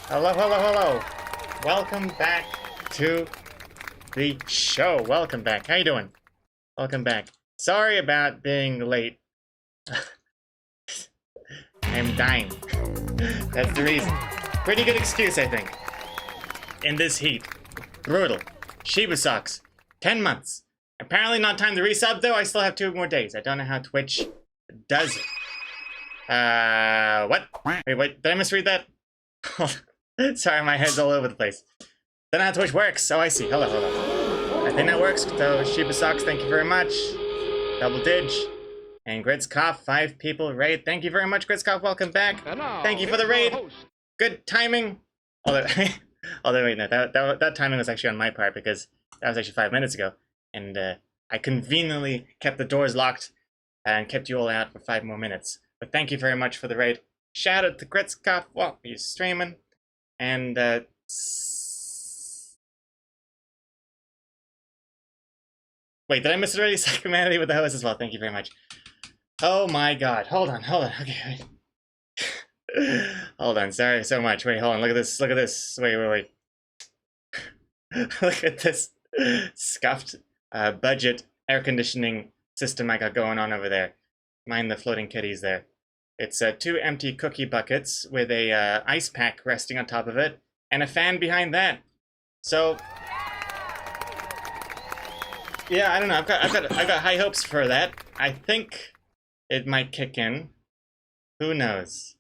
Hello, hello, hello. Welcome back to the show. Welcome back. How you doing? Welcome back. Sorry about being late. I'm dying. That's the reason. Pretty good excuse, I think. In this heat. Brutal. Shiba socks. 10 months. Apparently not time to resub, though. I still have 2 more days. I don't know how Twitch does it. What? Wait, did I misread that? Sorry, my head's all over the place. Don't know how Twitch works. Oh, I see. Hello, hello. I think that works. So, Shiba Socks, thank you very much. Double Dig. And Gritzkoff, 5 people raid. Thank you very much, Gritzkoff. Welcome back. Thank you for the raid. Good timing. Although, wait, no, that timing was actually on my part because that was actually 5 minutes ago. And I conveniently kept the doors locked and kept you all out for 5 more minutes. But thank you very much for the raid. Shout out to Gritzkoff while he's streaming. And, wait, did I miss it already? Humanity with the host as well. Thank you very much. Oh my god. Hold on. Okay, wait. Hold on. Sorry so much. Wait, hold on. Look at this. Wait. Look at this scuffed budget air conditioning system I got going on over there. Mind the floating kitties there. It's 2 empty cookie buckets with a ice pack resting on top of it, and a fan behind that. So, yeah, I don't know. I've got high hopes for that. I think it might kick in. Who knows?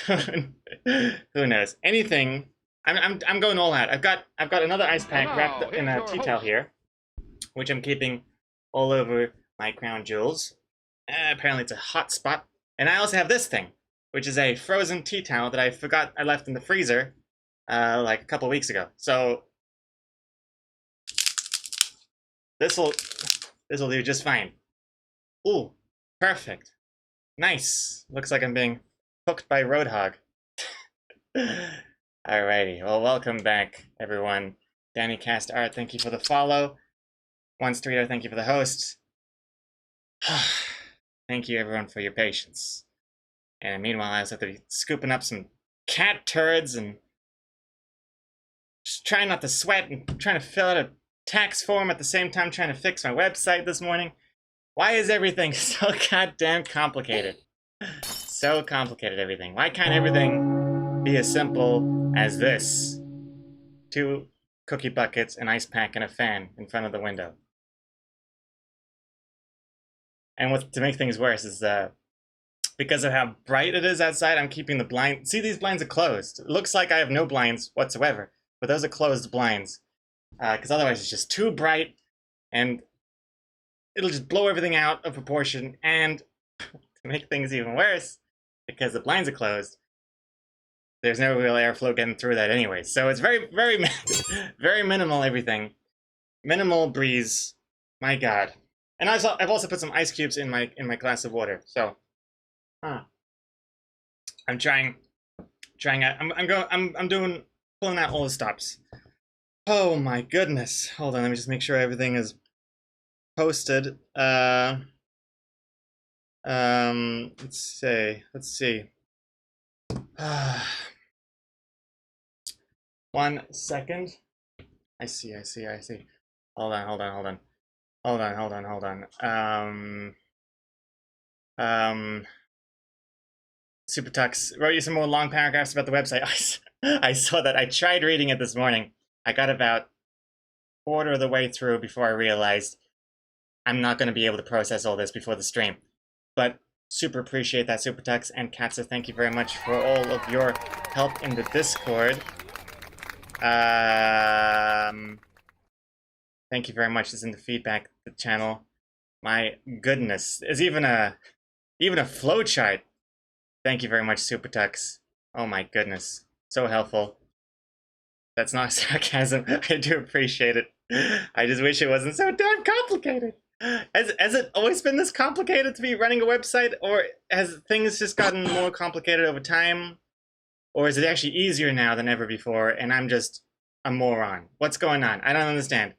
Who knows? Anything. I'm going all out. I've got another ice pack wrapped in a tea towel here, which I'm keeping all over my crown jewels. Apparently, it's a hot spot. And I also have this thing, which is a frozen tea towel that I forgot I left in the freezer like a couple weeks ago. So this'll do just fine. Ooh, perfect. Nice. Looks like I'm being hooked by Roadhog. Alrighty. Well, welcome back, everyone. Danny Cast Art, thank you for the follow. One Streeter, thank you for the host. Thank you, everyone, for your patience. And meanwhile, I also have to be scooping up some cat turds and just trying not to sweat and trying to fill out a tax form at the same time trying to fix my website this morning. Why is everything so goddamn complicated? So complicated, everything. Why can't everything be as simple as this? 2 cookie buckets, an ice pack, and a fan in front of the window. And to make things worse is because of how bright it is outside, I'm keeping the blind. See, these blinds are closed. It looks like I have no blinds whatsoever, but those are closed blinds. Because otherwise it's just too bright, and it'll just blow everything out of proportion. And to make things even worse, because the blinds are closed, there's no real airflow getting through that anyway. So it's very, very, very minimal everything. Minimal breeze. My god. And I've also put some ice cubes in my glass of water. So, I'm pulling out all the stops. Oh my goodness! Hold on, let me just make sure everything is posted. Let's see. 1 second. I see. Hold on. Supertux wrote you some more long paragraphs about the website. I saw that. I tried reading it this morning. I got about quarter of the way through before I realized I'm not going to be able to process all this before the stream. But super appreciate that, Supertux. And Katza, thank you very much for all of your help in the Discord. Thank you very much. This is in the feedback the channel. My goodness, there's even a flowchart. Thank you very much, Supertux. Oh my goodness, so helpful. That's not sarcasm. I do appreciate it. I just wish it wasn't so damn complicated. Has it always been this complicated to be running a website, or has things just gotten more complicated over time? Or is it actually easier now than ever before, and I'm just a moron? What's going on? I don't understand.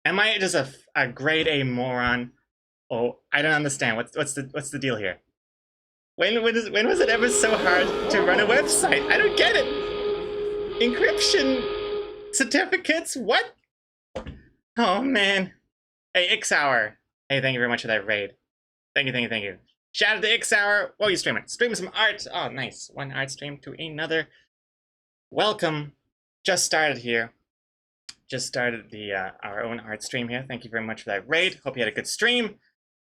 Am I just a grade A moron? Oh, I don't understand. What's the deal here? When was it ever so hard to run a website? I don't get it. Encryption certificates? What? Oh, man. Hey, Ixhour. Hey, thank you very much for that raid. Thank you. Shout out to Ixhour. What are you streaming? Streaming some art. Oh, nice. One art stream to another. Welcome. Just started here. Just started the our own art stream here. Thank you very much for that raid. Hope you had a good stream.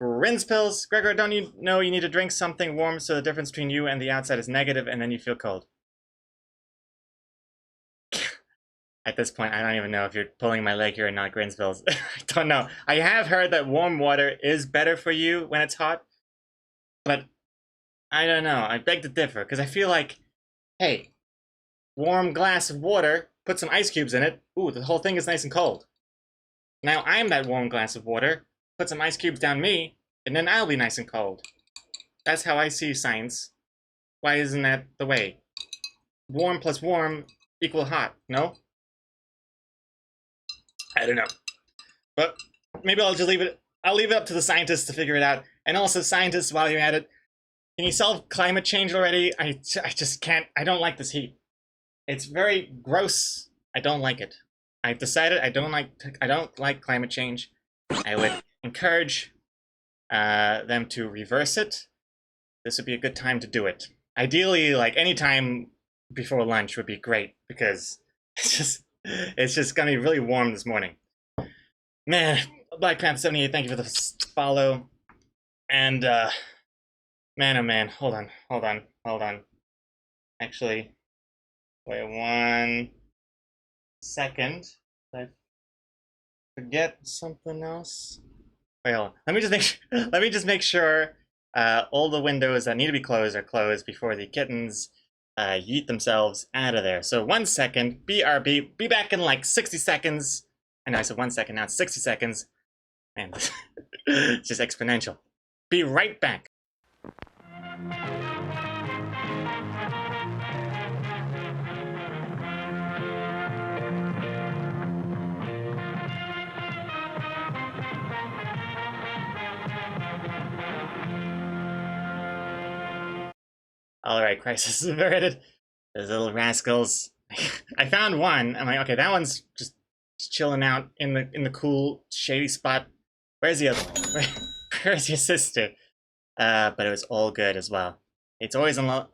Rinspills. Gregor, don't you know you need to drink something warm so the difference between you and the outside is negative and then you feel cold? At this point, I don't even know if you're pulling my leg here or not, Grinsbills. I don't know. I have heard that warm water is better for you when it's hot, but I don't know. I beg to differ, because I feel like, hey, warm glass of water, put some ice cubes in it, ooh, the whole thing is nice and cold. Now I'm that warm glass of water, put some ice cubes down me, and then I'll be nice and cold. That's how I see science. Why isn't that the way? Warm plus warm equal hot, no? I don't know. But maybe I'll just leave it. I'll leave it up to the scientists to figure it out. And also, scientists, while you're at it, can you solve climate change already? I just can't. I don't like this heat. It's very gross. I don't like it. I've decided I don't like climate change. I would encourage them to reverse it. This would be a good time to do it. Ideally, like any time before lunch would be great because it's just gonna be really warm this morning. Man, Black Panther 78, thank you for the follow. And man, oh man, hold on. Actually, wait 1 second. Did I forget something else? Wait, hold on. Let me just make sure all the windows that need to be closed are closed before the kittens yeet themselves out of there. So 1 second, BRB, be back in like 60 seconds. I know I said 1 second, now it's 60 seconds. Man, it's just exponential. Be right back. All right, crisis averted. Those little rascals. I found one. I'm like, okay, that one's just chilling out in the cool shady spot. Where's the other one? Where's your sister? But it was all good as well. It's always the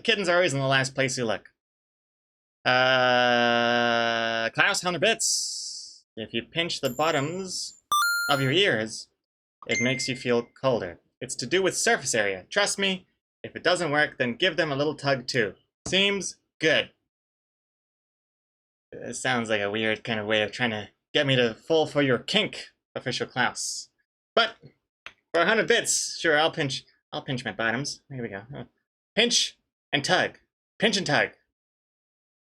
kittens are always in the last place you look. Klaus 100 bits. If you pinch the bottoms of your ears, it makes you feel colder. It's to do with surface area. Trust me, if it doesn't work, then give them a little tug too. Seems good. It sounds like a weird kind of way of trying to get me to fall for your kink, official Klaus. But for 100 bits, sure, I'll pinch my bottoms. Here we go. Pinch and tug. Pinch and tug.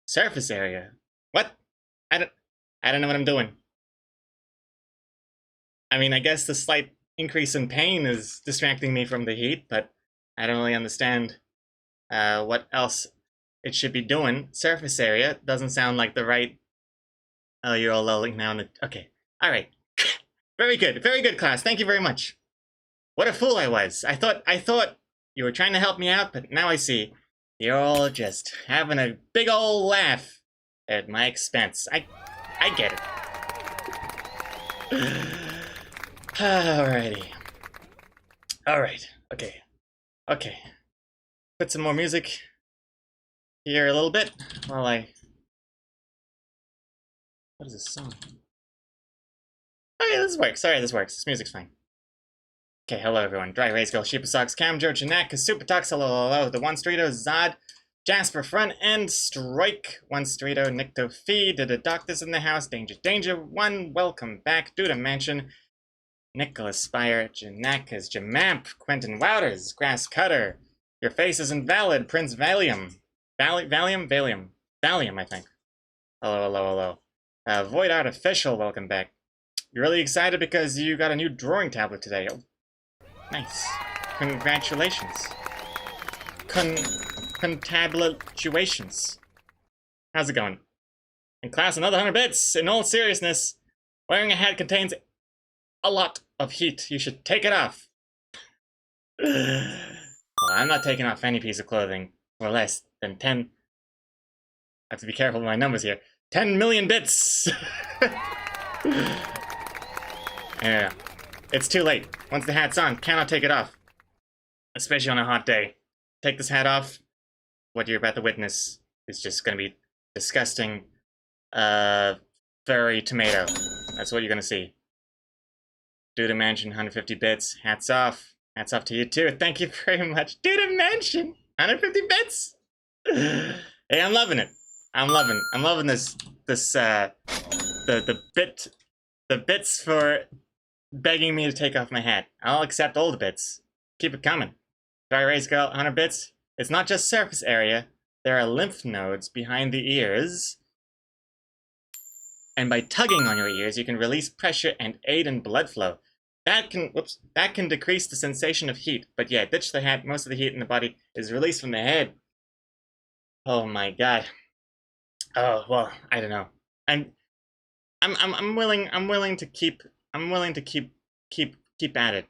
Surface area. What? I don't know what I'm doing. I mean, I guess the slight increase in pain is distracting me from the heat, but I don't really understand what else it should be doing. Surface area doesn't sound like the right... Oh, you're all lulling now. Okay. All right. Very good, class. Thank you very much. What a fool I was. I thought you were trying to help me out, but now I see. You're all just having a big old laugh at my expense. I get it. Alrighty. Alright. Okay. Put some more music here a little bit while I... What is this song? Okay, this works. Alright, this works. This music's fine. Okay, hello everyone. Dry Rays Girl, Sheepa Socks, Cam, Joe, Janak, Super Tux, hello, the One Streeto, Zod, Jasper Front End, Strike, One Streeto, Nicto Fee, the Doctors in the House, Danger, One, welcome back, Duda Mansion, Nicholas Spire, Janakas, Jamamp, Quentin Wouters, Grass Cutter, Your Face is Invalid, Prince Valium, Valium, I think. Hello. Void Artificial, welcome back. You're really excited because you got a new drawing tablet today. Oh, nice. Congratulations. Contabulations. How's it going? In class, another 100 bits. In all seriousness, wearing a hat contains a lot of heat. You should take it off. Well, I'm not taking off any piece of clothing for less than 10 have to be careful with my numbers here. 10 million bits! Yeah. It's too late. Once the hat's on, cannot take it off. Especially on a hot day. Take this hat off. What you're about to witness is just gonna be disgusting, furry tomato. That's what you're gonna see. Duda Mansion, 150 bits. Hats off. Hats off to you too. Thank you very much. Duda Mansion, 150 bits. Hey, I'm loving it. I'm loving this. The bits for begging me to take off my hat. I'll accept all the bits. Keep it coming. Dry Raise Girl, 100 bits. It's not just surface area. There are lymph nodes behind the ears. And by tugging on your ears, you can release pressure and aid in blood flow. That can decrease the sensation of heat. But yeah, ditch the hat. Most of the heat in the body is released from the head. Oh my god. Oh well, I don't know. I'm willing to keep at it.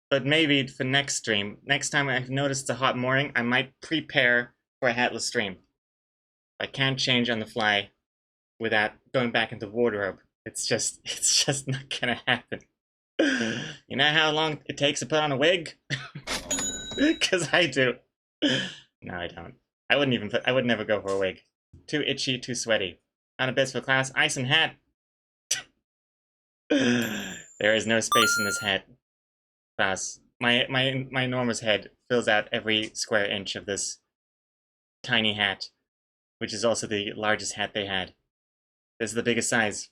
But maybe for next stream, next time I've noticed it's a hot morning, I might prepare for a hatless stream. I can't change on the fly without going back into wardrobe. It's just not gonna happen. You know how long it takes to put on a wig? Cause I do. No, I don't. I would never go for a wig. Too itchy, too sweaty. Not a bits for class. Ice and hat. There is no space in this hat. Class. My enormous head fills out every square inch of this tiny hat, which is also the largest hat they had. This is the biggest size,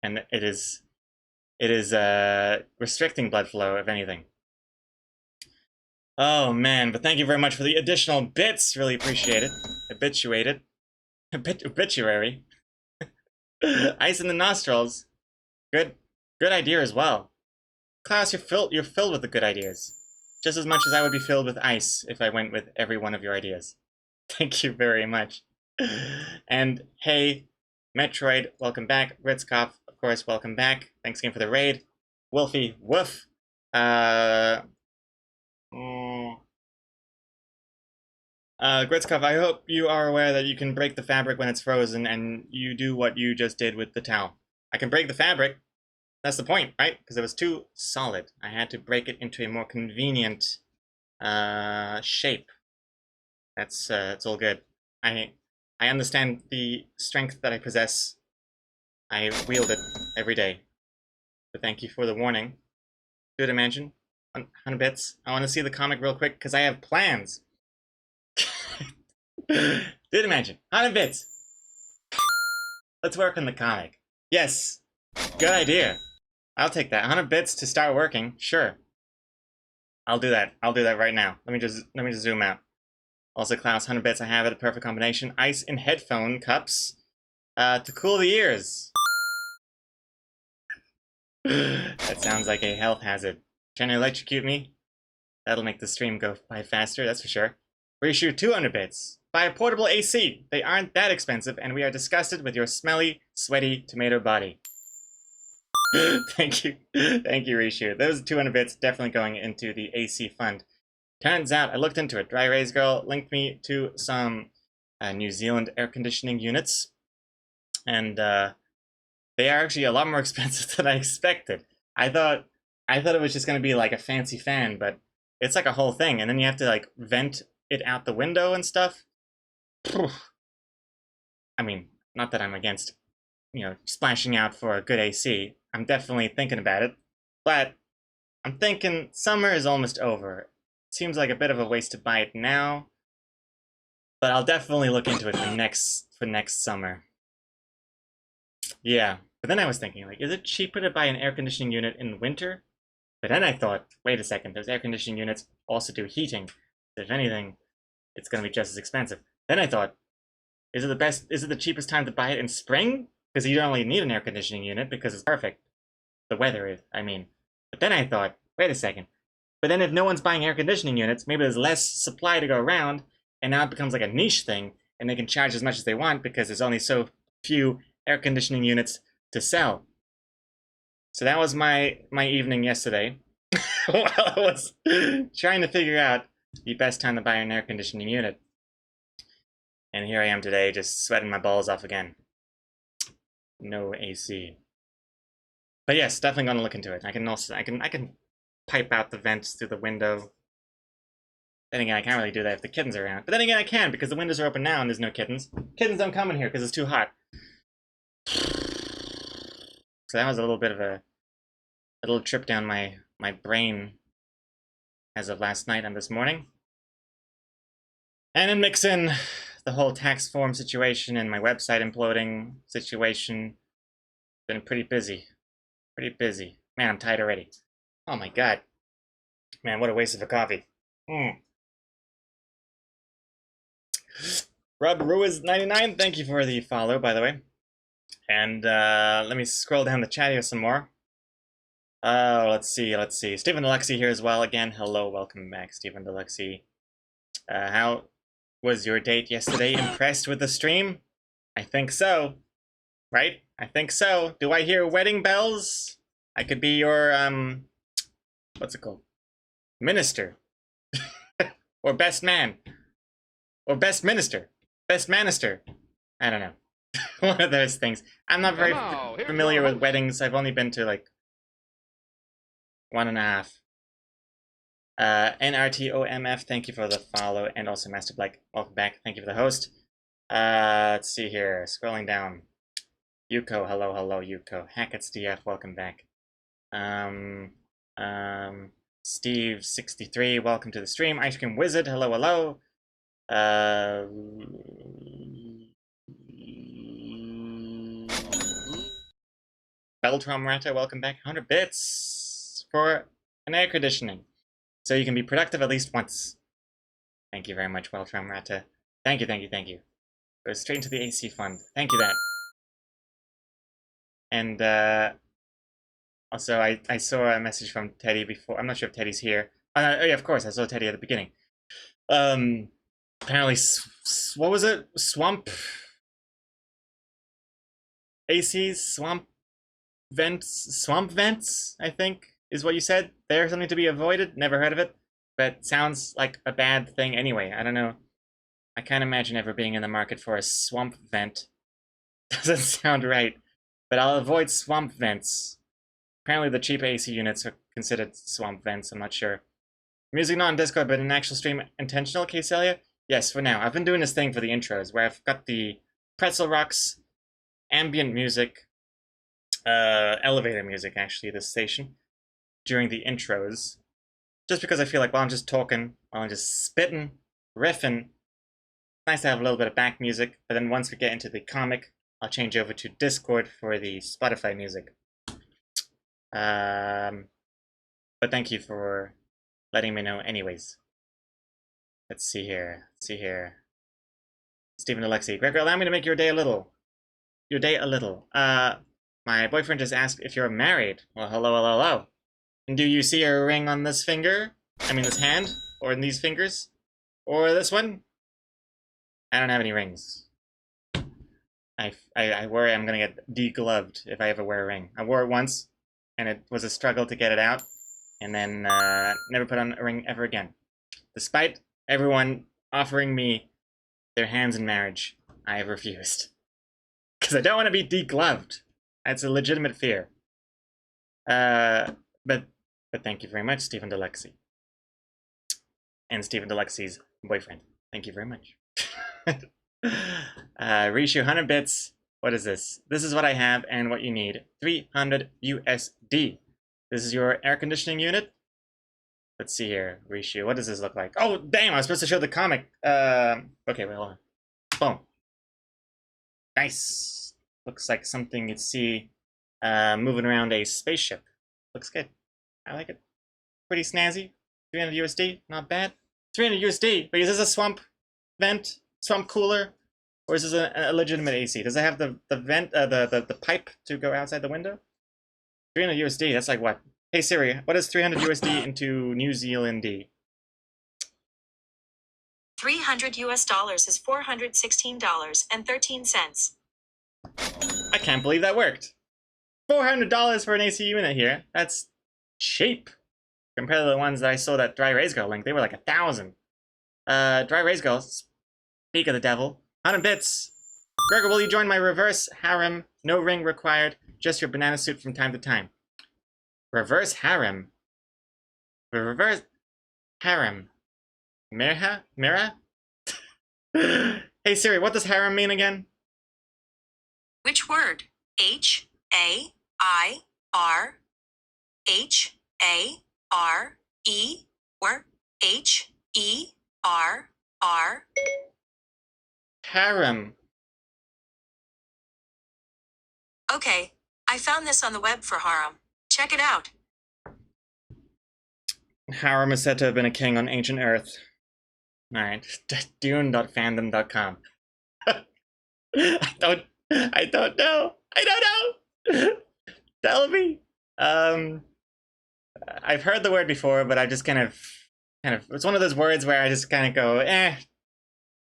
and it is restricting blood flow, if anything. Oh man, but thank you very much for the additional bits. Really appreciate it. Habituated. Obituary. Ice in the nostrils. Good idea as well. Class, you're filled with the good ideas. Just as much as I would be filled with ice if I went with every one of your ideas. Thank you very much. And hey, Metroid, welcome back. Ritzkopf, of course, welcome back. Thanks again for the raid. Wolfie, woof. Gritzkopf, I hope you are aware that you can break the fabric when it's frozen, and you do what you just did with the towel. I can break the fabric. That's the point, right? Because it was too solid. I had to break it into a more convenient shape. That's all good. I understand the strength that I possess. I wield it every day. So thank you for the warning. Duda Mansion, 100 bits. I want to see the comic real quick because I have plans. Duda Mansion, 100 bits. Let's work on the comic. Yes, good idea. I'll take that. 100 bits to start working. Sure. I'll do that. I'll do that right now. Let me just zoom out. Also, Klaus, 100 bits. I have it. A perfect combination. Ice in headphone cups to cool the ears. That sounds like a health hazard. Trying to electrocute me? That'll make the stream go by faster, that's for sure. Reshoot 200 bits. Buy a portable AC. They aren't that expensive, and we are disgusted with your smelly, sweaty tomato body. Thank you, Reshoot. Those 200 bits definitely going into the AC fund. Turns out, I looked into it. Dry Raise Girl linked me to some New Zealand air conditioning units, and they are actually a lot more expensive than I expected. I thought it was just going to be like a fancy fan, but it's like a whole thing, and then you have to like vent it out the window and stuff. I mean, not that I'm against, splashing out for a good AC. I'm definitely thinking about it, but I'm thinking summer is almost over. It seems like a bit of a waste to buy it now, but I'll definitely look into it for next summer. Yeah, but then I was thinking, like, is it cheaper to buy an air conditioning unit in winter? But then I thought, wait a second, those air conditioning units also do heating. So if anything, it's going to be just as expensive. Then I thought, is it the cheapest time to buy it in spring? Because you don't really need an air conditioning unit because it's perfect. The weather is, I mean. But then I thought, wait a second. But then if no one's buying air conditioning units, maybe there's less supply to go around, and now it becomes like a niche thing, and they can charge as much as they want because there's only so few air conditioning units to sell. So that was my evening yesterday while I was trying to figure out the best time to buy an air conditioning unit. And here I am today, just sweating my balls off again. No AC. But yes, definitely gonna look into it. I can pipe out the vents through the window. Then again, I can't really do that if the kittens are around. But then again, I can because the windows are open now and there's no kittens. Kittens don't come in here because it's too hot. So that was a little bit of a little trip down my brain as of last night and this morning. And then mix in the whole tax form situation and my website imploding situation. Been pretty busy. Pretty busy. Man, I'm tired already. Oh my god. Man, what a waste of a coffee. Rob Ruiz99, thank you for the follow, by the way. And let me scroll down the chat here some more. Let's see. Stephen Deluxy here as well. Again, hello, welcome back, Stephen Deluxy. How was your date yesterday? Impressed with the stream? I think so. Right? I think so. Do I hear wedding bells? I could be your, what's it called? Minister. Or best man. Or best minister. Best manister. I don't know. One of those things. I'm not very familiar with weddings. I've only been to like 1.5. NRTOMF, thank you for the follow, and also Master Black, welcome back. Thank you for the host. Let's see here. Scrolling down. Yuko, hello, Yuko. Hackett's DF, welcome back. Steve63, welcome to the stream. Ice Cream Wizard, hello. Beltram Rata, welcome back. 100 bits for an air conditioning. So you can be productive at least once. Thank you very much, Beltram Rata. Thank you. Goes straight into the AC fund. Thank you, that. And also, I saw a message from Teddy before. I'm not sure if Teddy's here. Oh yeah, of course, I saw Teddy at the beginning. Apparently, what was it? Swamp ACs? Swamp vents, I think, is what you said. There's something to be avoided. Never heard of it, but sounds like a bad thing anyway. I don't know. I can't imagine ever being in the market for a swamp vent. Doesn't sound right. But I'll avoid swamp vents. Apparently the cheap AC units are considered swamp vents, I'm not sure. Music not on Discord, but in actual stream intentional, Caselia? Yes, for now. I've been doing this thing for the intros, where I've got the Pretzel Rocks, ambient music, elevator music, actually, this station, during the intros. Just because I feel like while I'm just talking, while I'm just spitting, riffing, it's nice to have a little bit of back music, but then once we get into the comic, I'll change over to Discord for the Spotify music. But thank you for letting me know anyways. Let's see here. Stephen Alexei. Gregor, allow me to make your day a little. My boyfriend just asked if you're married. Well, hello. And do you see a ring on this finger? I mean this hand? Or in these fingers? Or this one? I don't have any rings. I worry I'm gonna get degloved if I ever wear a ring. I wore it once, and it was a struggle to get it out, and then never put on a ring ever again. Despite everyone offering me their hands in marriage, I have refused. Because I don't want to be degloved. That's a legitimate fear. But thank you very much, Stephen Deluxy. And Stephen Deluxy's boyfriend. Thank you very much. Rishu, 100 bits. What is this? This is what I have and what you need. 300 USD. This is your air conditioning unit. Let's see here, Rishu. What does this look like? Oh, damn! I was supposed to show the comic. Okay, wait, hold on. Boom. Nice. Looks like something you'd see moving around a spaceship. Looks good. I like it. Pretty snazzy. 300 USD. Not bad. 300 USD. But is this a swamp vent? Swamp cooler? Or is this a legitimate AC? Does it have the vent, the pipe to go outside the window? 300 USD, that's like what? Hey Siri, what is 300 USD into New Zealand D? 300 US dollars is $416.13. I can't believe that worked. $400 for an AC unit here. That's cheap. Compared to the ones that I sold at Dry Rays Girl Link, they were like 1,000. Dry Rays Girl, speak of the devil. 100 bits. Gregor, will you join my reverse harem? No ring required, just your banana suit from time to time. Reverse harem? Reverse harem. Mira? Mira? Hey Siri, what does harem mean again? Which word? H-A-I-R. H-A-R-E or H-E-R-R. Harem. Okay, I found this on the web for harem. Check it out. Harem is said to have been a king on ancient Earth. Alright, dune.fandom.com. I don't know. I don't know. Tell me. I've heard the word before, but I just kind of, it's one of those words where I just kind of go, eh.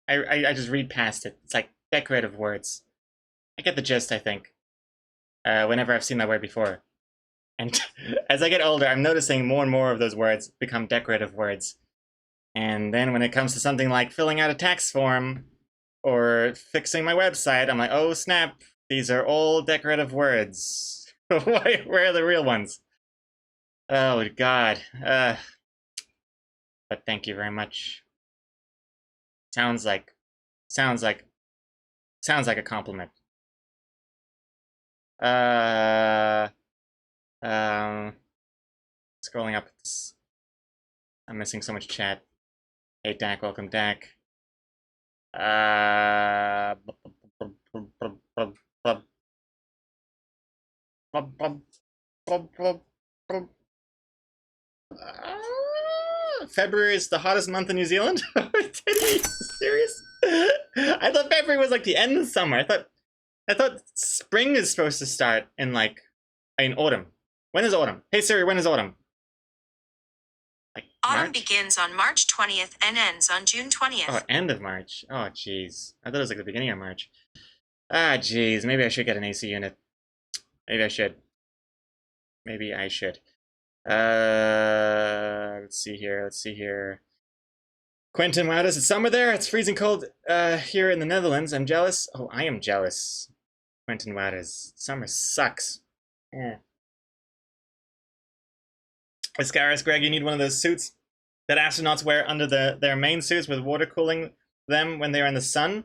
I just read past it. It's like decorative words. I get the gist, I think. Whenever I've seen that word before. And as I get older, I'm noticing more and more of those words become decorative words. And then when it comes to something like filling out a tax form or fixing my website, I'm like, oh snap, these are all decorative words. Where are the real ones? Oh God. But thank you very much. Sounds like a compliment. Scrolling up, I'm missing so much chat. Hey Dak, welcome Dak. February is the hottest month in New Zealand? Are you serious? I thought February was like the end of summer. I thought spring is supposed to start in autumn. When is autumn? Hey Siri, when is autumn? Like Autumn March? begins on March 20th and ends on June 20th. Oh, end of March. Oh, jeez. I thought it was like the beginning of March. Ah, jeez. Maybe I should get an AC unit. Maybe I should. Let's see here. Quentin, wow, does it summer there? It's freezing cold here in the Netherlands. I'm jealous. Oh, I am jealous. Quentin Watters. Summer sucks. Yeah. Ascaris, Greg, you need one of those suits that astronauts wear under their main suits with water cooling them when they're in the sun.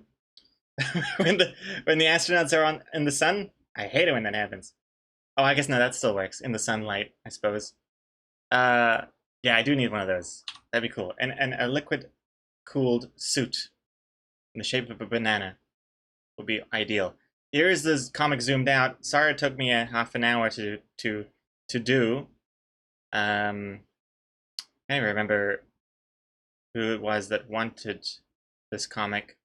when the astronauts are in the sun. I hate it when that happens. Oh, I guess no, that still works. In the sunlight, I suppose. Yeah, I do need one of those. That'd be cool. And a liquid cooled suit in the shape of a banana would be ideal. Here's this comic zoomed out. Sorry it took me a half an hour to do. I can't remember who it was that wanted this comic.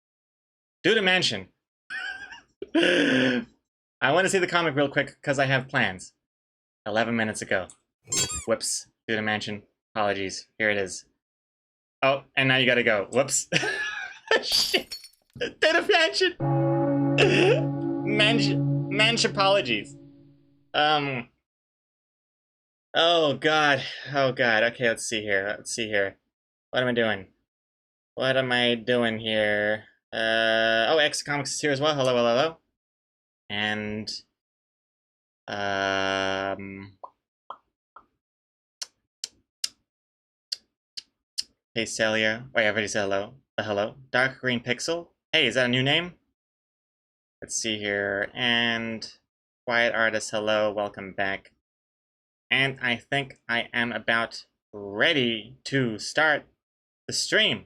Dude Mansion. I want to see the comic real quick because I have plans. 11 minutes ago. Whoops. Dude Mansion. Apologies. Here it is. Oh, and now you gotta go. Whoops. Shit. Dude Mansion. Manch apologies. Oh god. Okay, let's see here. What am I doing? Here? Oh, X Comics is here as well. Hello. And hey Celia. Wait, I already said hello. Hello. Dark Green Pixel. Hey, is that a new name? Let's see here. And Quiet Artist, hello, welcome back. And I think I am about ready to start the stream.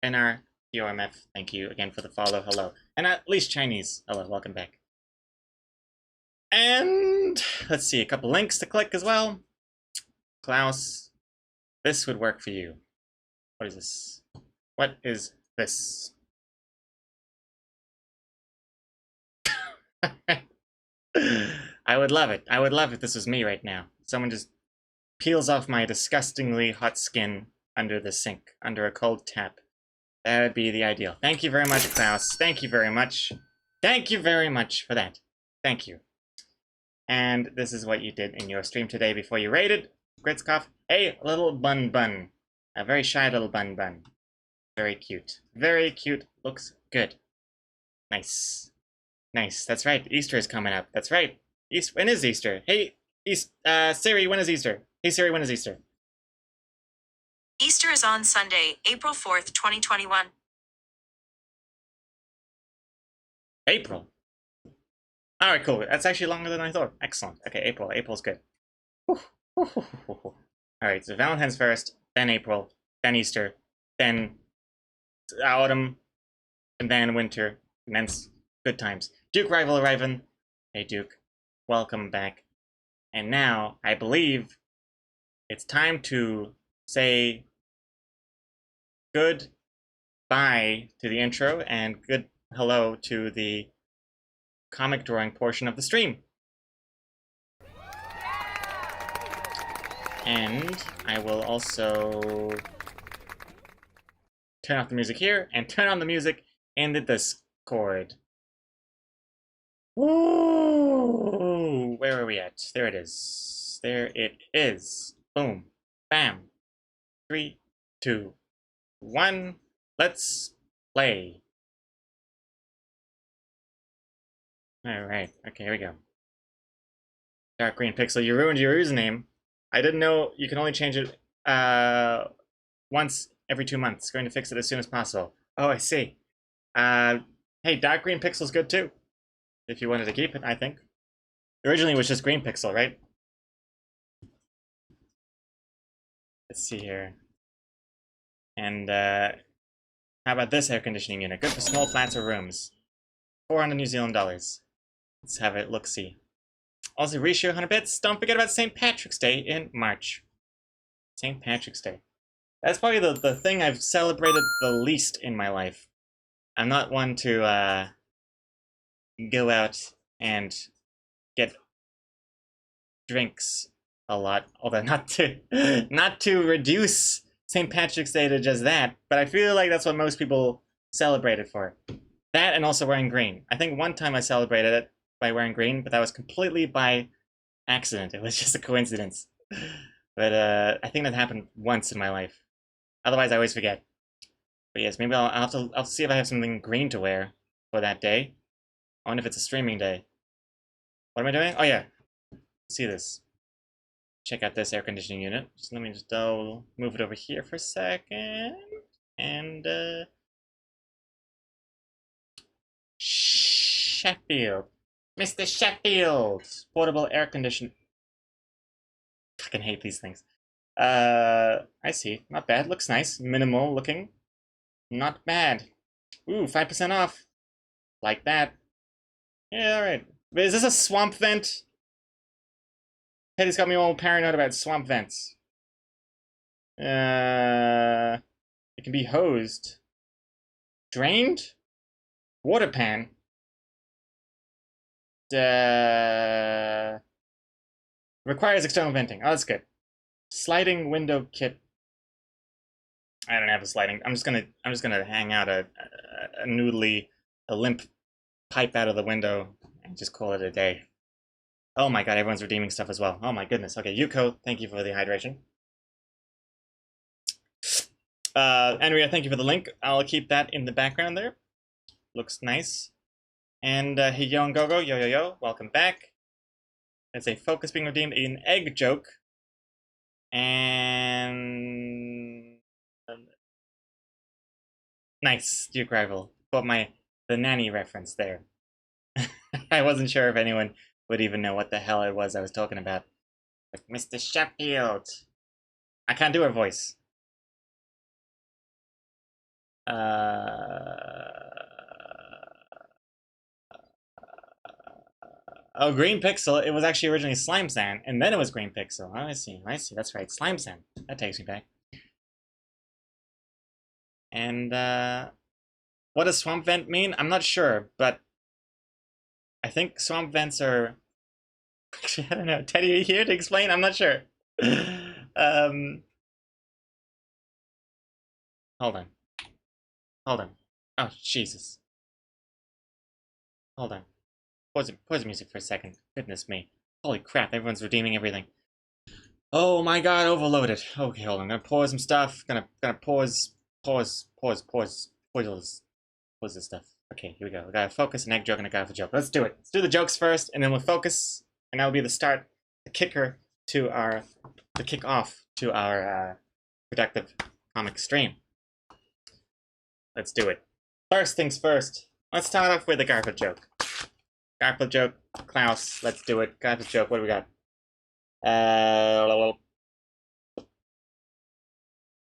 And our DOMF, thank you again for the follow, hello. And at least Chinese, hello, welcome back. And let's see, a couple links to click as well. Klaus, this would work for you. What is this? What is this? I would love it. If this was me right now. Someone just peels off my disgustingly hot skin under the sink, under a cold tap. That would be the ideal. Thank you very much, Klaus. Thank you very much. Thank you very much for that. Thank you. And this is what you did in your stream today before you raided. Gritzkoff. Hey, little bun. A very shy little bun. Very cute. Looks good. Nice. Nice. That's right. Easter is coming up. That's right. When is Easter? Hey, Siri, when is Easter? Hey Siri, when is Easter? Easter is on Sunday, April 4th, 2021. April. Alright, cool. That's actually longer than I thought. Excellent. Okay, April. April's good. Alright, so Valentine's first, then April, then Easter, then autumn, and then winter, and then good times. Duke Rival arriving. Hey Duke, welcome back. And now, I believe, it's time to say goodbye to the intro and good hello to the comic drawing portion of the stream. And I will also turn off the music here and turn on the music in the Discord. Woo! Where are we at? There it is. There it is. Boom. Bam. 3, 2, 1. Let's play. Alright. Okay, here we go. Dark Green Pixel, you ruined your username. I didn't know you can only change it once every 2 months. Going to fix it as soon as possible. Oh, I see. Hey, Dark Green Pixel's good too. If you wanted to keep it, I think. Originally it was just Green Pixel, right? Let's see here. And how about this air conditioning unit? Good for small flats or rooms. 400 New Zealand dollars. Let's have it look-see. Also, ratio 100 bits. Don't forget about St. Patrick's Day in March. St. Patrick's Day. That's probably the thing I've celebrated the least in my life. I'm not one to go out and get drinks a lot. Although not to reduce St. Patrick's Day to just that, but I feel like that's what most people celebrate it for. That and also wearing green. I think one time I celebrated it by wearing green, but that was completely by accident. It was just a coincidence. But I think that happened once in my life. Otherwise, I always forget. But yes, maybe I'll have to see if I have something green to wear for that day. I wonder if it's a streaming day. What am I doing? Oh yeah, see this. Check out this air conditioning unit. Just let me just move it over here for a second. And Sheffield. Mr. Sheffield! Portable air conditioner. Fucking hate these things. I see. Not bad. Looks nice. Minimal looking. Not bad. Ooh, 5% off. Like that. Yeah, alright. Is this a swamp vent? Teddy's got me all paranoid about swamp vents. It can be hosed. Drained? Water pan? Requires external venting. Oh, that's good. Sliding window kit. I don't have a sliding. I'm just gonna hang out a limp pipe out of the window and just call it a day. Oh my god, everyone's redeeming stuff as well. Oh my goodness. Okay, Yuko, thank you for the hydration. Andrea, thank you for the link. I'll keep that in the background there. Looks nice. And Hiyo and Gogo, yo yo yo, welcome back. It's a focus being redeemed, an egg joke. And nice, Duke Rival. Got the nanny reference there. I wasn't sure if anyone would even know what the hell it was I was talking about. Like, Mr. Sheffield. I can't do her voice. Oh, Green Pixel. It was actually originally Slime Sand, and then it was Green Pixel. Oh, I see. I see. That's right. Slime Sand. That takes me back. And, what does Swamp Vent mean? I'm not sure, but I think Swamp Vents are... Actually, I don't know. Teddy, are you here to explain? I'm not sure. Hold on. Hold on. Oh, Jesus. Hold on. Pause the music for a second. Goodness me. Holy crap, everyone's redeeming everything. Oh my god, overloaded. Okay, hold on. I'm gonna pause some stuff. Gonna pause this stuff. Okay, here we go. We gotta focus, an egg joke, and a Garfield joke. Let's do it. Let's do the jokes first, and then we'll focus, and that'll be the start, the kicker to our, the kick off to our productive comic stream. Let's do it. First things first. Let's start off with a Garfield joke. Garfield joke, Klaus. Let's do it. Garfield joke. What do we got?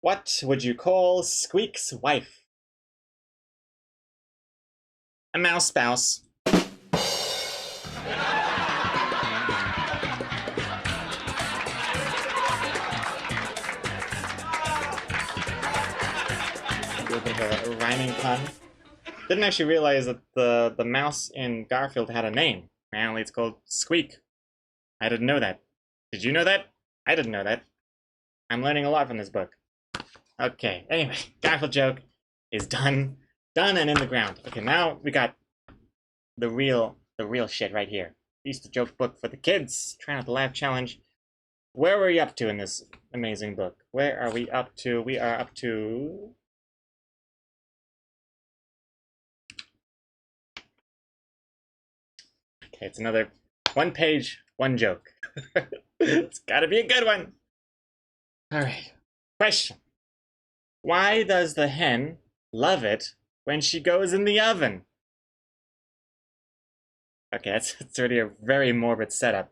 What would you call Squeak's wife? A mouse spouse. A bit of a rhyming pun. Didn't actually realize that the mouse in Garfield had a name. Apparently it's called Squeak. I didn't know that. Did you know that? I didn't know that. I'm learning a lot from this book. Okay, anyway, Garfield joke is done. Done and in the ground. Okay, now we got the real shit right here. Used to joke book for the kids. Try not to laugh challenge. Where were we up to in this amazing book? Where are we up to? We are up to... Okay, it's another one page, one joke. It's gotta be a good one. Alright. Question. Why does the hen love it when she goes in the oven? Okay, it's already a very morbid setup.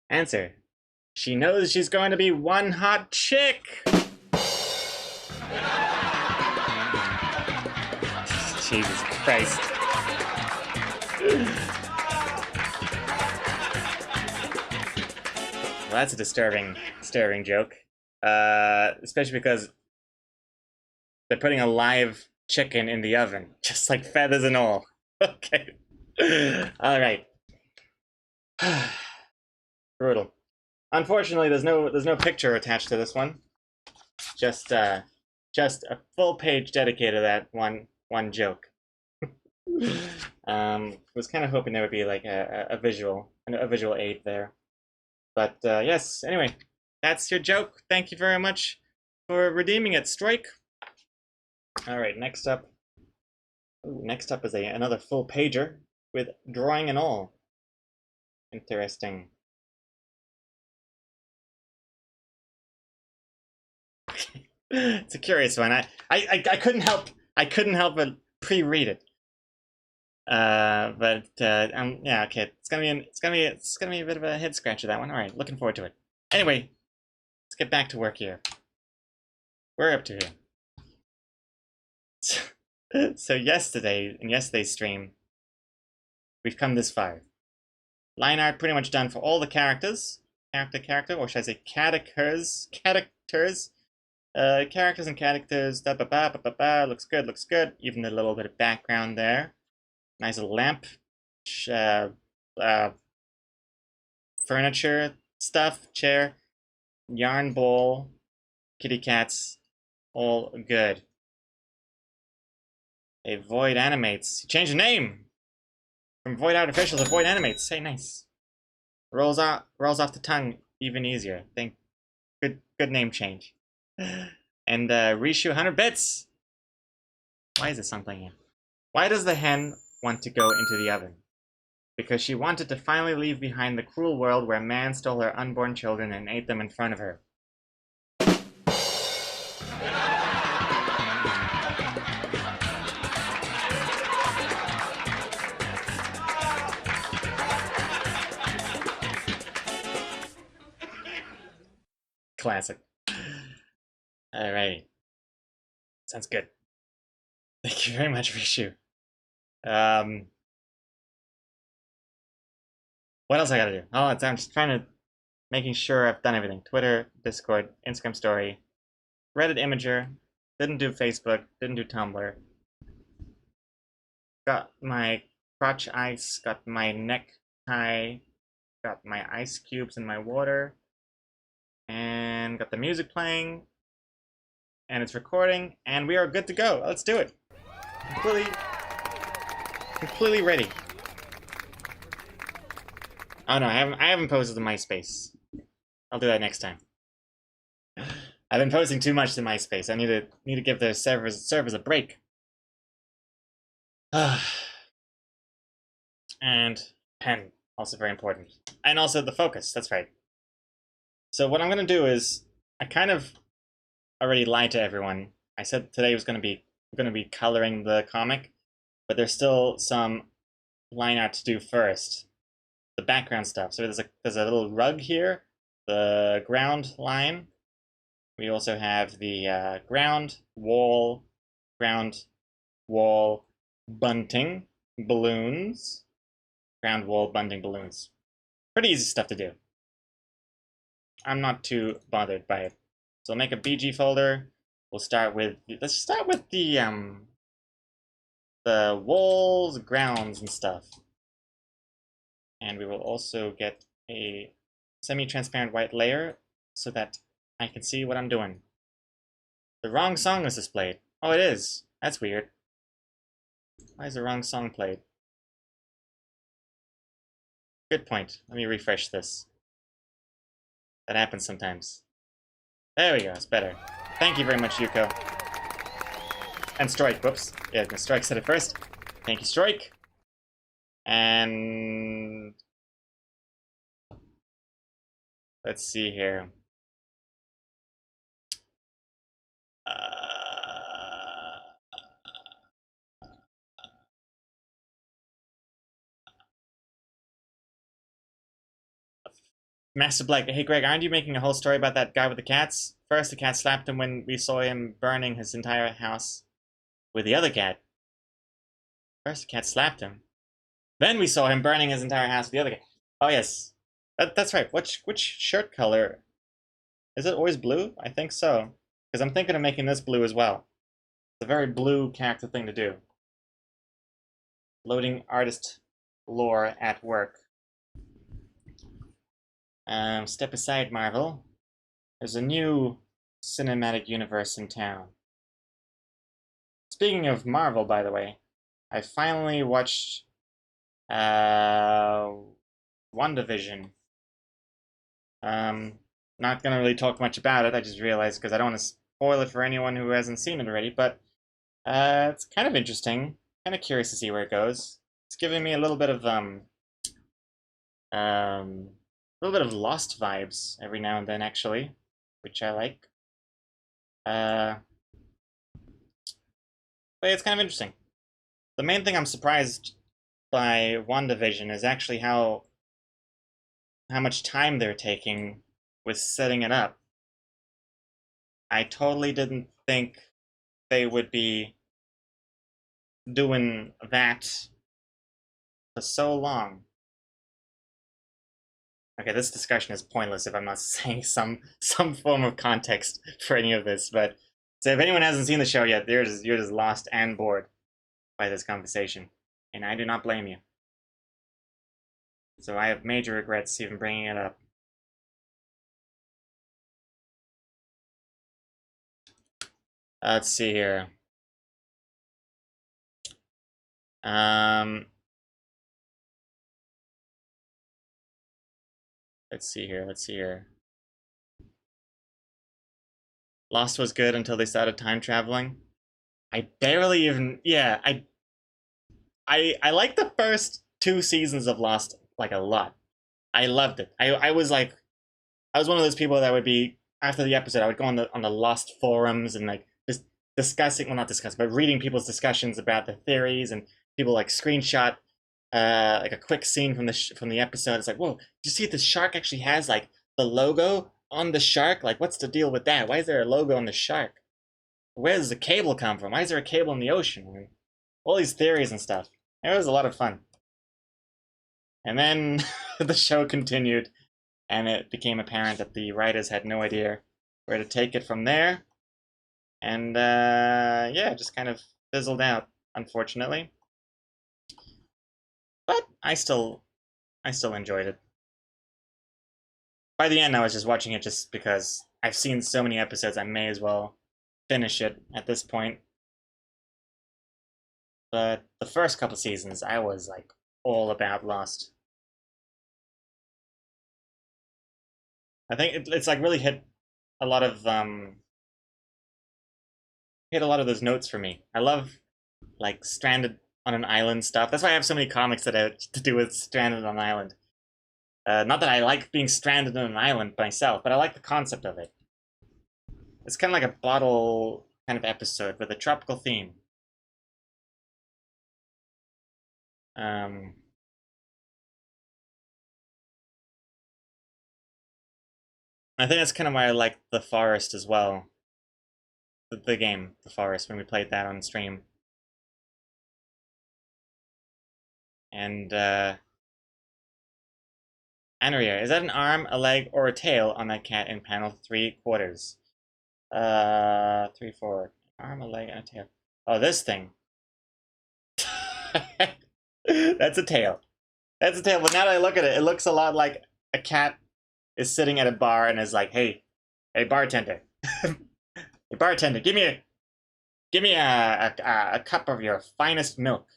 Answer. She knows she's going to be one hot chick! Jesus Christ. Well, that's a disturbing joke. Especially because they're putting a live chicken in the oven, just like feathers and all. Okay. Alright. Brutal. Unfortunately, there's no picture attached to this one. Just a full page dedicated to that one joke. Was kind of hoping there would be like a visual aid there. But yes, anyway, that's your joke. Thank you very much for redeeming it, Strike. Alright, next up. Ooh, next up is another full pager with drawing and all. Interesting. It's a curious one. I couldn't help but pre-read it. But yeah, okay. It's gonna be a bit of a head scratcher, that one. All right, looking forward to it. Anyway, let's get back to work here. We're up to here. So yesterday, in yesterday's stream, we've come this far. Line art pretty much done for all the characters. Character, or should I say characters? Characters and characters. Looks good. Even a little bit of background there. Nice little lamp. Furniture stuff, chair, yarn bowl, kitty cats, all good. A Void Animates. Change the name from Void Artificial to Void Animates. Say nice. Rolls off the tongue even easier. Think good name change. And Rishu 100 bits. Why is this song playing here? Why does the hen want to go into the oven? Because she wanted to finally leave behind the cruel world where man stole her unborn children and ate them in front of her. Classic. Alright. Sounds good. Thank you very much, Rishu. What else I gotta do? Oh, I'm just making sure I've done everything. Twitter, Discord, Instagram story, Reddit Imager, didn't do Facebook, didn't do Tumblr. Got my crotch ice, got my necktie, got my ice cubes in my water, and got the music playing, and it's recording, and we are good to go. Let's do it. Completely ready. Oh no, I haven't posted to MySpace. I'll do that next time. I've been posting too much to MySpace. I need to give the servers a break. And pen, also very important. And also the focus, that's right. So what I'm gonna do is, I kind of already lied to everyone. I said today was gonna be coloring the comic, but there's still some line art to do first. The background stuff. So there's a little rug here, the ground line. We also have the ground wall bunting balloons. Ground wall bunting balloons. Pretty easy stuff to do. I'm not too bothered by it. So I'll make a BG folder. Let's start with the walls, grounds, and stuff. And we will also get a semi-transparent white layer so that I can see what I'm doing. The wrong song is displayed. Oh, it is. That's weird. Why is the wrong song played? Good point. Let me refresh this. That happens sometimes. There we go. It's better. Thank you very much, Yuko. And Strike. Whoops. Yeah, Strike said it first. Thank you, Strike. And let's see here. Master Black, hey Greg, aren't you making a whole story about that guy with the cats? First, the cat slapped him when we saw him burning his entire house with the other cat. First, the cat slapped him. Then we saw him burning his entire house with the other cat. Oh yes, that's right. Which shirt color? Is it always blue? I think so. Because I'm thinking of making this blue as well. It's a very blue character thing to do. Loading artist lore at work. Step aside, Marvel. There's a new cinematic universe in town. Speaking of Marvel, by the way, I finally watched WandaVision. Not gonna really talk much about it. I just realized because I don't want to spoil it for anyone who hasn't seen it already. But it's kind of interesting. Kind of curious to see where it goes. It's giving me a little bit of Lost vibes every now and then, actually, which I like. But it's kind of interesting. The main thing I'm surprised by WandaVision is actually how much time they're taking with setting it up. I totally didn't think they would be doing that for so long. Okay, this discussion is pointless if I'm not saying some form of context for any of this. But so if anyone hasn't seen the show yet, you're just lost and bored by this conversation, and I do not blame you. So I have major regrets even bringing it up. Let's see here. Let's see here. Lost was good until they started time traveling. I barely even, yeah, I like the first 2 seasons of Lost like a lot. I loved it. I was like, I was one of those people that would be, after the episode, I would go on the Lost forums and like just discussing, well, not discussing, but reading people's discussions about the theories, and people like screenshot like a quick scene from the episode. It's like, whoa, did you see the shark actually has like the logo on the shark? Like, what's the deal with that? Why is there a logo on the shark? Where does the cable come from? Why is there a cable in the ocean? I mean, all these theories and stuff. It was a lot of fun. And then the show continued, and it became apparent that the writers had no idea where to take it from there. And yeah, it just kind of fizzled out, unfortunately. But I still enjoyed it. By the end, I was just watching it just because I've seen so many episodes, I may as well finish it at this point. But the first couple seasons, I was like all about Lost. I think it's like really hit a lot of those notes for me. I love like stranded on an island stuff. That's why I have so many comics that have to do with stranded on an island. Not that I like being stranded on an island myself, but I like the concept of it. It's kind of like a bottle kind of episode with a tropical theme. I think that's kind of why I like The Forest as well. The game, The Forest, when we played that on stream. And, Anria, is that an arm, a leg, or a tail on that cat in panel 3/4? 3/4. Arm, a leg, and a tail. Oh, this thing. That's a tail. That's a tail, but now that I look at it, it looks a lot like a cat is sitting at a bar and is like, hey, bartender. Hey, bartender, give me a cup of your finest milk.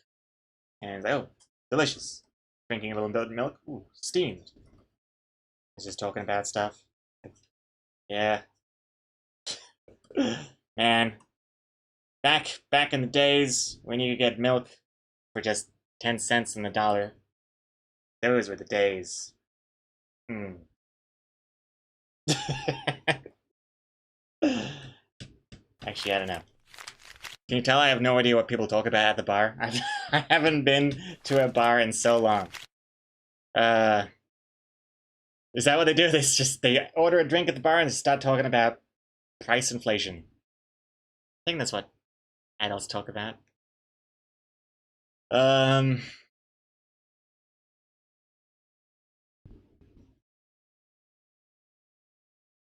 And it's like, oh, delicious. Drinking a little bit of milk. Ooh, steamed. He's just talking about stuff. Yeah. Man. Back in the days when you could get milk for just 10 cents in the dollar. Those were the days. Actually, I don't know. Can you tell I have no idea what people talk about at the bar? I haven't been to a bar in so long. Is that what they do? They order a drink at the bar and start talking about price inflation. I think that's what adults talk about.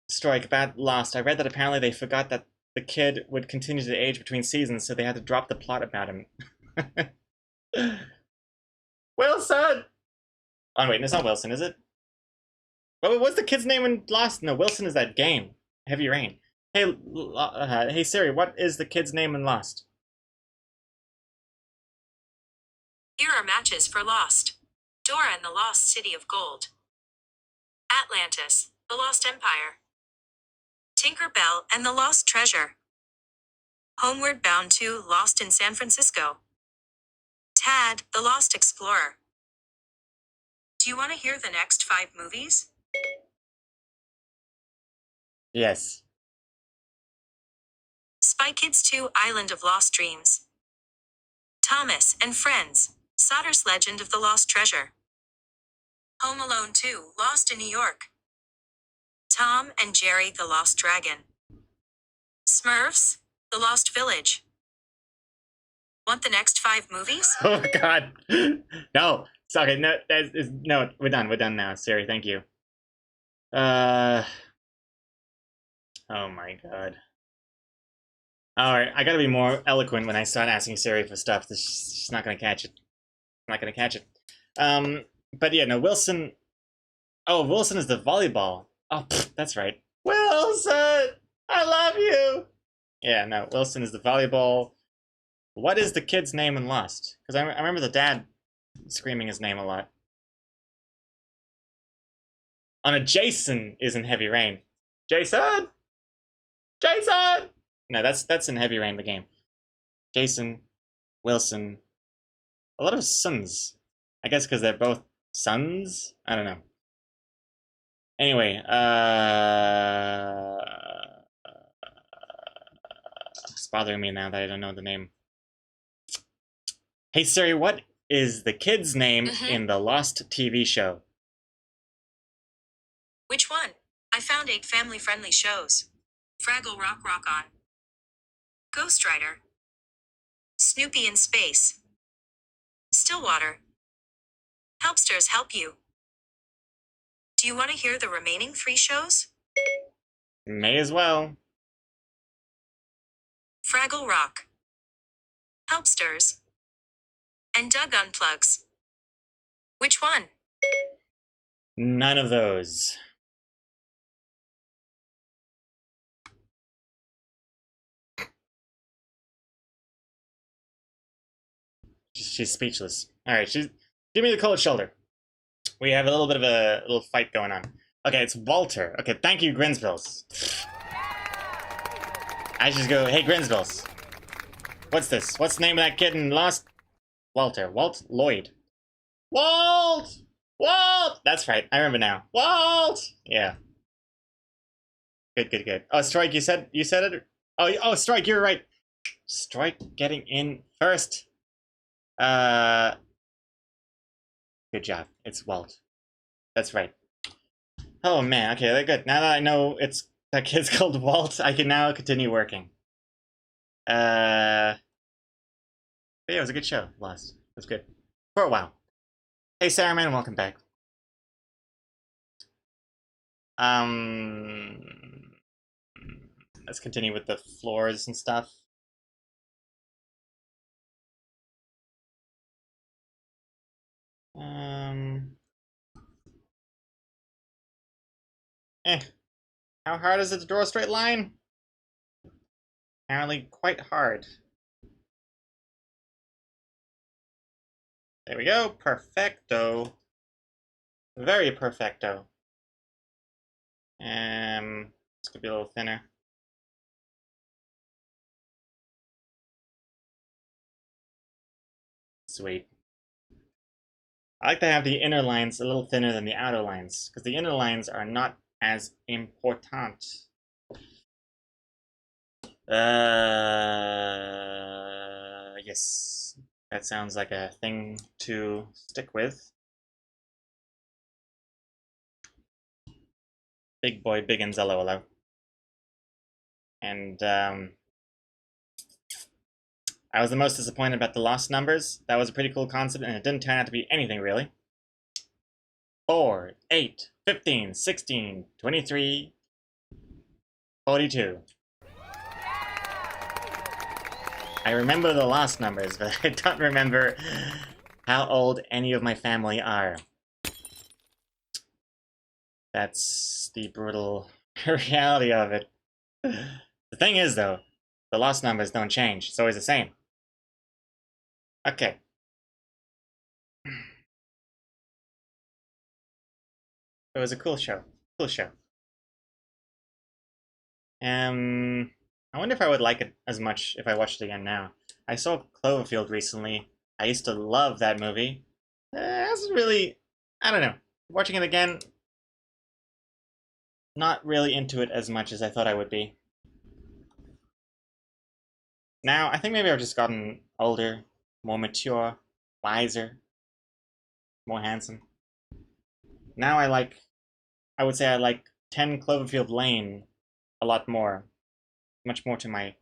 Strike about Lost. I read that apparently they forgot that the kid would continue to age between seasons, so they had to drop the plot about him. Wilson! Oh wait, it's not Wilson, is it? What's the kid's name in Lost? No, Wilson is that game. Heavy Rain. Hey, hey Siri, what is the kid's name in Lost? Here are matches for Lost. Dora and the Lost City of Gold. Atlantis, the Lost Empire. Tinker Bell and the Lost Treasure. Homeward Bound 2, Lost in San Francisco. Tad, the Lost Explorer. Do you want to hear the next 5 movies? Yes. Spy Kids 2, Island of Lost Dreams. Thomas and Friends, Sodder's Legend of the Lost Treasure. Home Alone 2, Lost in New York. Tom and Jerry, the Lost Dragon. Smurfs, the Lost Village. Want the next 5 movies? Oh god. No. Okay, no, no, we're done now. Siri, thank you. Oh my god. Alright, I gotta be more eloquent when I start asking Siri for stuff. She's not gonna catch it. Not gonna catch it. But yeah, no, Wilson. Oh, Wilson is the volleyball. Oh, that's right. Wilson! I love you! Yeah, no, Wilson is the volleyball. What is the kid's name in Lost? Because I remember the dad screaming his name a lot. On a Jason is in Heavy Rain. Jason! Jason! No, that's in Heavy Rain, the game. Jason, Wilson, a lot of sons. I guess because they're both sons? I don't know. Anyway, it's bothering me now that I don't know the name. Hey Siri, what is the kid's name in the Lost TV show? Which one? I found 8 family-friendly shows. Fraggle Rock Rock On. Ghost Rider. Snoopy in Space. Stillwater. Helpsters Help You. Do you want to hear the remaining 3 shows? May as well. Fraggle Rock. Helpsters. And Doug Unplugs. Which one? None of those. She's speechless. Alright, give me the cold shoulder. We have a little bit of a little fight going on. Okay, it's Walter. Okay, thank you, Grinsbills. I just go, hey, Grinsbills. What's this? What's the name of that kid in Lost? Walter. Walt Lloyd. Walt! Walt! That's right. I remember now. Walt! Yeah. Good, good, good. Oh, Strike, you said it? Oh, Strike, you're right. Strike getting in first. Good job. It's Walt. That's right. Oh man, okay, they're good. Now that I know that kid's called Walt, I can now continue working. But yeah, it was a good show. Lost. It was good. For a while. Hey Saruman, welcome back. Let's continue with the floors and stuff. How hard is it to draw a straight line? Apparently quite hard. There we go. Perfecto. Very perfecto. This could be a little thinner. Sweet. I like to have the inner lines a little thinner than the outer lines, because the inner lines are not as important. Yes. That sounds like a thing to stick with. Big boy Biggins, hello. And, I was the most disappointed about the lost numbers. That was a pretty cool concept, and it didn't turn out to be anything, really. 4, 8, 15, 16, 23, 42. I remember the lost numbers, but I don't remember how old any of my family are. That's the brutal reality of it. The thing is, though, the lost numbers don't change. It's always the same. Okay. It was a cool show. Cool show. I wonder if I would like it as much if I watched it again now. I saw Cloverfield recently. I used to love that movie. I wasn't really, I don't know. Watching it again, not really into it as much as I thought I would be. Now, I think maybe I've just gotten older, more mature, wiser, more handsome. Now I would say I like 10 Cloverfield Lane a lot more. Much more to my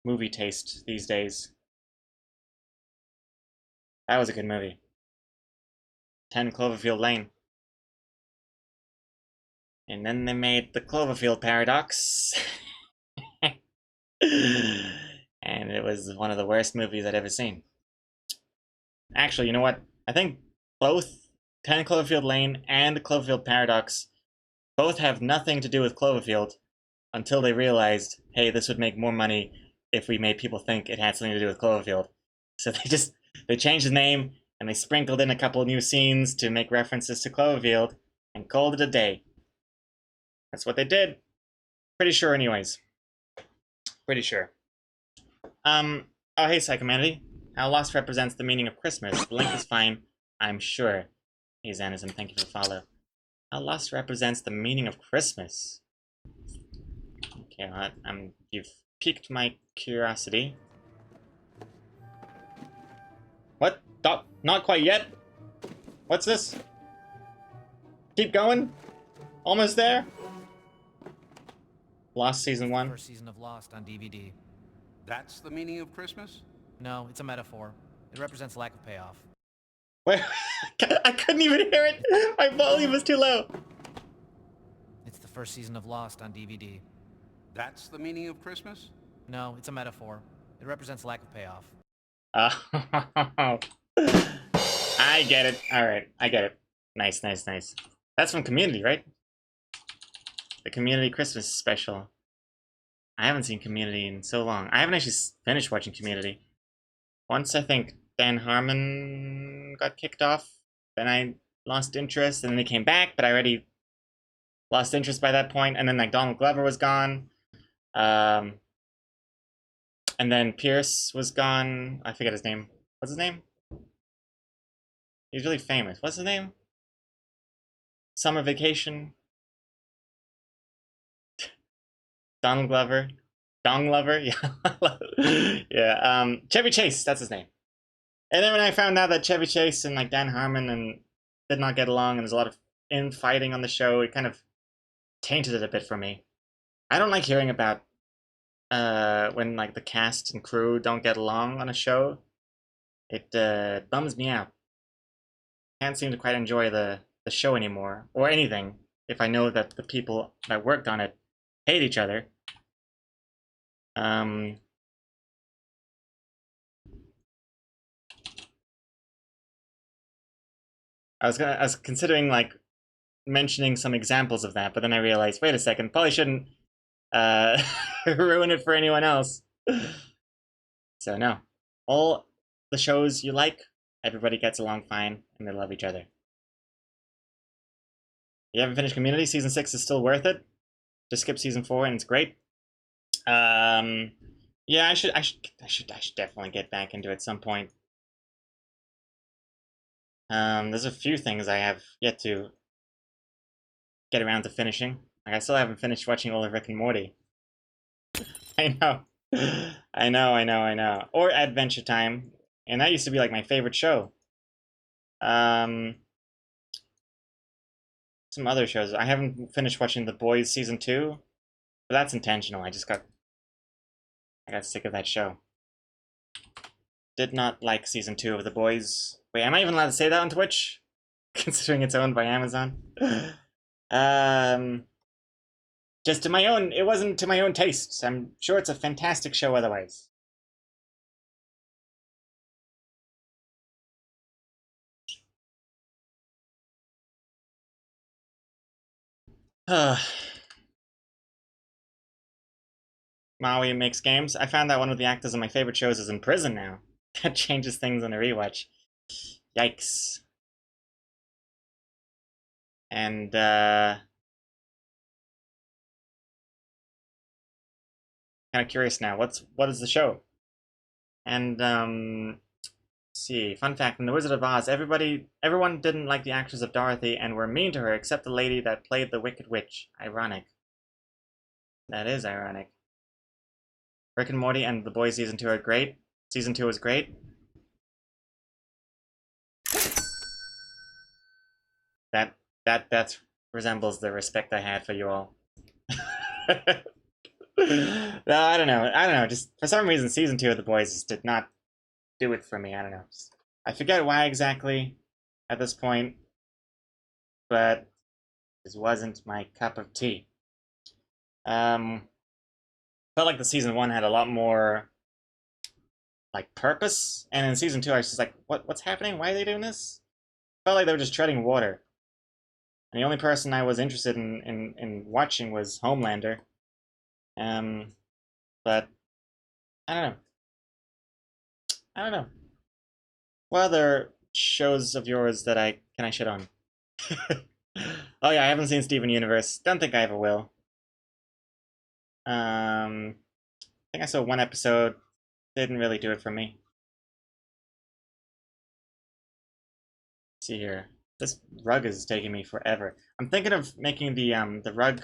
movie taste these days. That was a good movie. 10 Cloverfield Lane. And then they made the Cloverfield Paradox. And it was one of the worst movies I'd ever seen. Actually, you know what? I think both 10 Cloverfield Lane and Cloverfield Paradox both have nothing to do with Cloverfield until they realized, hey, this would make more money if we made people think it had something to do with Cloverfield. So they changed the name and they sprinkled in a couple new scenes to make references to Cloverfield and called it a day. That's what they did. Pretty sure anyways. Pretty sure. Oh hey Psychomanity. How Lost represents the meaning of Christmas. The link is fine, I'm sure. Hey Xanism, thank you for the follow. How Lost represents the meaning of Christmas. Okay, well, you've piqued my curiosity. What? Not quite yet? What's this? Keep going? Almost there? Lost Season 1. First season of Lost on DVD. That's the meaning of Christmas? No, it's a metaphor. It represents lack of payoff. Wait, I couldn't even hear it! My volume was too low! It's the first season of Lost on DVD. That's the meaning of Christmas? No, it's a metaphor. It represents lack of payoff. Oh, I get it. Alright, I get it. Nice. That's from Community, right? The Community Christmas special. I haven't seen Community in so long. I haven't actually finished watching Community. Once I think Dan Harmon got kicked off, then I lost interest, and then he came back, but I already lost interest by that point, and then like Donald Glover was gone. And then Pierce was gone. I forget his name. What's his name? He's really famous. What's his name? Summer Vacation. Donald Glover. Dong Lover. Yeah. Yeah. Chevy Chase. That's his name. And then when I found out that Chevy Chase and like Dan Harmon and did not get along, and there's a lot of infighting on the show, it kind of tainted it a bit for me. I don't like hearing about when like the cast and crew don't get along on a show. It bums me out. Can't seem to quite enjoy the show anymore or anything if I know that the people that worked on it hate each other. I was considering like mentioning some examples of that, but then I realized, wait a second, probably shouldn't ruin it for anyone else. So no, all the shows you like, everybody gets along fine and they love each other. You haven't finished Community? Season 6 is still worth it. Just skip season 4 and it's great. Yeah, I should definitely get back into it at some point. There's a few things I have yet to get around to finishing. Like, I still haven't finished watching all of Rick and Morty. I know. I know. Or Adventure Time. And that used to be like my favorite show. Some other shows. I haven't finished watching The Boys season 2, but that's intentional. I got sick of that show. Did not like season 2 of The Boys. Wait, am I even allowed to say that on Twitch? Considering it's owned by Amazon. Just to my own, it wasn't to my own tastes. I'm sure it's a fantastic show otherwise. Maui makes games. I found that one of the actors in my favorite shows is in prison now. That changes things on a rewatch. Yikes. And, kind of curious now. What is the show? And, let's see. Fun fact, in The Wizard of Oz, everyone didn't like the actress of Dorothy and were mean to her except the lady that played the Wicked Witch. Ironic. That is ironic. Rick and Morty and The Boys season 2 are great. Season 2 was great. That resembles the respect I had for you all. No, I don't know. Just for some reason, season 2 of The Boys just did not do it for me. I don't know. I forget why exactly at this point, but this wasn't my cup of tea. Felt like the season 1 had a lot more like purpose, and in season 2 I was just like, what's happening? Why are they doing this? Felt like they were just treading water. And the only person I was interested in watching was Homelander. But I don't know. What other shows of yours that can I shit on? Oh yeah, I haven't seen Steven Universe. Don't think I ever will. I think I saw one episode. Didn't really do it for me. Let's see here. This rug is taking me forever. I'm thinking of making the rug.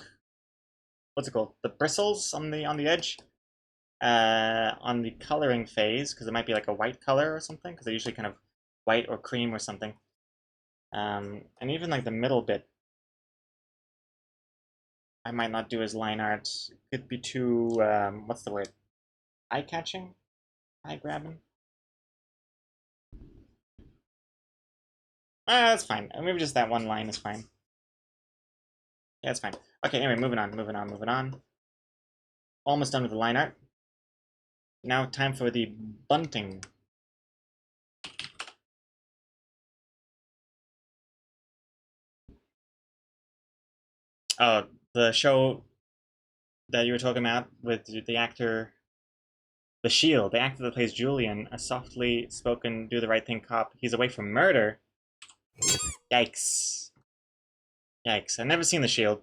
What's it called? The bristles on the edge. On the coloring phase, because it might be like a white color or something, because they're usually kind of white or cream or something. And even like the middle bit, I might not do as line art. Could be too, what's the word? Eye-catching? Eye-grabbing? That's fine. Maybe just that one line is fine. Yeah, that's fine. Okay, anyway, moving on. Almost done with the line art. Now time for the bunting. Oh, the show that you were talking about with the actor, The Shield, the actor that plays Julian, a softly spoken, do the right thing cop. He's away from murder. Yikes. Yikes. I've never seen The Shield.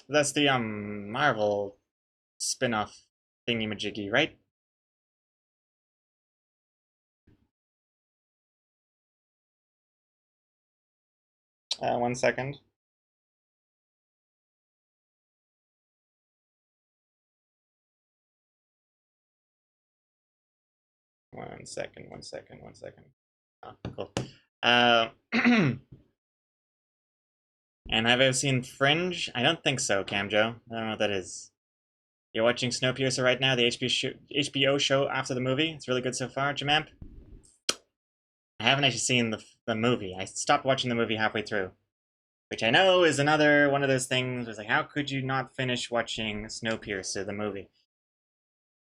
That's the Marvel spin-off thingy-majiggy, right? 1 second. One second. Oh, cool. And have I ever seen Fringe? I don't think so, Camjo. I don't know what that is. You're watching Snowpiercer right now, the HBO show after the movie. It's really good so far, Jamamp. I haven't actually seen the movie. I stopped watching the movie halfway through. Which I know is another one of those things where it's like, how could you not finish watching Snowpiercer, the movie?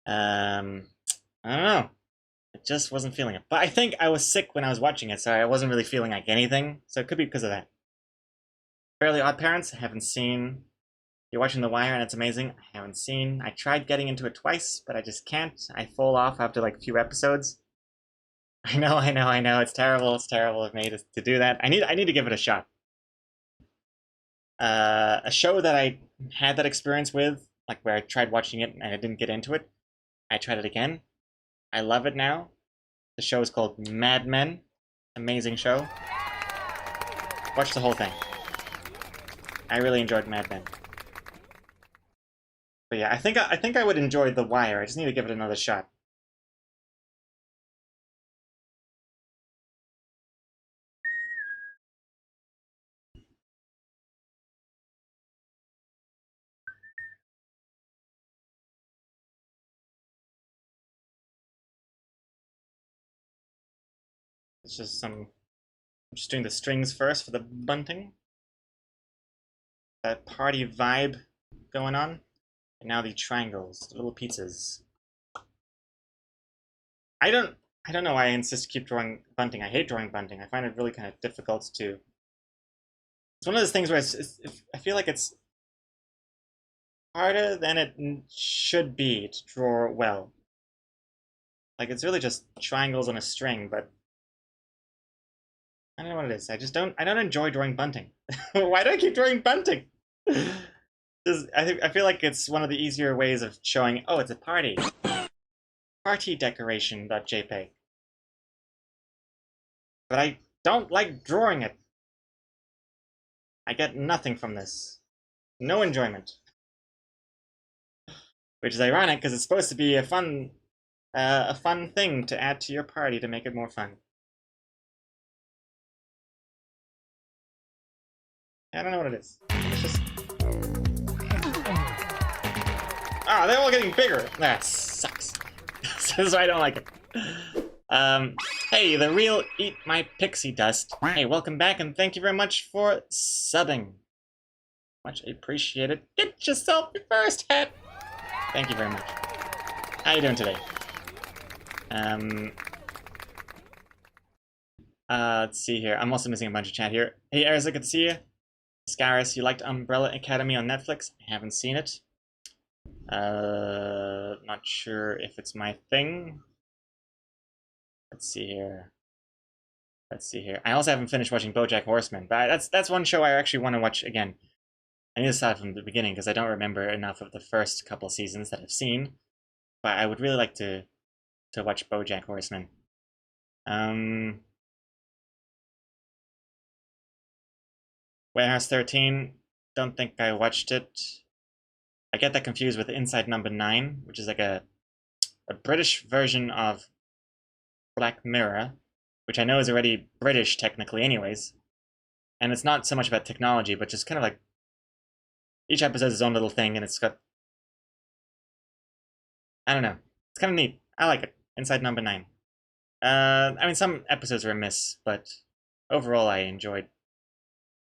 I don't know. I just wasn't feeling it. But I think I was sick when I was watching it, so I wasn't really feeling like anything. So it could be because of that. Fairly Odd Parents, I haven't seen. You're watching The Wire and it's amazing. I haven't seen. I tried getting into it twice, but I just can't. I fall off after like a few episodes. I know. It's terrible. It's terrible of me to do that. I need to give it a shot. A show that I had that experience with, like where I tried watching it and I didn't get into it. I tried it again. I love it now. The show is called Mad Men. Amazing show. Watch the whole thing. I really enjoyed Mad Men. But yeah, I think I would enjoy The Wire. I just need to give it another shot. It's just some. I'm just doing the strings first for the bunting. That party vibe going on. And now the triangles, the little pizzas. I don't know why I insist to keep drawing bunting. I hate drawing bunting. I find it really kind of difficult to. It's one of those things where I feel like it's harder than it should be to draw well. Like it's really just triangles on a string, but I don't know what it is. I don't enjoy drawing bunting. Why do I keep drawing bunting? I feel like it's one of the easier ways of showing, oh, it's a party. Party decoration.jpg. But I don't like drawing it. I get nothing from this. No enjoyment. Which is ironic because it's supposed to be a fun thing to add to your party to make it more fun. I don't know what it is. It's just. Ah, they're all getting bigger. That sucks. This is why I don't like it. Hey, the real Eat My Pixie Dust. Hey, welcome back and thank you very much for subbing. Much appreciated. Get yourself your first hat. Thank you very much. How you doing today? Let's see here. I'm also missing a bunch of chat here. Hey, Erza, good to see you. Scaris, you liked Umbrella Academy on Netflix? I haven't seen it. Not sure if it's my thing. Let's see here. I also haven't finished watching BoJack Horseman, but that's one show I actually want to watch again. I need to start from the beginning because I don't remember enough of the first couple seasons that I've seen. But I would really like to watch BoJack Horseman. Warehouse 13. Don't think I watched it. I get that confused with Inside Number 9, which is like a British version of Black Mirror, which I know is already British technically anyways. And it's not so much about technology, but just kind of like each episode is its own little thing, and it's got, I don't know. It's kind of neat. I like it. Inside Number 9. I mean, some episodes were a miss, but overall I enjoyed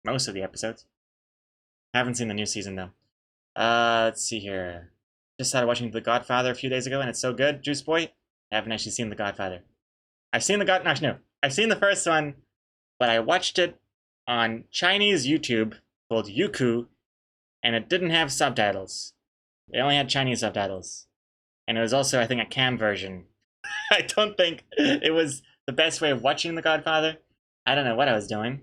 most of the episodes. Haven't seen the new season though. Let's see here. Just started watching The Godfather a few days ago, and it's so good. Juice Boy. I haven't actually seen The Godfather. I've seen I've seen the first one, but I watched it on Chinese YouTube called Youku, and it didn't have subtitles. It only had Chinese subtitles. And it was also, I think, a cam version. I don't think it was the best way of watching The Godfather. I don't know what I was doing.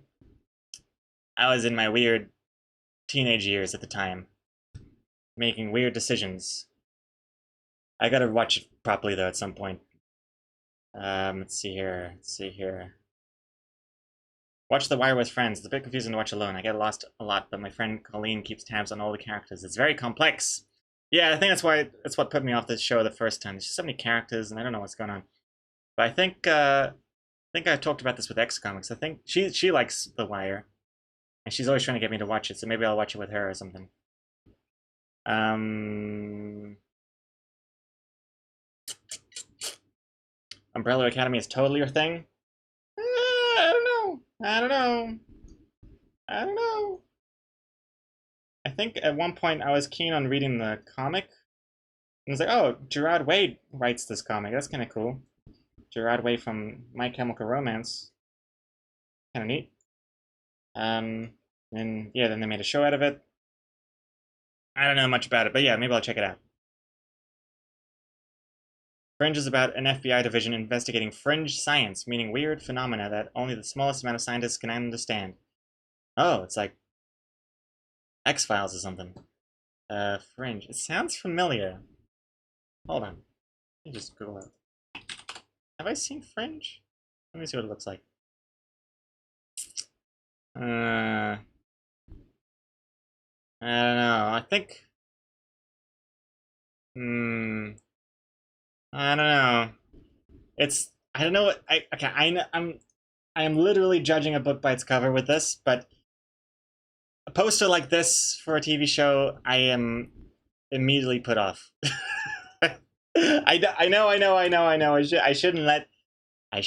I was in my weird teenage years at the time, making weird decisions. I gotta watch it properly though at some point. Let's see here. Watch The Wire with friends. It's a bit confusing to watch alone. I get lost a lot, but my friend Colleen keeps tabs on all the characters. It's very complex. Yeah, I think that's what put me off this show the first time. There's just so many characters, and I don't know what's going on. But I think I talked about this with X Comics. I think she likes The Wire, and she's always trying to get me to watch it. So maybe I'll watch it with her or something. Umbrella Academy is totally your thing. I don't know. I don't know. I don't know. I think at one point I was keen on reading the comic. And I was like, oh, Gerard Way writes this comic. That's kind of cool. Gerard Way from My Chemical Romance. Kind of neat. And yeah, then they made a show out of it. I don't know much about it, but yeah, maybe I'll check it out. Fringe is about an FBI division investigating fringe science, meaning weird phenomena that only the smallest amount of scientists can understand. Oh, it's like X-Files or something. Fringe. It sounds familiar. Hold on. Let me just Google it. Have I seen Fringe? Let me see what it looks like. I don't know. I think. I don't know. It's. I don't know what. I am literally judging a book by its cover with this, but a poster like this for a TV show, I am immediately put off. I know. I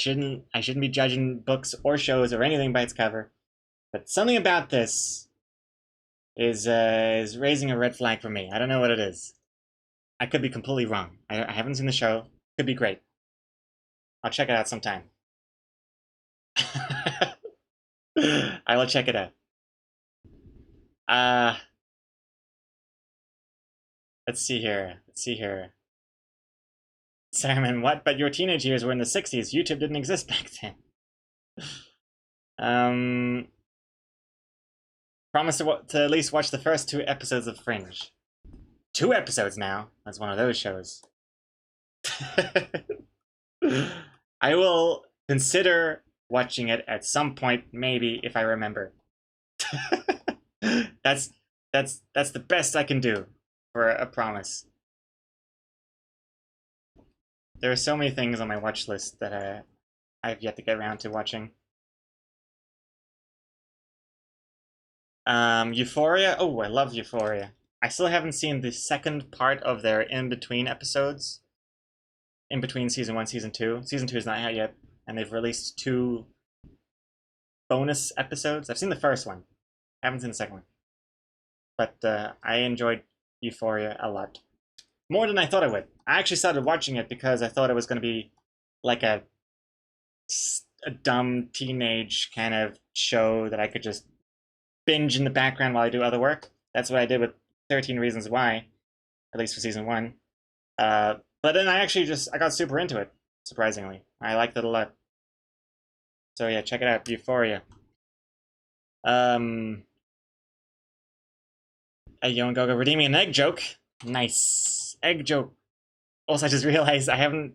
shouldn't be judging books or shows or anything by its cover, but something about this is raising a red flag for me. I don't know what it is. I could be completely wrong. I haven't seen the show. Could be great. I'll check it out sometime. I will check it out. Let's see here. Simon, what? But your teenage years were in the 60s. YouTube didn't exist back then. Promise to at least watch the first 2 episodes of Fringe. 2 episodes now? That's one of those shows. I will consider watching it at some point, maybe, if I remember. That's the best I can do for a promise. There are so many things on my watch list that I've yet to get around to watching. Euphoria? Oh, I love Euphoria. I still haven't seen the second part of their in-between episodes. In between season 1, season 2. Season 2 is not out yet, and they've released 2 bonus episodes. I've seen the first one. I haven't seen the second one. But I enjoyed Euphoria a lot. More than I thought I would. I actually started watching it because I thought it was going to be like a dumb teenage kind of show that I could just binge in the background while I do other work. That's what I did with 13 Reasons Why, at least for season 1. But then I got super into it, surprisingly. I liked it a lot. So yeah, check it out, Euphoria. Hey, Yo and Gogo redeeming an egg joke. Nice. Egg joke. Also, I just realized I haven't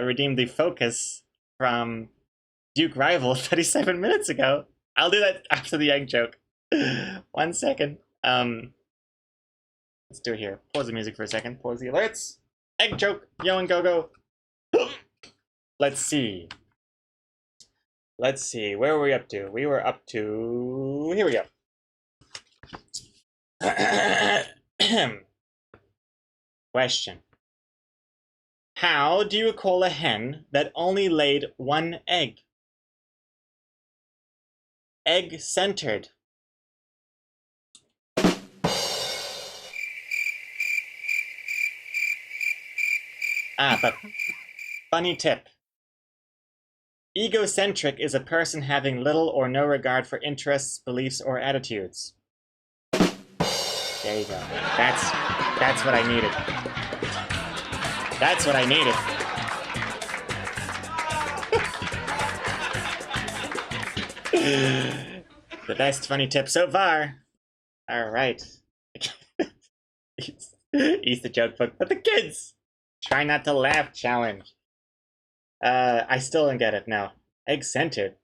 redeemed the focus from Duke Rival 37 minutes ago. I'll do that after the egg joke. 1 second. Let's do it here. Pause the music for a second. Pause the alerts. Egg joke. Yo and Gogo. Let's see. Where were we up to? We were up to... Here we go. Question. How do you call a hen that only laid 1 egg? Egg-centered. But funny tip. Egocentric is a person having little or no regard for interests, beliefs, or attitudes. There you go. That's what I needed. That's what I needed. The best funny tip so far. All right. Eat the joke book, but the kids. Try not to laugh challenge. I still don't get it. No. Egg-centered.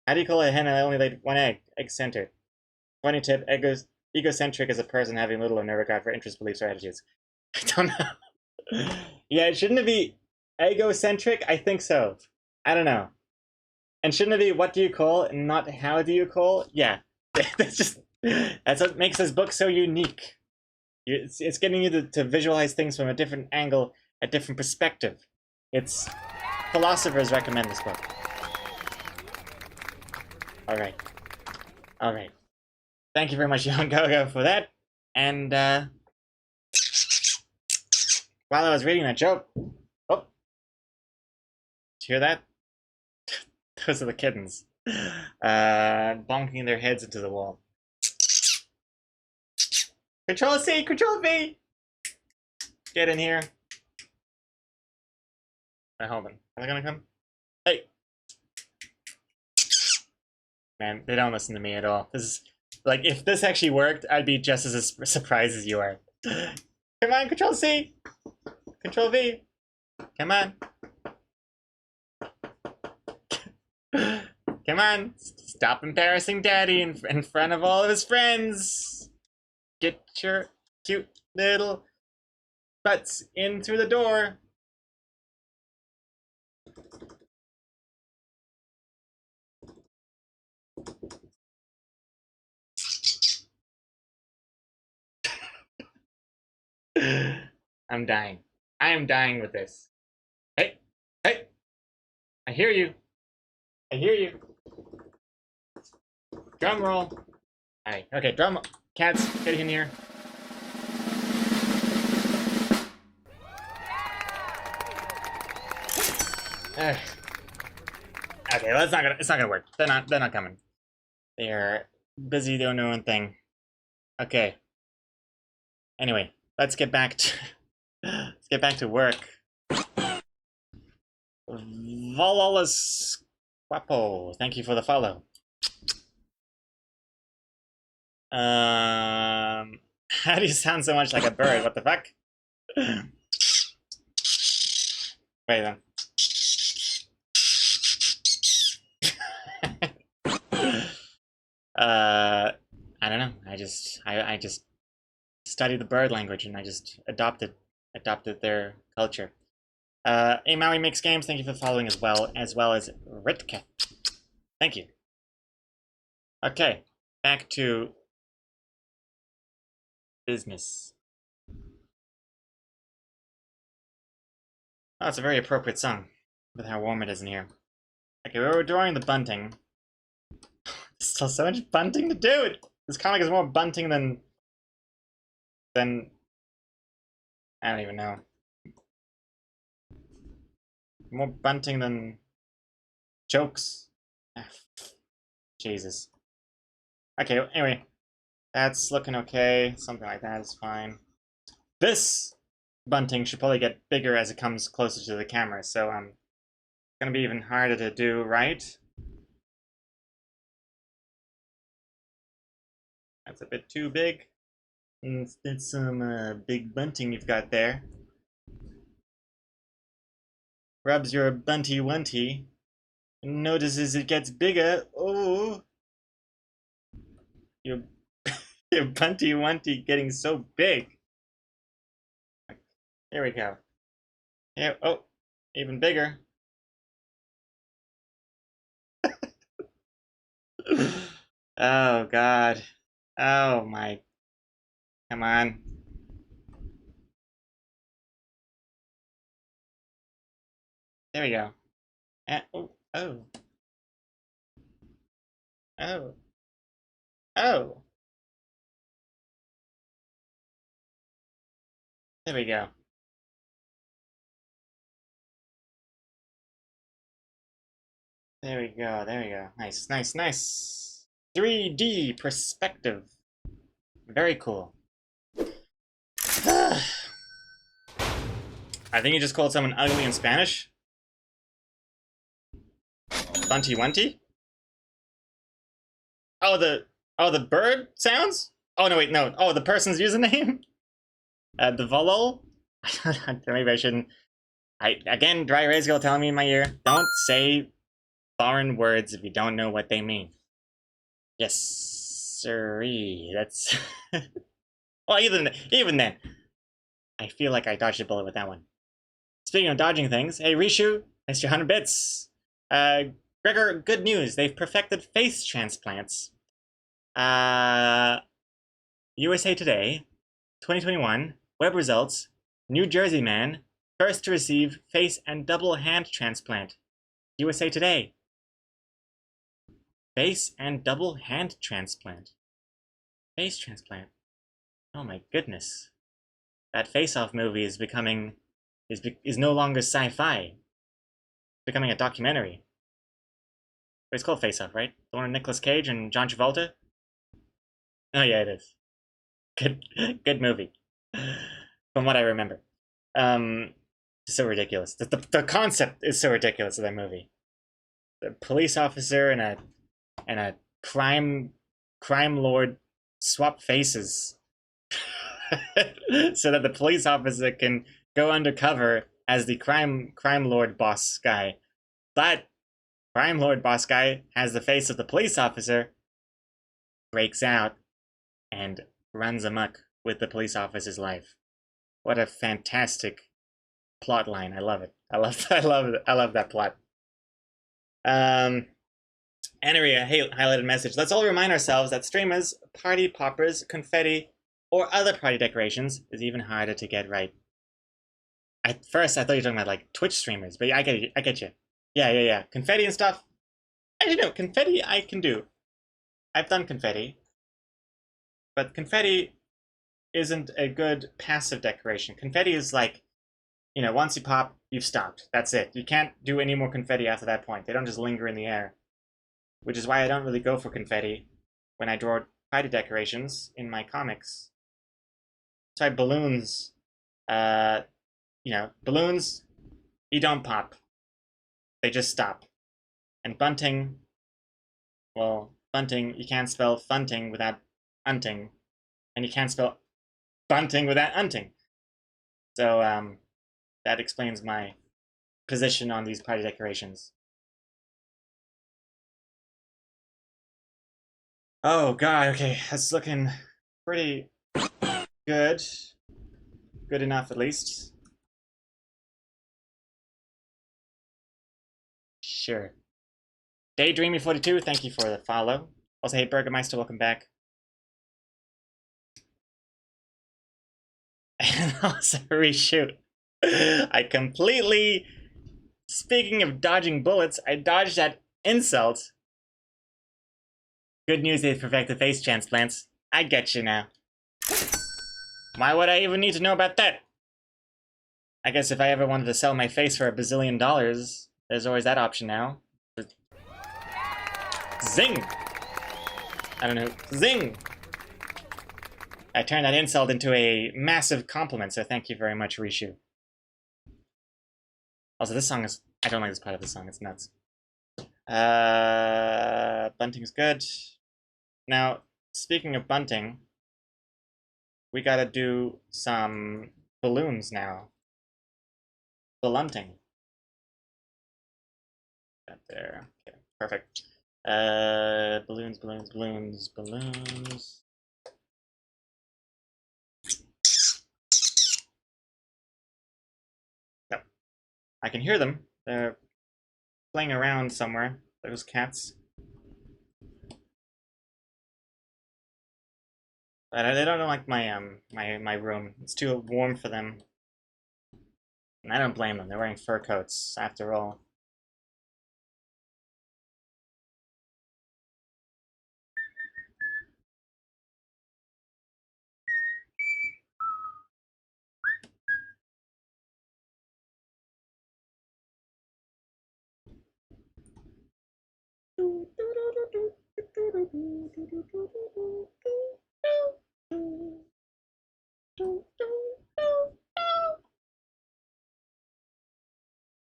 How do you call a hen that only laid one egg? Egg-centered. Funny tip, egocentric is a person having little or no regard for interests, beliefs, or attitudes. I don't know. Yeah, shouldn't it be egocentric? I think so. I don't know. And shouldn't it be what do you call and not how do you call? Yeah. That's what makes this book so unique. It's getting you to visualize things from a different angle, a different perspective. It's philosophers recommend this book. Alright. Alright. Thank you very much, Young Gogo, for that. And while I was reading that joke, oh, did you hear that? Those are the kittens, bonking their heads into the wall. Control C, Control V. Get in here. Hold on. Are they gonna come? Hey. Man, they don't listen to me at all. This is like, if this actually worked, I'd be just as surprised as you are. Come on, Control C. Control V. Come on. Come on. Stop embarrassing Daddy in front of all of his friends. Get your cute little butts in through the door. I'm dying. I am dying with this. Hey, hey, I hear you. I hear you. Drum roll. Alright, okay, drum. Cats, get in here. Ugh. Okay, well, it's not gonna work. They're not coming. They are busy doing their own thing. Okay. Anyway, let's get back to work. Vololas Guapo, thank you for the follow. How do you sound so much like a bird? What the fuck? Wait then. I don't know. I just studied the bird language and I just adopted their culture. Maui Makes Games, thank you for following as well as Ritke. Thank you. Okay, back to business. Oh, it's a very appropriate song with how warm it is in here. Okay, we were drawing the bunting. There's still so much bunting to do. This comic is more bunting than I don't even know. More bunting than jokes. Jesus. Okay, anyway. That's looking okay. Something like that is fine. This bunting should probably get bigger as it comes closer to the camera, so it's gonna be even harder to do right. That's a bit too big. That's some big bunting you've got there. Rubs your bunty wunty. Notices it gets bigger. Oh, your bunty wunty getting so big. Here we go. Yeah. Oh, even bigger. Oh God. Oh my. Come on. There we go. Oh. Oh. Oh. Oh. There we go. There we go. There we go. Nice, nice, nice. 3D perspective. Very cool. I think you just called someone ugly in Spanish. Bunty Wunty? Oh, the bird sounds? Oh, no, wait, no. Oh, the person's username? The Volol? Maybe I shouldn't. Again, Dry Razor telling me in my ear, don't say foreign words if you don't know what they mean. Yes, sirree. That's well, even then, I feel like I dodged a bullet with that one. Speaking of dodging things, hey Rishu, thanks for 100 bits. Gregor, good news. They've perfected face transplants. USA Today, 2021, web results, New Jersey man, first to receive face and double hand transplant. USA Today. Face and double hand transplant. Face transplant. Oh my goodness. That Face-Off movie is becoming is no longer sci-fi. It's becoming a documentary. But it's called Face-Off, right? The one with Nicolas Cage and John Travolta? Oh yeah, it is. Good movie. From what I remember. So ridiculous. The concept is so ridiculous of that movie. The police officer and a crime lord swap faces so that the police officer can go undercover as the crime lord boss guy. But crime lord boss guy has the face of the police officer, breaks out, and runs amok with the police officer's life. What a fantastic plot line. I love it. I love that plot. Anria, hey, highlighted message. Let's all remind ourselves that streamers, party poppers, confetti, or other party decorations is even harder to get right. At first, I thought you were talking about like Twitch streamers, but I get you. Yeah. Confetti and stuff. Actually, no, confetti I can do. I've done confetti. But confetti isn't a good passive decoration. Confetti is like, you know, once you pop, you've stopped. That's it. You can't do any more confetti after that point. They don't just linger in the air. Which is why I don't really go for confetti when I draw party decorations in my comics. That's why balloons, balloons, you don't pop. They just stop. And bunting, well, bunting, you can't spell funting without unting. And you can't spell bunting without unting. So, that explains my position on these party decorations. Oh god, okay, that's looking pretty good. Good enough, at least. Sure. Daydreamy42, thank you for the follow. Also, hey, Burgermeister, welcome back. And also, reshoot. I completely... Speaking of dodging bullets, I dodged that insult. Good news, they've perfected face transplants. I get you now. Why would I even need to know about that? I guess if I ever wanted to sell my face for $1 bazillion, there's always that option now. Zing! I don't know. Zing! I turned that insult into a massive compliment, so thank you very much, Rishu. Also, this song is... I don't like this part of the song, it's nuts. Bunting's good. Now, speaking of bunting, we gotta do some balloons now. Blunting. Got there. Okay, perfect. Balloons. Yep. I can hear them. They're playing around somewhere. Those cats. But they don't like my my room. It's too warm for them. And I don't blame them. They're wearing fur coats, after all.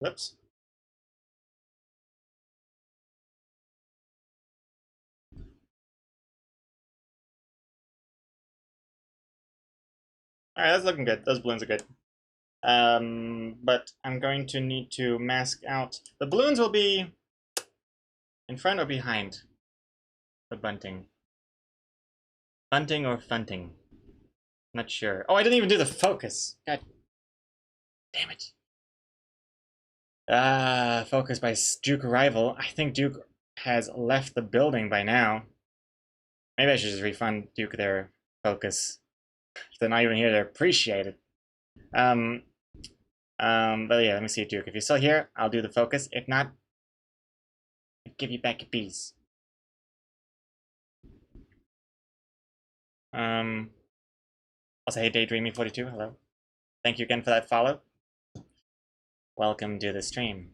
Whoops. Alright, that's looking good. Those balloons are good. But I'm going to need to mask out. The balloons will be In front or behind the bunting? Bunting or funting? Not sure. Oh, I didn't even do the focus. God damn it. Focus by Duke Arrival. I think Duke has left the building by now. Maybe I should just refund Duke their focus. If they're not even here to appreciate it. But yeah, let me see, Duke. If you're still here, I'll do the focus. If not, I'll give you back your piece. Also, hey, Daydreamy42, hello. Thank you again for that follow. Welcome to the stream.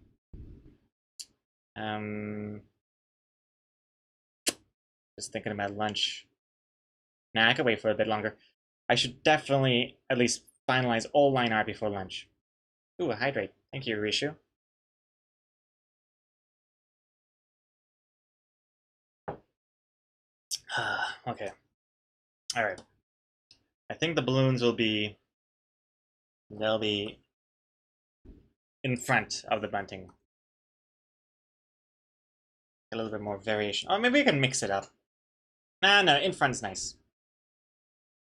Just thinking about lunch. Nah, I could wait for a bit longer. I should definitely at least finalize all line art before lunch. Ooh, a hydrate. Thank you, Rishu. Okay. Alright. I think the balloons will be... They'll be in front of the bunting. A little bit more variation. Oh, maybe we can mix it up. Nah, no, in front's nice.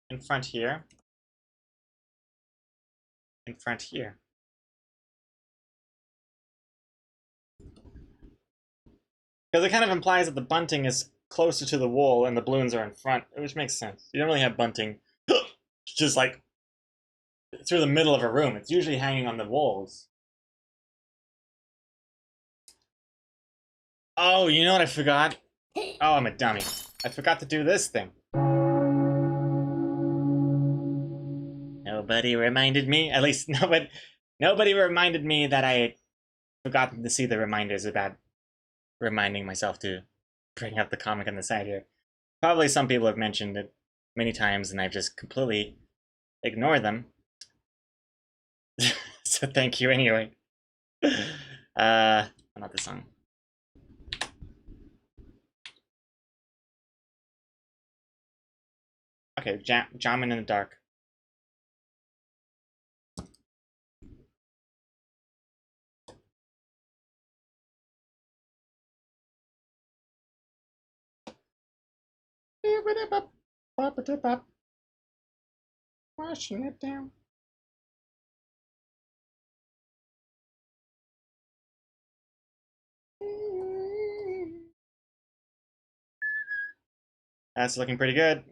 In front here. In front here. Because it kind of implies that the bunting is closer to the wall and the balloons are in front, which makes sense. You don't really have bunting just like through the middle of a room. It's usually hanging on the walls. Oh, you know what I forgot? Oh, I'm a dummy. I forgot to do this thing. Nobody reminded me. At least nobody reminded me that I had forgotten to see the reminders about reminding myself to bring up the comic on the side here. Probably some people have mentioned it many times and I've just completely ignored them. So thank you anyway. Not the song. Okay, jamming in the dark. Washing it down. That's looking pretty good.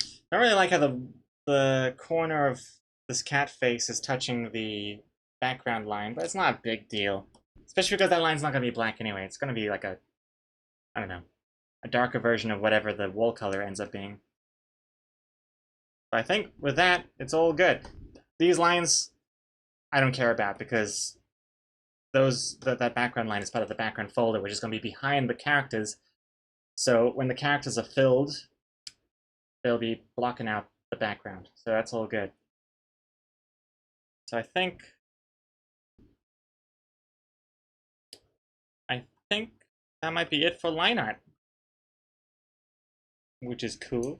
I don't really like how the corner of this cat face is touching the background line, but it's not a big deal. Especially because that line's not going to be black anyway. It's going to be like a, I don't know, a darker version of whatever the wall color ends up being. But I think with that, it's all good. These lines, I don't care about because that background line is part of the background folder, which is going to be behind the characters. So when the characters are filled, they'll be blocking out the background. So that's all good. So I think that might be it for line art, which is cool.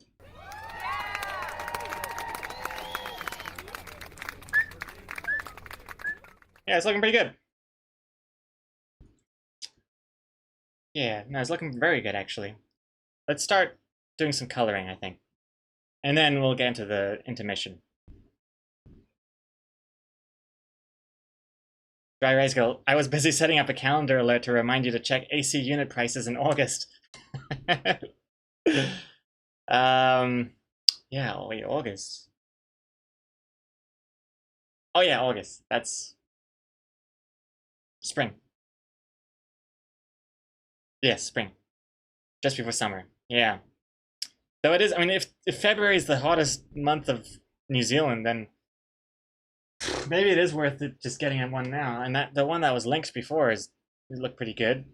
Yeah, it's looking pretty good. Yeah, no, it's looking very good actually. Let's start doing some coloring, I think. And then we'll get into the intermission. Dry Rice Girl, I was busy setting up a calendar alert to remind you to check AC unit prices in August. Yeah, oh wait, August. Oh yeah, August. That's spring. Yes, spring. Just before summer. Yeah. Though it is, I mean, if February is the hottest month of New Zealand, then maybe it is worth it just getting it one now. And that the one that was linked before it looked pretty good.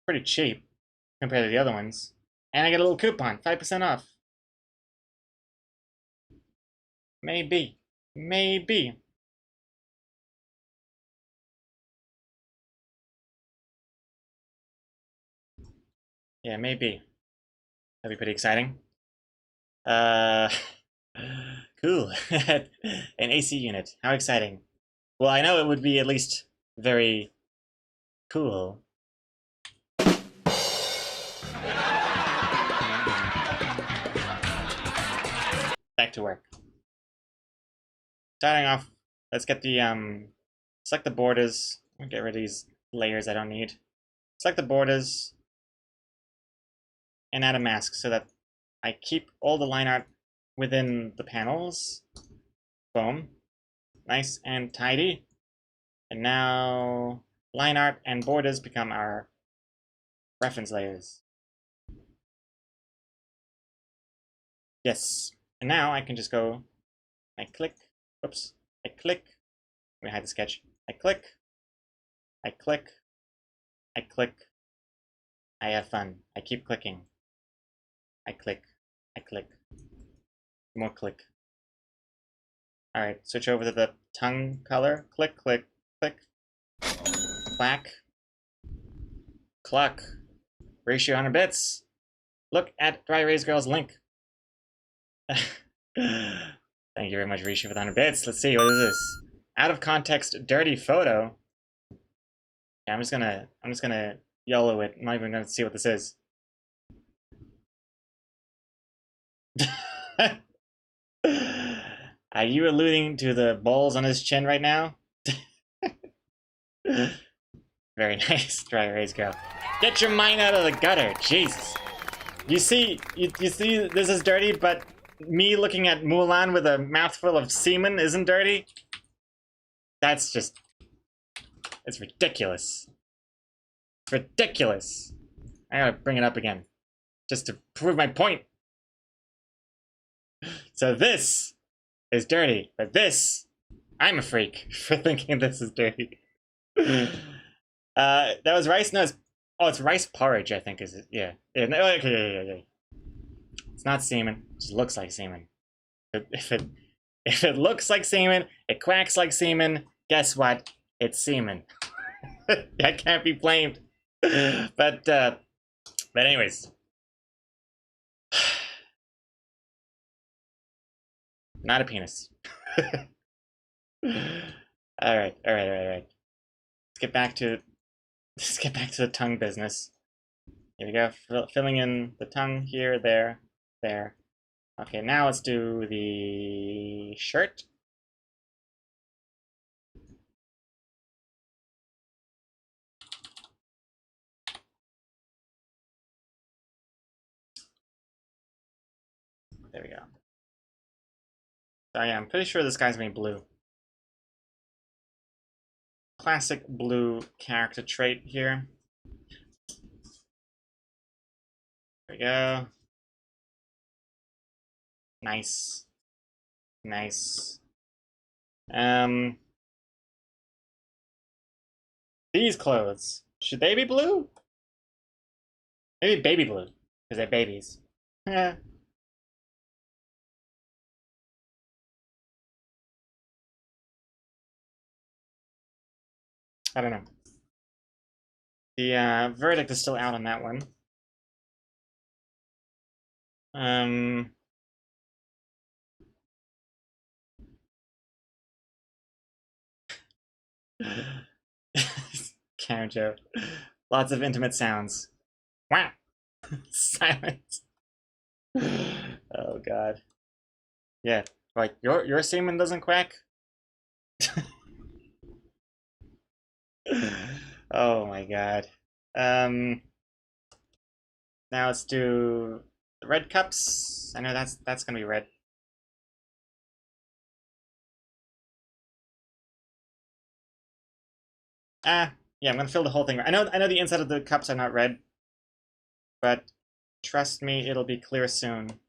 Pretty cheap compared to the other ones. And I get a little coupon, 5% off. Maybe. Maybe. Yeah, maybe. That'd be pretty exciting. Cool. An AC unit. How exciting. Well, I know it would be at least very cool. Back to work. Starting off, let's get the select the borders. I'll get rid of these layers I don't need. Select the borders and add a mask so that I keep all the line art within the panels. Boom. Nice and tidy. And now line art and borders become our reference layers. Yes. And now I can just go, I click, oops, I click, let me hide the sketch. I click, I click, I click, I have fun. I keep clicking. I click, more click. Alright, switch over to the tongue color. Click, click, click. Clack. Cluck. Ratio 100 bits. Look at Dry Erase Girl's link. Thank you very much, Risha, for the 100 bits. Let's see, what is this? Out of context, dirty photo. Yeah, I'm just gonna YOLO it. I'm not even gonna see what this is. Are you alluding to the balls on his chin right now? Very nice, Dry Erase Girl. Get your mind out of the gutter, Jesus. You see, this is dirty, but me looking at Mulan with a mouthful of semen isn't dirty? That's just... it's ridiculous. It's ridiculous. I gotta bring it up again. Just to prove my point. So this is dirty, but this... I'm a freak for thinking this is dirty. That was rice? No, it's rice porridge, I think, is it? Yeah. Okay. It's not semen. It just looks like semen. If it looks like semen, it quacks like semen, guess what? It's semen. I can't be blamed. But anyways. Not a penis. Alright. Let's get back to the tongue business. Here we go, filling in the tongue here, there. Okay, now let's do the shirt. There we go. So yeah, I'm pretty sure this guy's gonna be blue. Classic blue character trait here. There we go. Nice. These clothes, should they be blue? Maybe baby blue, because they're babies. I don't know. The verdict is still out on that one. Karen. Lots of intimate sounds. Wow. Silence. Oh god. Yeah, like your semen doesn't quack? Oh my god. Now let's do the red cups. I know that's gonna be red. Yeah, I'm gonna fill the whole thing. I know the inside of the cups are not red, but trust me, it'll be clear soon.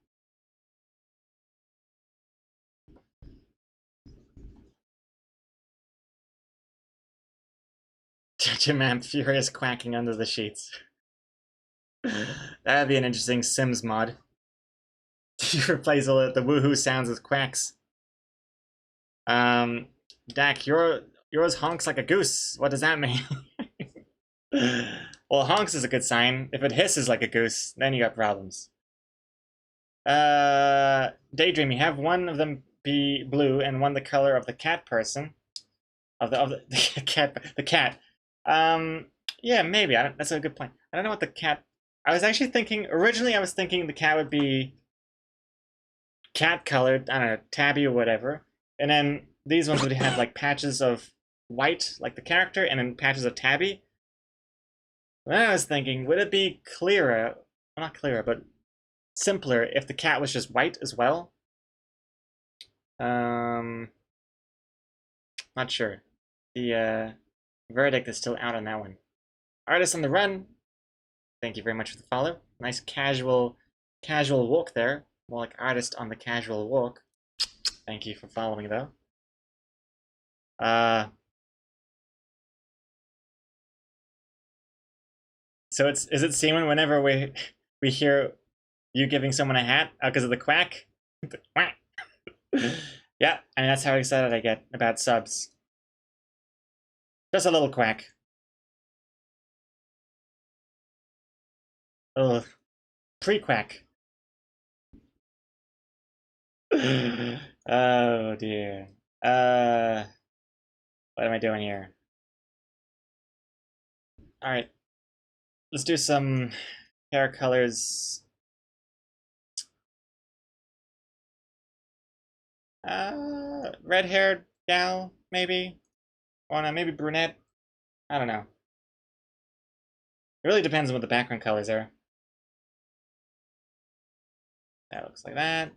Jim Man furious quacking under the sheets. That'd be an interesting Sims mod. You replace all the woohoo sounds with quacks. Dak, yours honks like a goose. What does that mean? Well, honks is a good sign. If it hisses like a goose, then you got problems. Daydream, you have one of them be blue and one the color of the cat person. the cat. Yeah, maybe. That's a good point. I don't know what the cat. I was actually thinking originally. I was thinking the cat would be cat colored. I don't know, tabby or whatever. And then these ones would have like patches of white, like the character, and then patches of tabby. Then I was thinking, would it be clearer? Well, not clearer, but simpler if the cat was just white as well? Not sure. The verdict is still out on that one. Artist on the Run, thank you very much for the follow. Nice casual walk there. More like artist on the casual walk. Thank you for following though. So is it Seaman whenever we hear you giving someone a hat because of the quack? The quack. Yeah, I mean that's how excited I get about subs. Just a little quack. Ugh. Pre-quack. Oh dear. What am I doing here? Alright. Let's do some hair colors. Red-haired gal, maybe? Or no, maybe brunette? I don't know. It really depends on what the background colors are. That looks like that.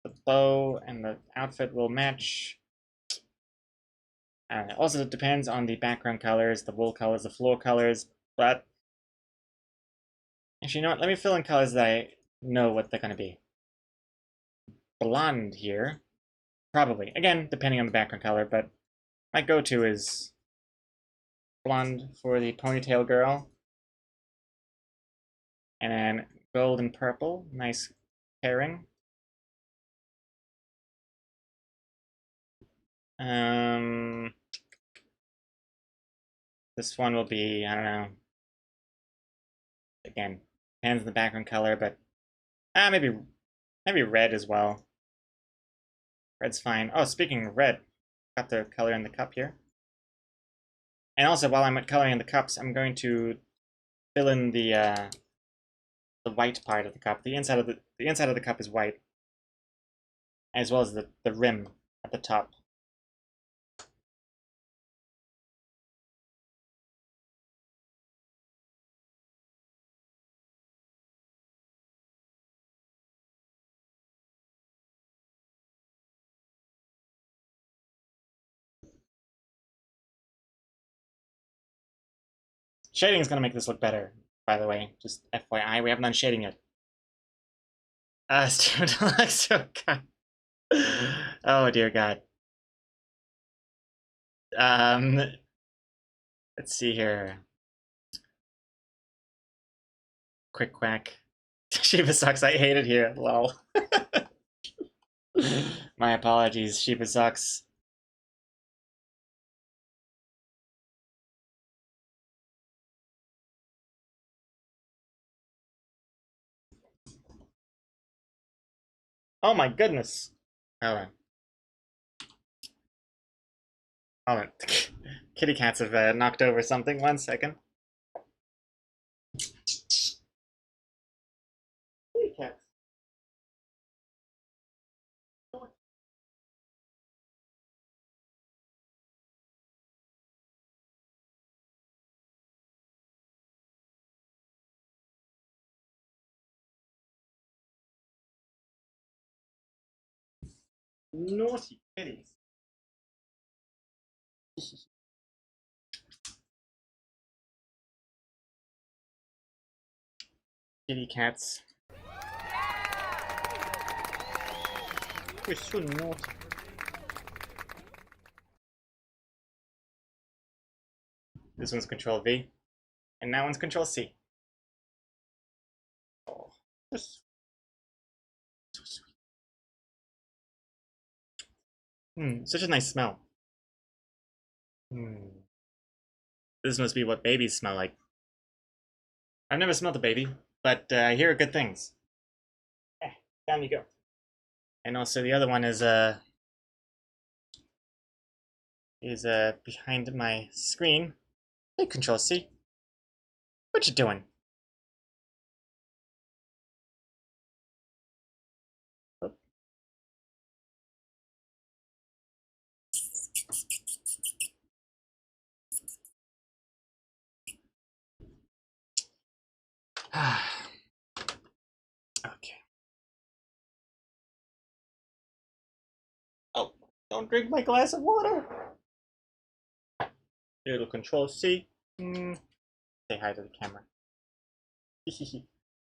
The bow and the outfit will match. I don't know. Also, it depends on the background colors, the wool colors, the floor colors, but actually, you know what? Let me fill in colors that I know what they're going to be. Blonde here. Probably. Again, depending on the background color, but my go-to is blonde for the ponytail girl. And then gold and purple. Nice pairing. This one will be, I don't know. Again, depends on the background color, but maybe red as well. Red's fine. Oh, speaking of red, got the color in the cup here. And also, while I'm coloring in the cups, I'm going to fill in the white part of the cup. The inside of the cup is white, as well as the rim at the top. Shading is going to make this look better, by the way. Just FYI, we haven't done shading yet. Steven Deluxe, oh god. Oh dear god. Let's see here. Quick quack. Shiba sucks, I hate it here, lol. My apologies, Shiba sucks. Oh my goodness. Hold on. Hold on. Kitty cats have knocked over something. 1 second. Kitty cats. Naughty kitties. Kitty cats. We're so naughty. This one's Control V, and that one's Control C. Oh, so sweet. Such a nice smell. This must be what babies smell like. I've never smelled a baby, but I hear good things. Down you go. And also the other one is He's behind my screen. Hey, Control C. What you doing? Oh. Okay. Oh, don't drink my glass of water. Little Control C. Say hi to the camera.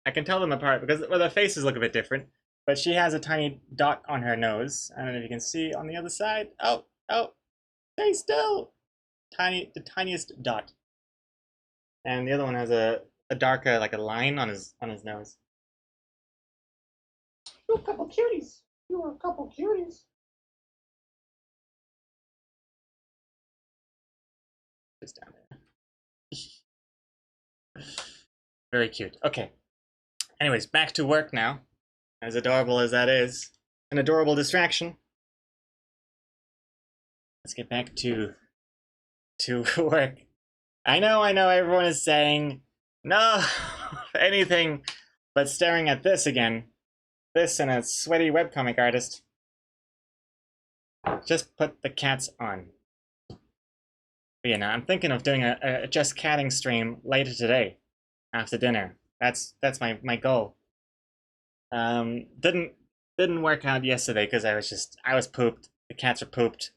I can tell them apart because well, their faces look a bit different. But she has a tiny dot on her nose. I don't know if you can see on the other side. Oh, stay still. The tiniest dot. And the other one has a darker, like a line on his nose. You're a couple cuties. You're a couple cuties. Just down there. Very cute. Okay. Anyways, back to work now. As adorable as that is. An adorable distraction. Let's get back to work. I know, everyone is saying, no, anything but staring at this again. This and a sweaty webcomic artist. Just put the cats on. But yeah, now I'm thinking of doing a just catting stream later today, after dinner. That's my goal. Didn't work out yesterday because I was pooped. The cats are pooped.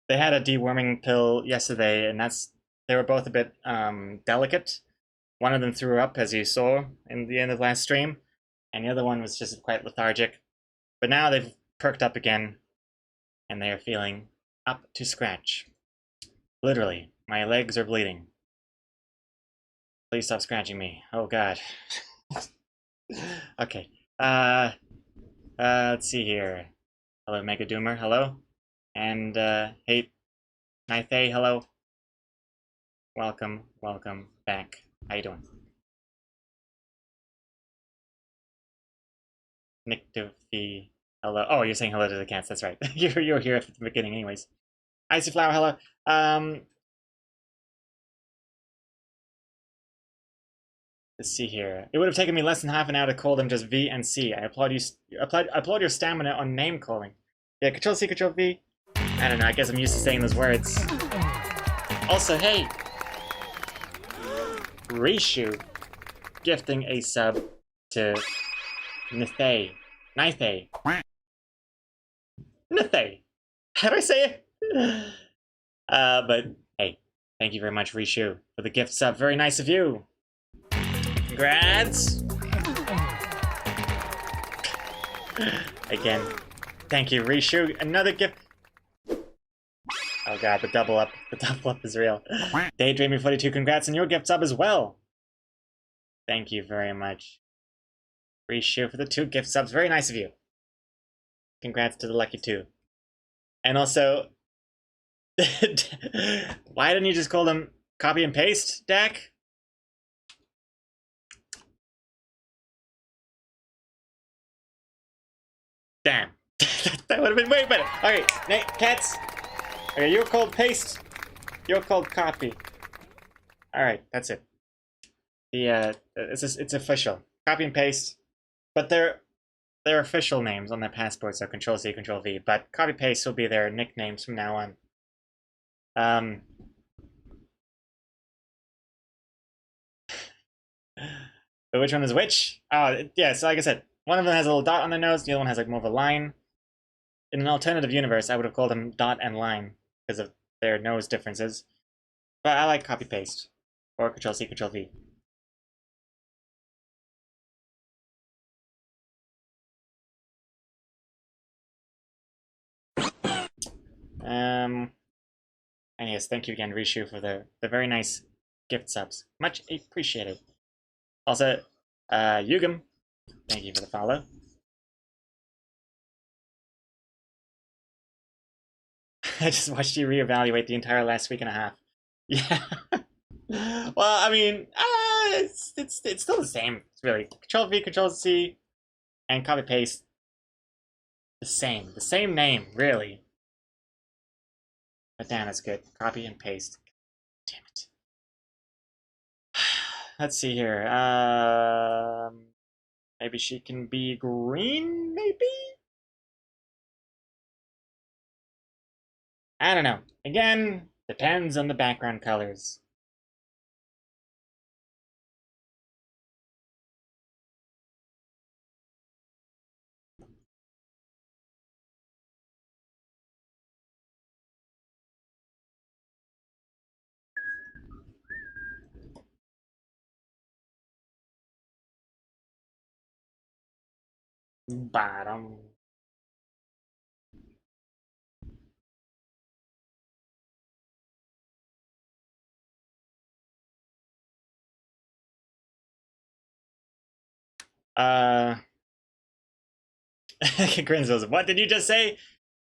They had a deworming pill yesterday, and they were both a bit delicate. One of them threw up, as you saw in the end of last stream, and the other one was just quite lethargic. But now they've perked up again, and they are feeling up to scratch. Literally, my legs are bleeding. Please stop scratching me. Oh god. Okay. Let's see here. Hello, Mega Doomer. Hello. And hey, Nithay. Hello. Welcome back. How you doing? Nick Duffy. Hello. Oh, you're saying hello to the cats. That's right. you're here at the beginning, anyways. Icy Flower. Hello. Let's see here. It would have taken me less than half an hour to call them just V and C. I applaud your stamina on name calling. Yeah, Control C, Control V. I don't know. I guess I'm used to saying those words. Also, hey, Rishu gifting a sub to Nithay. Nithay. How do I say it? But hey, thank you very much, Rishu, for the gift sub. Very nice of you. Congrats! Again, thank you, Rishu. Another gift. Oh god, the double up is real. Daydreaming42, congrats on your gift sub as well. Thank you very much, Rishu, for the 2 gift subs. Very nice of you. Congrats to the lucky 2. And also, why didn't you just call them copy and paste, Dak? Damn. That would have been way better. Okay, cats. Okay, you're called paste. You're called copy. Alright, that's it. It's official. Copy and paste. But they're official names on their passports, so Control C, Control V. But copy paste will be their nicknames from now on. But which one is which? Oh, yeah, so like I said, one of them has a little dot on their nose, the other one has like more of a line. In an alternative universe, I would have called them dot and line because of their nose differences. But I like copy paste or Control C, Control V. And yes, thank you again, Rishu, for the very nice gift subs. Much appreciated. Also, Yugam, thank you for the follow. I just watched you reevaluate the entire last week and a half. Yeah. Well, I mean, it's still the same. It's really Control V, Control C, and copy paste. The same name, really. But damn, that's good. Copy and paste. Damn it. Let's see here. Maybe she can be green, maybe? I don't know. Again, depends on the background colors. Bottom. Grinsbills. What did you just say?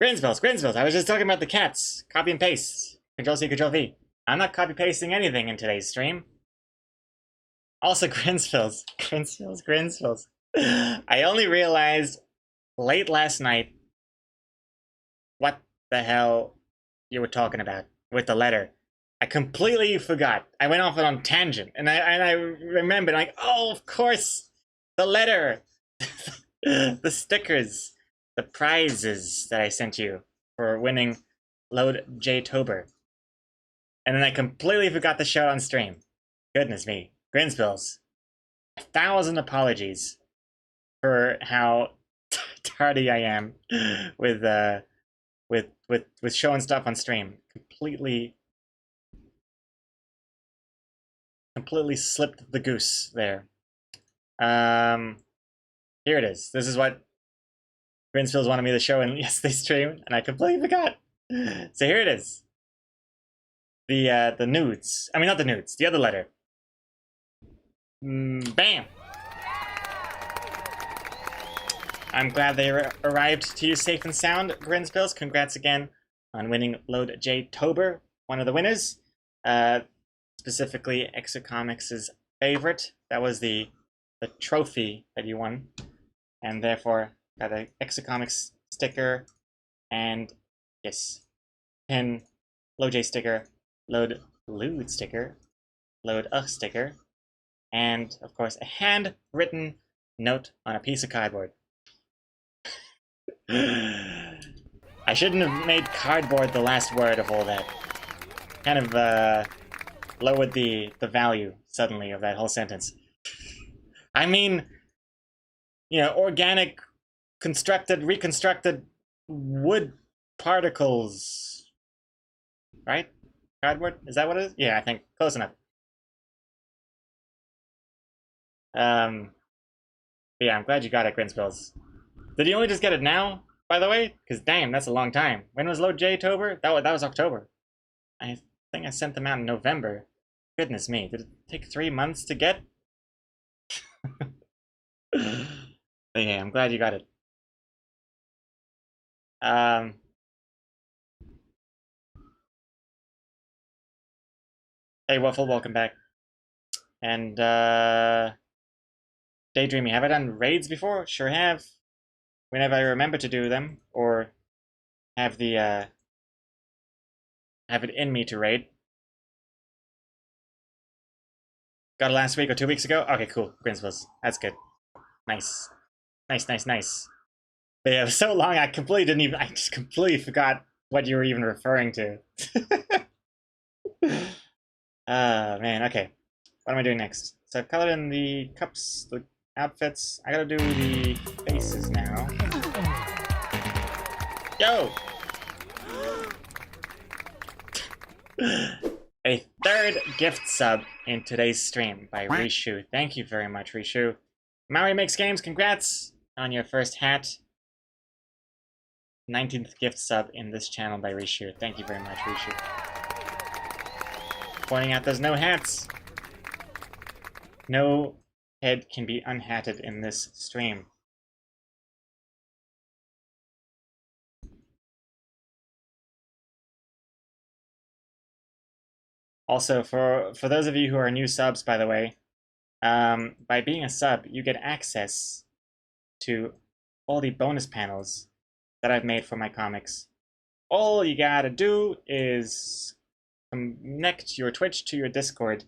Grinsbills. I was just talking about the cats. Copy and paste. Control C, Control V. I'm not copy pasting anything in today's stream. Also, Grinsbills. I only realized late last night what the hell you were talking about with the letter. I completely forgot. I went off on a tangent, and I remembered, like, oh, of course, the letter, the stickers, the prizes that I sent you for winning Load J-Tober. And then I completely forgot to show it on stream. Goodness me. Grinsbills. 1,000 apologies for how tardy I am with showing stuff on stream. Completely slipped the goose there. Here it is. This is what Grinsbills wanted me to show in yesterday's stream, and I completely forgot. So here it is. The nudes. I mean, not the nudes. The other letter. Bam! I'm glad they arrived to you safe and sound, Grinsbills. Congrats again on winning Load J-Tober, one of the winners. Specifically, Exocomics' favorite. That was the trophy that you won. And therefore, got an Exocomics sticker and, yes, pin, Load J sticker, Load Lude sticker, Load sticker, and, of course, a handwritten note on a piece of cardboard. I shouldn't have made cardboard the last word of all that. Kind of lowered the value suddenly of that whole sentence. I mean, you know, organic, reconstructed wood particles. Right? Cardboard? Is that what it is? Yeah, I think. Close enough. Yeah, I'm glad you got it, Grinsbills. Did you only just get it now, by the way? Because damn, that's a long time. When was Load J-Tober? That was October. I think I sent them out in November. Goodness me, did it take 3 months to get? Yeah, I'm glad you got it. Hey, Waffle, welcome back. And, Daydreaming, have I done raids before? Sure have. Whenever I remember to do them, or have the, have it in me to raid. Got it last week or 2 weeks ago? Okay, cool. Grinsbills. That's good. Nice. Nice. But yeah, it was so long I just completely forgot what you were even referring to. Man, okay. What am I doing next? So I've colored in the cups, the outfits. I gotta do the faces now. Yo! A third gift sub in today's stream by Rishu. Thank you very much, Rishu. Maui Makes Games, congrats on your first hat. 19th gift sub in this channel by Rishu. Thank you very much, Rishu. Pointing out there's no hats. No head can be unhatted in this stream. Also, for those of you who are new subs, by the way, by being a sub, you get access to all the bonus panels that I've made for my comics. all you gotta do is connect your Twitch to your Discord,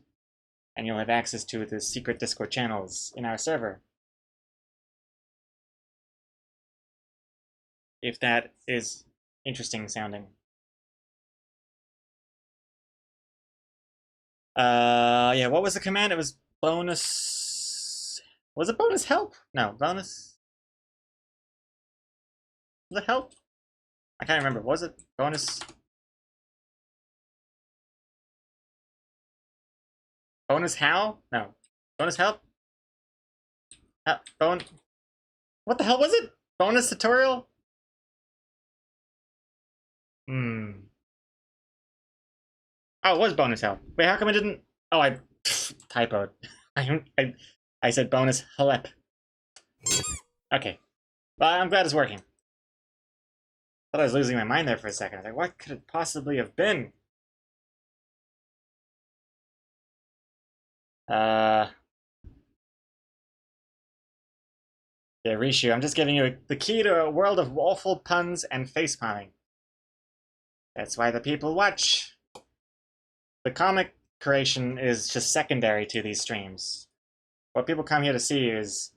and you'll have access to the secret Discord channels in our server. If that is interesting sounding. Yeah, what was the command? It was bonus... Was it bonus help? No, bonus... Was it help? I can't remember. Was it bonus... Bonus how? No. Bonus help? What the hell was it? Bonus tutorial? Hmm. Oh, it was bonus help. Wait, how come I didn't... Oh, I typoed. I said bonus help. Okay. Well, I'm glad it's working. Thought I was losing my mind there for a second. I was like, what could it possibly have been? Yeah, Rishu, I'm just giving you the key to a world of awful puns and facepalming. That's why the people watch. The comic creation is just secondary to these streams. What people come here to see is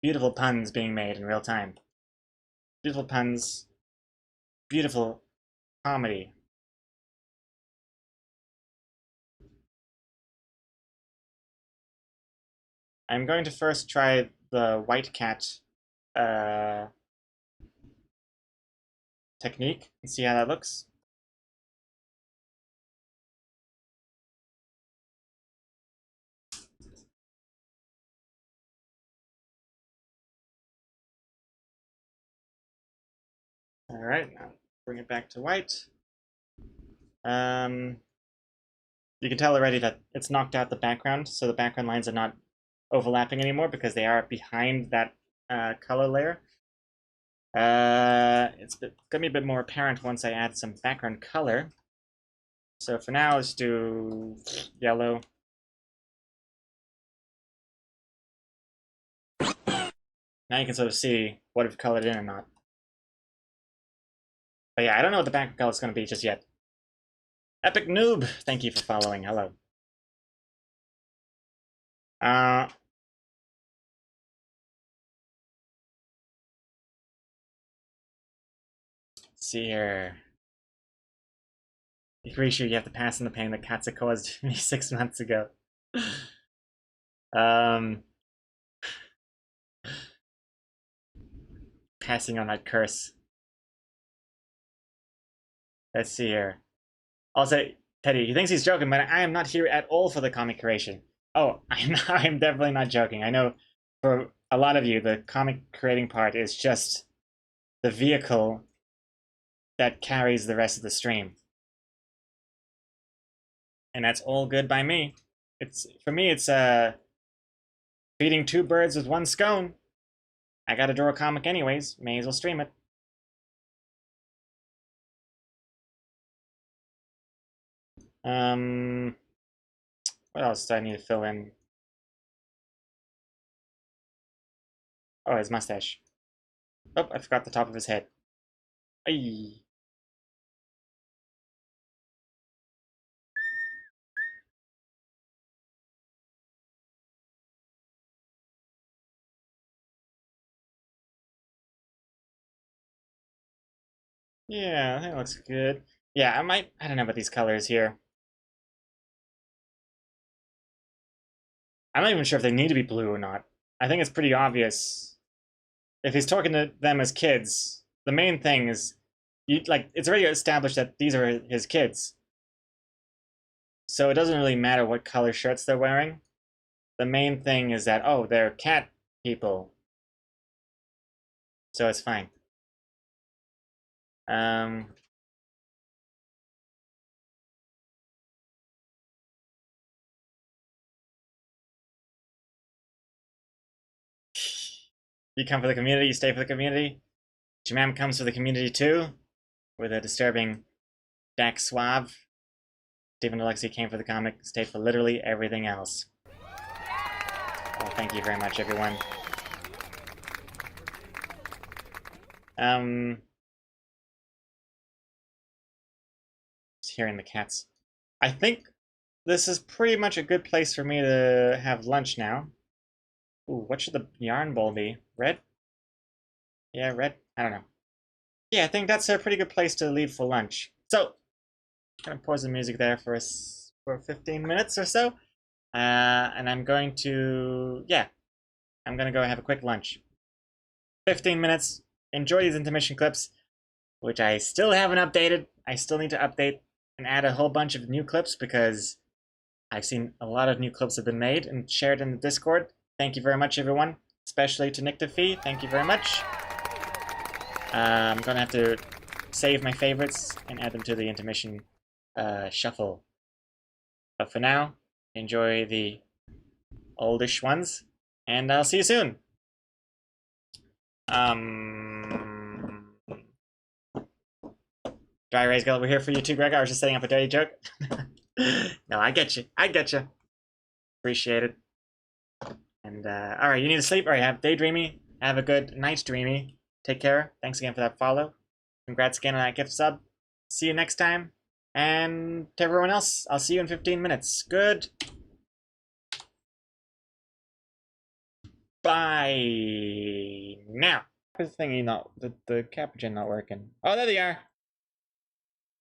beautiful puns being made in real time. Beautiful puns, beautiful comedy. I'm going to first try the white cat technique and see how that looks. All right, now bring it back to white. You can tell already that it's knocked out the background, so the background lines are not overlapping anymore because they are behind that color layer. It's gonna be a bit more apparent once I add some background color. So for now, let's do yellow. Now you can sort of see what I've colored in or not. But yeah, I don't know what the background color is going to be just yet. Epic Noob, thank you for following. Hello. Let's see here. You're pretty sure you have to pass in the pain that Katsa caused me 6 months ago. Passing on that curse. Let's see here. Also, Teddy, he thinks he's joking, but I am not here at all for the comic creation. Oh, I'm definitely not joking. I know for a lot of you, the comic creating part is just the vehicle that carries the rest of the stream. And that's all good by me. For me, it's feeding 2 birds with 1 scone. I gotta draw a comic anyways. May as well stream it. What else do I need to fill in? Oh, his mustache. Oh, I forgot the top of his head. Ay. Yeah, that looks good. Yeah, I don't know about these colors here. I'm not even sure if they need to be blue or not. I think it's pretty obvious. If he's talking to them as kids, the main thing is, it's already established that these are his kids. So it doesn't really matter what color shirts they're wearing. The main thing is that, oh, they're cat people. So it's fine. You come for the community, you stay for the community. Jamam comes for the community too, with a disturbing Dax Suave. Stephen Alexi came for the comic, stayed for literally everything else. Well, thank you very much, everyone. hearing the cats. I think this is pretty much a good place for me to have lunch now. Ooh, what should the yarn bowl be? Red? Yeah, red? I don't know. Yeah, I think that's a pretty good place to leave for lunch. So, gonna pause the music there for us for 15 minutes or so. And I'm going to, yeah, I'm gonna go have a quick lunch. 15 minutes. Enjoy these intermission clips, which I still haven't updated. I still need to update and add a whole bunch of new clips because I've seen a lot of new clips have been made and shared in the Discord. Thank you very much, everyone, especially to Nick Defee. Thank you very much. I'm gonna have to save my favorites and add them to the intermission shuffle. But for now, enjoy the oldish ones, and I'll see you soon. Dry Rays Girl, we're here for you too, Greg. I was just setting up a dirty joke. No, I get you. I get you. Appreciate it. And, alright, you need to sleep? Alright, have daydreamy. Have a good night, dreamy. Take care. Thanks again for that follow. Congrats again on that gift sub. See you next time. And to everyone else, I'll see you in 15 minutes. Good. Bye. Now. Where's the thingy not, the capuchin not working? Oh, there they are.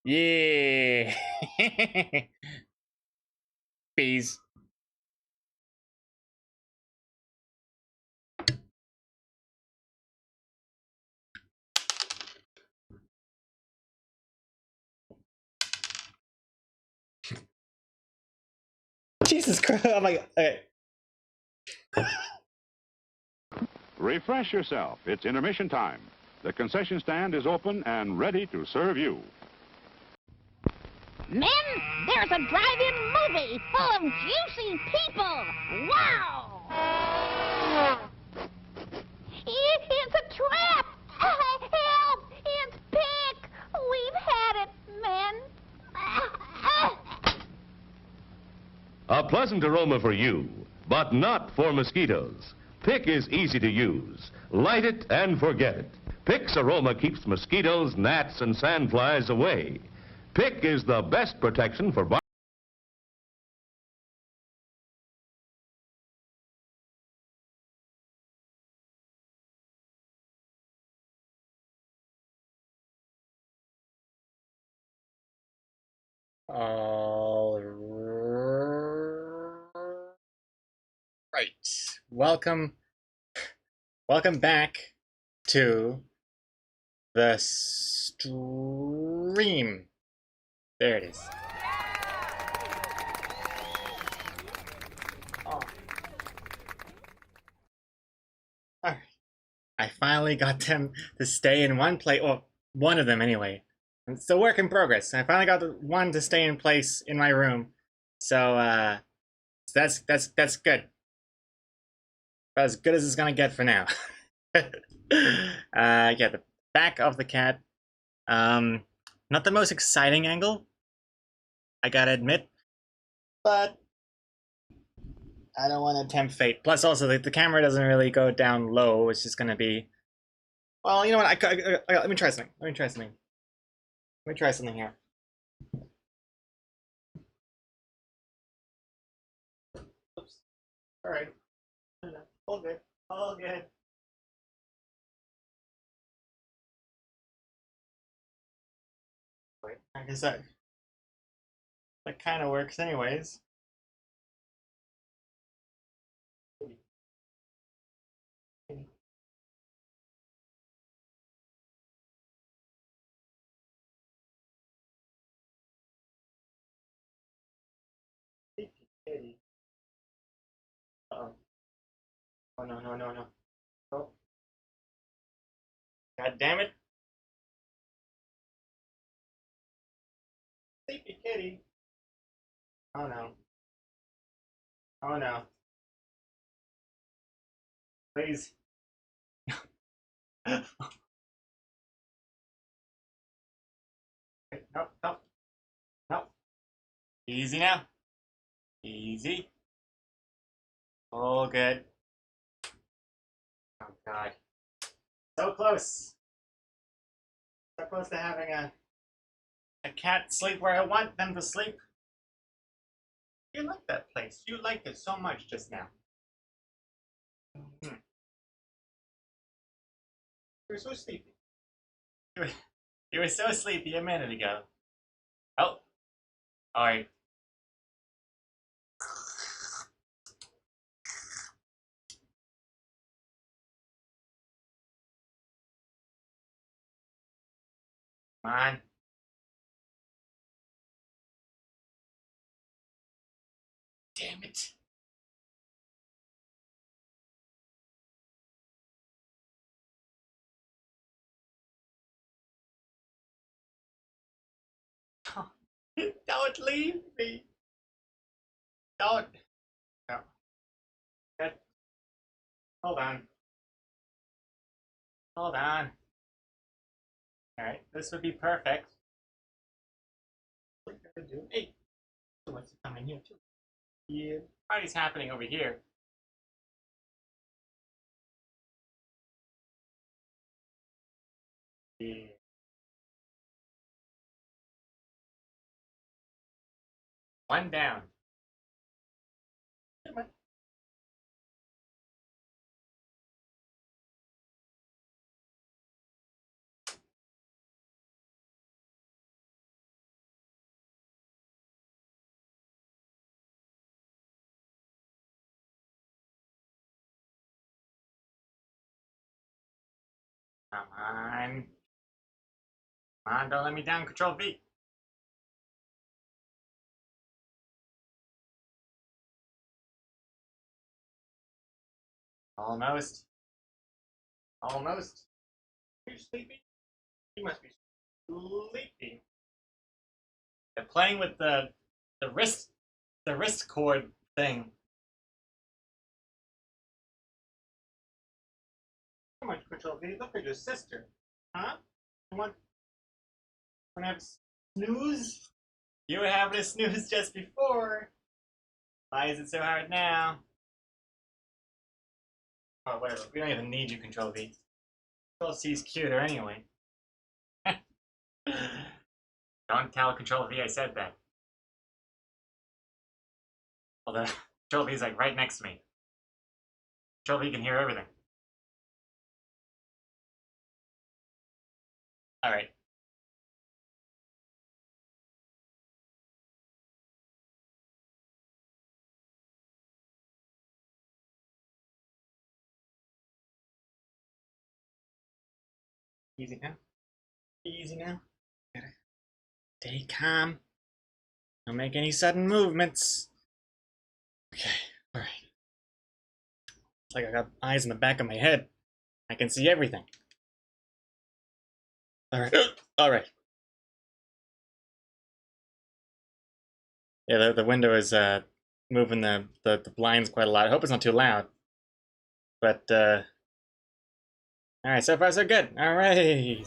Yeah. Bees. Jesus Christ. Oh my god. Okay. Refresh yourself. It's intermission time. The concession stand is open and ready to serve you. Men, there's a drive-in movie full of juicy people. Wow! It's a trap! Help! It's Pick! We've had it, men. A pleasant aroma for you, but not for mosquitoes. Pick is easy to use. Light it and forget it. Pick's aroma keeps mosquitoes, gnats, and sandflies away. Pick is the best protection for All right. Welcome back to the stream. There it is. Oh. Alright. I finally got them to stay in one place. Well, one of them anyway. It's a work in progress. I finally got the one to stay in place in my room. So that's good. About as good as it's gonna get for now. Yeah, the back of the cat. Not the most exciting angle, I gotta admit, but I don't want to tempt fate. Plus, also the camera doesn't really go down low. It's just gonna be. Well, you know what? Let me try something. Let me try something here. Oops. All right. All good. All good. Wait, I guess that kind of works anyways. Uh-oh. Oh no. Oh. God damn it. Sleepy kitty. Oh no. Oh no. Please. Nope. Easy now. Easy. All good. Oh god. So close. So close to having a a cat sleep where I want them to sleep. You like that place. You liked it so much just now. You were so sleepy. You were so sleepy a minute ago. Oh. Alright. Come on. Damn it. Don't leave me. Don't. No. Good. Hold on. Hold on. Alright, this would be perfect. What are you gonna do? Hey! Who wants to come in here too? Yeah, party's happening over here. Yeah. One down. Come on. Come on. Come on, don't let me down. Control V. Almost. Almost. Are you sleepy? You must be sleepy. They're playing with the wrist cord thing. Come on, Control V. Look at your sister. Huh? You want to have snooze? You were having a snooze just before. Why is it so hard now? Oh, whatever. We don't even need you, Control V. Control C's cuter anyway. Don't tell Control V I said that. Although Control V's like right next to me. Control V can hear everything. Alright. Easy now. Easy now. Gotta stay calm. Don't make any sudden movements. Okay, alright. It's like I got eyes in the back of my head. I can see everything. Alright. Alright. Yeah, the window is moving the blinds quite a lot. I hope it's not too loud. But alright, so far so good. Alright.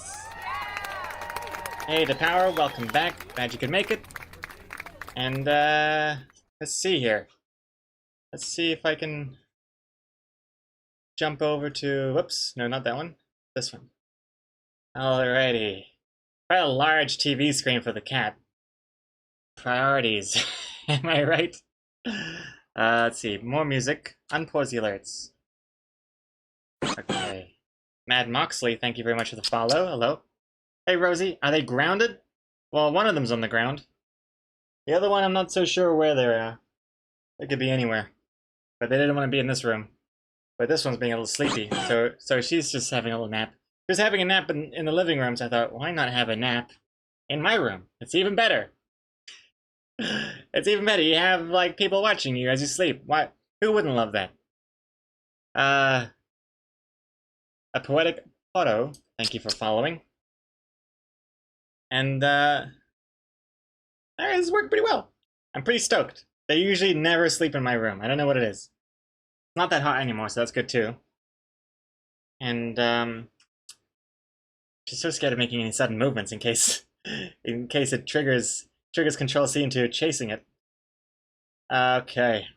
Hey, the power, welcome back. Glad you could make it. And let's see here. Let's see if I can jump over to, whoops, no, not that one. This one. Alrighty. Quite a large TV screen for the cat. Priorities. Am I right? Let's see. More music. Unpause the alerts. Okay. Mad Moxley, thank you very much for the follow. Hello. Hey, Rosie. Are they grounded? Well, one of them's on the ground. The other one, I'm not so sure where they're at. They could be anywhere. But they didn't want to be in this room. But this one's being a little sleepy. So she's just having a little nap. She was having a nap in the living room, so I thought, why not have a nap in my room? It's even better. It's even better. You have like people watching you as you sleep. What? Who wouldn't love that? A poetic photo. Thank you for following. And alright, this worked pretty well. I'm pretty stoked. They usually never sleep in my room. I don't know what it is. It's not that hot anymore, so that's good too. And she's so scared of making any sudden movements in case it triggers Control C into chasing it. Okay.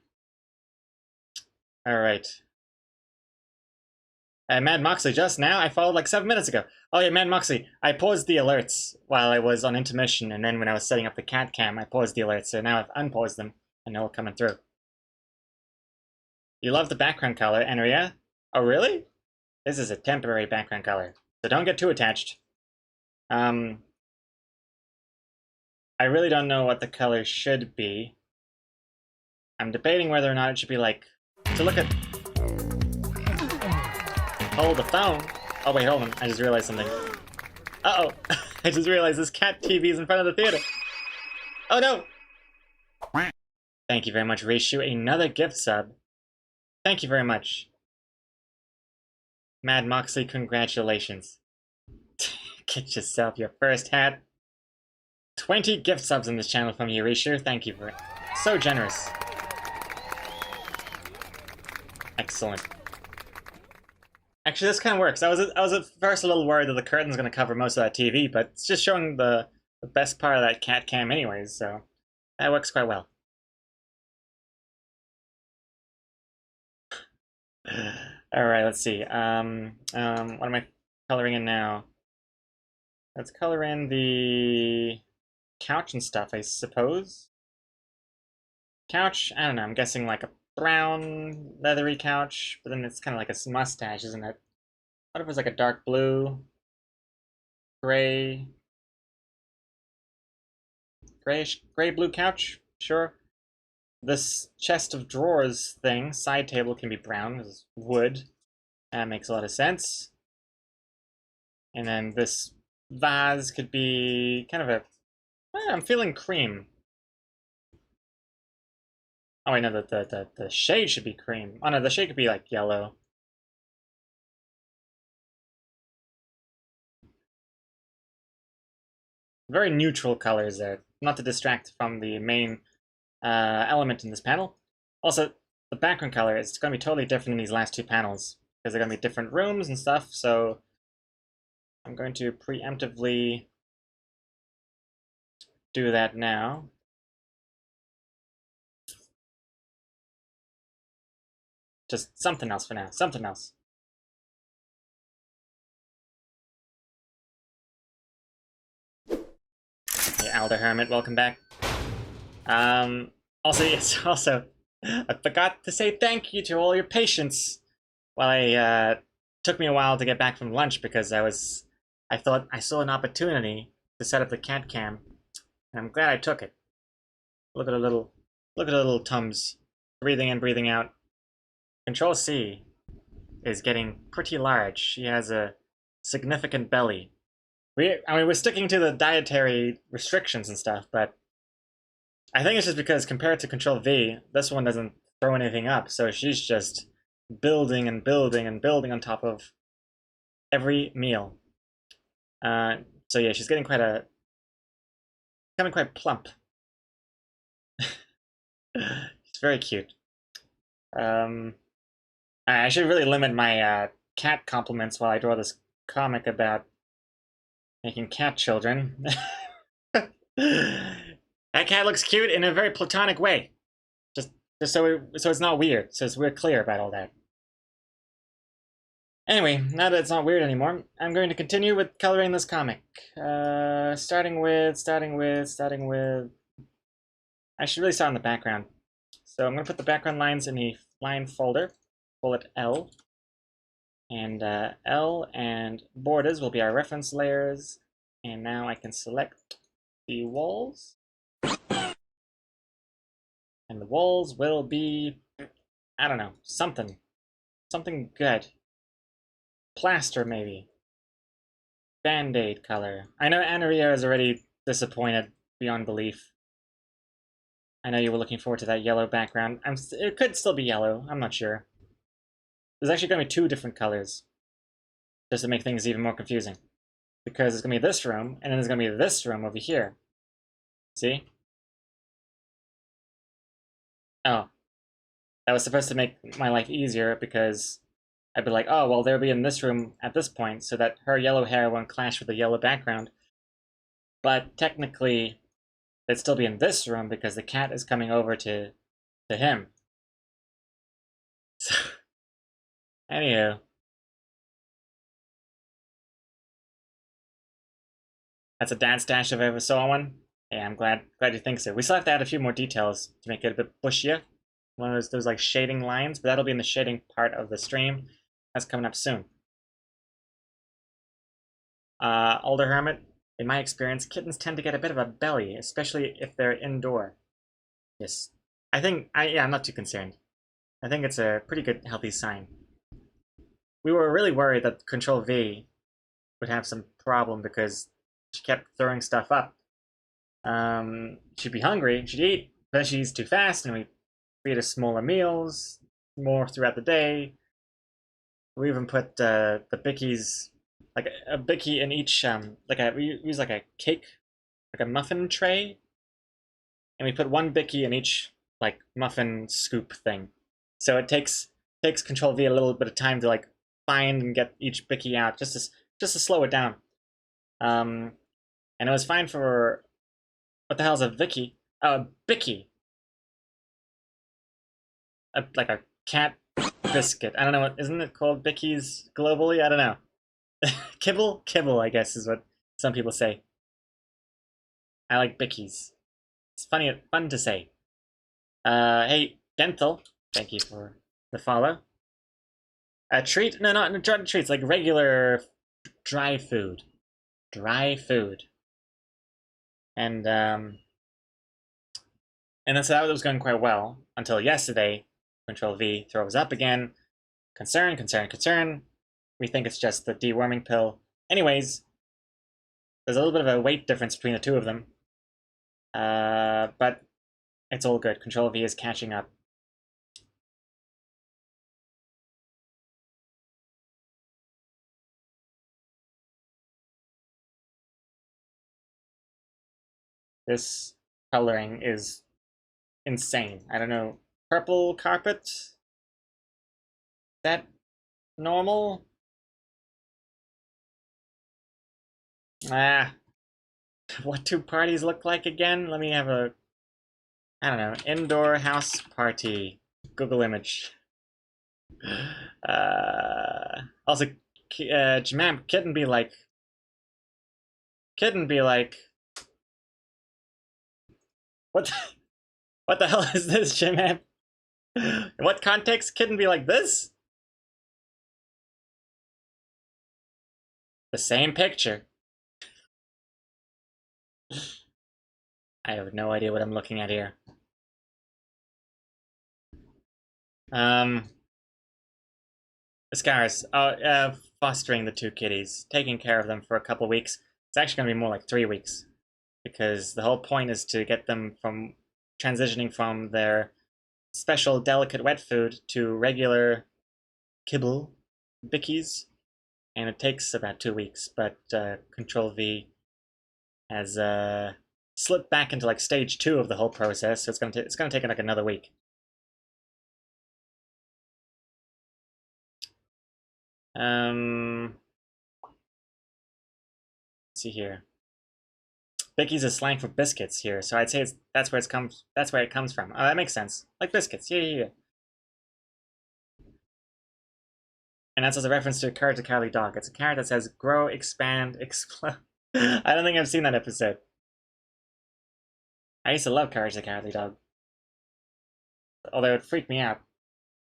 Alright. Mad Moxley just now? I followed like 7 minutes ago. Oh yeah, Mad Moxley. I paused the alerts while I was on intermission, and then when I was setting up the cat cam, I paused the alerts, so now I've unpaused them, and they're all coming through. You love the background color, Enria? Oh really? This is a temporary background color, so don't get too attached. I really don't know what the color should be. I'm debating whether or not it should be like... to look at... Hold the phone. Oh wait, hold on. I just realized something. Uh-oh. I just realized this cat TV is in front of the theater. Oh no! Thank you very much, Reishu. Another gift sub. Thank you very much. Mad Moxley, congratulations. Get yourself your first hat. 20 gift subs in this channel from you, Reishu. Thank you for it. So generous. Excellent. Actually, this kind of works. I was at first a little worried that the curtain's going to cover most of that TV, but it's just showing the best part of that cat cam anyways, so that works quite well. Alright, let's see. What am I coloring in now? Let's color in the couch and stuff, I suppose. Couch, I don't know, I'm guessing like a brown, leathery couch, but then it's kind of like a mustache, isn't it? What if it was like a dark blue, gray, gray-blue couch? Sure. This chest of drawers thing, side table, can be brown, because it's wood. That makes a lot of sense. And then this vase could be kind of a... I'm feeling cream. Oh wait, no, the shade should be cream. Oh no, the shade could be like yellow. Very neutral colors there, not to distract from the main element in this panel. Also, the background color is going to be totally different in these last two panels, because they're going to be different rooms and stuff, so I'm going to preemptively do that now. Just something else for now, something else. Hey, Alder Hermit, welcome back. Also, yes, also, I forgot to say thank you to all your patience while took me a while to get back from lunch because I thought I saw an opportunity to set up the cat cam, and I'm glad I took it. Look at the little tums, breathing in, breathing out. Control C is getting pretty large. She has a significant belly. I mean, we're sticking to the dietary restrictions and stuff, but I think it's just because compared to Control V, this one doesn't throw anything up, so she's just building and building and building on top of every meal. So yeah, she's getting becoming quite plump. She's very cute. I should really limit my cat compliments while I draw this comic about making cat children. That cat looks cute in a very platonic way. Just so it's not weird, so we're clear about all that. Anyway, now that it's not weird anymore, I'm going to continue with coloring this comic. Starting with... I should really start in the background. So I'm going to put the background lines in the line folder. Bullet L. And L and borders will be our reference layers. And now I can select the walls. And the walls will be, I don't know, something good. Plaster, maybe. Band-Aid color. I know Anaria is already disappointed beyond belief. I know you were looking forward to that yellow background. It could still be yellow, I'm not sure. There's actually going to be two different colors, just to make things even more confusing. Because it's going to be this room, and then there's going to be this room over here. See? Oh. That was supposed to make my life easier, because I'd be like, oh, well, they'll be in this room at this point, so that her yellow hair won't clash with the yellow background. But technically, they'd still be in this room, because the cat is coming over to him. So, anywho, That's a dad stash if I ever saw one. Yeah, I'm glad you think so. We still have to add a few more details to make it a bit bushier. One of those like shading lines, but that'll be in the shading part of the stream. That's coming up soon. Older Hermit, in my experience, kittens tend to get a bit of a belly, especially if they're indoor. Yes. I'm not too concerned. I think it's a pretty good, healthy sign. We were really worried that Control V would have some problem because she kept throwing stuff up. She'd be hungry, she'd eat, but then she eats too fast, and we feed her smaller meals, more throughout the day. We even put the bickies, like a bicky in each, we use like a cake, like a muffin tray, and we put one bicky in each like muffin scoop thing. So it takes Control V a little bit of time to like find and get each bicky out, just to slow it down. And it was fine for, what the hell is a Vicky? Oh, a bicky. Like a cat biscuit. I don't know, isn't it called bickies globally? I don't know. Kibble? Kibble, I guess, is what some people say. I like bickies. It's fun to say. Hey, Dental, thank you for the follow. A treat? No, not treats, like regular dry food. Dry food. And then so that was going quite well until yesterday. Control V throws up again. Concern. We think it's just the deworming pill. Anyways, there's a little bit of a weight difference between the two of them. But it's all good. Control V is catching up. This coloring is insane. I don't know. Purple carpet? Is that normal? What do parties look like again? Let me have a, I don't know, indoor house party. Google image. Also, Jamam, couldn't be like, what the hell is this, Jamam? In what context? Couldn't be like this? The same picture. I have no idea what I'm looking at here. The scars. Fostering the two kitties, taking care of them for a couple weeks. It's actually going to be more like 3 weeks, because the whole point is to get them from transitioning from their special delicate wet food to regular kibble bickies, and it takes about 2 weeks. But Control V has slipped back into like stage 2 of the whole process, so it's gonna take like another week. Let's see here. Bickies is slang for biscuits here, so I'd say that's where it comes from. Oh, that makes sense. Like biscuits, yeah. And that's as a reference to a Courage the Cowardly Dog. It's a carrot that says grow, expand, explode. I don't think I've seen that episode. I used to love Courage the Cowardly Dog, although it freaked me out.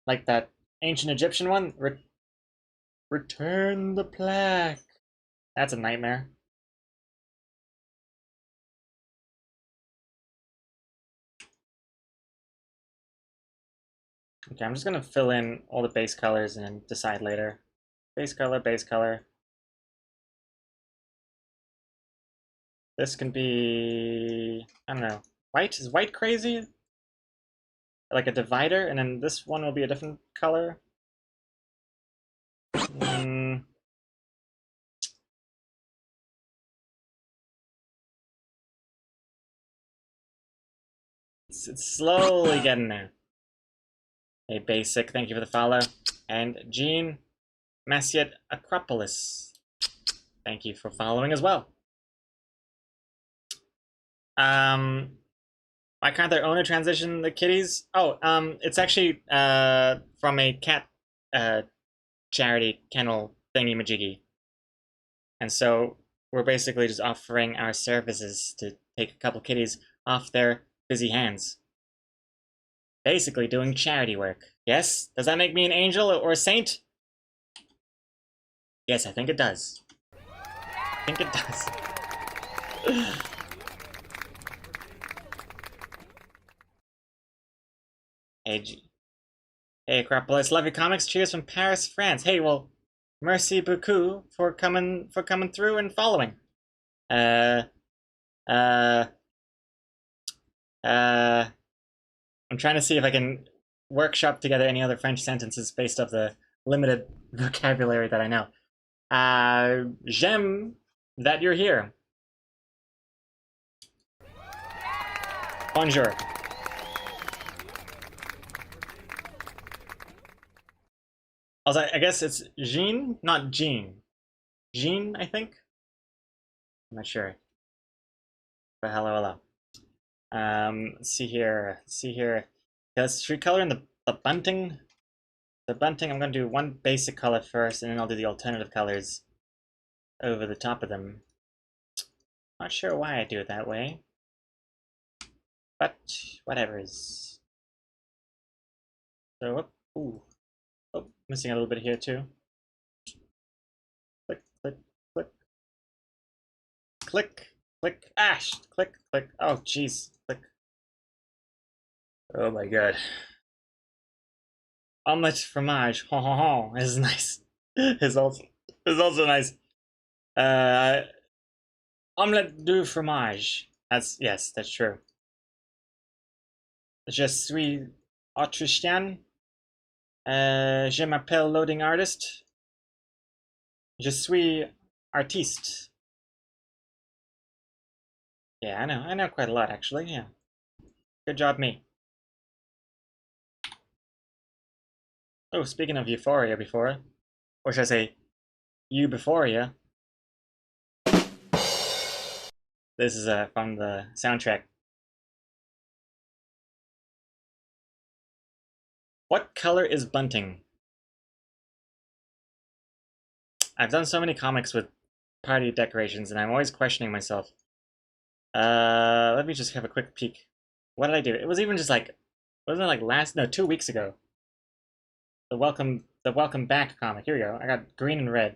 Like that ancient Egyptian one, return the plaque. That's a nightmare. Okay, I'm just gonna fill in all the base colors and then decide later. Base color, base color. This can be, I don't know, white? Is white crazy? Like a divider, and then this one will be a different color. It's slowly getting there. Hey, Basic, thank you for the follow. And Jean Massiet Acropolis, thank you for following as well. Why can't their owner transition the kitties? Oh, it's actually from a cat charity kennel thingy-majiggy. And so we're basically just offering our services to take a couple kitties off their busy hands. Basically doing charity work. Yes? Does that make me an angel or a saint? Yes, I think it does. I think it does. Hey, Acropolis, love your comics. Cheers from Paris, France. Hey, well, merci beaucoup for coming through and following. I'm trying to see if I can workshop together any other French sentences based off the limited vocabulary that I know. J'aime that you're here. Bonjour. Also, I guess it's Jean, not Jean. Jean, I think? I'm not sure. But hello. Let's see here. Yeah, should we color in the bunting? The bunting, I'm going to do one basic color first, and then I'll do the alternative colors over the top of them. Not sure why I do it that way. But, whatever's. So, ooh. Oh, missing a little bit here too. Click, click, click. Click, click, ash, click, click. Oh, jeez, click. Oh my god. Omelette fromage, ho ho ho, is nice. is also nice. Omelette du fromage. Yes, that's true. Je suis Autrichien. Je m'appelle Loading Artist. Je suis artiste. Yeah, I know quite a lot actually, yeah. Good job, me. Oh, speaking of Euphoria before, or should I say, Euphoria. This is from the soundtrack. What color is bunting? I've done so many comics with party decorations, and I'm always questioning myself. Let me just have a quick peek. What did I do? It was even just like, wasn't it like 2 weeks ago? The welcome back comic. Here we go. I got green and red.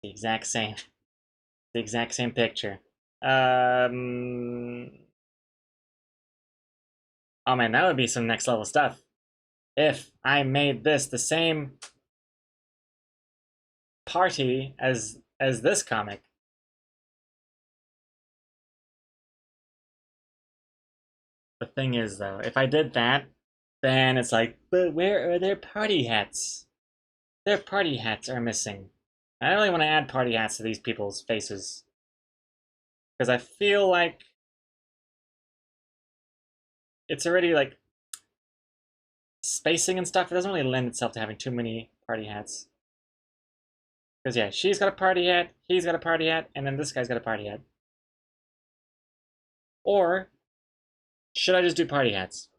The exact same picture. Oh man, that would be some next level stuff. If I made this the same party as this comic. The thing is though, if I did that, then it's like, but where are their party hats? Their party hats are missing. I don't really want to add party hats to these people's faces. Because I feel like it's already like spacing and stuff. It doesn't really lend itself to having too many party hats. Because yeah, she's got a party hat, he's got a party hat, and then this guy's got a party hat. Or should I just do party hats?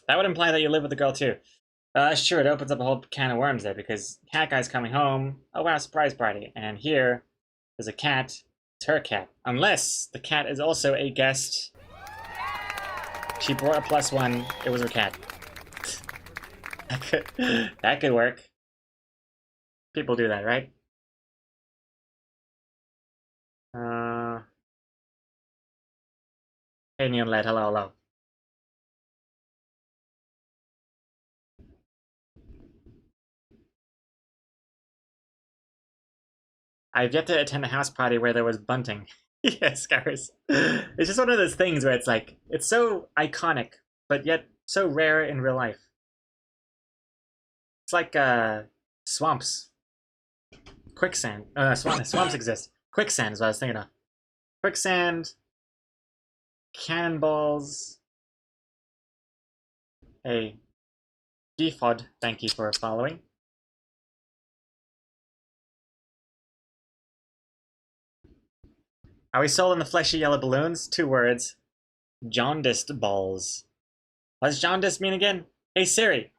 That would imply that you live with the girl too. Sure, it opens up a whole can of worms there because cat guy's coming home. Oh wow, surprise party. And here there's a cat. It's her cat. Unless the cat is also a guest. She brought a +1. It was her cat. that could work. People do that, right? Hey Neonlet, hello. I've yet to attend a house party where there was bunting. Yes, Garrus. It's just one of those things where it's like, it's so iconic, but yet so rare in real life. It's like swamps. Quicksand. Swamps exist. Quicksand is what I was thinking of. Quicksand. Cannonballs. Hey. Defod, thank you for following. Are we sold on the fleshy yellow balloons? 2 words. Jaundiced balls. What does jaundice mean again? Hey Siri.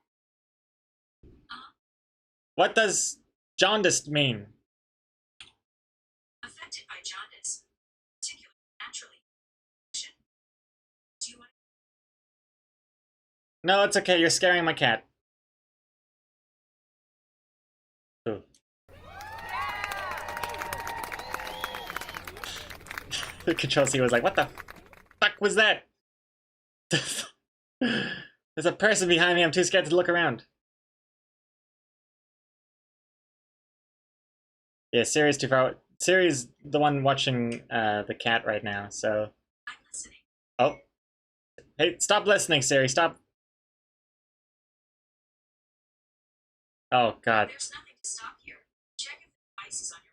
What does jaundice mean? Affected by jaundice, particularly naturally. Do you want No, it's okay. You're scaring my cat. Ooh. The Control C was like, what the fuck was that? There's a person behind me. I'm too scared to look around. Yeah, Siri's too far. Siri's the one watching the cat right now, so... I'm listening. Oh. Hey, stop listening, Siri. Stop. Oh, God. There's nothing to stop here. Check if the device is on your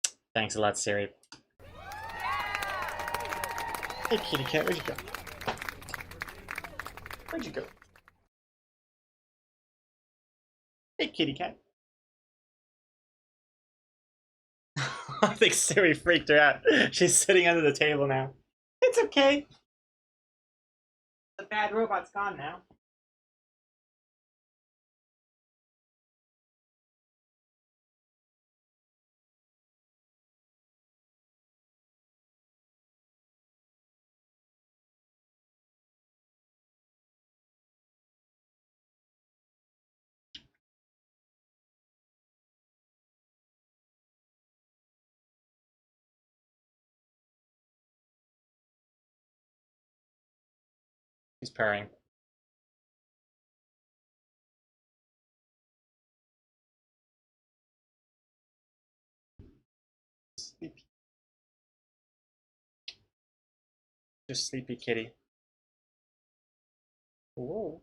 Wi-Fi. Thanks a lot, Siri. Hey, kitty cat, where'd you go? Where'd you go? Hey, kitty cat. I think Siri freaked her out. She's sitting under the table now. It's okay. The bad robot's gone now. She's purring. Sleepy. Just sleepy kitty. Whoa.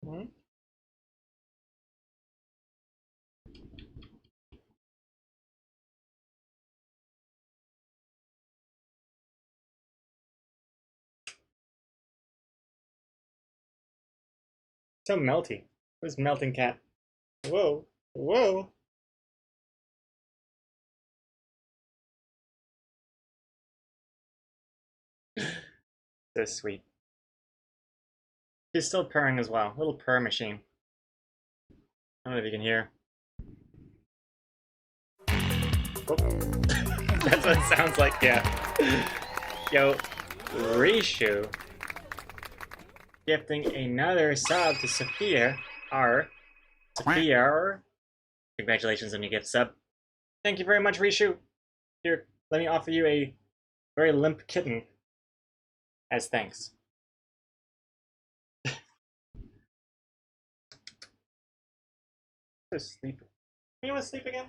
Hmm? So melty. Who's melting cat? Whoa. Whoa. So sweet. She's still purring as well. Little purr machine. I don't know if you can hear. Oh. That's what it sounds like, yeah. Yo, Rishu gifting another sub to Sophia R. Sophia R. Congratulations on your gift sub. Thank you very much, Rishu. Here, let me offer you a very limp kitten as thanks. Sleep. You want to sleep again?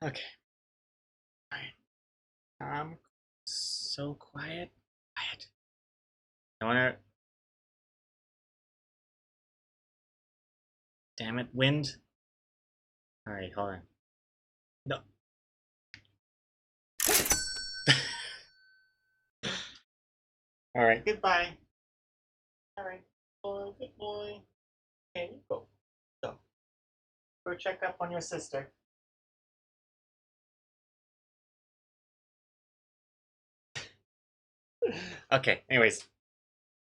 Okay. Alright. So quiet. Quiet. I wanna. Damn it, wind. Alright, hold on. No. Alright, goodbye. Alright, boy, good boy. Okay, go. Go. Go check up on your sister. Okay, anyways.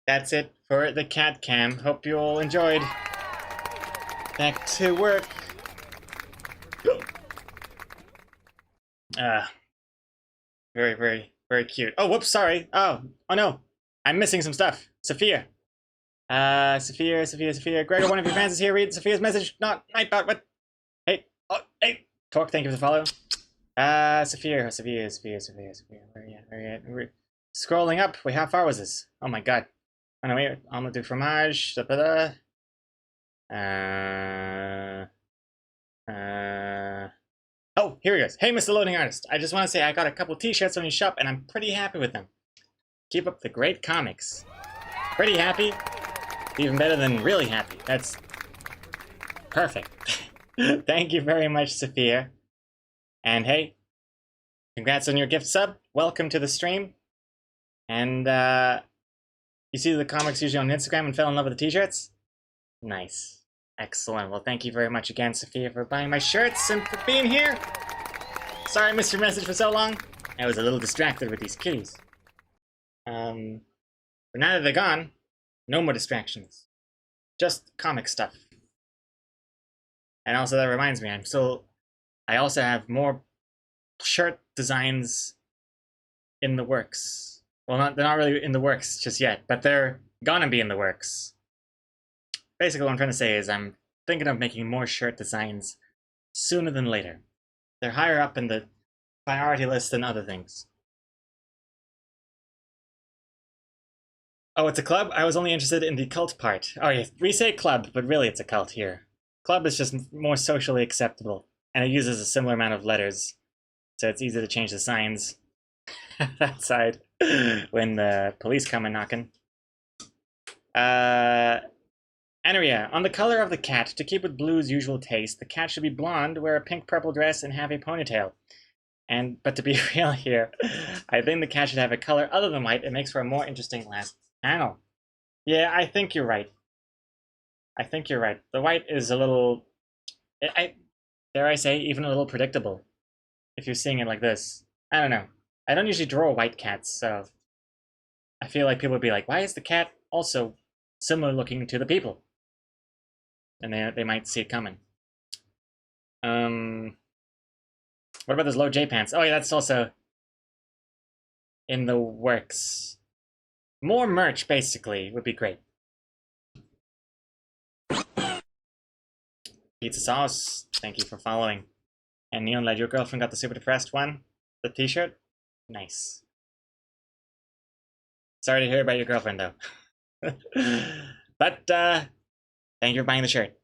That's it for the cat cam. Hope you all enjoyed. Back to work. Very, very, very cute. Oh, whoops, sorry. Oh no. I'm missing some stuff. Sophia. Sophia. Gregor, one of your fans is here. Read Sophia's message. Not Nightbot. What? Hey. Oh, hey. Torque, thank you for the follow. Sophia. Where are you? We're scrolling up. Wait, how far was this? Oh my god. Oh no, wait. I'm gonna do fromage. Oh, here he goes. Hey, Mr. Loading Artist. I just want to say I got a couple t-shirts on your shop and I'm pretty happy with them. Keep up the great comics. Pretty happy? Even better than really happy. That's perfect. Thank you very much, Sophia. And hey, congrats on your gift sub. Welcome to the stream. And you see the comics usually on Instagram and fell in love with the t-shirts? Nice. Excellent. Well, thank you very much again, Sophia, for buying my shirts and for being here. Sorry I missed your message for so long. I was a little distracted with these kitties. But now that they're gone, no more distractions. Just comic stuff. And also that reminds me, I also have more shirt designs in the works. Well, they're not really in the works just yet, but they're gonna be in the works. Basically what I'm trying to say is I'm thinking of making more shirt designs sooner than later. They're higher up in the priority list than other things. Oh, it's a club? I was only interested in the cult part. Oh yeah, we say club, but really it's a cult here. Club is just more socially acceptable, and it uses a similar amount of letters, so it's easy to change the signs outside when the police come and knocking. Aneria, on the color of the cat, to keep with Blue's usual taste, the cat should be blonde, wear a pink-purple dress, and have a ponytail. But to be real here, I think the cat should have a color other than white. It makes for a more interesting last panel. Yeah, I think you're right. The white is a little, dare I say, even a little predictable. If you're seeing it like this. I don't know. I don't usually draw white cats, so I feel like people would be like, why is the cat also similar looking to the people? And they might see it coming. What about those low J pants? Oh yeah, that's also in the works. More merch, basically, would be great. Pizza Sauce, thank you for following. And Neon Led, your girlfriend got the super depressed one? The t-shirt? Nice. Sorry to hear about your girlfriend, though. But, thank you for buying the shirt.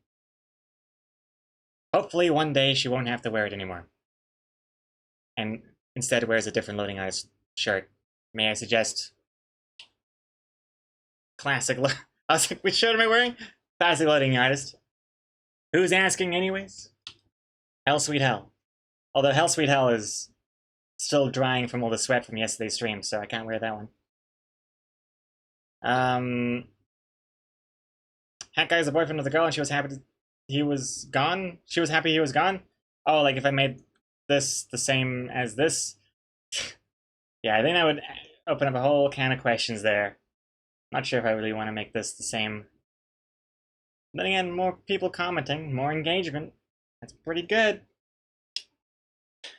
Hopefully one day she won't have to wear it anymore. And instead wears a different Loading Artist shirt. May I suggest... Classic... I was like, which shirt am I wearing? Classic Loading Artist. Who's asking anyways? Hell Sweet Hell. Although Hell Sweet Hell is still drying from all the sweat from yesterday's stream, so I can't wear that one. Hat Guy is the boyfriend of the girl and she was happy he was gone? She was happy he was gone? Oh, like if I made this the same as this? Yeah, I think that would open up a whole can of questions there. Not sure if I really want to make this the same. Then again, more people commenting, more engagement. That's pretty good.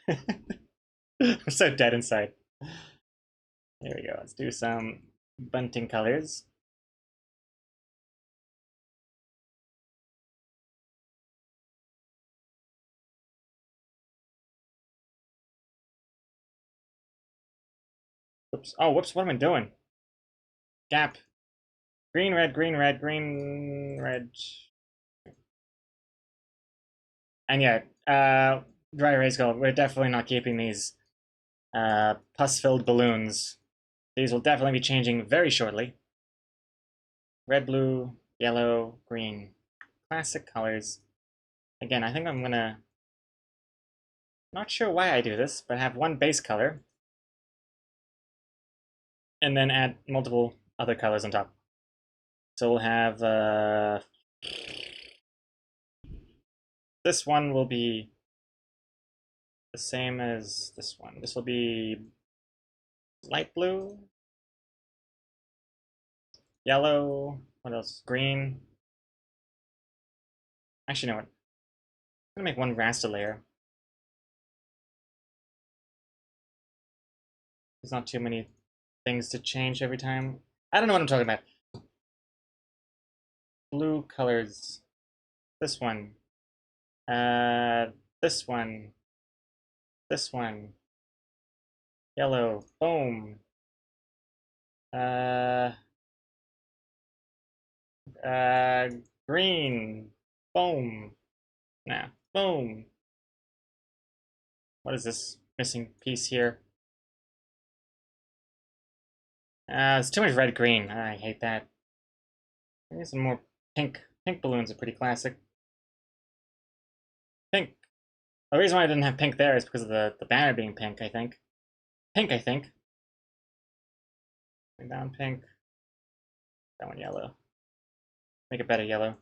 I'm so dead inside. There we go. Let's do some bunting colors. Oops. Oh, whoops. What am I doing? Gap. Green, red, green, red, green, red. And yeah, dry erase gold. We're definitely not keeping these pus-filled balloons. These will definitely be changing very shortly. Red, blue, yellow, green. Classic colors. Again, I think I'm gonna... Not sure why I do this, but have one base color. And then add multiple other colors on top. So we'll have... this one will be the same as this one. This will be light blue, yellow, what else? Green. Actually, you know what? I'm gonna make one raster layer. There's not too many things to change every time. I don't know what I'm talking about. Blue colors. This one. This one. This one. Yellow. Boom. Green. Boom. Nah. Boom. What is this missing piece here? It's too much red green. I hate that. Maybe some more pink. Pink balloons are pretty classic. Pink. The reason why I didn't have pink there is because of the banner being pink, I think. Pink, I think. Bring down pink. That one yellow. Make it better yellow.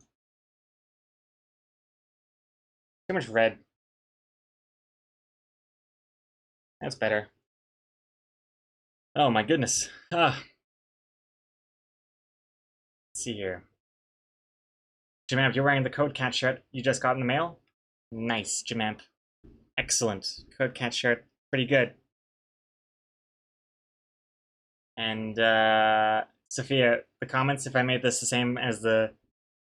Too much red. That's better. Oh my goodness. Ah. Let's see here. Jamamp, you're wearing the Code Cat shirt you just got in the mail? Nice, Jamamp. Excellent. Code Cat shirt. Pretty good. And, Sophia, the comments, if I made this the same as the...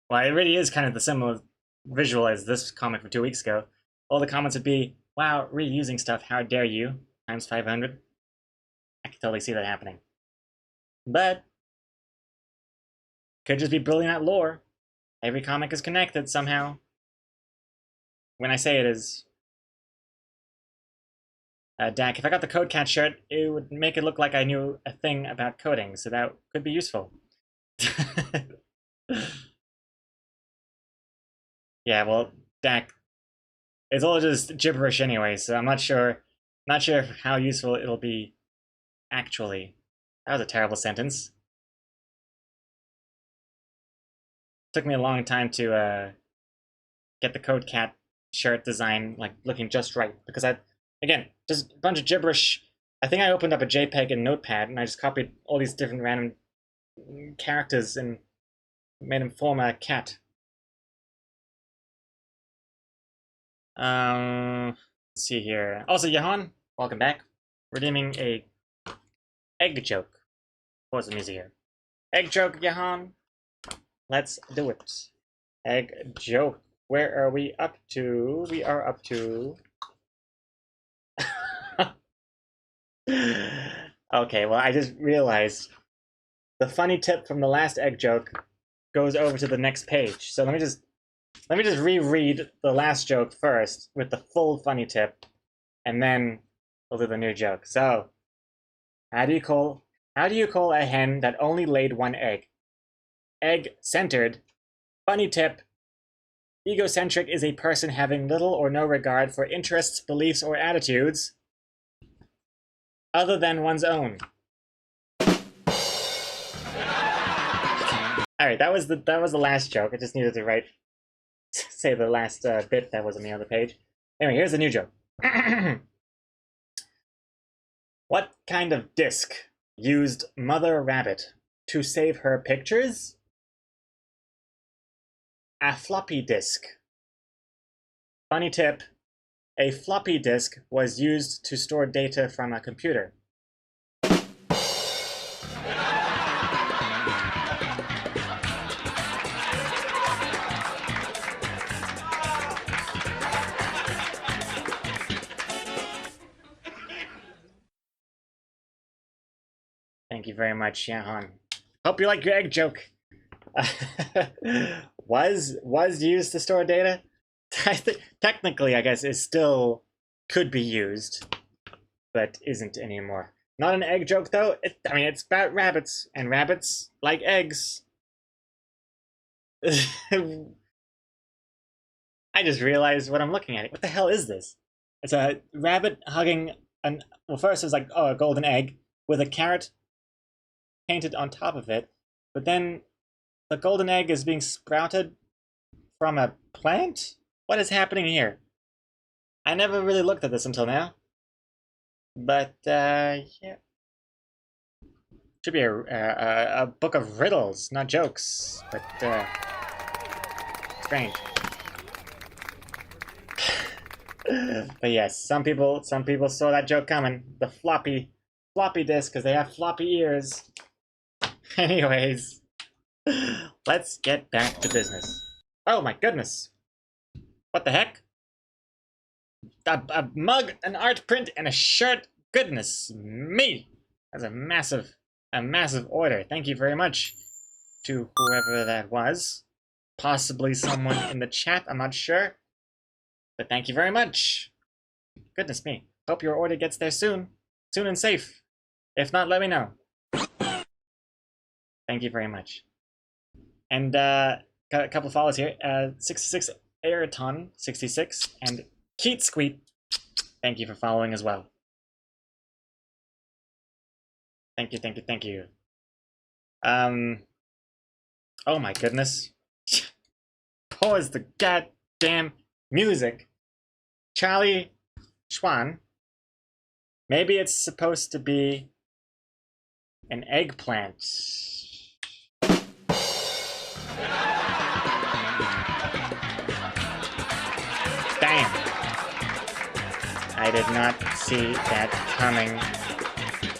Well, it really is kind of the similar visual as this comic from 2 weeks ago. All the comments would be, wow, reusing stuff, how dare you, times 500. I can totally see that happening. But, could just be brilliant at lore. Every comic is connected somehow. When I say it is. Dak, if I got the Code Cat shirt, it would make it look like I knew a thing about coding, so that could be useful. Yeah, well, Dak, it's all just gibberish anyway, so I'm not sure how useful it'll be actually. That was a terrible sentence. Took me a long time to get the Code Cat shirt design like looking just right, because again, just a bunch of gibberish. I think I opened up a JPEG in Notepad and I just copied all these different random characters and made them form a cat. Let's see here. Also, Johan, welcome back. Redeeming a egg joke. What's the music here? Egg joke, Johan. Let's do it. Egg joke. Where are we up to? We are up to... Okay, well, I just realized the funny tip from the last egg joke goes over to the next page. So let me just reread the last joke first with the full funny tip, and then we'll do the new joke. So, how do you call a hen that only laid one egg? Egg-centered. Funny tip. Egocentric is a person having little or no regard for interests, beliefs, or attitudes other than one's own. Alright, that was the last joke. I just needed to say the last bit that was on the other page. Anyway, here's the new joke. What kind of disc used Mother Rabbit to save her pictures? A floppy disk. Funny tip. A floppy disk was used to store data from a computer. Thank you very much, Jahan. Hope you like your egg joke. was used to store data? Technically, I guess it still could be used, but isn't anymore. Not an egg joke, though. I mean, it's about rabbits, and rabbits like eggs. I just realized what I'm looking at. What the hell is this? It's a rabbit hugging an... Well, first it's like, oh, a golden egg with a carrot painted on top of it, but then the golden egg is being sprouted from a plant? What is happening here? I never really looked at this until now. But, yeah. Should be a book of riddles, not jokes. But, strange. But yes, some people saw that joke coming. The floppy disk, because they have floppy ears. Anyways, let's get back to business. Oh my goodness. What the heck? A mug, an art print, and a shirt. Goodness me. That's a massive order. Thank you very much to whoever that was. Possibly someone in the chat, I'm not sure. But thank you very much. Goodness me. Hope your order gets there soon. Soon and safe. If not, let me know. Thank you very much. And got a couple of follows here. 66 Ayrton 66 and Keat Squeet, thank you for following as well. Thank you, thank you, thank you. Oh my goodness. Pause the goddamn music. Charlie Schwan. Maybe it's supposed to be an eggplant. Damn. I did not see that coming.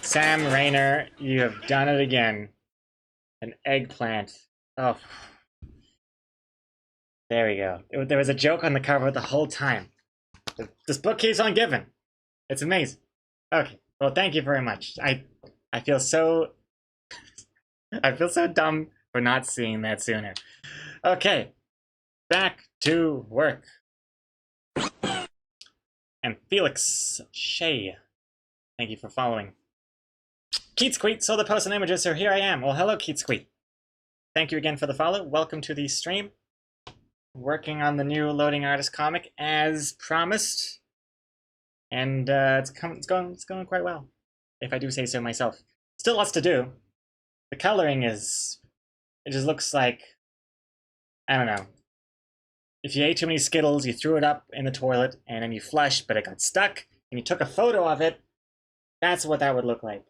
Sam Rainer, you have done it again. An eggplant. Oh. There we go. There was a joke on the cover the whole time. This book keeps on giving. It's amazing. Okay. Well, thank you very much. I feel so I feel so dumb for not seeing that sooner. Okay. Back to work. And Felix Shea, thank you for following. Keat Squeet saw the post and images, so here I am. Well, hello, Keat Squeet. Thank you again for the follow. Welcome to the stream. Working on the new Loading Artist comic as promised, and it's going quite well, if I do say so myself. Still lots to do. The coloring it just looks like, I don't know. If you ate too many Skittles, you threw it up in the toilet, and then you flushed, but it got stuck, and you took a photo of it, that's what that would look like.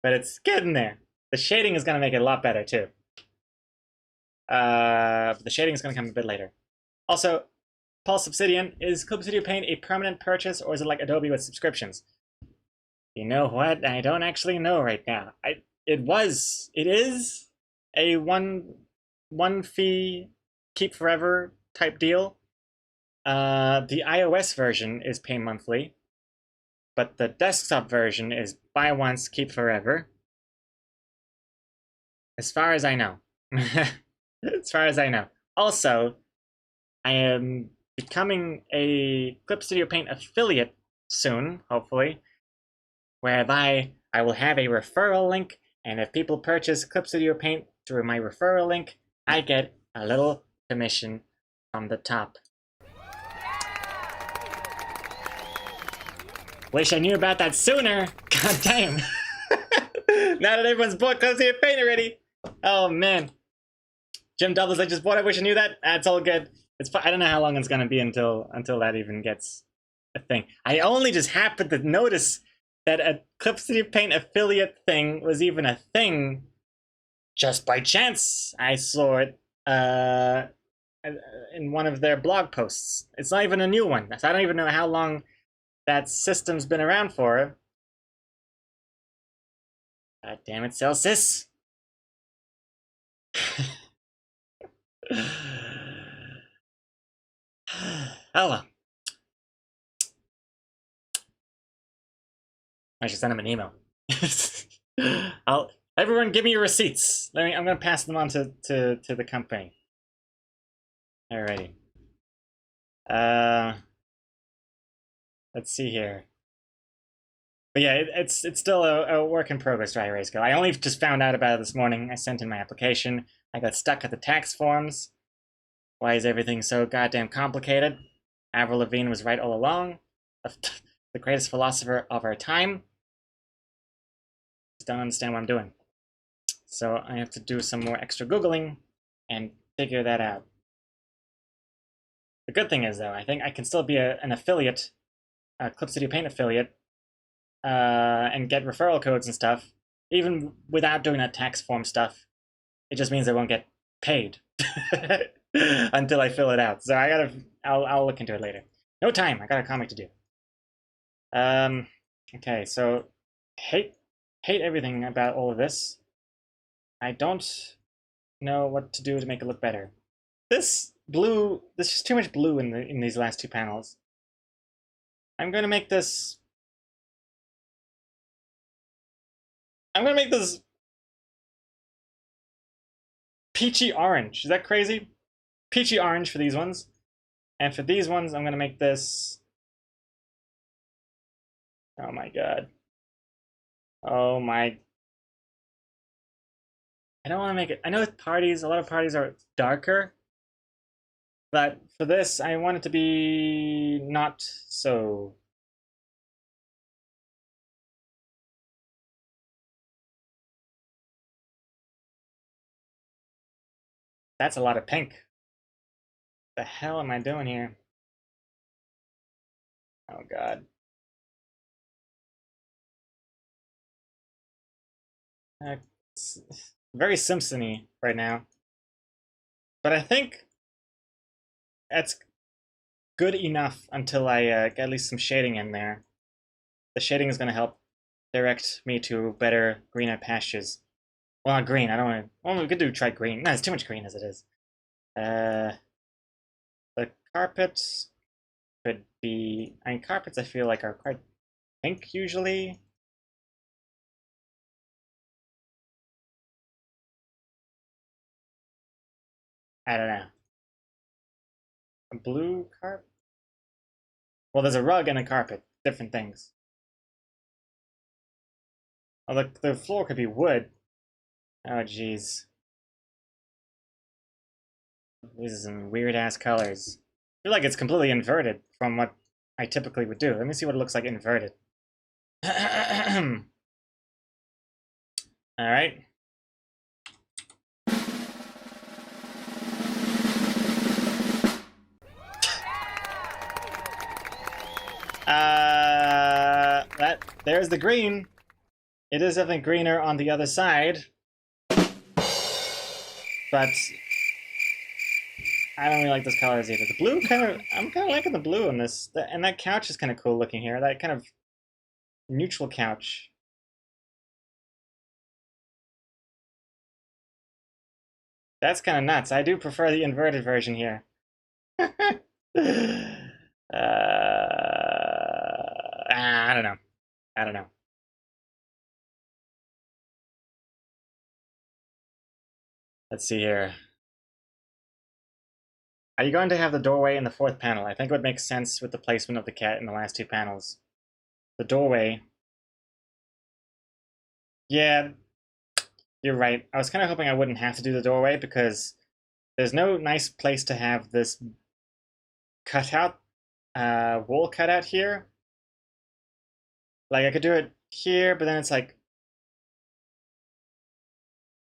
But it's getting there. The shading is going to make it a lot better, too. But the shading is going to come a bit later. Also, Pulse Obsidian, is Clip Studio Paint a permanent purchase, or is it like Adobe with subscriptions? You know what? I don't actually know right now. It is a one fee, keep forever type deal. The iOS version is pay monthly, but the desktop version is buy once, keep forever. As far as I know. As far as I know. Also, I am becoming a Clip Studio Paint affiliate soon, hopefully, whereby I will have a referral link, and if people purchase Clip Studio Paint through my referral link, I get a little commission from the top. Wish I knew about that sooner. God damn. Now that everyone's bought Clip Studio Paint already. Oh man. Jim Douglas, I just bought it. Wish I knew that. That's all good. I don't know how long it's gonna be until that even gets a thing. I only just happened to notice that a Clip Studio Paint affiliate thing was even a thing just by chance. I saw it in one of their blog posts. It's not even a new one, so I don't even know how long that system's been around for. God damn it, Celsius. Oh well. I should send him an email. Everyone give me your receipts. I'm gonna pass them on to the company. Alrighty. Let's see here. But yeah, it's still a work in progress, Dry Erase Go. I only just found out about it this morning. I sent in my application. I got stuck at the tax forms. Why is everything so goddamn complicated? Avril Lavigne was right all along. The greatest philosopher of our time. Just don't understand what I'm doing. So I have to do some more extra Googling and figure that out. The good thing is, though, I think I can still be an affiliate, a Clip Studio Paint affiliate, and get referral codes and stuff, even without doing that tax form stuff. It just means I won't get paid until I fill it out. So I'll look into it later. No time. I got a comic to do. Okay, so hate everything about all of this. I don't know what to do to make it look better. This blue, there's just too much blue in these last two panels. I'm gonna make this peachy orange. Is that crazy? Peachy orange for these ones. And for these ones, I'm gonna make this, oh my god. Oh my. I don't want to make it, I know parties, a lot of parties are darker. But for this, I want it to be not so. That's a lot of pink. The hell am I doing here? Oh god. It's very Simpson-y right now. But I think that's good enough until I get at least some shading in there. The shading is going to help direct me to better, greener pastures. Well, not green. I don't want to. Well, we could try green. No, it's too much green as it is. The carpets could be. I mean, carpets I feel like are quite pink usually. I don't know. A blue carpet? Well, there's a rug and a carpet. Different things. Oh, the floor could be wood. Oh, jeez. These are some weird-ass colors. I feel like it's completely inverted from what I typically would do. Let me see what it looks like inverted. Alright. There's the green. It is definitely greener on the other side. But I don't really like those colors either. The blue I'm kind of liking the blue on this. And that couch is kind of cool looking here. That kind of neutral couch. That's kind of nuts. I do prefer the inverted version here. I don't know. I don't know. Let's see here. Are you going to have the doorway in the fourth panel? I think it would make sense with the placement of the cat in the last two panels. The doorway. Yeah, you're right. I was kind of hoping I wouldn't have to do the doorway because there's no nice place to have this cutout, wall cutout here. Like, I could do it here, but then it's like,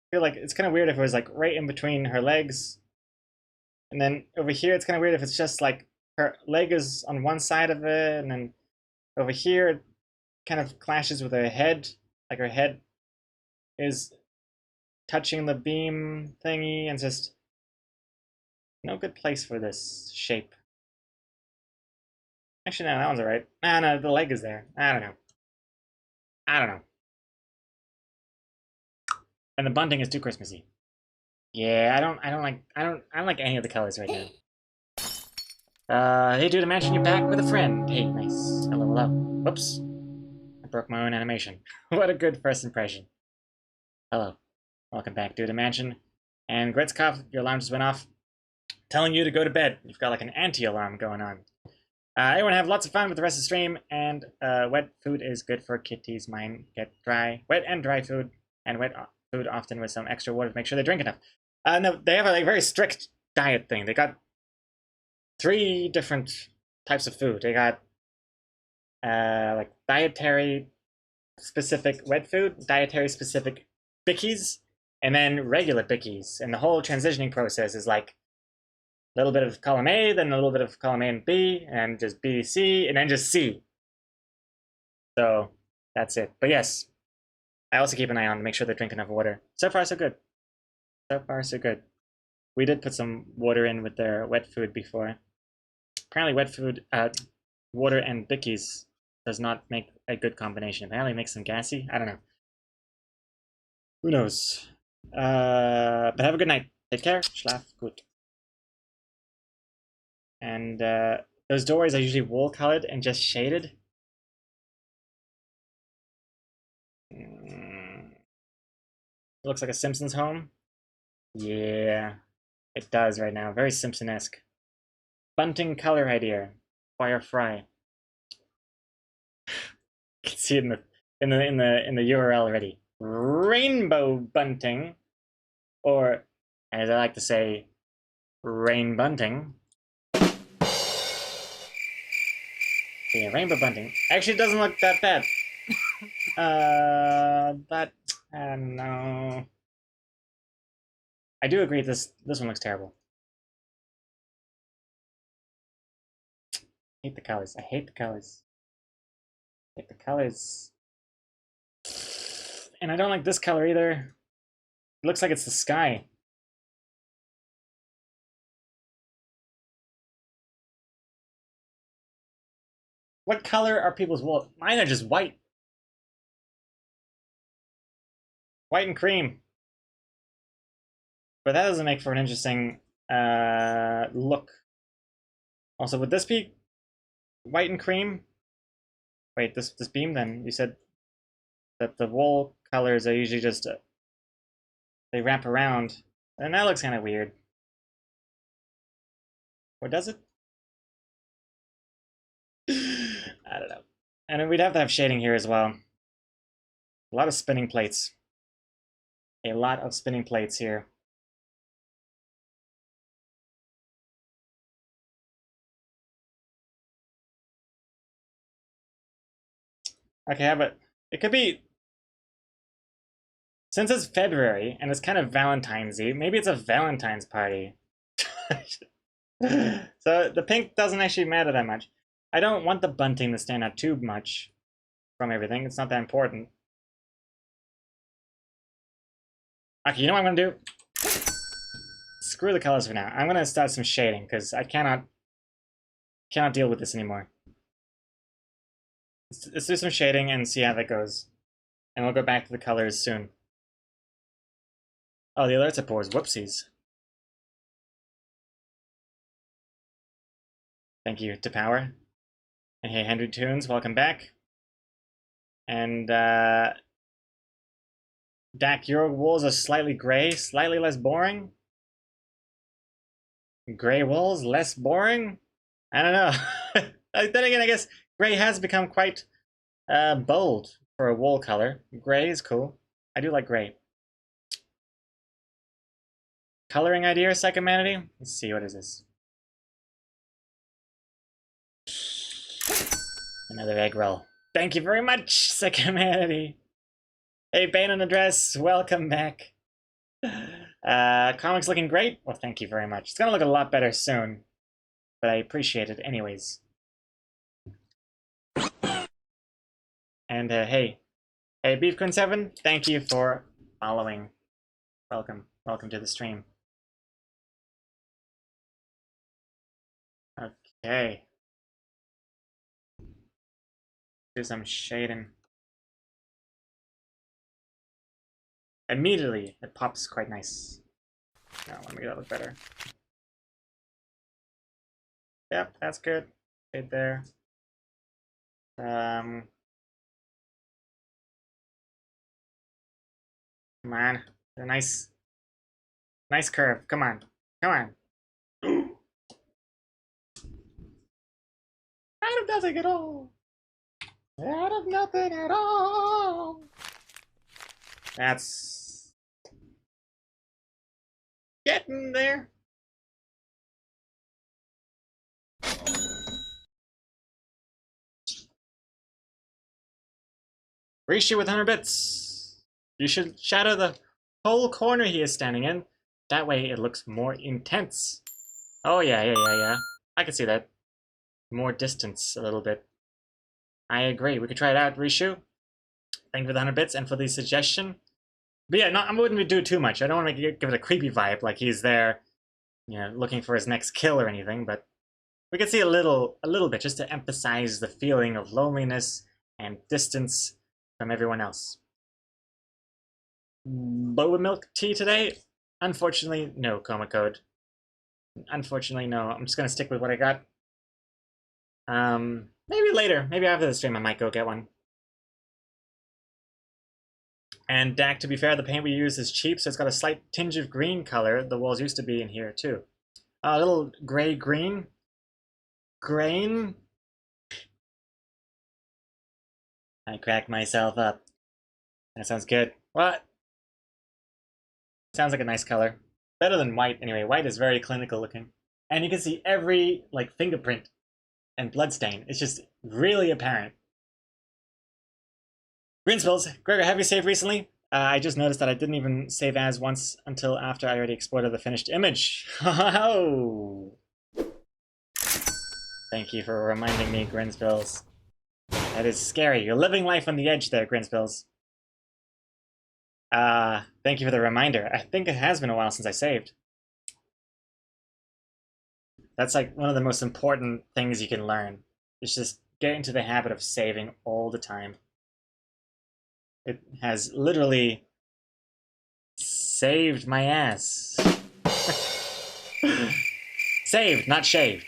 I feel like it's kind of weird if it was like right in between her legs. And then over here, it's kind of weird if it's just like her leg is on one side of it, and then over here, it kind of clashes with her head. Like her head is touching the beam thingy, and just no good place for this shape. Actually, no, that one's alright. Ah, no, the leg is there. I don't know. I don't know. And the bunting is too Christmassy. Yeah, I don't like any of the colors right now. Hey dude, imagine you're back with a friend. Hey, nice. Hello, hello. Whoops. I broke my own animation. What a good first impression. Hello. Welcome back, dude. Mansion. And Gretzkov, your alarm just went off. Telling you to go to bed. You've got like an anti-alarm going on. Everyone have lots of fun with the rest of the stream, and wet food is good for kitties. Mine get dry. Wet and dry food, and wet food often with some extra water to make sure they drink enough. No, they have a very strict diet thing. They got 3 different types of food. They got like dietary specific wet food, dietary specific bickies, and then regular bickies. And the whole transitioning process is like a little bit of column A, then a little bit of column A and B, and just B, C, and then just C. So that's it. But yes, I also keep an eye on to make sure they drink enough water. So far, so good. So far, so good. We did put some water in with their wet food before. Apparently wet food, water and bickies does not make a good combination. Apparently it makes them gassy. I don't know. Who knows? But have a good night. Take care. Schlaf gut. And those doors are usually wool colored and just shaded. It looks like a Simpsons home. Yeah, it does right now. Very Simpson-esque. Bunting color idea. Fire Fry. You can see it in the URL already. Rainbow bunting, or as I like to say, rain bunting. Yeah, rainbow bunting. Actually, it doesn't look that bad. But I don't know. I do agree this one looks terrible. I hate the colors. I hate the colors. I hate the colors. And I don't like this color either. It looks like it's the sky. What color are people's walls? Mine are just white. White and cream. But that doesn't make for an interesting look. Also, would this be white and cream? Wait, this beam then? You said that the wall colors are usually just they wrap around, and that looks kind of weird. Or does it? I don't know. And we'd have to have shading here as well. A lot of spinning plates. A lot of spinning plates here. Okay, how about it could be, since it's February and it's kind of Valentine's-y, maybe it's a Valentine's party. So the pink doesn't actually matter that much. I don't want the bunting to stand out too much from everything. It's not that important. Okay, you know what I'm gonna do? Screw the colors for now. I'm gonna start some shading because I cannot deal with this anymore. Let's do some shading and see how that goes. And we'll go back to the colors soon. Oh, the alerts are pours. Whoopsies. Thank you to Power. And hey, Henry Tunes, welcome back. And Dak, your walls are slightly gray, slightly less boring. Gray walls, less boring? I don't know. Then again, I guess gray has become quite bold for a wall color. Gray is cool. I do like gray. Coloring idea, Psychomanity? Let's see, what is this? Another egg roll. Thank you very much, Psychomanity. Hey, Bane on the Dress, welcome back. Comics looking great? Well, thank you very much. It's gonna look a lot better soon, but I appreciate it anyways. And hey, Beef Queen 7, thank you for following. Welcome to the stream. Okay. Do some shading. Immediately, it pops quite nice. Now, let me make that look better. Yep, that's good. Right there. Come on, a nice curve. Come on. Out of nothing at all. Out of nothing at all. That's getting there. Rishi with 100 bits. You should shadow the whole corner he is standing in. That way it looks more intense. Oh yeah. I can see that. More distance a little bit. I agree. We could try it out, Rishu. Thank you for the 100 bits and for the suggestion. But yeah, I wouldn't do too much. I don't want to give it a creepy vibe like he's there, you know, looking for his next kill or anything, but we could see a little bit just to emphasize the feeling of loneliness and distance from everyone else. Boba milk tea today? Unfortunately, no, Coma Code. Unfortunately, no. I'm just gonna stick with what I got. Maybe later. Maybe after the stream I might go get one. And Dak, to be fair, the paint we use is cheap, so it's got a slight tinge of green color. The walls used to be in here too. A little gray-green. Grain. I cracked myself up. That sounds good. What? Sounds like a nice color. Better than white, anyway. White is very clinical looking. And you can see every, like, fingerprint. and bloodstain. It's just really apparent. Greenspills, Gregor, have you saved recently? I just noticed that I didn't even save as once until after I already exported the finished image. Oh! Thank you for reminding me, Grinspills. That is scary. You're living life on the edge there, Grinspills. Thank you for the reminder. I think it has been a while since I saved. That's like one of the most important things you can learn. It's just get into the habit of saving all the time. It has literally saved my ass. Saved, not shaved.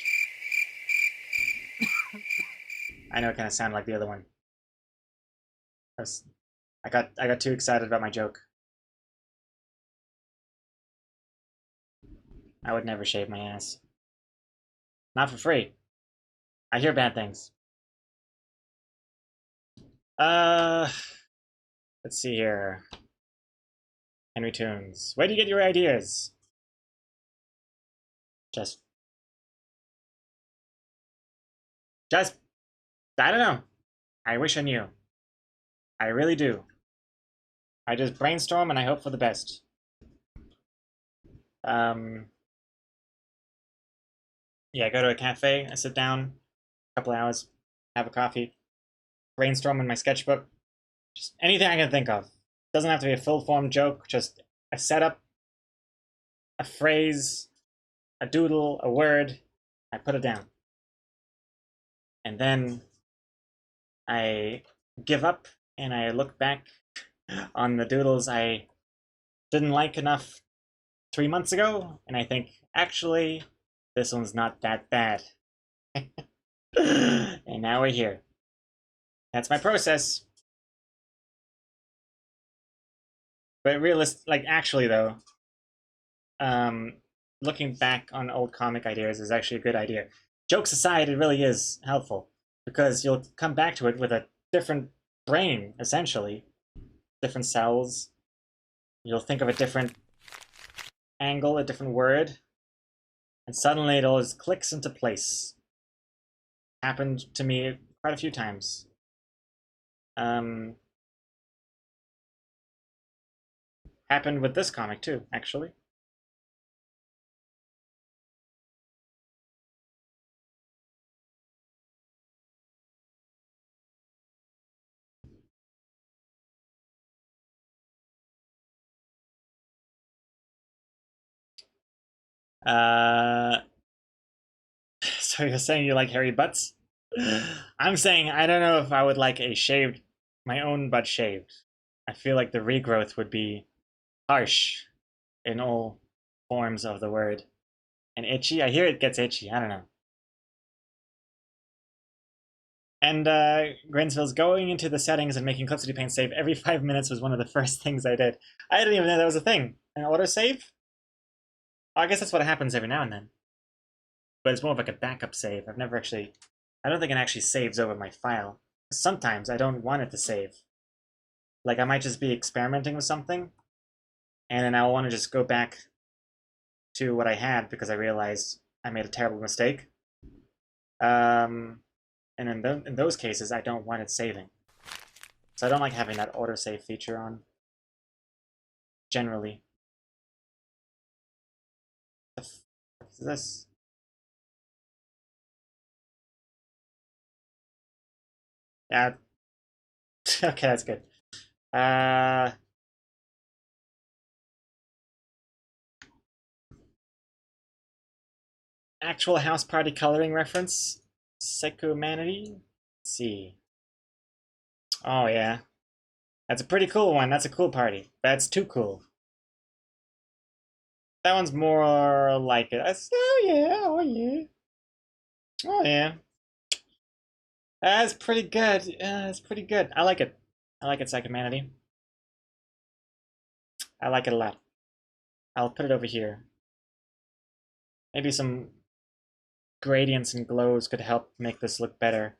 I know it kind of sounded like the other one. I got too excited about my joke. I would never shave my ass. Not for free. I hear bad things. Let's see here. Henry Toons. Where do you get your ideas? Just, I don't know. I wish I knew. I really do. I just brainstorm and I hope for the best. Yeah, I go to a cafe, I sit down, a couple hours, have a coffee, brainstorm in my sketchbook. Just anything I can think of. Doesn't have to be a full-form joke, just a setup, a phrase, a doodle, a word. I put it down. And then I give up and I look back on the doodles I didn't like enough 3 months ago, and I think, actually, this one's not that bad. And now we're here. That's my process. But actually though, looking back on old comic ideas is actually a good idea. Jokes aside, it really is helpful, because you'll come back to it with a different brain, essentially. Different cells. You'll think of a different angle, a different word, and suddenly it all just clicks into place. Happened to me quite a few times. Happened with this comic too, actually. So you're saying you like hairy butts? I'm saying I don't know if I would like my own butt shaved. I feel like the regrowth would be harsh in all forms of the word. And itchy? I hear it gets itchy. I don't know. And Grinsville's going into the settings and making Clip City Paint save every 5 minutes was one of the first things I did. I didn't even know that was a thing. An autosave? I guess that's what happens every now and then. But it's more of like a backup save. I don't think it actually saves over my file. Sometimes I don't want it to save. Like, I might just be experimenting with something, and then I'll want to just go back to what I had because I realized I made a terrible mistake. And in those cases, I don't want it saving. So I don't like having that autosave feature on, generally. What the fuck is this? Yeah. Okay, that's good. Actual house party coloring reference? Psychomanity? Let's see. Oh, yeah. That's a pretty cool one. That's a cool party. That's too cool. That one's more like it. Oh, yeah. Oh, yeah. Oh, yeah. That's pretty good. That's pretty good. I like it. I like it, Psychomanity. I like it a lot. I'll put it over here. Maybe some gradients and glows could help make this look better.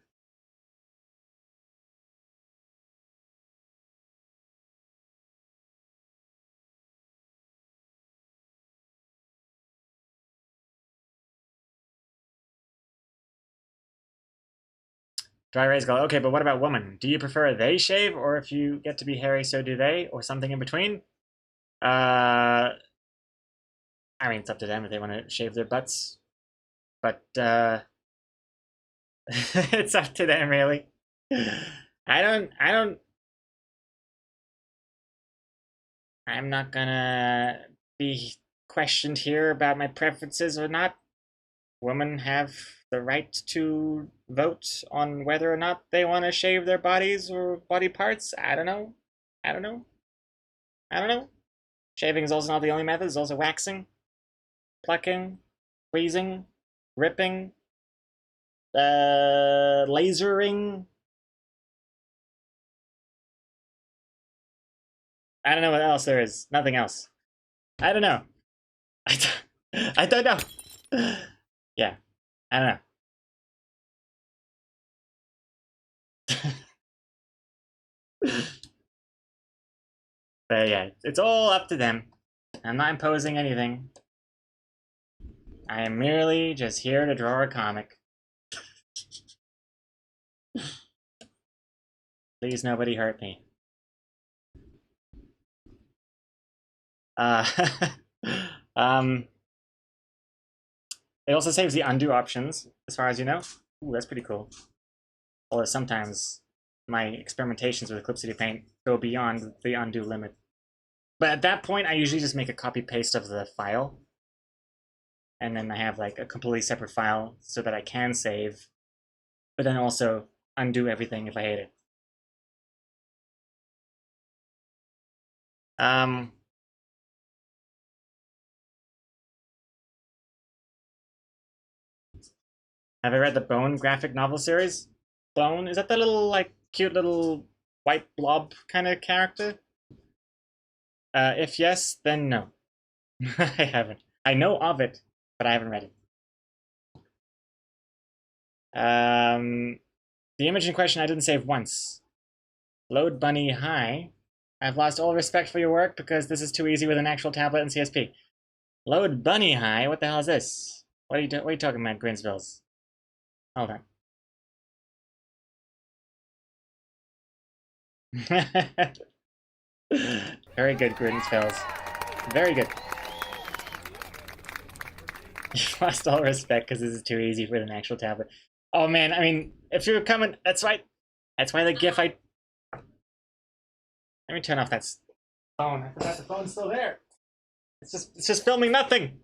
Dry Rays go, okay, but what about women? Do you prefer they shave, or if you get to be hairy, so do they, or something in between? I mean, it's up to them if they want to shave their butts. But, it's up to them, really. I'm not gonna be questioned here about my preferences or not. Women have the right to vote on whether or not they want to shave their bodies or body parts. I don't know. Shaving is also not the only method. There's also waxing, plucking, tweezing, ripping, lasering. I don't know what else there is. Nothing else. I don't know. I don't know. Yeah, I don't know. But yeah, it's all up to them. I'm not imposing anything. I am merely just here to draw a comic. Please, nobody hurt me. It also saves the undo options, as far as you know. Ooh, that's pretty cool. Although sometimes my experimentations with Eclipse City Paint go beyond the undo limit. But at that point, I usually just make a copy-paste of the file. And then I have like a completely separate file so that I can save, but then also undo everything if I hate it. Have I read the Bone graphic novel series? Bone? Is that the little, like, cute little white blob kind of character? If yes, then no. I haven't. I know of it, but I haven't read it. The image in question I didn't save once. Load Bunny High. I've lost all respect for your work because this is too easy with an actual tablet and CSP. Load Bunny High? What the hell is this? What are you talking about, Grinsvilles? Hold on. Very good, Grinsvilles. Very good. You've lost all respect because this is too easy for an actual tablet. Oh man, I mean, if you're coming, that's right. That's why the GIF I... Let me turn off that phone. I forgot the phone's still there. It's just filming nothing.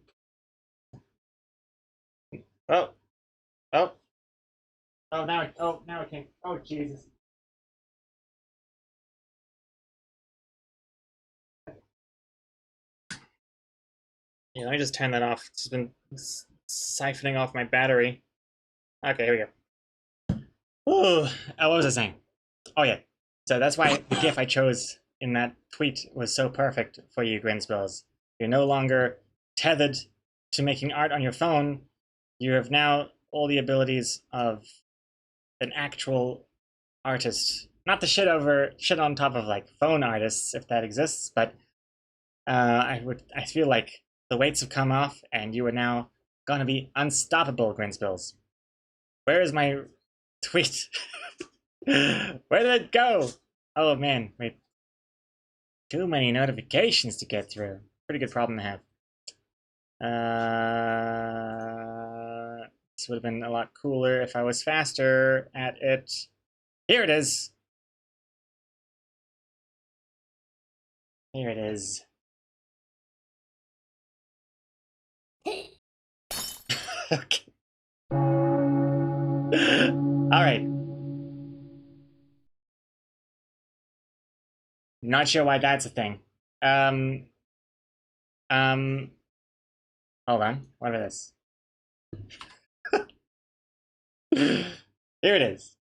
Oh. Oh. Oh, now it came. Oh, Jesus. Yeah, let me just turn that off. It's been siphoning off my battery. Okay, here we go. Ooh, what was I saying? Oh, yeah. So that's why the GIF I chose in that tweet was so perfect for you, Grinsbills. You're no longer tethered to making art on your phone. You have now all the abilities of an actual artist. Not to shit on top of like phone artists, if that exists, but I feel like the weights have come off and you are now gonna be unstoppable, Grinsbills. Where is my tweet? Where did it go? Oh man, wait. Too many notifications to get through. Pretty good problem to have. This would have been a lot cooler if I was faster at it. Here it is. Here it is. Okay. All right. Not sure why that's a thing. Hold on. What about this? Here it is.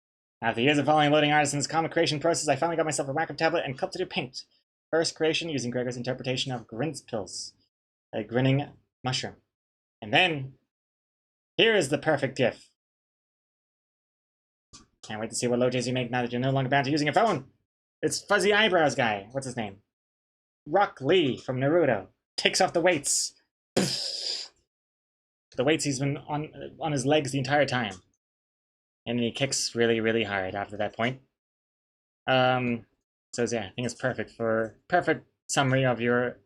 After years of following loading artisans' comic creation process, I finally got myself a Wacom tablet and Eclipse City Paint. First creation using Gregor's interpretation of Grinspills, a grinning mushroom. And then, here is the perfect GIF. Can't wait to see what loads you make now that you're no longer bound to using a phone. It's Fuzzy Eyebrows guy. What's his name? Rock Lee from Naruto. Takes off the weights. The weights he's been on his legs the entire time. And he kicks really, really hard after that point. So yeah, I think it's perfect summary of your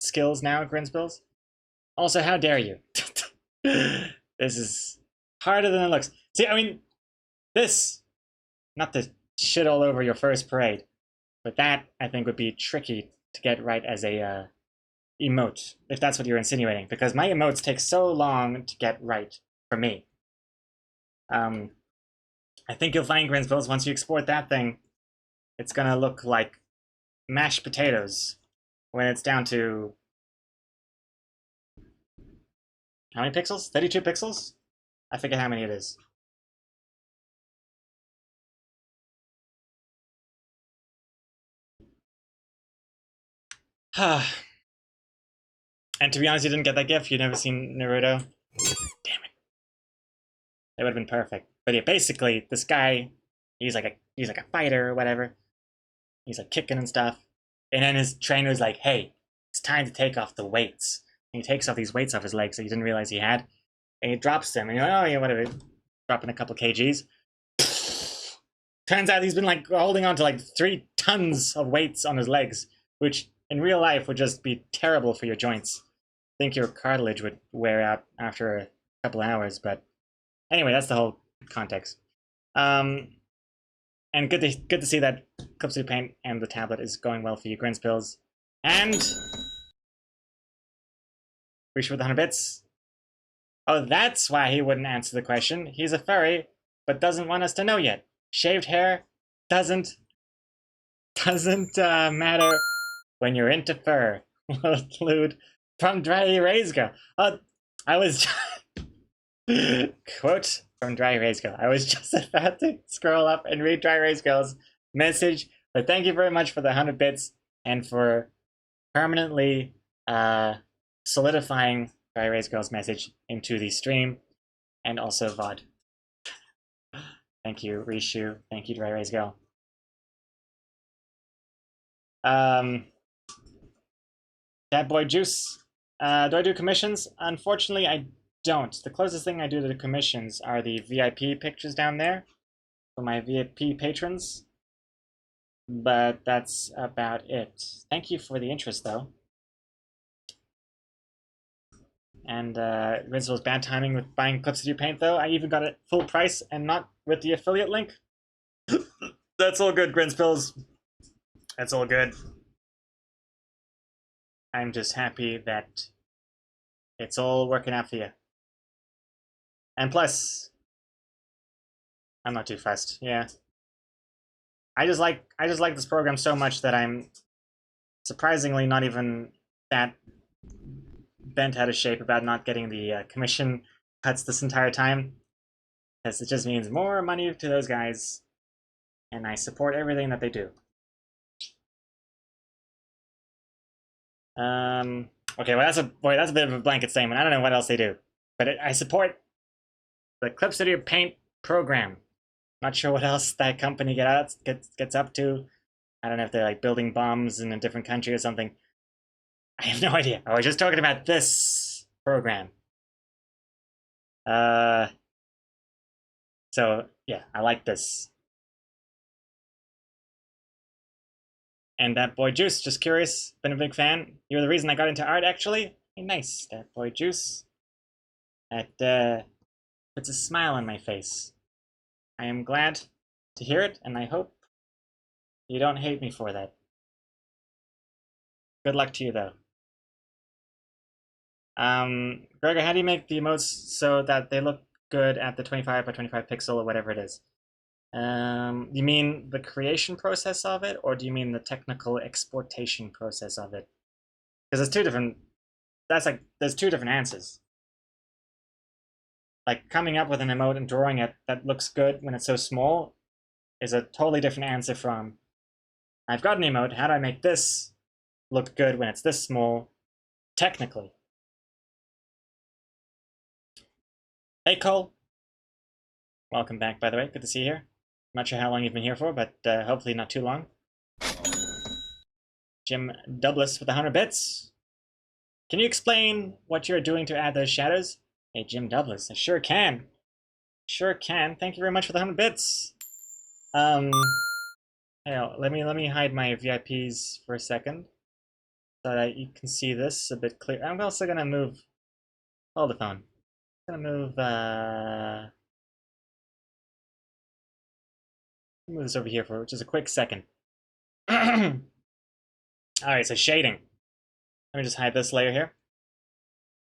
skills now, Grinsbills. Also, how dare you? This is harder than it looks. See, I mean, this, not to shit all over your first parade, but that, I think, would be tricky to get right as a emote, if that's what you're insinuating, because my emotes take so long to get right for me. I think you'll find, Grinsbills, once you export that thing, it's gonna look like mashed potatoes when it's down to how many pixels? 32 pixels? I forget how many it is. And to be honest, you didn't get that GIF. You'd never seen Naruto. Damn it. That would have been perfect. But yeah, basically, this guy, he's like a fighter or whatever. He's like kicking and stuff. And then his trainer's like, hey, it's time to take off the weights. And he takes off these weights off his legs that he didn't realize he had. And he drops them. And you're like, oh, yeah, whatever. Dropping a couple kgs. Turns out he's been like holding on to like 3 tons of weights on his legs, which in real life would just be terrible for your joints. I think your cartilage would wear out after a couple hours, but anyway, that's the whole context. And good to see that Clip Studio Paint and the tablet is going well for you, Grinspills. And Reach with 100 bits. Oh, that's why he wouldn't answer the question. He's a furry, but doesn't want us to know yet. Shaved hair doesn't matter when you're into fur. Lude from Dry Erase Girl. I was quote from Dry Erase Girl. I was just about to scroll up and read Dry Erase Girl's message, but thank you very much for the 100 bits and for permanently solidifying Dry Erase Girl's message into the stream and also VOD. Thank you, Rishu. Thank you, Dry Erase Girl. That Boy Juice. Do I do commissions? Unfortunately, I don't. The closest thing I do to the commissions are the VIP pictures down there for my VIP patrons. But that's about it. Thank you for the interest, though. And Rinsel's bad timing with buying Clip Studio Paint, though. I even got it full price and not with the affiliate link. That's all good, Grinspills. That's all good. I'm just happy that it's all working out for you. And plus, I'm not too fussed. Yeah, I just like this program so much that I'm surprisingly not even that bent out of shape about not getting the commission cuts this entire time, because it just means more money to those guys, and I support everything that they do. Okay, well that's a bit of a blanket statement. I don't know what else they do, but I support the Clip Studio Paint program. Not sure what else that company gets up to. I don't know if they're like building bombs in a different country or something. I have no idea. I was just talking about this program. So yeah, I like this. And That Boy Juice, just curious, been a big fan. You're the reason I got into art, actually. Hey, nice, That Boy Juice. That puts a smile on my face. I am glad to hear it, and I hope you don't hate me for that. Good luck to you, though. Gregor, how do you make the emotes so that they look good at the 25 by 25 pixel or whatever it is? You mean the creation process of it, or do you mean the technical exportation process of it? Because there's two different. There's two different answers. Like coming up with an emote and drawing it that looks good when it's so small is a totally different answer from I've got an emote, how do I make this look good when it's this small technically? Hey Cole, welcome back, by the way. Good to see you here. Not sure how long you've been here for, but hopefully not too long. Jim Douglas with 100 bits. Can you explain what you're doing to add those shadows? Hey, Jim Douglas, I sure can. Sure can. Thank you very much for the 100 bits. Hey, let me hide my VIPs for a second so that you can see this a bit clear. I'm also gonna move. Hold the phone. I'm gonna move this over here for just a quick second. All right, so shading. Let me just hide this layer here.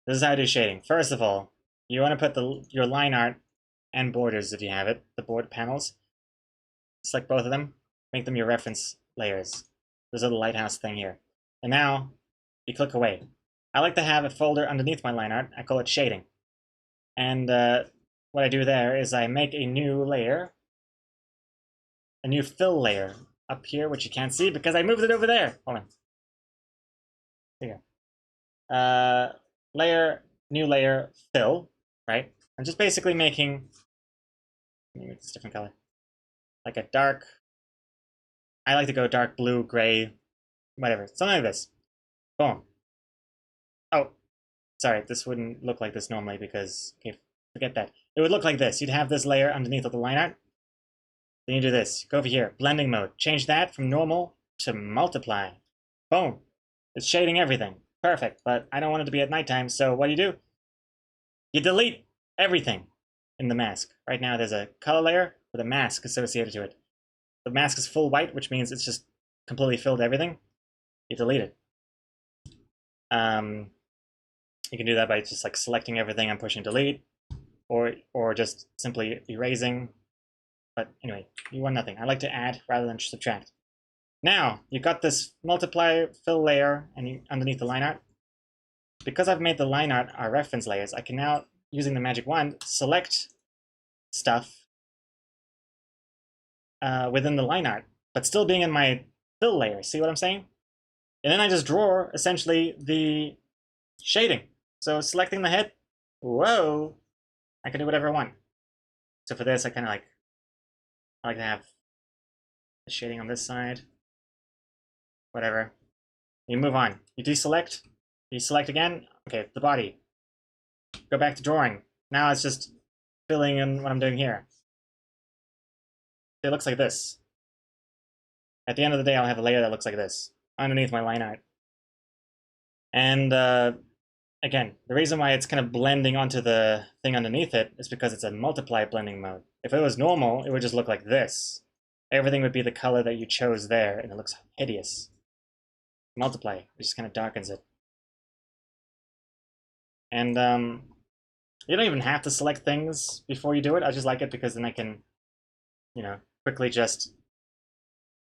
This is how I do shading. First of all, you want to put your line art and borders if you have it, the board panels. Select both of them, make them your reference layers. There's a little lighthouse thing here. And now, you click away. I like to have a folder underneath my line art. I call it shading. And what I do there is I make a new layer, a new fill layer up here, which you can't see because I moved it over there. Hold on. There you go. Layer, new layer, fill, right? I'm just basically making, let me make this different color. Like a dark, I like to go dark blue, gray, whatever. Something like this. Boom. Oh, sorry, this wouldn't look like this normally because, okay, forget that. It would look like this. You'd have this layer underneath of the line art. Then you do this. Go over here, blending mode. Change that from normal to multiply. Boom. It's shading everything. Perfect, but I don't want it to be at nighttime, so what do? You delete everything in the mask. Right now there's a color layer with a mask associated to it. The mask is full white, which means it's just completely filled everything. You delete it. You can do that by just like selecting everything and pushing delete, or just simply erasing. But anyway, you want nothing. I like to add rather than subtract. Now, you've got this multiply fill layer and underneath the line art. Because I've made the line art our reference layers, I can now, using the magic wand, select stuff within the line art, but still being in my fill layer. See what I'm saying? And then I just draw, essentially, the shading. So selecting the head, whoa, I can do whatever I want. So for this, I like to have the shading on this side. Whatever. You move on. You deselect. You select again. Okay, the body. Go back to drawing. Now it's just filling in what I'm doing here. It looks like this. At the end of the day, I'll have a layer that looks like this underneath my line art. And again, the reason why it's kind of blending onto the thing underneath it is because it's a multiply blending mode. If it was normal, it would just look like this. Everything would be the color that you chose there, and it looks hideous. Multiply, it just kind of darkens it. And you don't even have to select things before you do it. I just like it because then I can, you know, quickly just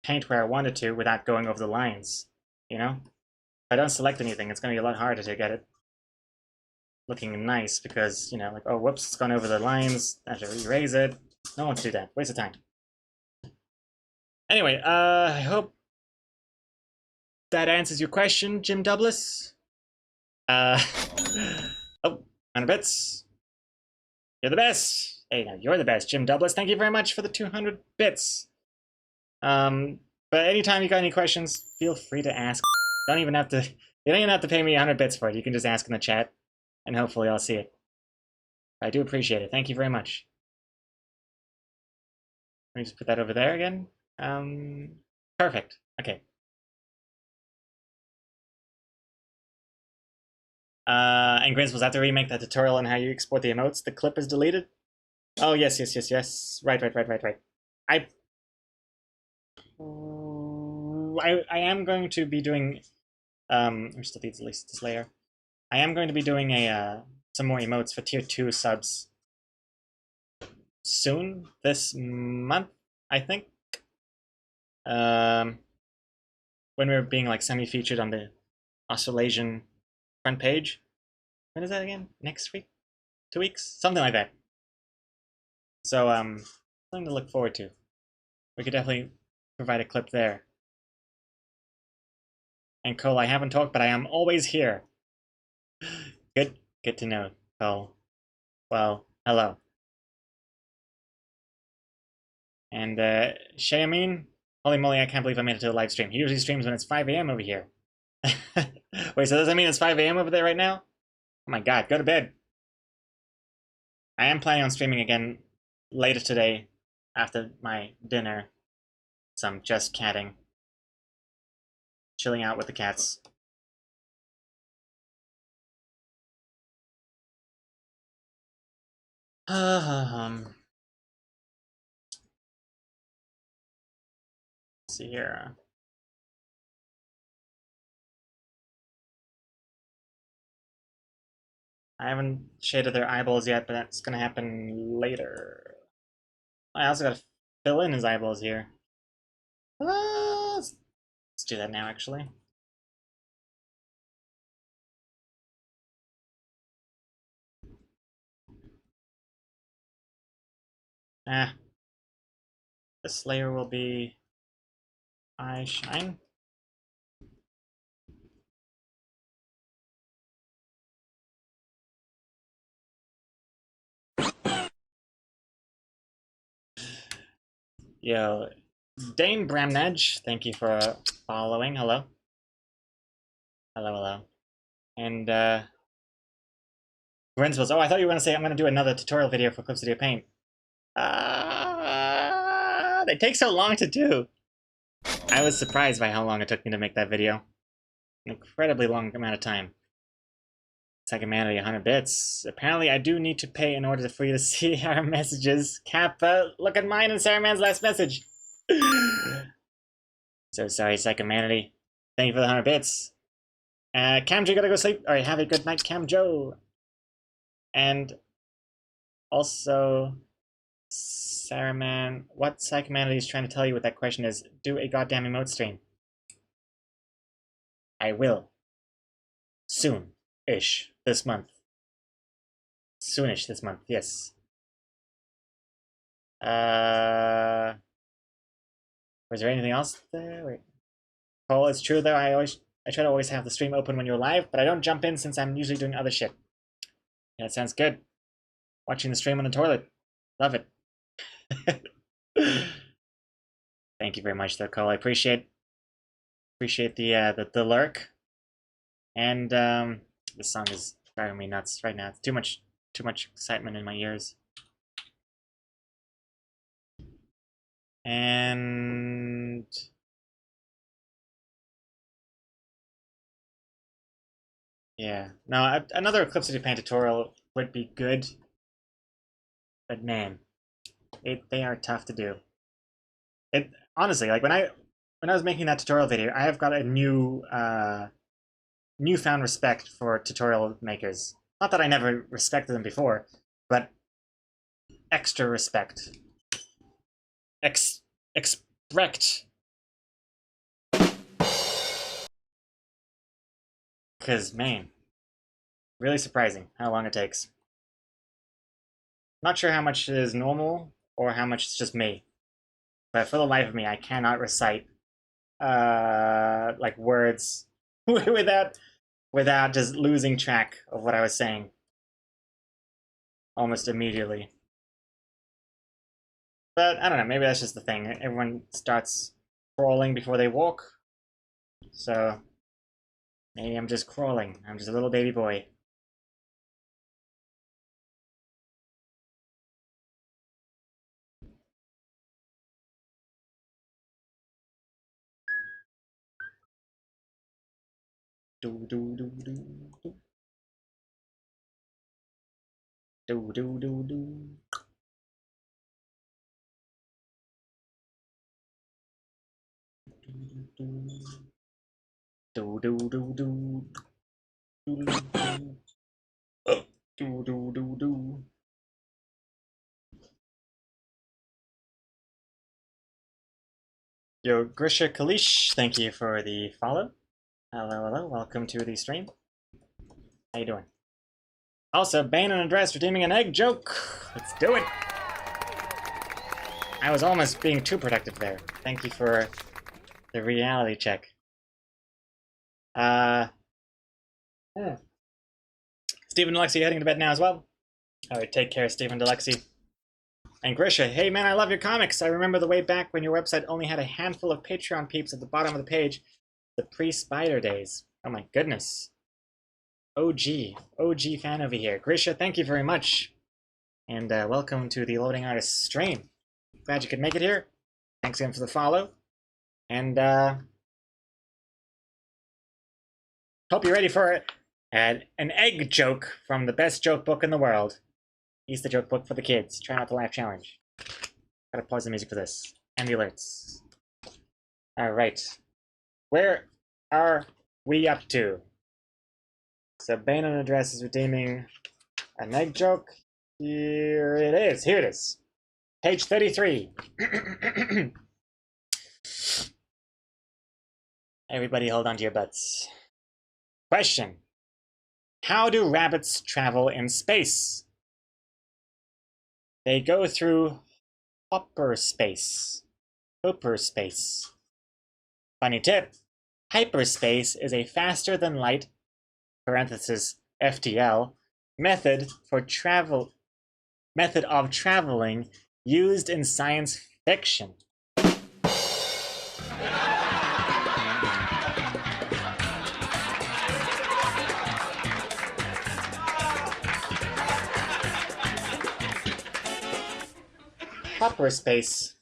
paint where I wanted to without going over the lines, you know? If I don't select anything, it's going to be a lot harder to get it looking nice because, you know, like, oh, whoops, it's gone over the lines. I have to erase it. No one wants to do that. Waste of time. Anyway, I hope that answers your question, Jim Douglas. Oh, 100 bits. You're the best. Hey, no, you're the best, Jim Douglas. Thank you very much for the 200 bits. But anytime you got any questions, feel free to ask. You don't even have to pay me 100 bits for it. You can just ask in the chat, and hopefully I'll see it. I do appreciate it. Thank you very much. Let me just put that over there again. Perfect. Okay. And Grins, was that to remake that tutorial on how you export the emotes? The clip is deleted? Oh, yes. Right. I am going to be doing, let me just delete this layer. I am going to be doing some more emotes for tier 2 subs soon, this month, I think. When we're being like semi-featured on the Australasian front page. When is that again? Next week? 2 weeks? Something like that. So, something to look forward to. We could definitely provide a clip there. And Cole, I haven't talked, but I am always here. Good to know, Cole. Well, hello. And Shayamin, holy moly, I can't believe I made it to the live stream. He usually streams when it's 5 a.m. over here. Wait, so does that mean it's 5 a.m. over there right now? Oh my god, go to bed. I am planning on streaming again later today, after my dinner, some just catting. Chilling out with the cats. Let's see here. I haven't shaded their eyeballs yet, but that's gonna happen later. I also gotta fill in his eyeballs here. Let's do that now, actually. This layer will be eye shine. Yo, Dane Bramnedge, thank you for following. Hello. Hello, hello. And Grinswells, oh, I thought you were gonna say I'm gonna do another tutorial video for Clip Studio Paint. They take so long to do. I was surprised by how long it took me to make that video. An incredibly long amount of time. Psychomanity, 100 bits. Apparently I do need to pay in order for you to see our messages. Kappa, look at mine and Sarahman's last message. So sorry, Psychomanity. Thank you for the 100 bits. Cam Joe, gotta go sleep. Alright, have a good night, Cam Joe. And also, Sarahman, what Psychomanity is trying to tell you with that question is, do a goddamn emote stream. I will. Soon-ish. This month. Soonish this month, yes. Was there anything else there? Wait. Cole, it's true though, I try to always have the stream open when you're live, but I don't jump in since I'm usually doing other shit. Yeah, it sounds good. Watching the stream on the toilet. Love it. Thank you very much though, Cole. I appreciate the lurk. And this song is driving me nuts right now. It's too much excitement in my ears. And yeah, no, another Clip Studio Paint tutorial would be good, but man, they are tough to do. It honestly, like when I was making that tutorial video, I have got a newfound respect for tutorial makers. Not that I never respected them before, but extra respect. Expect. Because, man, really surprising how long it takes. Not sure how much is normal or how much it's just me. But for the life of me, I cannot recite like words without just losing track of what I was saying almost immediately. But I don't know, maybe that's just the thing. Everyone starts crawling before they walk. So maybe I'm just crawling. I'm just a little baby boy. Do do do do do. Do do do do. Do do do do. Do do do do do. Yo, Grisha Kalish, thank you for the follow. Hello, hello, welcome to the stream. How you doing? Also, Bane and Andres redeeming an egg joke. Let's do it. I was almost being too productive there. Thank you for the reality check. Stephen Alexi heading to bed now as well. Alright, take care, Stephen Alexi. And Grisha, hey man, I love your comics. I remember the way back when your website only had a handful of Patreon peeps at the bottom of the page. The pre-Spider days. Oh my goodness. OG fan over here. Grisha, thank you very much. and welcome to the Loading Artist stream. Glad you could make it here. Thanks again for the follow, and hope you're ready for an egg joke from the best joke book in the world. He's the joke book for the kids. Try not to laugh challenge. Gotta pause the music for this, and the alerts. Alright. Where are we up to? So Banon Address is redeeming an egg joke. Here it is. Here it is. Page 33. Everybody hold on to your butts. Question. How do rabbits travel in space? They go through hyperspace. Hyperspace. Funny tip. Hyperspace is a faster than light (parenthesis FTL) method of traveling used in science fiction. Hyperspace.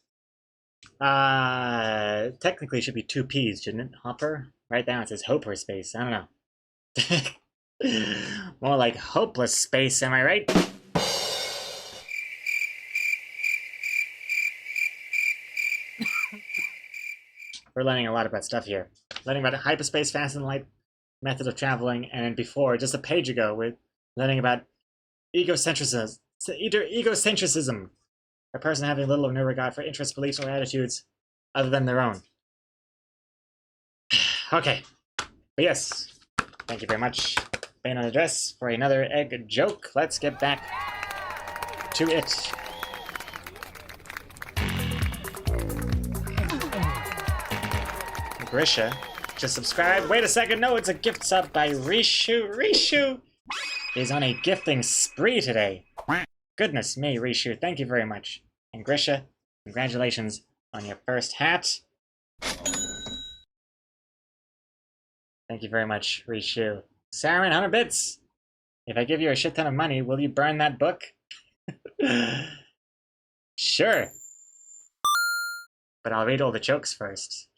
Technically it should be 2 P's, shouldn't it? Hopper? Right now it says Hoperspace. I don't know. More like hopeless space, am I right? We're learning a lot about stuff here. Learning about hyperspace, faster than light method of traveling, and before, just a page ago, we're learning about egocentrism. Egocentrism. A person having little or no regard for interests, beliefs, or attitudes other than their own. Okay. But yes, thank you very much, Banon Address, for another egg joke. Let's get back to it. Grisha just subscribed. Wait a second, no, it's a gift sub by Rishu. Rishu is on a gifting spree today. Goodness me, Rishu, thank you very much. And Grisha, congratulations on your first hat. Thank you very much, Rishu. Saren, 100 bits. If I give you a shit ton of money, will you burn that book? Sure. But I'll read all the jokes first.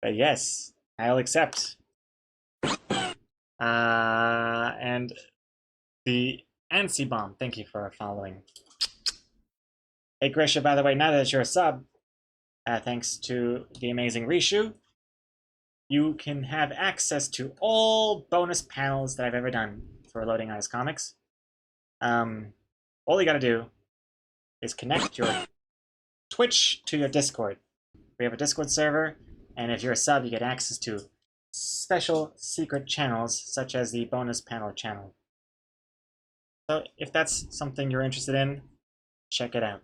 But yes, I'll accept. And the Ansi Bomb, thank you for following. Hey Grisha, by the way, now that you're a sub, thanks to the amazing Rishu, you can have access to all bonus panels that I've ever done for Loading Artist Comics. All you gotta do is connect your Twitch to your Discord. We have a Discord server, and if you're a sub, you get access to special secret channels, such as the bonus panel channel. So if that's something you're interested in, check it out.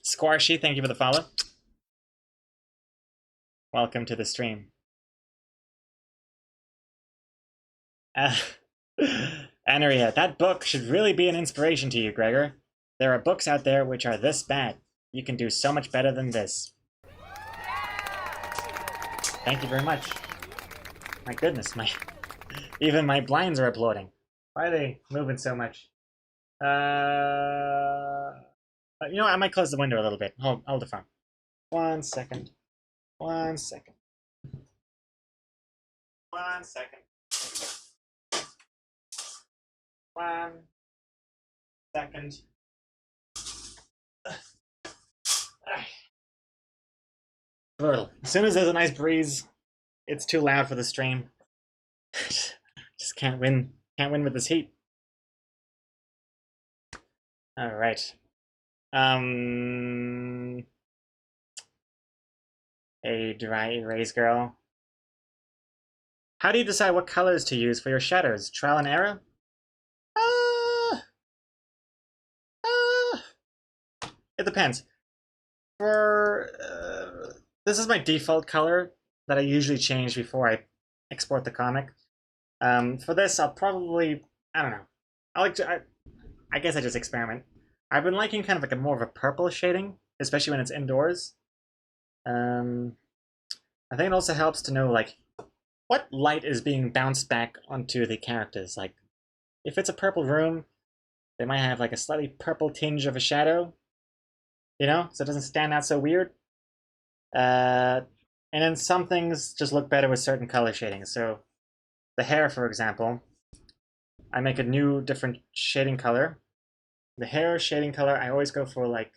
Squarshy, thank you for the follow. Welcome to the stream. Anaria, that book should really be an inspiration to you, Gregor. There are books out there which are this bad. You can do so much better than this. Thank you very much. My goodness, even my blinds are uploading. Why are they moving so much? You know, I might close the window a little bit. Hold the phone. 1 second. 1 second. 1 second. 1 second. Brutal. As soon as there's a nice breeze, it's too loud for the stream. Just can't win. Can't win with this heat. All right. A dry erase girl. How do you decide what colors to use for your shadows? Trial and error? It depends. For this is my default color that I usually change before I export the comic. For this, I'll probably, I don't know. I guess I just experiment. I've been liking kind of like a more of a purple shading, especially when it's indoors. I think it also helps to know like what light is being bounced back onto the characters. Like, if it's a purple room, they might have like a slightly purple tinge of a shadow, you know, so it doesn't stand out so weird. And then some things just look better with certain color shading. So the hair, for example, I make a new different shading color. The hair shading color, I always go for like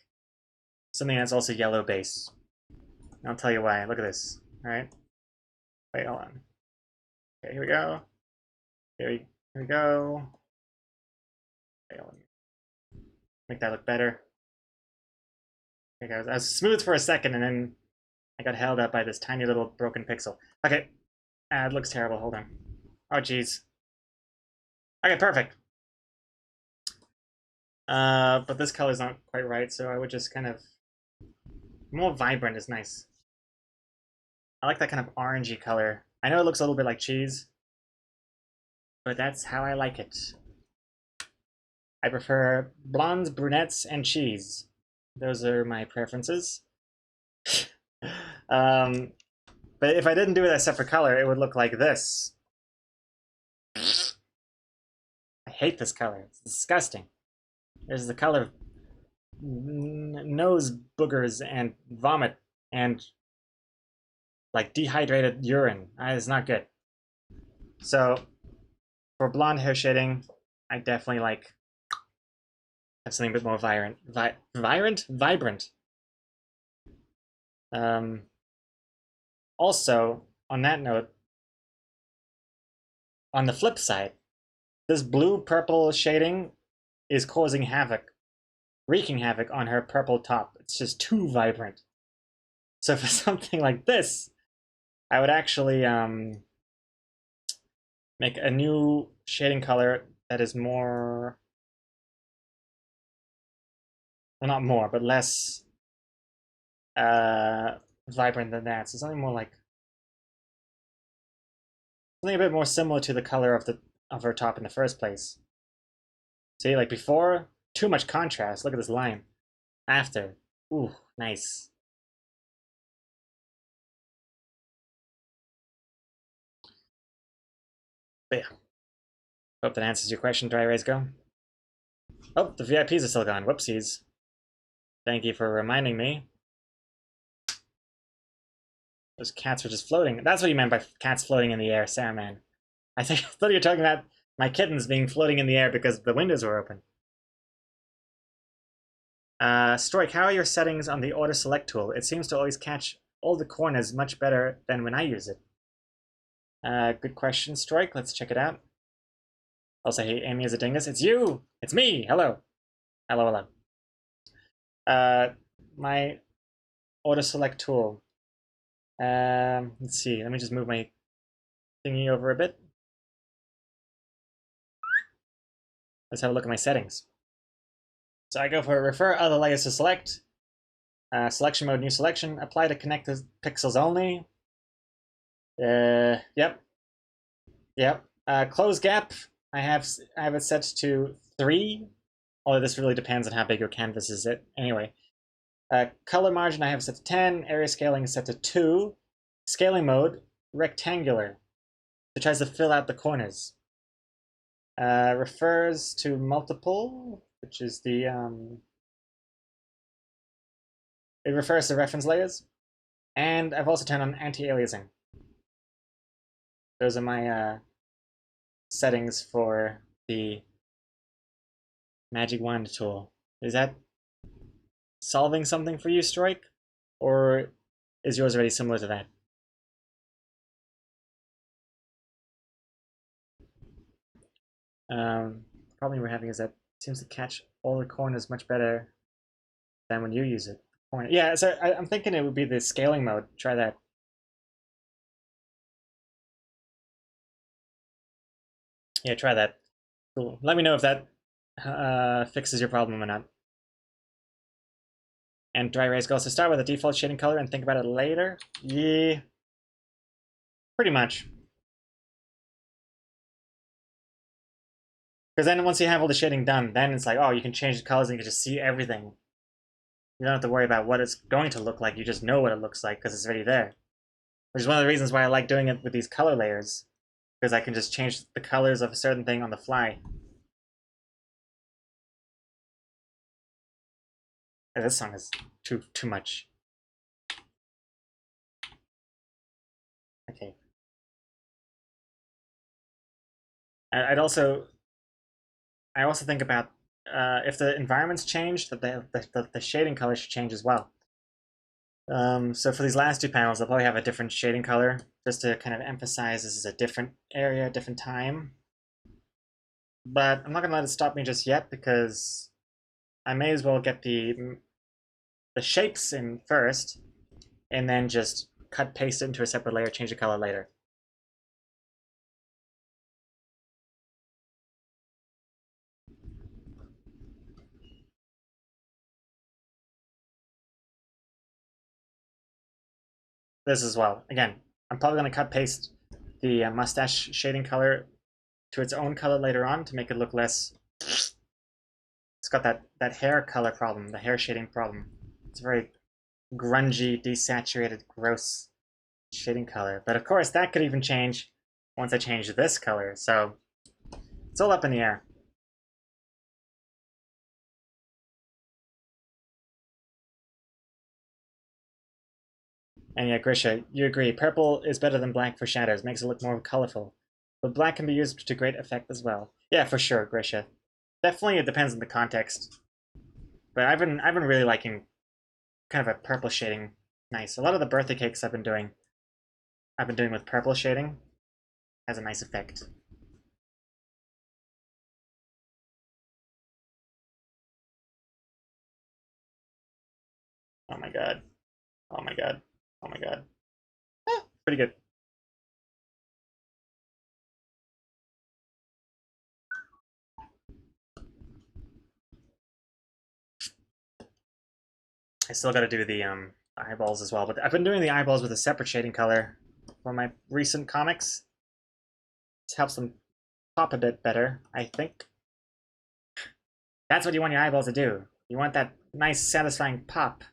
something that's also yellow base. And I'll tell you why. Look at this. All right. Wait, hold on. Okay, here we go. Here we go. Okay, hold on. Make that look better. Okay, guys, I was smooth for a second, and then I got held up by this tiny little broken pixel. Okay, it looks terrible. Hold on. Oh, jeez. Okay, perfect. But this color's not quite right, so I would just kind of... More vibrant is nice. I like that kind of orangey color. I know it looks a little bit like cheese, but that's how I like it. I prefer blondes, brunettes, and cheese. Those are my preferences. But if I didn't do it as a separate color, it would look like this. I hate this color. It's disgusting. There's the color of nose boogers and vomit and like dehydrated urine. It's not good. So for blonde hair shading, I definitely like have something a bit more vibrant. Also, on that note, on the flip side, this blue-purple shading is causing havoc, wreaking havoc on her purple top. It's just too vibrant. So for something like this, I would actually make a new shading color that is more, well, not more, but less vibrant than that. So something more like, something a bit more similar to the color of her top in the first place. See, like before, too much contrast. Look at this line. After, ooh, nice. But yeah, hope that answers your question, Dry Erase Go. Oh, the VIPs are still gone. Whoopsies. Thank you for reminding me. Those cats were just floating. That's what you meant by cats floating in the air, Sarahman. I thought you were talking about my kittens being floating in the air because the windows were open. Stroik, how are your settings on the auto select tool? It seems to always catch all the corners much better than when I use it. Good question, Stroik. Let's check it out. Also, hey, Amy is a dingus. It's you! It's me! Hello! Hello. My auto select tool. Let's see. Let me just move my thingy over a bit. Let's have a look at my settings. So I go for refer other layers to select. Selection mode, new selection. Apply to connected pixels only. Yep. Close gap. I have it set to 3. Although this really depends on how big your canvas is. Anyway. Color margin I have set to 10. Area scaling is set to 2. Scaling mode, rectangular. It tries to fill out the corners. Refers to multiple, which is the it refers to reference layers. And I've also turned on anti-aliasing. Those are my settings for the Magic Wand tool. Is that solving something for you, Stroik? Or is yours already similar to that? Problem we're having is that it seems to catch all the corners much better than when you use it. Yeah, so I'm thinking it would be the scaling mode. Try that. Yeah, try that. Cool. Let me know if that fixes your problem or not. And Dry Erase Go. So start with a default shading color and think about it later. Yeah, pretty much. Because then once you have all the shading done, then it's like, oh, you can change the colors and you can just see everything. You don't have to worry about what it's going to look like. You just know what it looks like because it's already there. which is one of the reasons why I like doing it with these color layers, because I can just change the colors of a certain thing on the fly. Yeah, this song is too much. Okay. I also think about if the environment's changed, that the shading color should change as well. So for these last two panels, I'll probably have a different shading color, just to kind of emphasize this is a different area, different time. But I'm not gonna let it stop me just yet, because I may as well get the shapes in first, and then just cut paste it into a separate layer, change the color later. This as well. Again, I'm probably going to cut paste the mustache shading color to its own color later on to make it look less. It's got that hair color problem, the hair shading problem. It's very grungy, desaturated, gross shading color. But of course, that could even change once I change this color. So it's all up in the air. And yeah, Grisha, you agree. Purple is better than black for shadows, makes it look more colorful. But black can be used to great effect as well. Yeah, for sure, Grisha. Definitely it depends on the context. But I've been really liking kind of a purple shading. Nice. A lot of the birthday cakes I've been doing with purple shading. Has a nice effect. Oh my god. Oh my god. Oh my god. Pretty good. I still gotta do the eyeballs as well, but I've been doing the eyeballs with a separate shading color for my recent comics. This helps them pop a bit better, I think. That's what you want your eyeballs to do. You want that nice, satisfying pop.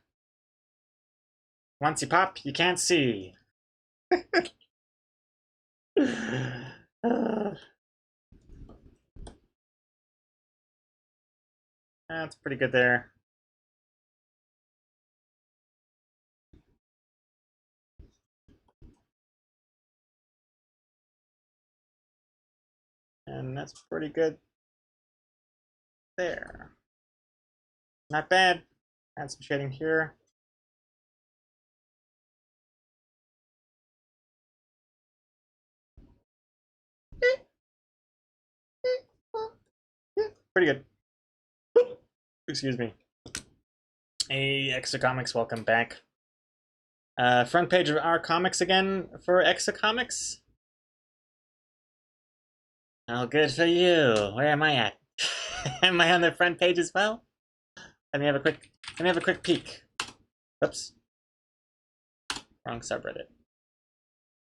Once you pop, you can't see. That's pretty good there. And that's pretty good there. Not bad. Add some shading here. Pretty good. Excuse me. Hey, Extra Comics, welcome back. Front page of our comics again for Extra Comics. Oh, good for you. Where am I at? Am I on the front page as well? Let me have a quick peek. Oops. Wrong subreddit.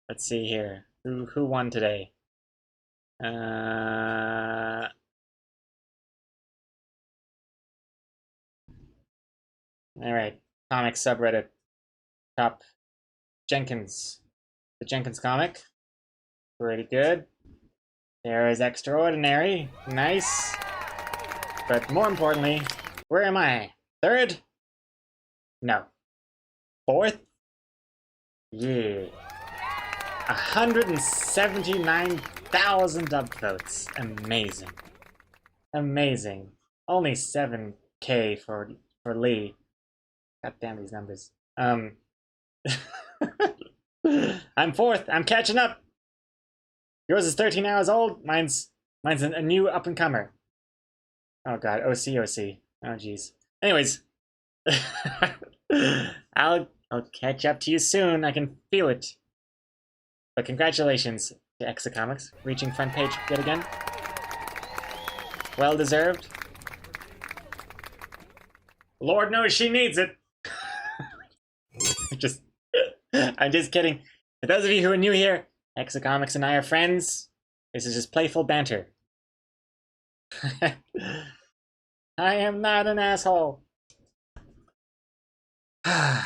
Let's see here. Who won today? Alright. Comic subreddit. Top. Jenkins. The Jenkins comic. Pretty good. There is Extraordinary. Nice. But more importantly, where am I? Third? No. Fourth? Yeah. 179,000 upvotes. Amazing. Amazing. Only 7K for Lee. God damn these numbers. I'm fourth. I'm catching up. Yours is 13 hours old. Mine's a new up and comer. Oh god, OC. Oh jeez. Anyways, I'll catch up to you soon. I can feel it. But congratulations to Exa Comics, reaching front page yet again. Well deserved. Lord knows she needs it. I'm just kidding. For those of you who are new here, Exa Comics and I are friends. This is just playful banter. I am not an asshole. Not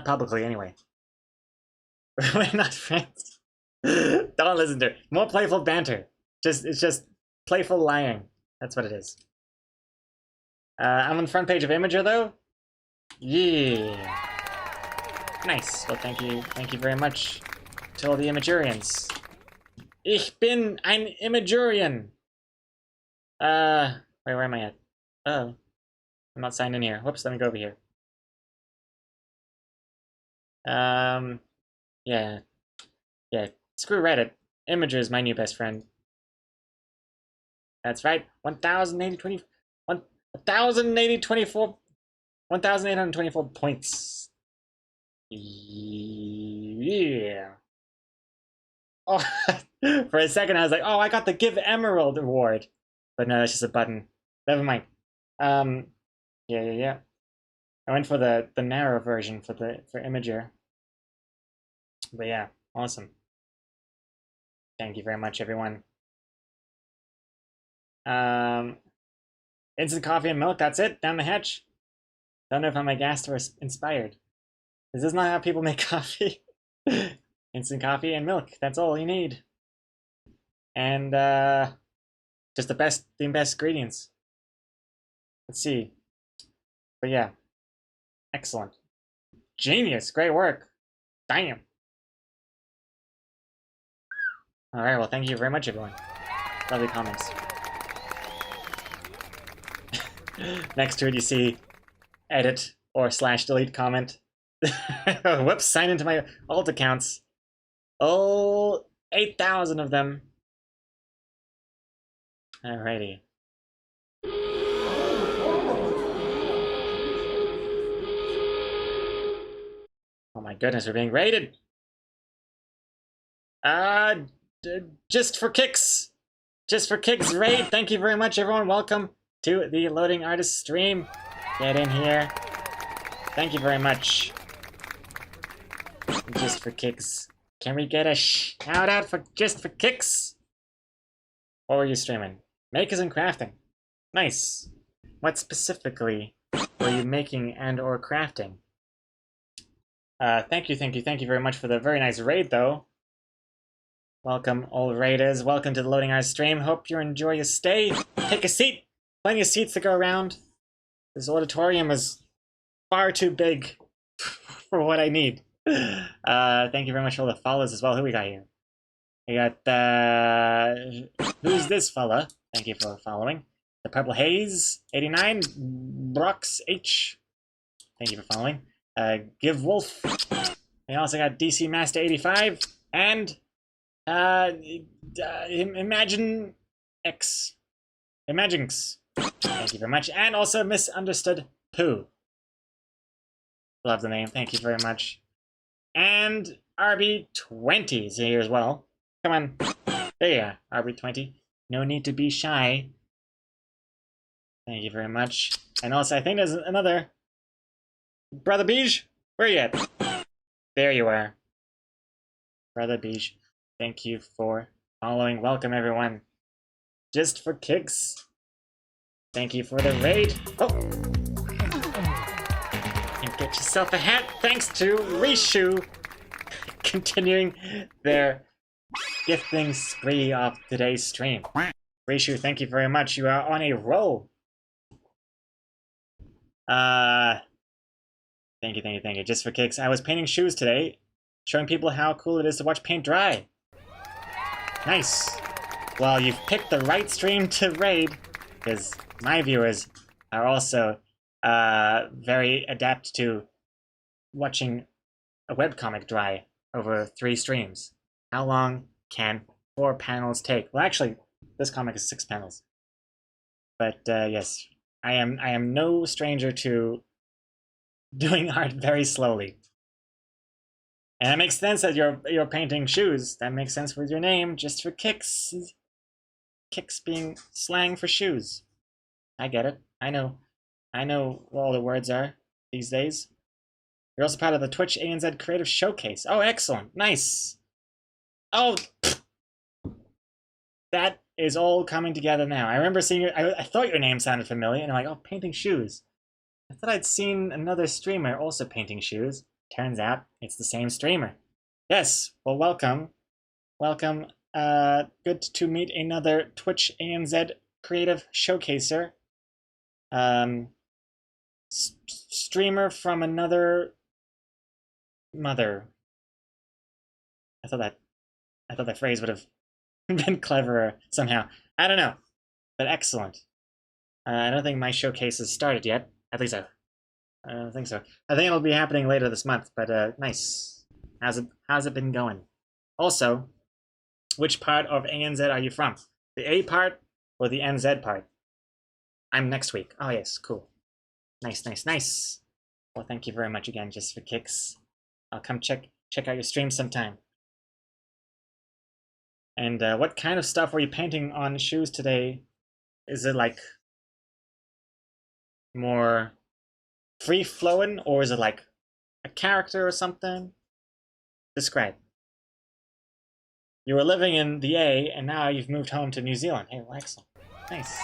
publicly, anyway. We're not friends. Don't listen to it. More playful banter. It's just playful lying. That's what it is. I'm on the front page of Imager though. Yeah. Nice. Well, thank you very much to all the Imagurians. Ich bin ein Imagurian. Wait, where am I at? Oh, I'm not signed in here. Whoops, let me go over here. Yeah. Screw Reddit. Imager is my new best friend. That's right. 1,824 points. Yeah. Oh, for a second I was like, oh, I got the Give Emerald award. But no, that's just a button. Never mind. Yeah. I went for the narrow version for Imager. But yeah, awesome. Thank you very much, everyone. Instant coffee and milk, that's it? Down the hatch? Don't know if I'm aghast or inspired. Is this not how people make coffee? Instant coffee and milk, that's all you need. And just the best ingredients. Let's see. But yeah. Excellent. Genius, great work. Damn. Alright, well thank you very much everyone. Lovely comments. Next to it you see edit or /delete comment. Whoops, sign into my alt accounts. Oh, 8,000 of them. Alrighty. Oh my goodness, we're being raided. Just for kicks. Just for kicks raid. Thank you very much, everyone. Welcome to the Loading Artist stream. Get in here. Thank you very much. Just for kicks. Can we get a shout out for just for kicks? What were you streaming? Makers and crafting. Nice. What specifically were you making and or crafting? Thank you very much for the very nice raid, though. Welcome, all raiders. Welcome to the Loading Artist stream. Hope you enjoy your stay. Take a seat. Plenty of seats to go around. This auditorium is far too big for what I need. Thank you very much for all the follows as well. Who we got here? We got, who's this fella? Thank you for following. The Purple Haze, 89. Brox H. Thank you for following. Give Wolf. We also got DC Master 85. And, Imagine X. Imagines. Thank you very much. And also Misunderstood Pooh. Love the name. Thank you very much. And RB20 is here as well. Come on. There you are, RB20. No need to be shy. Thank you very much. And also, I think there's another. Brother Beige? Where are you at? There you are. Brother Beige. Thank you for following. Welcome, everyone. Just for kicks. Thank you for the raid. Oh! And get yourself a hat thanks to Rishu continuing their gifting spree of today's stream. Rishu, thank you very much. You are on a roll. Thank you. Just for kicks. I was painting shoes today, showing people how cool it is to watch paint dry. Nice. Well, you've picked the right stream to raid, because my viewers are also very adept to watching a webcomic dry over 3 streams. How long can 4 panels take? Well, actually, this comic is 6 panels. But yes, I am no stranger to doing art very slowly. And it makes sense that you're painting shoes. That makes sense with your name, just for kicks. Kicks being slang for shoes. I get it. I know what all the words are these days. You're also part of the Twitch ANZ Creative Showcase. Oh, excellent. Nice. Oh, that is all coming together now. I remember seeing your, I thought your name sounded familiar, and I'm like, oh, painting shoes. I thought I'd seen another streamer also painting shoes. Turns out it's the same streamer. Yes, well, welcome. Welcome. Good to meet another Twitch ANZ creative showcaser. Streamer from another mother. I thought that phrase would have been cleverer somehow. I don't know, but excellent. I don't think my showcase has started yet. At least I don't think so. I think it'll be happening later this month, but nice. How's it been going? Also, which part of ANZ are you from? The A part or the NZ part? I'm next week. Oh yes, cool. Nice, nice, nice. Well, thank you very much again, just for kicks. I'll come check out your stream sometime. And what kind of stuff were you painting on shoes today? Is it like more free-flowing, or is it like a character or something? Describe. You were living in the A, and now you've moved home to New Zealand. Hey, well, excellent. Nice.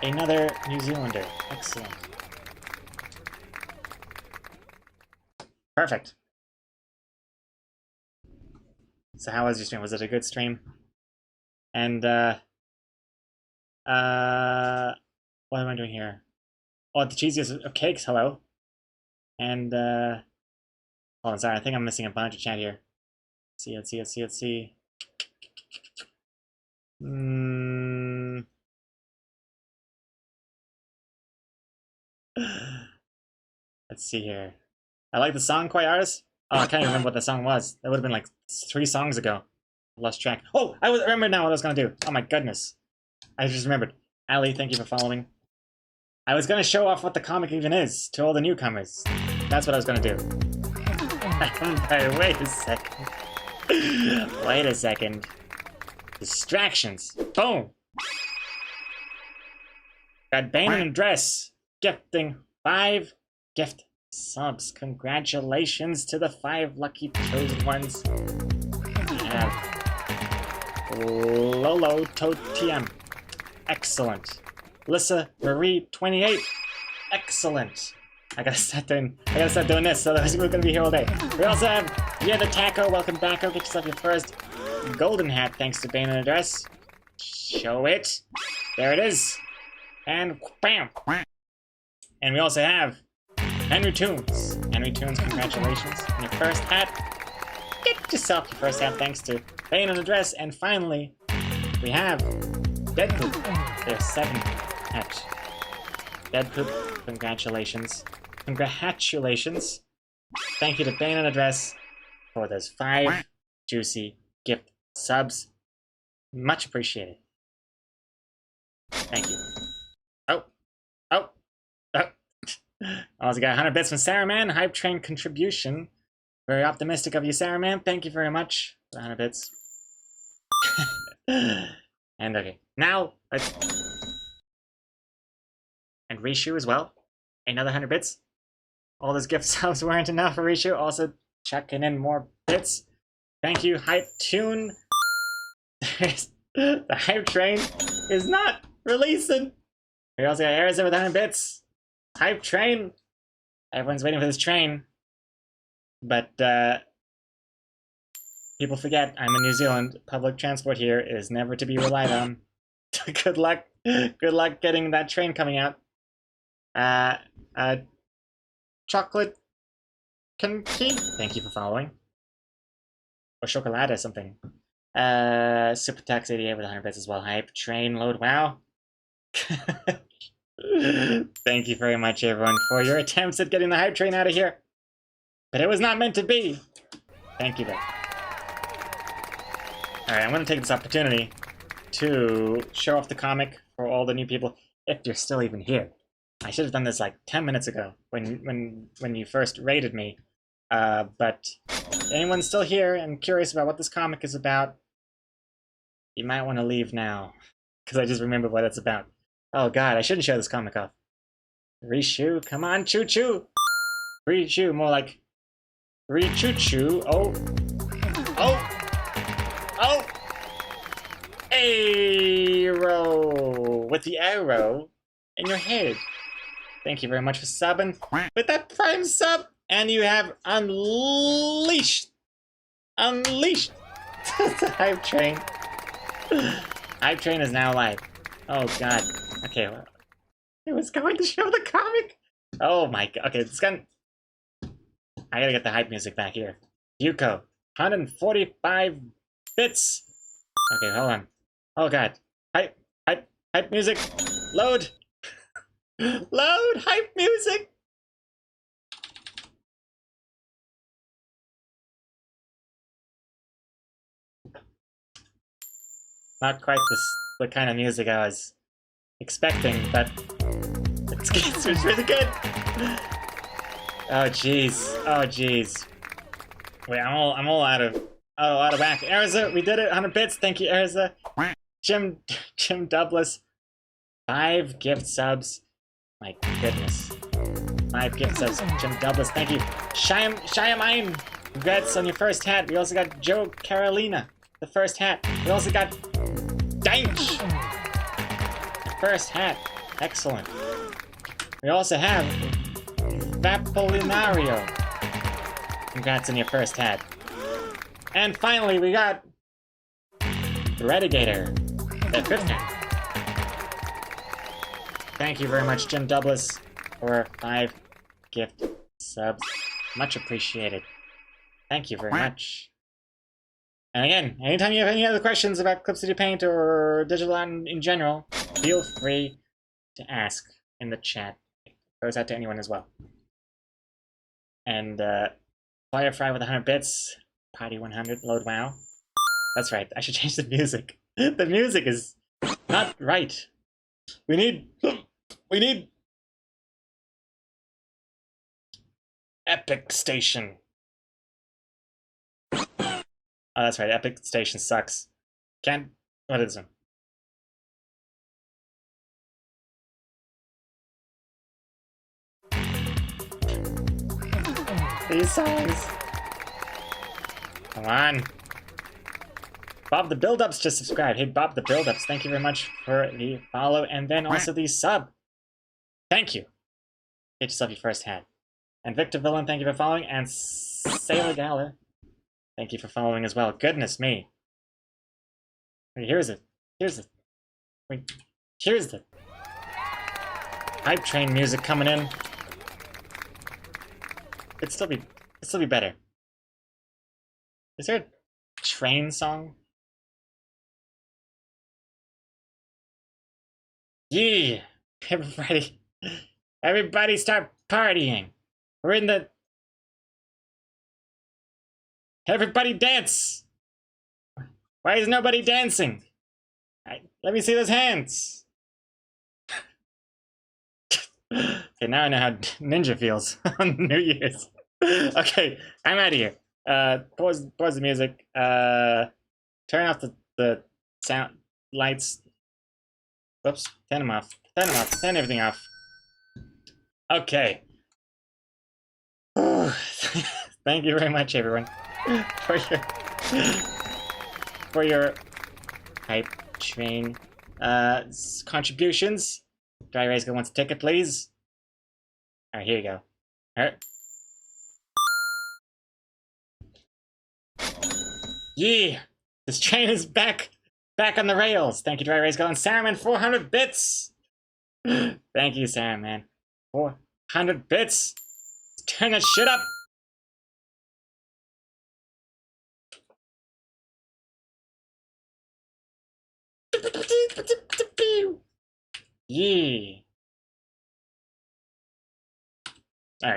Another New Zealander. Excellent. Perfect. So how was your stream? Was it a good stream? And, what am I doing here? Oh, the cheesiest of cakes, hello. And, hold on, sorry, I think I'm missing a bunch of chat here. Let's see. Let's see here. I like the song, Koi Artist. Oh, I can't even remember what the song was. That would have been like 3 songs ago. Lost track. Oh, I remember now what I was gonna do. Oh my goodness. I just remembered. Ali, thank you for following. I was gonna show off what the comic even is to all the newcomers. That's what I was gonna do. Wait a second. Wait a second. Distractions. Boom. Got Bane and Dress gifting 5 gift subs. Congratulations to the 5 lucky chosen ones. We have Lolo Totiem. Excellent. Lissa Marie 28. Excellent. I gotta start doing this, otherwise we're gonna be here all day. We also have the Taco. Welcome back. Get yourself your first golden hat thanks to Bane and Address. Show it. There it is. And bam. And we also have Henry Toons. Henry Toons, congratulations on your first hat. Get yourself your first hat thanks to Bane and Address. And finally, we have Deadpoop. There's 7 hats. Deadpoop, congratulations. Congratulations. Thank you to Bane and Address for those 5 juicy gift subs. Much appreciated. Thank you. Oh. Also got 100 bits from Saruman. Hype Train contribution. Very optimistic of you, Saruman. Thank you very much for 100 bits. And okay, now let's... And Rishu as well. Another 100 bits. All those gift subs weren't enough for Rishu. Also chucking in more bits. Thank you, Hype Tune. The Hype Train is not releasing. We also got Arizona with 100 bits. Hype Train. Everyone's waiting for this train. But people forget I'm in New Zealand. Public transport here is never to be relied on. Good luck. Good luck getting that train coming out. Chocolate Kinky. Thank you for following. Or Chocolate or something. Super Tax 88 with 100 bits as well. Hype Train load. Wow. Thank you very much, everyone, for your attempts at getting the Hype Train out of here. But it was not meant to be. Thank you, though. Alright, I'm going to take this opportunity to show off the comic for all the new people, if you're still even here. I should have done this like 10 minutes ago when you first rated me. But if anyone's still here and curious about what this comic is about, you might want to leave now, because I just remembered what it's about. Oh god, I shouldn't show this comic off. Rishu, come on, choo-choo! Rishu, more like Re-choo-choo. Oh! Arrow! With the arrow in your head. Thank you very much for subbing with that Prime sub, and you have unleashed unleashed. The hype train. Hype train is now live. Oh god. Okay, well, it was going to show the comic. Oh my god. Okay, it's gonna. I gotta get the hype music back here. Yuko, 145 bits. Okay, hold on. Oh god. Hype music. Load. Load hype music. Not quite the kind of music I was expecting, but it's really good. Oh jeez. Oh jeez. Wait, I'm all out of whack. Erza, we did it. 100 bits. Thank you, Erza. Jim Douglas, 5 gift subs. My goodness. 5 gift subs. Jim Douglas, thank you. Shyamain, congrats on your first hat. We also got Joe Carolina, the first hat. We also got Danch, the first hat. Excellent. We also have Vapolinario. Congrats on your first hat. And finally, we got Redigator, the 5th hat. Thank you very much, Jim Douglas, for 5 gift subs. Much appreciated. Thank you very much. And again, anytime you have any other questions about Clip Studio Paint or digital art in general, feel free to ask in the chat. It goes out to anyone as well. And Firefly with 100 bits, Party 100, load WoW. That's right, I should change the music. The music is not right. We need Epic Station. Oh, that's right, Epic Station sucks. Can't, what is it? These songs. Come on. Bob the Build-Ups just subscribed. Hey, Bob the Build-Ups, thank you very much for the follow and then also the sub. Thank you. Get yourself your first hat. And Victor Villain, thank you for following. And Sailor Gala, thank you for following as well. Goodness me. Wait, here's it. Here's it. Wait, here's the hype train music coming in. It'd still be better. Is there a train song? Yeah, everybody start partying. We're in the. Everybody dance. Why is nobody dancing? Let me see those hands. Okay, now I know how Ninja feels on New Year's. Okay, I'm out of here. Pause the music. Turn off the sound lights. Whoops, turn them off. Turn them off. Turn everything off. Okay. Thank you very much, everyone, for your hype train contributions. Dry Race wants a ticket, please. All right, here you go. All right. Yeah, this train is back on the rails. Thank you, Dry Race and Salmon, 400 bits. Thank you, Sam, man. 400 bits. Let's turn that shit up. Yeah. All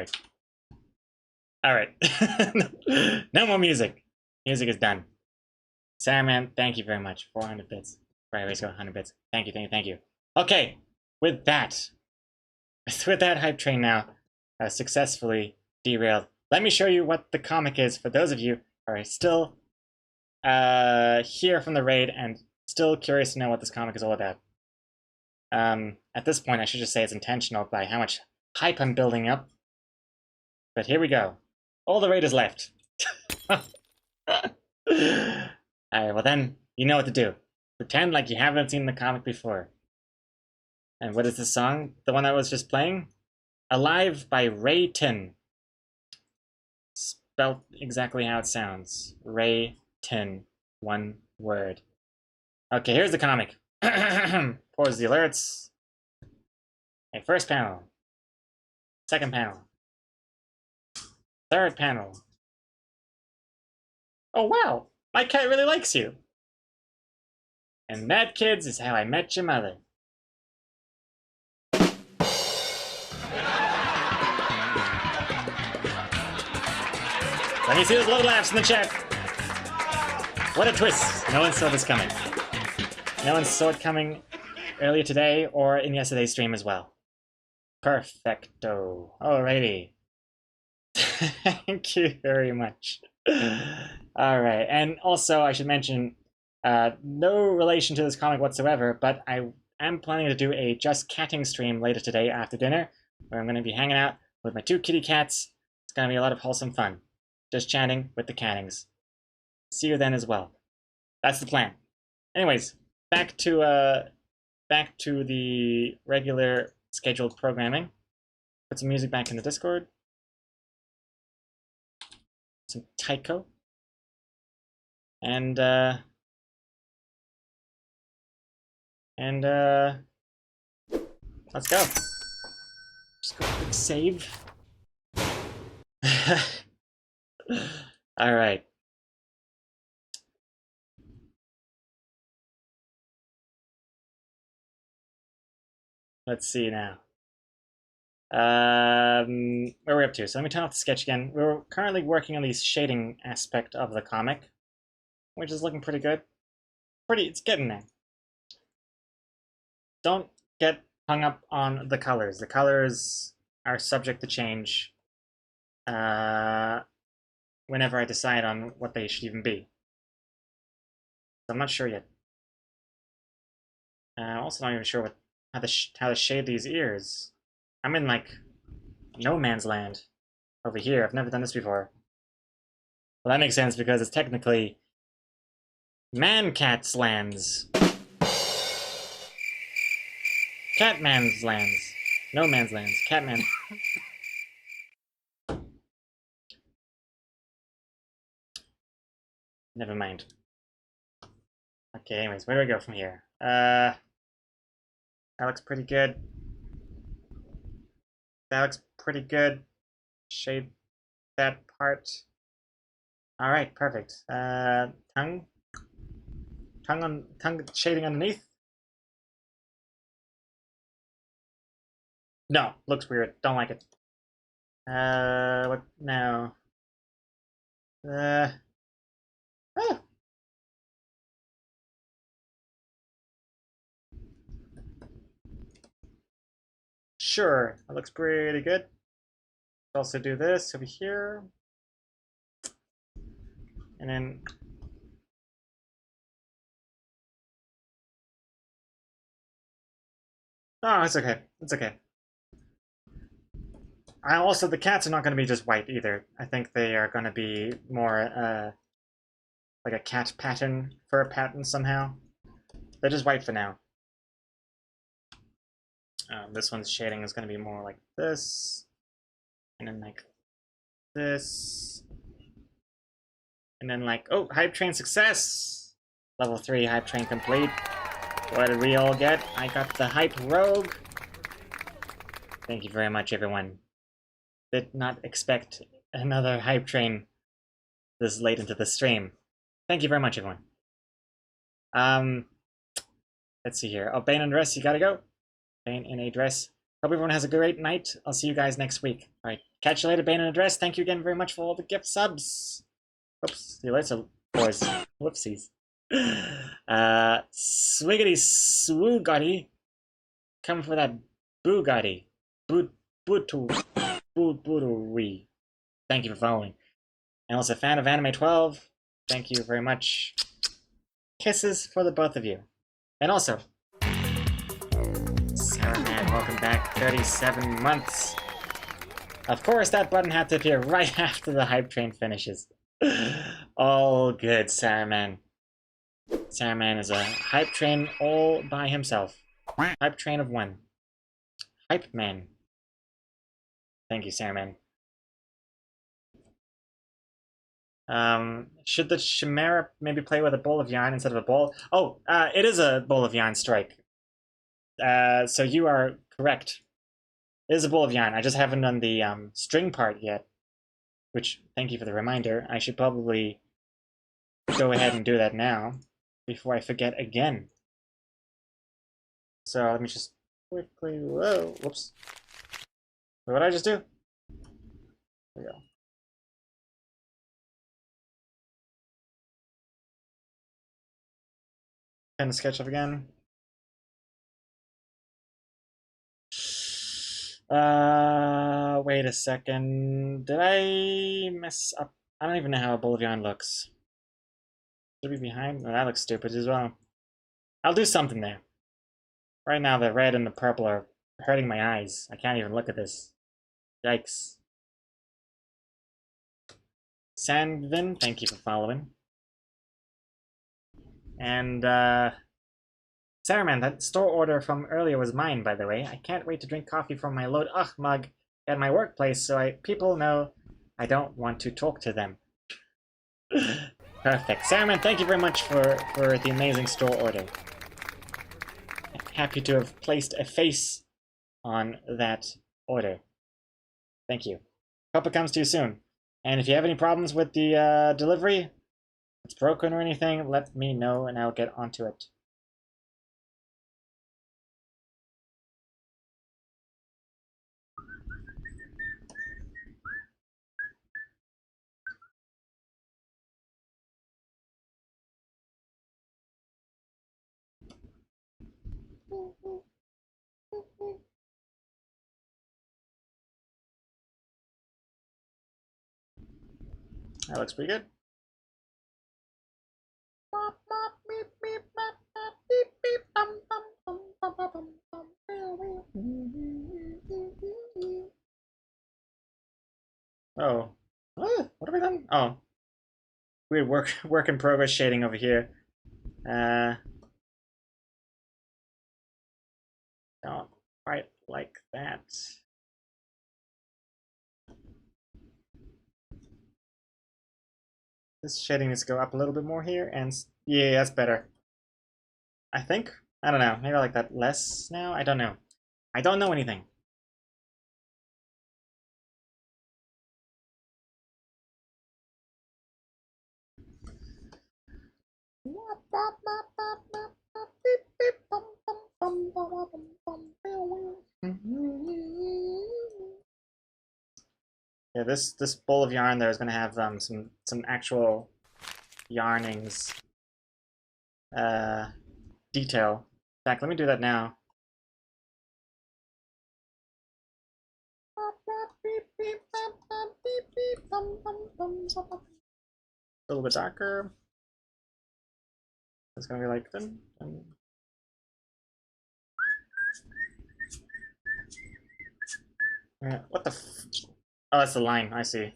right. No more music. Music is done. Sarahman, thank you very much. 400 bits. Right, let's go 100 bits. Thank you. Okay, with that hype train now successfully derailed. Let me show you what the comic is for those of you who are still here from the raid and still curious to know what this comic is all about. At this point, I should just say it's intentional by how much hype I'm building up. But here we go. All the raid is left. Alright, well then, you know what to do. Pretend like you haven't seen the comic before. And what is the song? The one that was just playing? Alive by Ray Tin. spelled exactly how it sounds. Ray Tin. One word. Okay, here's the comic. Pause the alerts. Okay, first panel. Second panel. Third panel. Oh wow, my cat really likes you. And that, kids, is how I met your mother. Let me see those low laughs in the chat. What a twist. No one saw this coming. No one saw it coming earlier today or in yesterday's stream as well. Perfecto. Alrighty. Thank you very much. Alright, and also I should mention, no relation to this comic whatsoever, but I am planning to do a Just Catting stream later today after dinner, where I'm going to be hanging out with my 2 kitty cats. It's going to be a lot of wholesome fun. Just chatting with the cattings. See you then as well. That's the plan. Anyways, back to the regular scheduled programming. Put some music back in the Discord. Some Taiko. And let's go. Just go quick save. All right. Let's see now. Where are we up to? So let me turn off the sketch again. We're currently working on the shading aspect of the comic, which is looking pretty good. It's getting there. Don't get hung up on the colors. The colors are subject to change whenever I decide on what they should even be. So I'm not sure yet. I'm also not even sure how to shade these ears. I'm in like no man's land over here. I've never done this before. Well, that makes sense because it's technically man-cat's lands. Catman's lands. No man's lands. Catman. Never mind. Okay, anyways, where do we go from here? That looks pretty good. That looks pretty good. Shade that part. Alright, perfect. Tongue shading underneath. No, looks weird. Don't like it. What now? Oh. Sure, that looks pretty good. Also do this over here. And then oh, it's okay. It's okay. Also, the cats are not going to be just white either. I think they are going to be more like a cat pattern, fur pattern somehow. They're just white for now. This one's shading is going to be more like this, and then like this, and then like, oh, hype train success! Level 3 hype train complete. What did we all get? I got the hype rogue. Thank you very much, everyone. Did not expect another hype train this late into the stream. Thank you very much, everyone. Let's see here. Oh, Bane in a dress, you gotta go. Bane in a dress. Hope everyone has a great night. I'll see you guys next week. Alright, catch you later, Bane in a dress. Thank you again very much for all the gift subs. Oops, the alerts are boys. Whoopsies. Swiggity swoogotty. Come for that Bugatti. Bootery. Thank you for following. And also, fan of Anime 12. Thank you very much. Kisses for the both of you. And also, Sarah Man, welcome back. 37 months. Of course, that button had to appear right after the hype train finishes. All good, Sarah Man. Sarah Man is a hype train all by himself. Hype train of one. Hype man. Thank you, Sarah Man. Should the Chimera maybe play with a bowl of yarn instead of a bowl? Oh, it is a bowl of yarn strike. So you are correct. It is a bowl of yarn. I just haven't done the string part yet. Which, thank you for the reminder. I should probably go ahead and do that now before I forget again. So let me just quickly. Whoa, whoops. What did I just do? There we go. Pen to sketch up again. Wait a second. Did I mess up? I don't even know how a bowl of yarn looks. Should be behind? No, that looks stupid as well. I'll do something there. Right now, the red and the purple are hurting my eyes. I can't even look at this. Yikes. Sandvin, thank you for following. And, Saruman, that store order from earlier was mine, by the way. I can't wait to drink coffee from my load mug at my workplace so people know I don't want to talk to them. Perfect. Saruman, thank you very much for the amazing store order. Happy to have placed a face on that order. Thank you. Hope it comes to you soon. And if you have any problems with the delivery, if it's broken or anything, let me know and I'll get onto it. That looks pretty good. Oh. What have I done? Oh. Weird work in progress shading over here. Don't quite like that. This shading needs to go up a little bit more here, and yeah, that's better. I think? I don't know. Maybe I like that less now? I don't know. I don't know anything. Yeah, this bowl of yarn there is gonna have some actual yarnings detail. In fact, let me do that now. A little bit darker. It's gonna be like dun, dun. What the f— oh, that's the line, I see.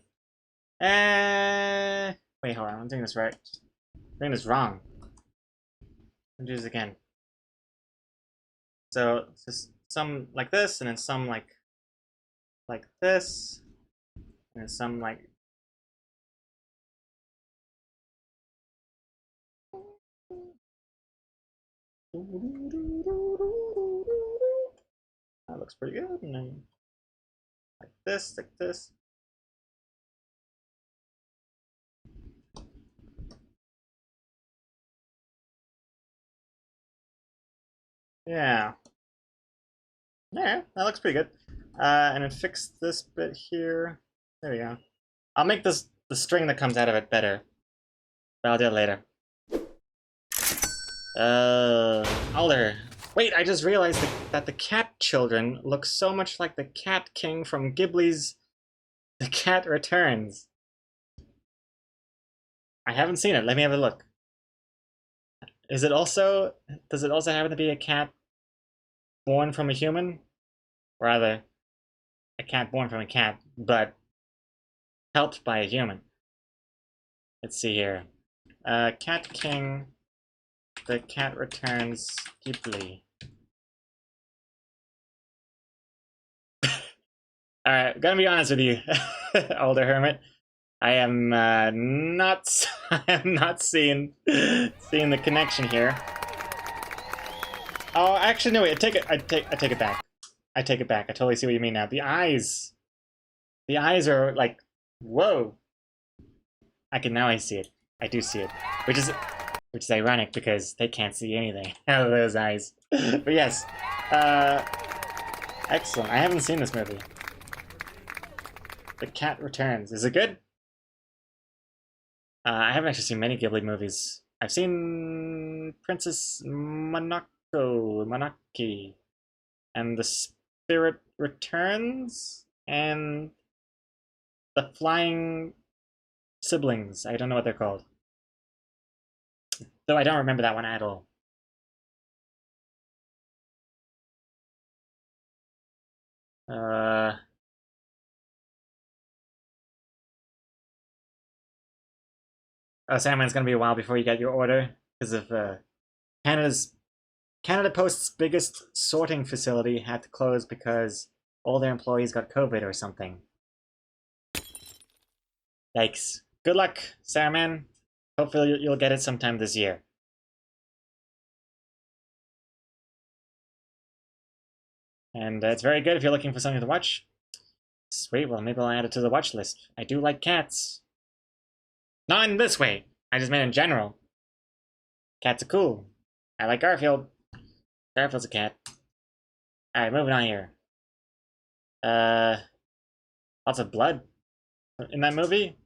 Wait, hold on, I'm doing this right. I'm doing this wrong. Let me do this again. So, it's just some like this, and then some like this, and then some like... That looks pretty good, and then like this, like this. Yeah. Yeah, that looks pretty good. And then fix this bit here. There we go. I'll make the string that comes out of it better. But I'll do it later. Alder. Wait, I just realized that the cat children look so much like the Cat King from Ghibli's The Cat Returns. I haven't seen it. Let me have a look. Does it also happen to be a cat born from a human? Rather, a cat born from a cat, but helped by a human. Let's see here. Cat King, The Cat Returns, Ghibli. Alright, gonna be honest with you, older hermit. I am not. I am not seeing the connection here. Oh, actually, no. Wait. I take it back. I take it back. I totally see what you mean now. The eyes. The eyes are like, whoa. I see it. I do see it, which is ironic because they can't see anything out of those eyes. But yes, excellent. I haven't seen this movie. The Cat Returns. Is it good? I haven't actually seen many Ghibli movies. I've seen Princess Mononoke, and The Spirit Returns, and The Flying Siblings. I don't know what they're called. Though I don't remember that one at all. Oh, Sandman's gonna be a while before you get your order because of Canada Post's biggest sorting facility had to close because all their employees got COVID or something. Yikes. Good luck, Sandman. Hopefully you'll get it sometime this year. And it's very good if you're looking for something to watch. Sweet, well maybe I'll add it to the watch list. I do like cats. Not in this way. I just meant in general. Cats are cool. I like Garfield. Garfield's a cat. Alright, moving on here. Lots of blood in that movie?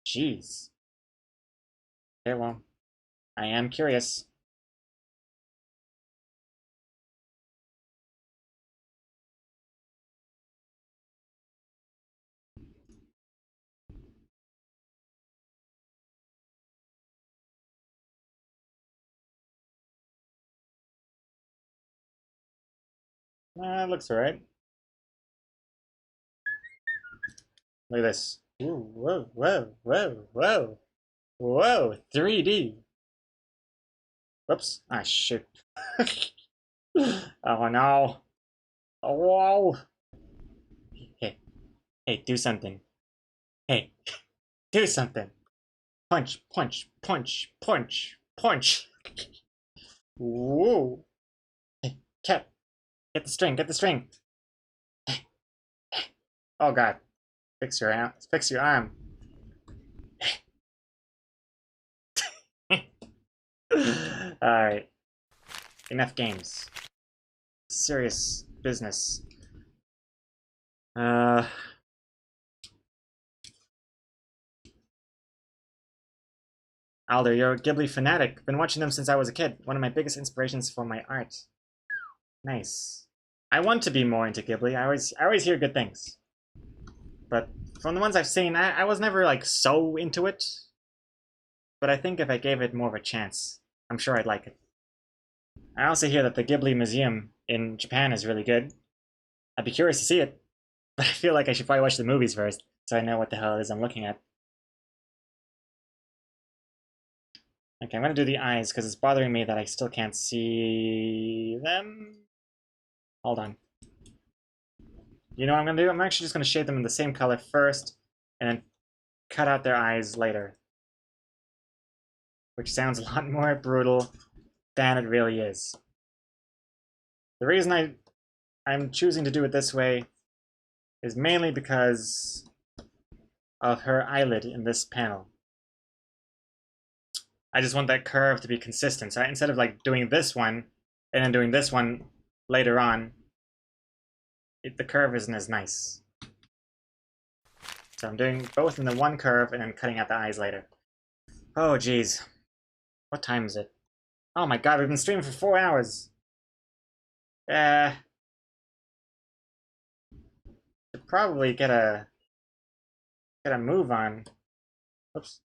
Jeez. Okay, well, I am curious. Looks alright. Look at this. Ooh, whoa, whoa, whoa, whoa. Whoa, 3D. Whoops. Ah, shit. Oh, no. Oh, whoa. Hey, hey, do something. Hey, do something. Punch, punch, punch, punch, punch. Whoa. Hey, cat. Get the string, get the string. Oh, God. Fix your arm. Fix your arm. Alright. Enough games. Serious business. Alder, you're a Ghibli fanatic. Been watching them since I was a kid. One of my biggest inspirations for my art. Nice. I want to be more into Ghibli. I always hear good things. But from the ones I've seen, I was never like so into it. But I think if I gave it more of a chance, I'm sure I'd like it. I also hear that the Ghibli Museum in Japan is really good. I'd be curious to see it, but I feel like I should probably watch the movies first, so I know what the hell it is I'm looking at. Okay, I'm gonna do the eyes, because it's bothering me that I still can't see them. Hold on. You know what I'm gonna do? I'm actually just gonna shade them in the same color first, and then cut out their eyes later. Which sounds a lot more brutal than it really is. The reason I'm choosing to do it this way is mainly because of her eyelid in this panel. I just want that curve to be consistent. So instead of like doing this one and then doing this one later on, the curve isn't as nice. So I'm doing both in the one curve and then cutting out the eyes later. Oh geez. What time is it? Oh my god, we've been streaming for 4 hours. Should probably get a move on. Oops.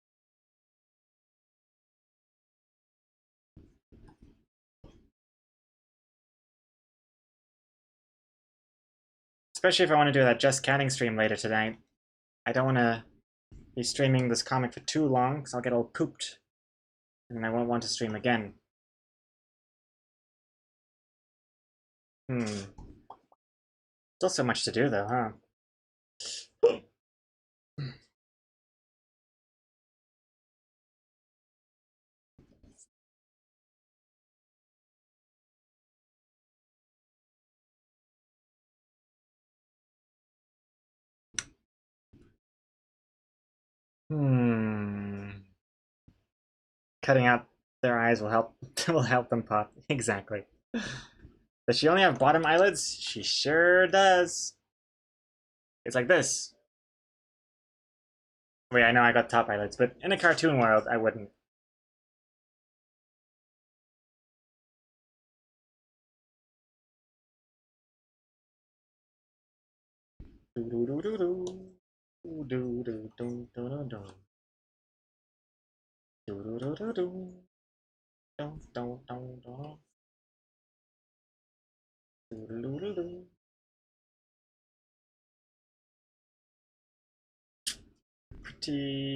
Especially if I want to do that Just Catting stream later tonight. I don't want to be streaming this comic for too long, because I'll get all pooped. And I won't want to stream again. Still so much to do, though, huh? Hmm. Cutting out their eyes will help will help them pop. Exactly. Does she only have bottom eyelids? She sure does. It's like this. Wait, I know I got top eyelids, but in a cartoon world, I wouldn't.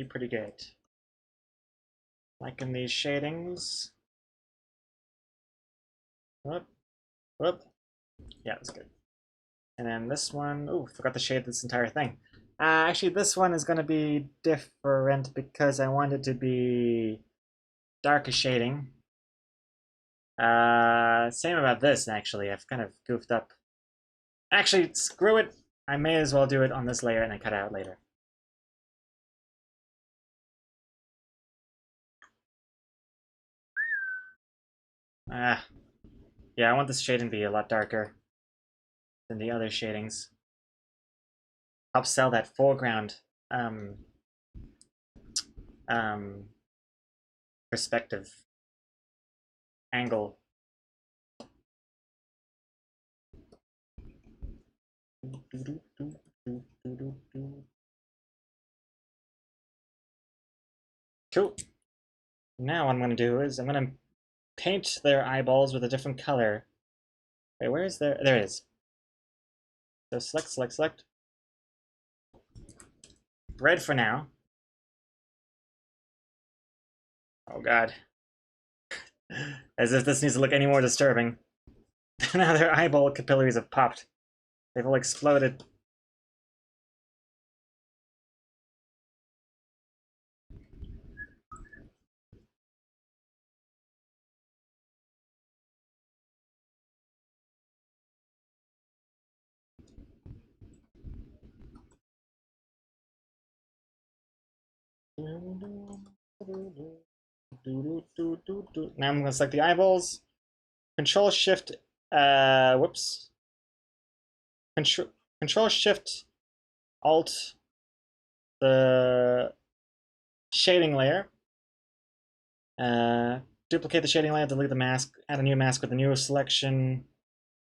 Pretty good. Liking these shadings. Whoop, whoop. Yeah, that's good. And then this one, ooh, forgot to shade this entire thing. Actually, this one is going to be different because I want it to be darker shading. Same about this, actually. I've kind of goofed up. Actually, screw it. I may as well do it on this layer and then cut it out later. Yeah, I want this shading to be a lot darker than the other shadings. Help sell that foreground perspective angle. Cool. Now what I'm going to do is I'm going to paint their eyeballs with a different color. Wait, where is there? There it is. So select. Red for now. Oh god. As if this needs to look any more disturbing. Now their eyeball capillaries have popped. They've all exploded. Now I'm going to select the eyeballs. Control Shift, whoops. Control Shift Alt the shading layer. Duplicate the shading layer, delete the mask, add a new mask with a new selection,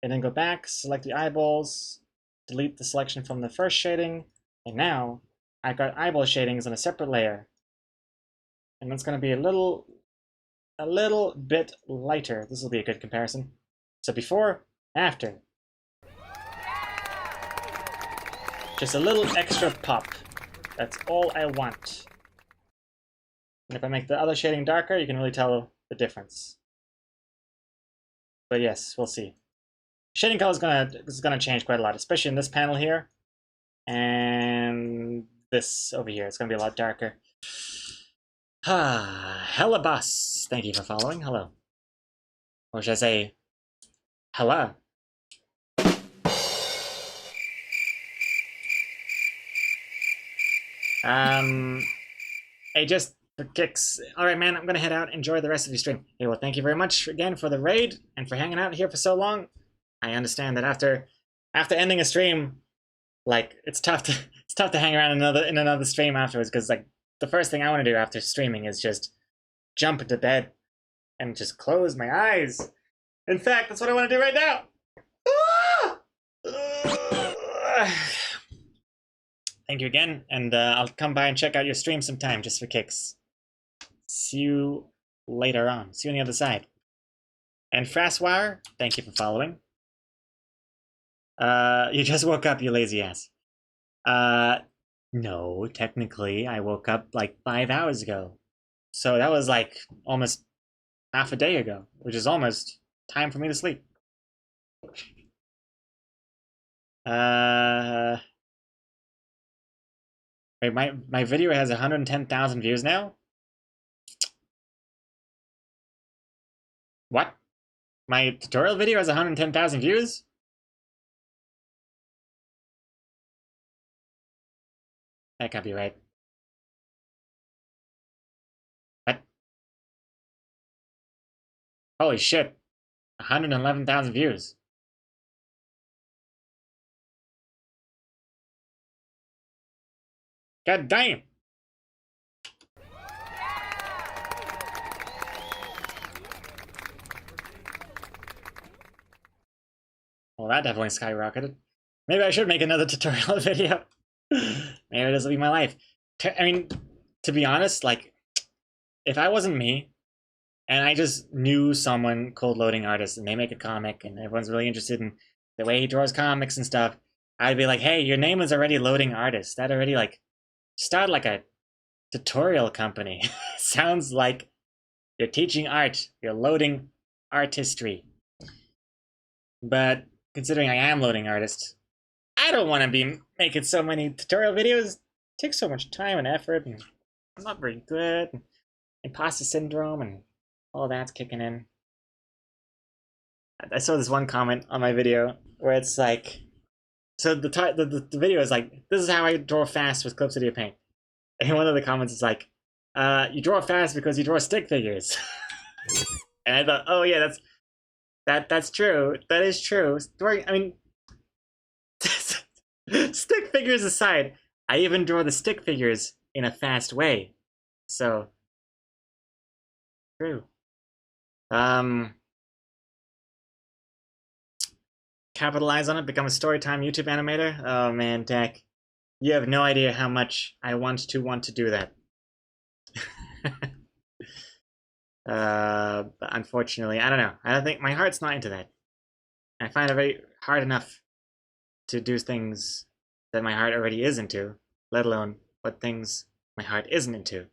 and then go back, select the eyeballs, delete the selection from the first shading, and now I've got eyeball shadings on a separate layer. And that's going to be a little bit lighter. This will be a good comparison. So before, after. Just a little extra pop. That's all I want. And if I make the other shading darker, you can really tell the difference. But yes, we'll see. Shading color is gonna change quite a lot, especially in this panel here. And this over here. It's gonna be a lot darker. Hella boss. Thank you for following. Hello. Or should I say, hello? Hey, just for kicks. All right, man, I'm gonna head out. Enjoy the rest of your stream. Hey, well, thank you very much again for the raid and for hanging out here for so long. I understand that after ending a stream, like it's tough to hang around in another stream afterwards, because like the first thing I want to do after streaming is just jump into bed and just close my eyes. In fact, that's what I want to do right now. Thank you again, and I'll come by and check out your stream sometime just for kicks. See you later on. See you on the other side. And Fraswire, thank you for following. You just woke up, you lazy ass. No, technically, I woke up like 5 hours ago. So that was like almost half a day ago, which is almost time for me to sleep. Wait, my video has 110,000 views now? What? My tutorial video has 110,000 views? That can't be right. Holy shit. 111,000 views. God damn. Well, that definitely skyrocketed. Maybe I should make another tutorial video. Maybe this will be my life. I mean, to be honest, like, if I wasn't me, and I just knew someone called Loading Artist, and they make a comic, and everyone's really interested in the way he draws comics and stuff, I'd be like, hey, your name is already Loading Artist. That already, like, started like a tutorial company. Sounds like you're teaching art. You're loading artistry. But considering I am Loading Artist, I don't want to be making so many tutorial videos. It takes so much time and effort, and I'm not very good. Imposter syndrome and all that's kicking in. I saw this one comment on my video where it's like, so the video is like, this is how I draw fast with Clip Studio Paint. And one of the comments is like, you draw fast because you draw stick figures. And I thought, oh yeah, that's true. That is true. I mean, stick figures aside, I even draw the stick figures in a fast way. So, true. Capitalize on it, become a Storytime YouTube animator? Oh man, Dak. You have no idea how much I want to do that. But unfortunately, I don't know. I don't think my heart's not into that. I find it very hard enough to do things that my heart already is into, let alone what things my heart isn't into.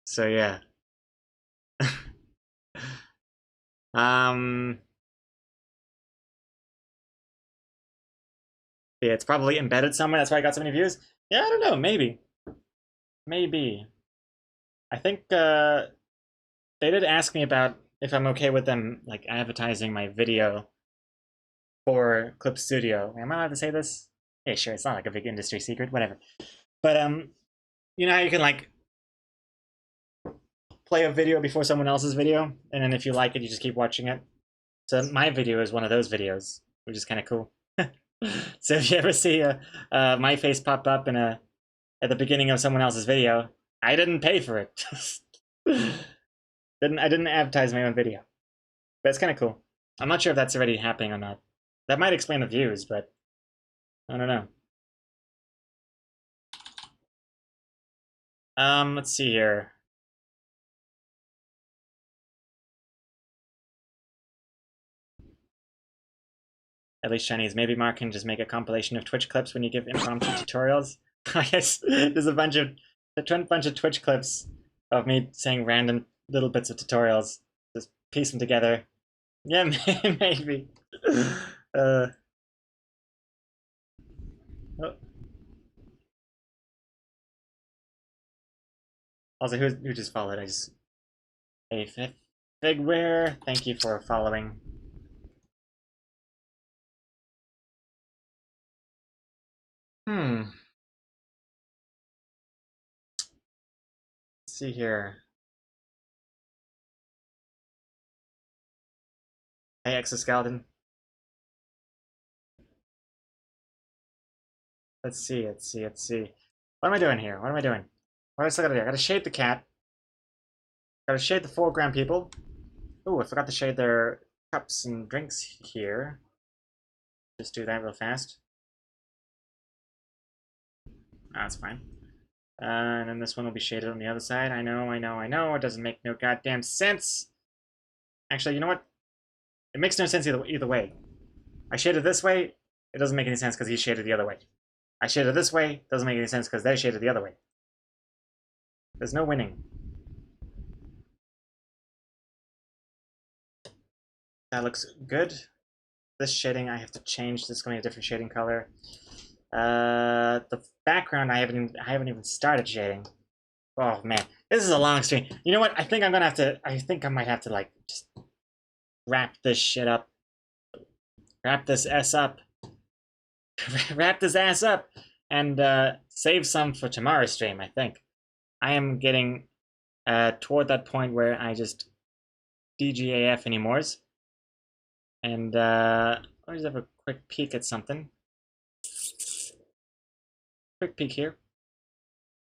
So yeah. Yeah, it's probably embedded somewhere. That's why I got so many views. Yeah, I don't know. Maybe. I think they did ask me about if I'm okay with them like advertising my video for Clip Studio. Am I allowed to say this? Yeah, sure. It's not like a big industry secret. Whatever. But you know how you can like play a video before someone else's video, and then if you like it, you just keep watching it. So my video is one of those videos, which is kind of cool. So if you ever see my face pop up in at the beginning of someone else's video, I didn't pay for it. I didn't advertise my own video. But it's kind of cool. I'm not sure if that's already happening or not. That might explain the views, but I don't know. Let's see here. At least Chinese. Maybe Mark can just make a compilation of Twitch clips when you give impromptu tutorials. I guess there's a bunch of Twitch clips of me saying random little bits of tutorials. Just piece them together. Yeah, maybe. Oh. Also, who just followed? Hey, Figware, thank you for following. Let's see here. Hey, Exoskeleton. Let's see. What am I doing here? What am I doing? What do I still gotta do? I gotta shade the cat. Gotta shade the foreground people. Ooh, I forgot to shade their cups and drinks here. Just do that real fast. That's fine. And then this one will be shaded on the other side. I know. It doesn't make no goddamn sense. Actually, you know what? It makes no sense either way. I shaded this way, it doesn't make any sense because he shaded the other way. I shaded this way, doesn't make any sense because they shaded the other way. There's no winning. That looks good. This shading I have to change. This is going to be a different shading color. The background I haven't even started shading. Oh man, this is a long stream. You know what? I think I might have to like just wrap this shit up. Wrap this ass up. Wrap this ass up and save some for tomorrow's stream, I think. I am getting toward that point where I just DGAF anymore. And let me just have a quick peek at something. Quick peek here.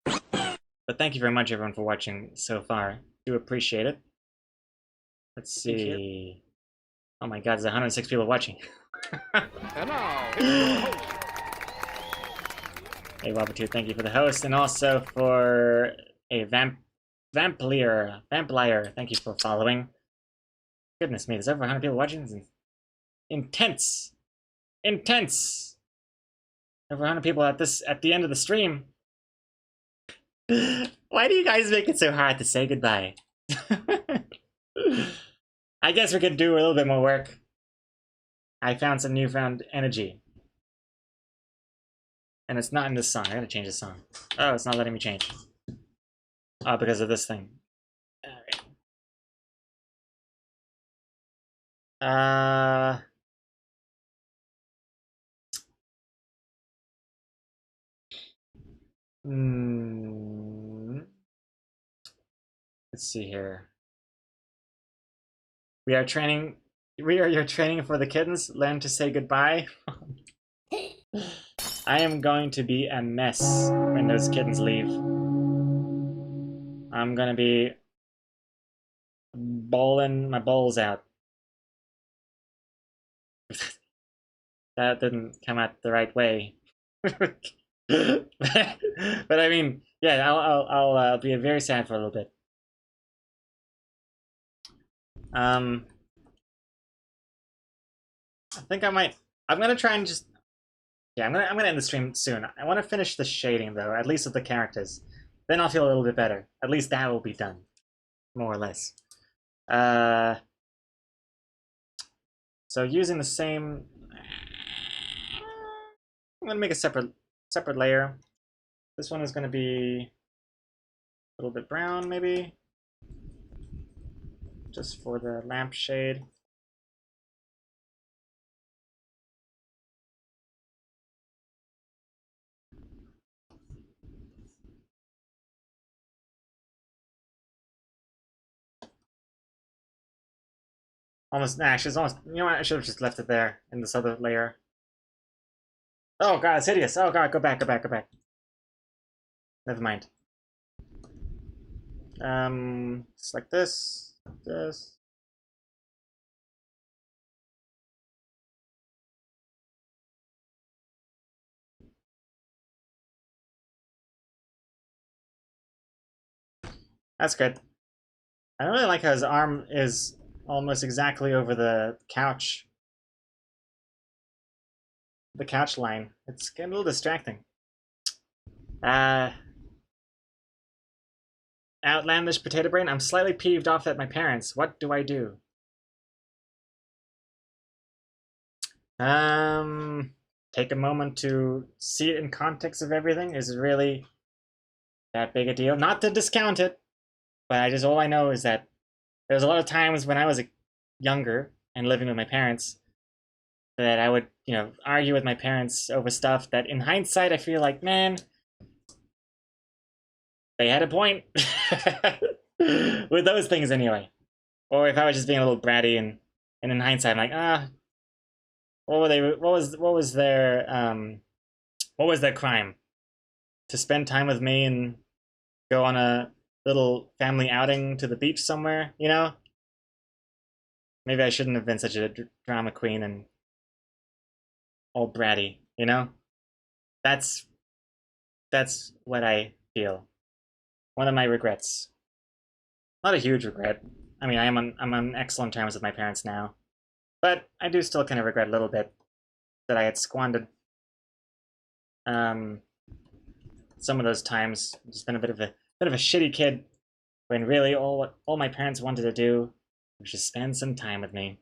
But thank you very much, everyone, for watching so far. Do appreciate it. Let's see. Oh my God, there's 106 people watching. And now, here's your host. Hey, Wabatu, thank you for the host, and also for a Vampire. Thank you for following. Goodness me, there's over 100 people watching. This is intense. Over 100 people at the end of the stream. Why do you guys make it so hard to say goodbye? I guess we could do a little bit more work. I found some newfound energy. And it's not in this song. I gotta change the song. Oh, it's not letting me change. Oh, because of this thing. Alright. Let's see here. We are your training for the kittens. Learn to say goodbye. I am going to be a mess when those kittens leave. I'm gonna be bawling my balls out. That didn't come out the right way. But I mean, yeah, I'll be very sad for a little bit. I think I might. I'm gonna try and just. Yeah, I'm gonna end the stream soon. I want to finish the shading though, at least of the characters. Then I'll feel a little bit better. At least that will be done, more or less. So using the same. I'm gonna make a separate layer. This one is gonna be a little bit brown, maybe, just for the lampshade. Almost, actually, it's almost, you know what, I should have just left it there in this other layer. Oh God, it's hideous. Oh God, go back. Never mind. Just like this. That's good. I really like how his arm is almost exactly over the couch. The couch line. It's getting a little distracting. Outlandish potato brain. I'm slightly peeved off at my parents. What do I do? Take a moment to see it in context of everything. Is it really that big a deal? Not to discount it, but all I know is that there's a lot of times when I was younger and living with my parents that I would, argue with my parents over stuff that in hindsight I feel like, man, they had a point. With those things anyway. Or if I was just being a little bratty and in hindsight I'm like, what was their crime? To spend time with me and go on a little family outing to the beach somewhere, Maybe I shouldn't have been such a drama queen and all bratty, That's what I feel. One of my regrets. Not a huge regret. I mean, I'm on excellent terms with my parents now, but I do still kind of regret a little bit that I had squandered some of those times. Just been a bit of a shitty kid when really all my parents wanted to do was just spend some time with me.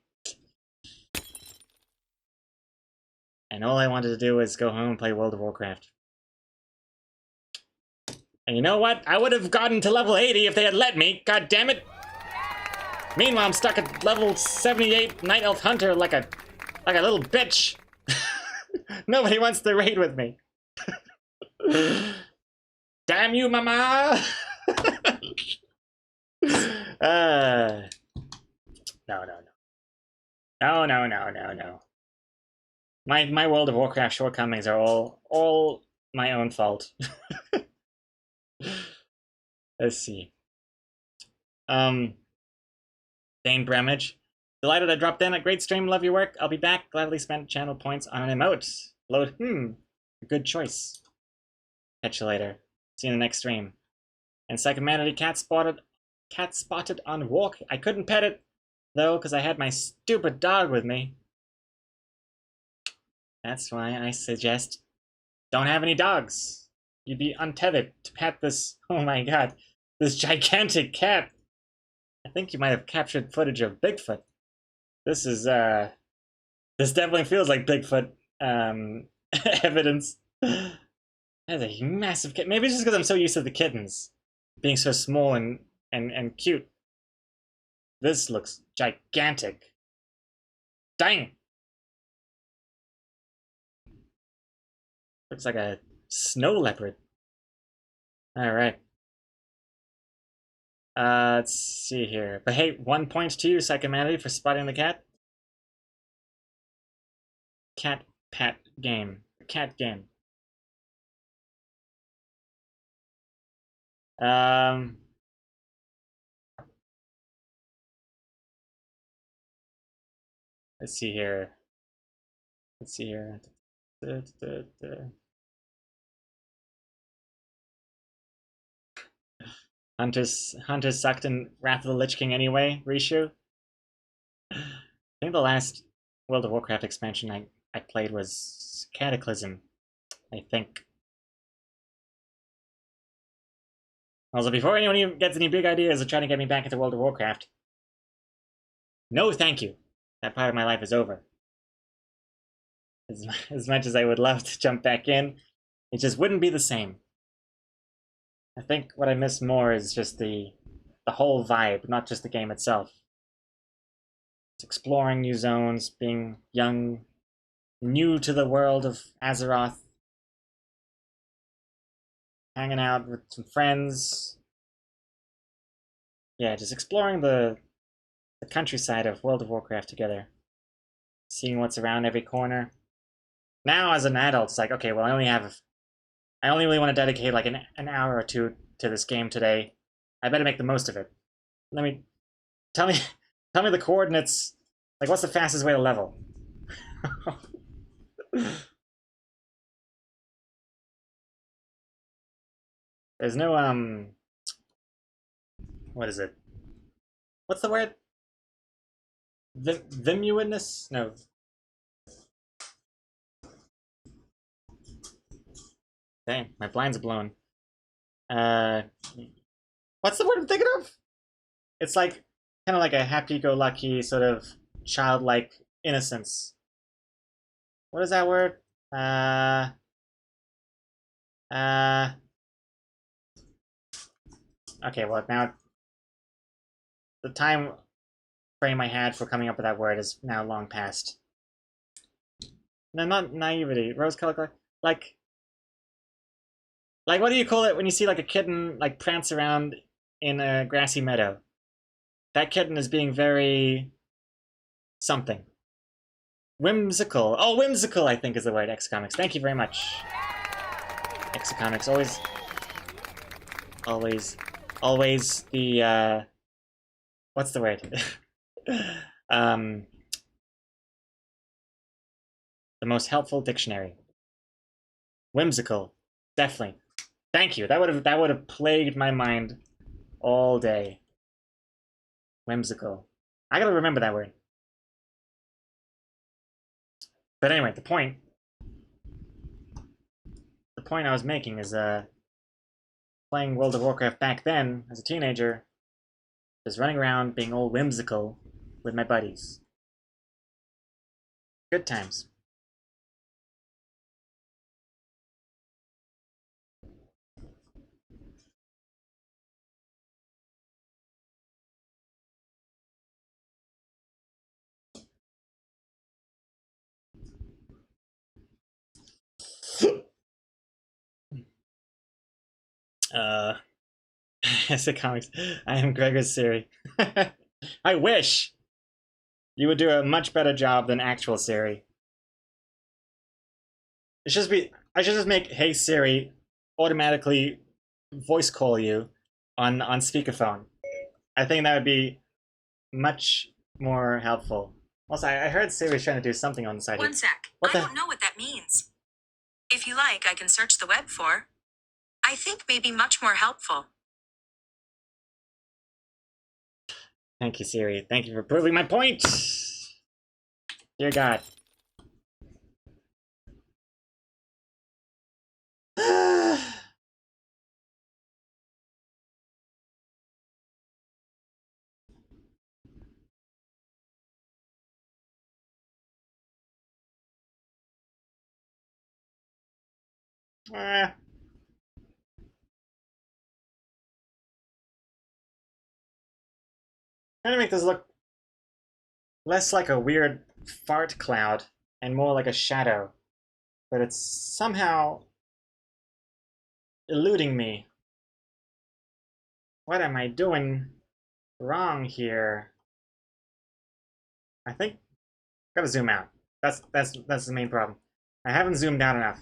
And all I wanted to do was go home and play World of Warcraft. And you know what? I would have gotten to level 80 if they had let me. God damn it! Meanwhile, I'm stuck at level 78 Night Elf Hunter like a little bitch. Nobody wants to raid with me. Damn you, mama! No, no, no. No, no, no, no, no. My World of Warcraft shortcomings are all my own fault. Let's see. Dane Bremage. Delighted I dropped in. A great stream. Love your work. I'll be back. Gladly spent channel points on an emote. Load. Good choice. Catch you later. See you in the next stream. And Psychomanity cat spotted on walk. I couldn't pet it though because I had my stupid dog with me. That's why I suggest don't have any dogs. You'd be untethered to pet this. Oh my god, this gigantic cat. I think you might have captured footage of Bigfoot. This is this definitely feels like Bigfoot evidence. That's a massive cat. Maybe it's just because I'm so used to the kittens being so small and cute. This looks gigantic. Dang! Looks like a snow leopard. Alright. Let's see here. But hey, 1 point to you, Psychomanity, for spotting the cat. Cat pat game. Cat game. Let's see here. Let's see here. Hunters sucked in Wrath of the Lich King anyway, Rishu. I think the last World of Warcraft expansion I played was Cataclysm, I think. Also, before anyone even gets any big ideas of trying to get me back into World of Warcraft, no thank you. That part of my life is over. As much as I would love to jump back in, it just wouldn't be the same. I think what I miss more is just the whole vibe, not just the game itself. It's exploring new zones, being young, new to the world of Azeroth, hanging out with some friends. Yeah, just exploring the countryside of World of Warcraft together. Seeing what's around every corner. Now, as an adult, it's like, okay, well, I only really want to dedicate like an hour or two to this game today. I better make the most of it. Tell me the coordinates. Like, what's the fastest way to level? There's no what is it? What's the word? Vimuinous? No. Dang, my blinds are blown. What's the word I'm thinking of? It's like kind of like a happy-go-lucky sort of childlike innocence. What is that word? Okay, well now the time frame I had for coming up with that word is now long past. No, not naivety. Rose-colored, like what do you call it when you see like a kitten like prance around in a grassy meadow? That kitten is being very something. Whimsical. Oh, whimsical, I think is the word, Exocomics. Thank you very much. Exocomics, always the, what's the word? The most helpful dictionary. Whimsical. Definitely. Thank you. That would have plagued my mind all day. Whimsical. I gotta remember that word. But anyway, the point I was making is playing World of Warcraft back then as a teenager, just running around being all whimsical with my buddies. Good times. Essay Comics. I am Gregor's Siri. I wish you would do a much better job than actual Siri. It should just be. I should just make Hey Siri automatically voice call you on speakerphone. I think that would be much more helpful. Also, I heard Siri's trying to do something on the side. One sec. What I the- don't know what that means. If you like, I can search the web for. I think maybe much more helpful. Thank you, Siri. Thank you for proving my point. Dear God. Trying to make this look less like a weird fart cloud and more like a shadow, but it's somehow eluding me. What am I doing wrong here? I think I gotta zoom out. That's the main problem. I haven't zoomed out enough.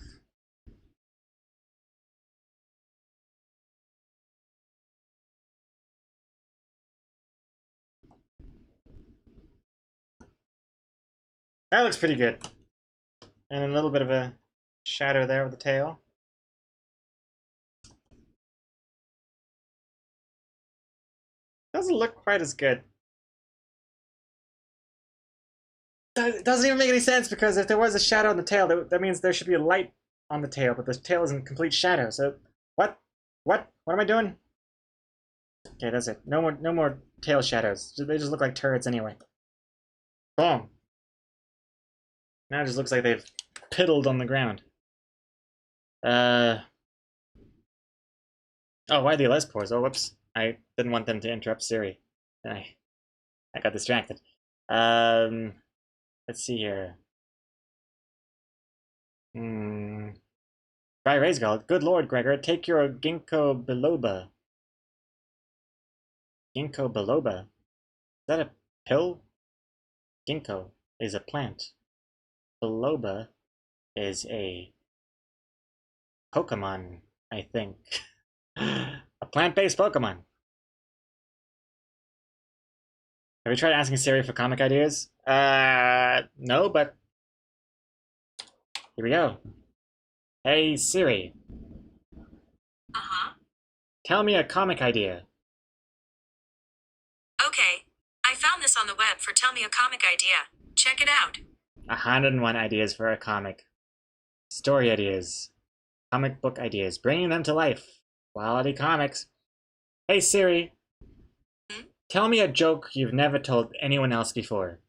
That looks pretty good. And a little bit of a shadow there with the tail. Doesn't look quite as good. It doesn't even make any sense, because if there was a shadow on the tail, that means there should be a light on the tail, but the tail is in complete shadow. So what? What am I doing? Okay, that's it. No more tail shadows. They just look like turrets anyway. Boom. Now it just looks like they've piddled on the ground. Oh, why the LS pores? Oh, whoops. I didn't want them to interrupt Siri. I got distracted. Let's see here. Dry Raysgull. Good lord, Gregor. Take your ginkgo biloba. Ginkgo biloba? Is that a pill? Ginkgo is a plant. Biloba is a Pokemon, I think. A plant-based Pokemon. Have you tried asking Siri for comic ideas? No, but here we go. Hey Siri, Uh-huh. tell me a comic idea. Okay. I found this on the web for Tell Me a Comic Idea. Check it out. 101 ideas for a comic. Story ideas. Comic book ideas. Bringing them to life. Quality comics. Hey Siri, tell me a joke you've never told anyone else before.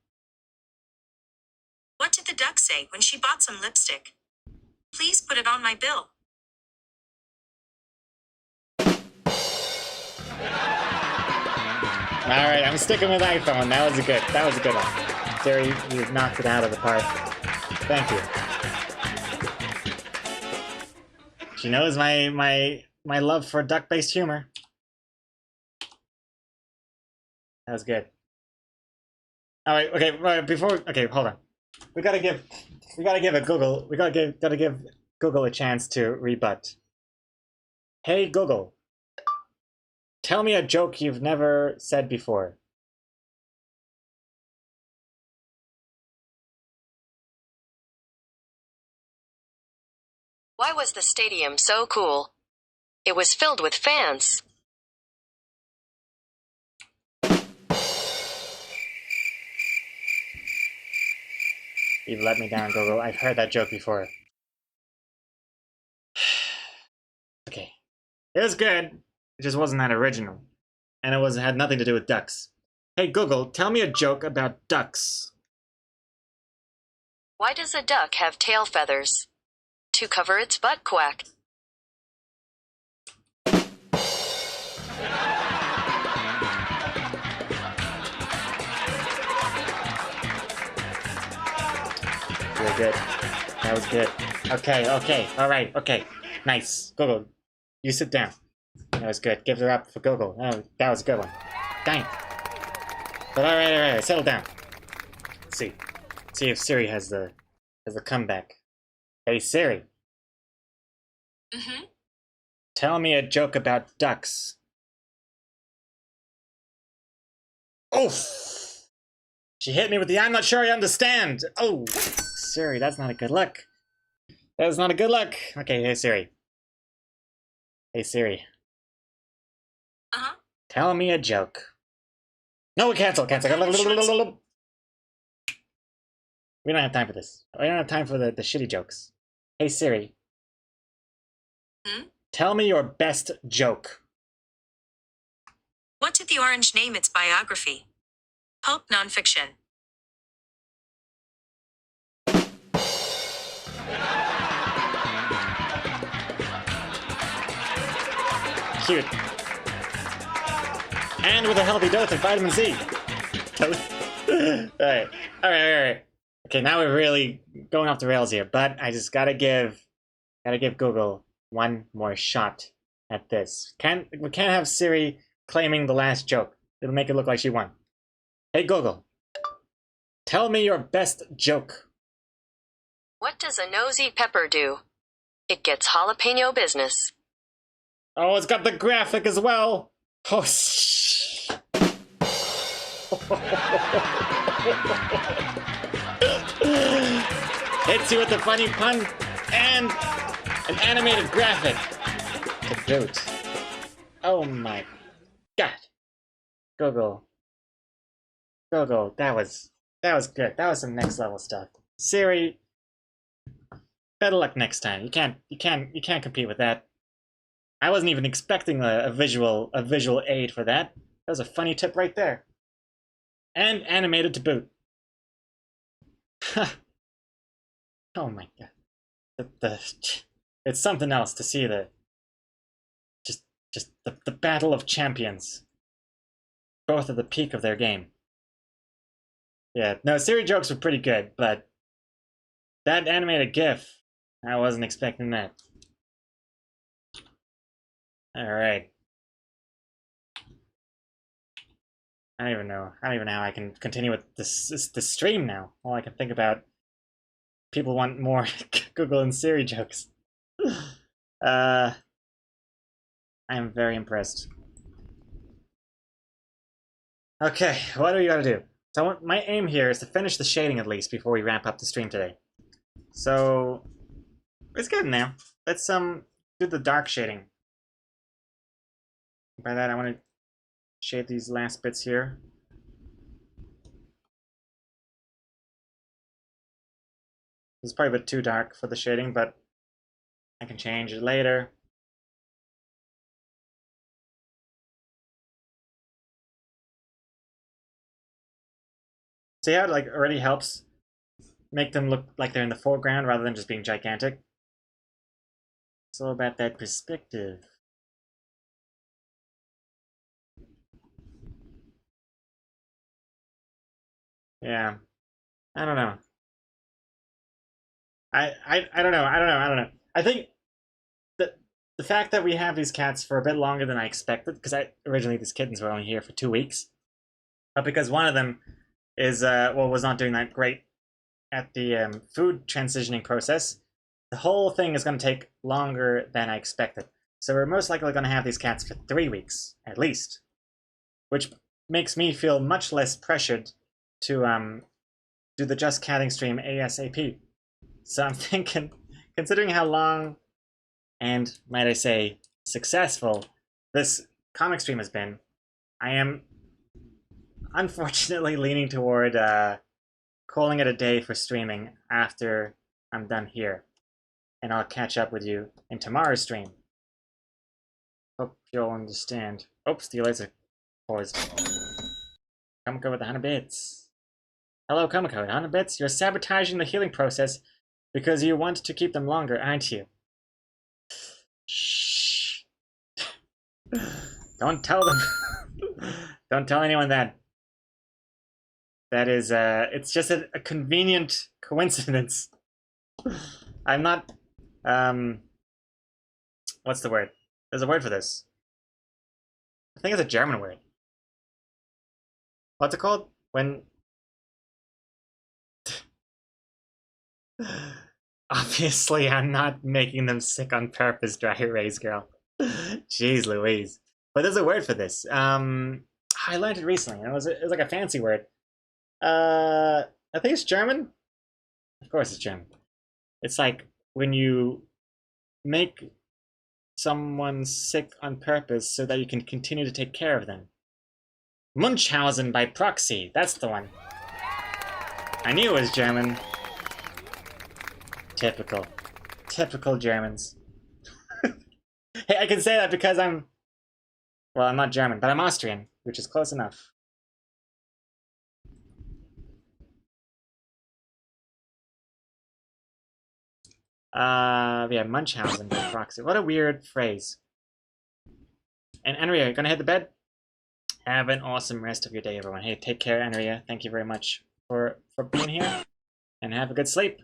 What did the duck say when she bought some lipstick? Please put it on my bill. Alright, I'm sticking with iPhone. That was a good one. Siri, you've knocked it out of the park. Thank you. She knows my love for duck-based humor. That was good. Alright, okay, okay, hold on. We gotta give Google a chance to rebut. Hey Google, tell me a joke you've never said before. Why was the stadium so cool? It was filled with fans. You've let me down, Google. I've heard that joke before. Okay. It was good. It just wasn't that original. And it had nothing to do with ducks. Hey Google, tell me a joke about ducks. Why does a duck have tail feathers? To cover its butt quack. You're good. That was good. Okay, alright, okay. Nice. Google, you sit down. That was good. Give it up for Google. Oh, that was a good one. Dang it. But alright, settle down. Let's see. See if Siri has the comeback. Hey Siri. Mm-hmm. Tell me a joke about ducks. Oof! She hit me with the I'm not sure I understand. Oh, Siri, that's not a good look. That's not a good look. Okay, hey Siri. Hey Siri. Uh-huh. Tell me a joke. No, cancel. We don't have time for this. We don't have time for the shitty jokes. Hey Siri. Hmm? Tell me your best joke. What did the orange name its biography? Pulp nonfiction. Cute. And with a healthy dose of vitamin C. Alright. Okay, now we're really going off the rails here, but I just gotta give Google one more shot at this. We can't have Siri claiming the last joke. It'll make it look like she won. Hey Google, tell me your best joke. What does a nosy pepper do? It gets jalapeno business. Oh, it's got the graphic as well. Oh, hits you with the funny pun and an animated graphic to boot. Oh my god. Google, that was good. That was some next level stuff. Siri, better luck next time. You can't compete with that. I wasn't even expecting a visual aid for that. That was a funny tip right there. And animated to boot. Oh my god. It's something else to see the battle of champions. Both at the peak of their game. Yeah, no, Siri jokes were pretty good, but that animated GIF, I wasn't expecting that. Alright. I don't even know how I can continue with this stream now. All I can think about, people want more Google and Siri jokes. I am very impressed. Okay, what do we gotta do? So my aim here is to finish the shading at least before we wrap up the stream today. So it's getting there. Let's do the dark shading. By that I want to shade these last bits here. This is probably a bit too dark for the shading, but I can change it later. See how it like already helps make them look like they're in the foreground rather than just being gigantic? It's all about that perspective. Yeah, I don't know. I don't know. I think that the fact that we have these cats for a bit longer than I expected, because originally these kittens were only here for 2 weeks, but because one of them is was not doing that great at the food transitioning process, the whole thing is going to take longer than I expected. So we're most likely going to have these cats for 3 weeks at least, which makes me feel much less pressured to do the Just Catting stream ASAP. So I'm thinking, considering how long and, might I say, successful this comic stream has been, I am unfortunately leaning toward calling it a day for streaming after I'm done here. And I'll catch up with you in tomorrow's stream. Hope you'll understand. Oops, the lights are paused. Kamiko with 100 bits. Hello, Kamiko. 100 bits? You're sabotaging the healing process because you want to keep them longer, aren't you? Shh. Don't tell them. Don't tell anyone that. That is, it's just a convenient coincidence. I'm not, what's the word? There's a word for this. I think it's a German word. What's it called? When... Obviously, I'm not making them sick on purpose, Dry Erase Girl. Jeez Louise. But there's a word for this. I learned it recently. It was like a fancy word. I think it's German. Of course it's German. It's like when you make someone sick on purpose so that you can continue to take care of them. Munchausen by proxy. That's the one. I knew it was German. Typical. Typical Germans. Hey, I can say that because I'm... Well, I'm not German, but I'm Austrian, which is close enough. Yeah, Munchausen by proxy. What a weird phrase. And Enria, gonna hit the bed? Have an awesome rest of your day, everyone. Hey, take care, Enria. Thank you very much for being here. And have a good sleep.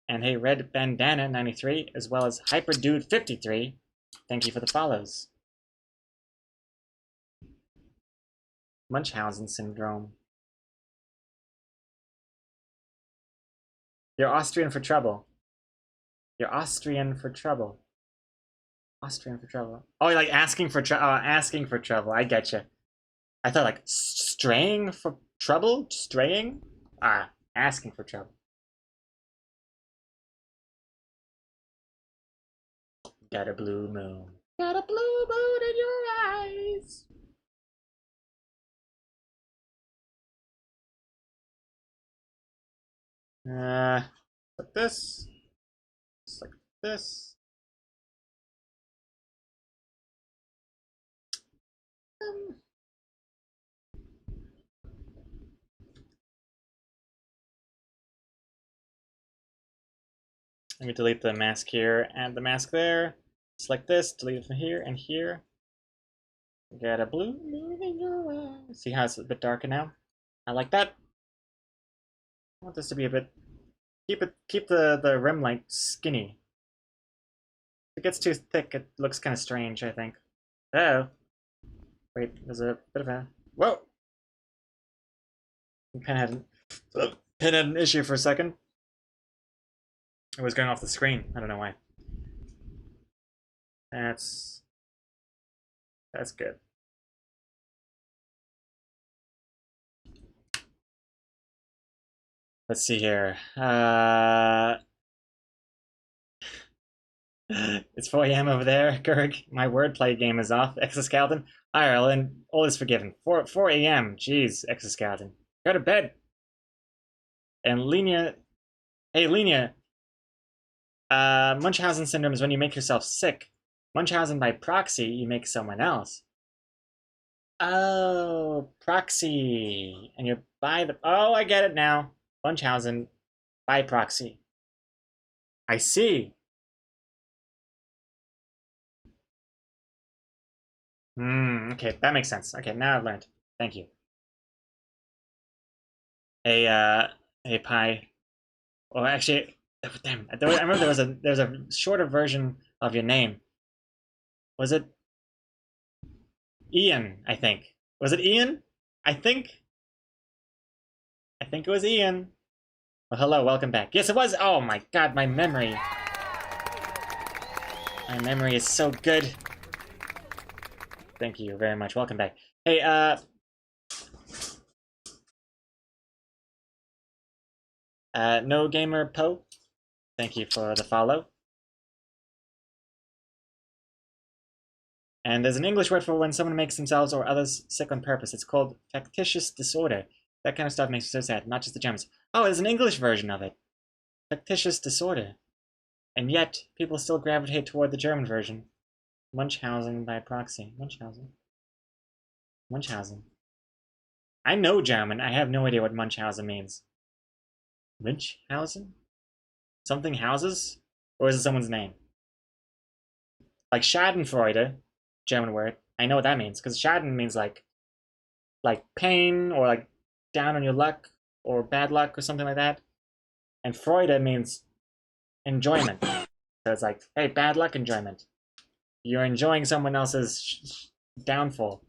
And hey, Red Bandana 93, as well as Hyperdude 53. Thank you for the follows. Munchausen syndrome. You're Austrian for trouble. You're Austrian for trouble. Austrian for trouble. Oh, you're like asking for asking for trouble. I getcha. I thought like straying for trouble? Straying? Ah, asking for trouble. Got a blue moon. Got a blue moon in your eyes. Like this. Just like this. Let me delete the mask here and the mask there. Just like this. Delete it from here and here. Got a blue moon in your eyes. See how it's a bit darker now? I like that. I want this to be a bit... Keep the rim light skinny. If it gets too thick, it looks kind of strange, I think. Oh. Wait, there's a bit of a... Whoa! The pen had an issue for a second. It was going off the screen. I don't know why. That's good. Let's see here. It's 4 AM over there, Gerg. My wordplay game is off. Exoskeleton. Ireland. All is forgiven. 4 AM. Jeez, Exoskeleton. Go to bed. And Lenia. Hey, Lenia. Munchausen syndrome is when you make yourself sick. Munchausen by proxy, you make someone else. Oh, proxy. And you're by the... Oh, I get it now. Munchausen by proxy. I see. Okay, that makes sense. Okay, now I've learned. Thank you. Hey, Pi. Well, actually, damn, I remember there was a shorter version of your name. Was it Ian, I think. Was it Ian? I think it was Ian. Well, hello, welcome back. Yes, it was. Oh my god, my memory. My memory is so good. Thank you very much. Welcome back. Hey, No Gamer Poe. Thank you for the follow. And there's an English word for when someone makes themselves or others sick on purpose. It's called factitious disorder. That kind of stuff makes me so sad, not just the gems. Oh, there's an English version of it. Factitious disorder. And yet, people still gravitate toward the German version. Munchausen by proxy. Munchausen. Munchausen. I know German. I have no idea what Munchausen means. Munchausen? Something houses? Or is it someone's name? Like Schadenfreude, German word. I know what that means, because Schaden means like pain, or like down on your luck, or bad luck, or something like that. And Freude means enjoyment. So it's like, hey, bad luck, enjoyment. You're enjoying someone else's downfall.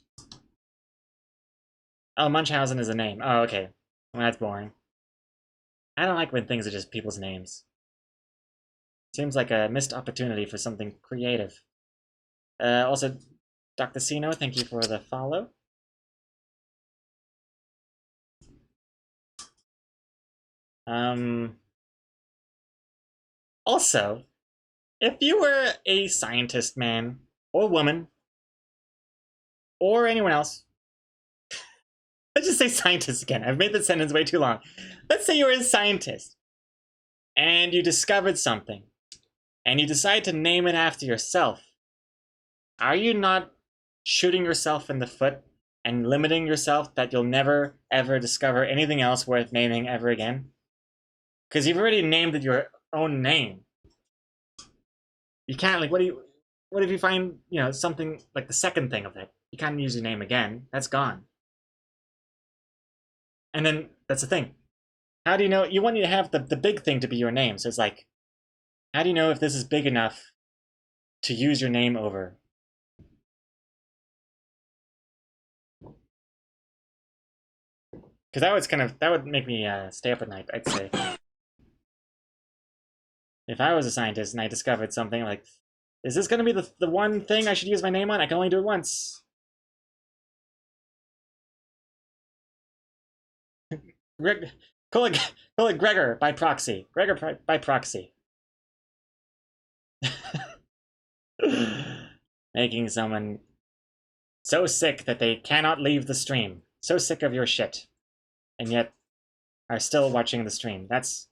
Oh, Munchausen is a name. Oh, okay. Well, that's boring. I don't like when things are just people's names. Seems like a missed opportunity for something creative. Also, Dr. Sino, thank you for the follow. Also, if you were a scientist, man, or woman, or anyone else, let's just say scientist again. I've made the sentence way too long. Let's say you were a scientist, and you discovered something, and you decide to name it after yourself. Are you not shooting yourself in the foot and limiting yourself that you'll never, ever discover anything else worth naming ever again? Because you've already named it your own name. You can't, like, what if you find, you know, something like the second thing of it? You can't use your name again. That's gone. And then, that's the thing. How do you know? You want to have the big thing to be your name. So it's like, how do you know if this is big enough to use your name over? Because that would make me stay up at night, I'd say. If I was a scientist and I discovered something like, is this going to be the one thing I should use my name on? I can only do it once. Call it Gregor by proxy. Gregor by proxy. Making someone so sick that they cannot leave the stream. So sick of your shit. And yet are still watching the stream. That's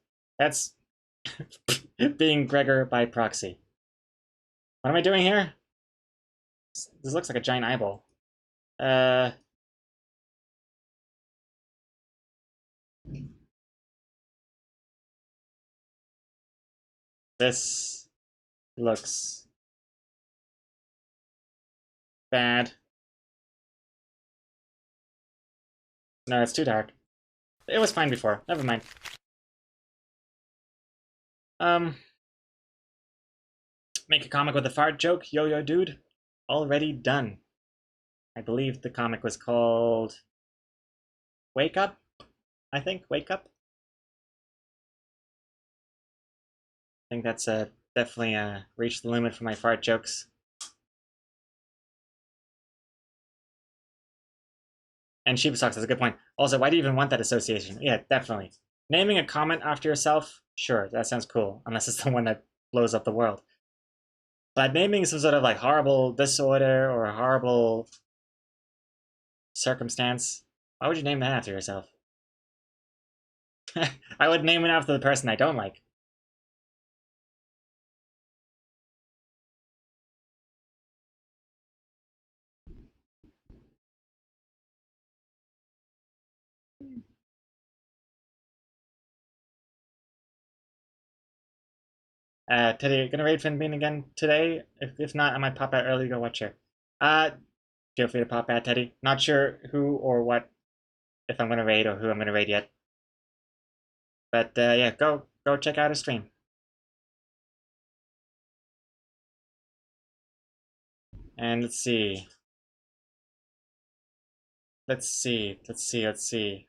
being Gregor by proxy. What am I doing here? This looks like a giant eyeball. This looks bad. No, it's too dark. It was fine before. Never mind. Make a comic with a fart joke, yo-yo dude. Already done. I believe the comic was called Wake Up? I think, Wake Up? I think that's definitely reached the limit for my fart jokes. And Shiba Socks has a good point. Also, why do you even want that association? Yeah, definitely. Naming a comment after yourself? Sure, that sounds cool. Unless it's the one that blows up the world. But naming some sort of like horrible disorder or a horrible circumstance, why would you name that after yourself? I would name it after the person I don't like. Teddy, gonna raid Finbean again today? If not, I might pop out early to go watch her. Feel free to pop out, Teddy. Not sure who or what, if I'm gonna raid or who I'm gonna raid yet. But yeah, go check out a stream. And let's see. Let's see.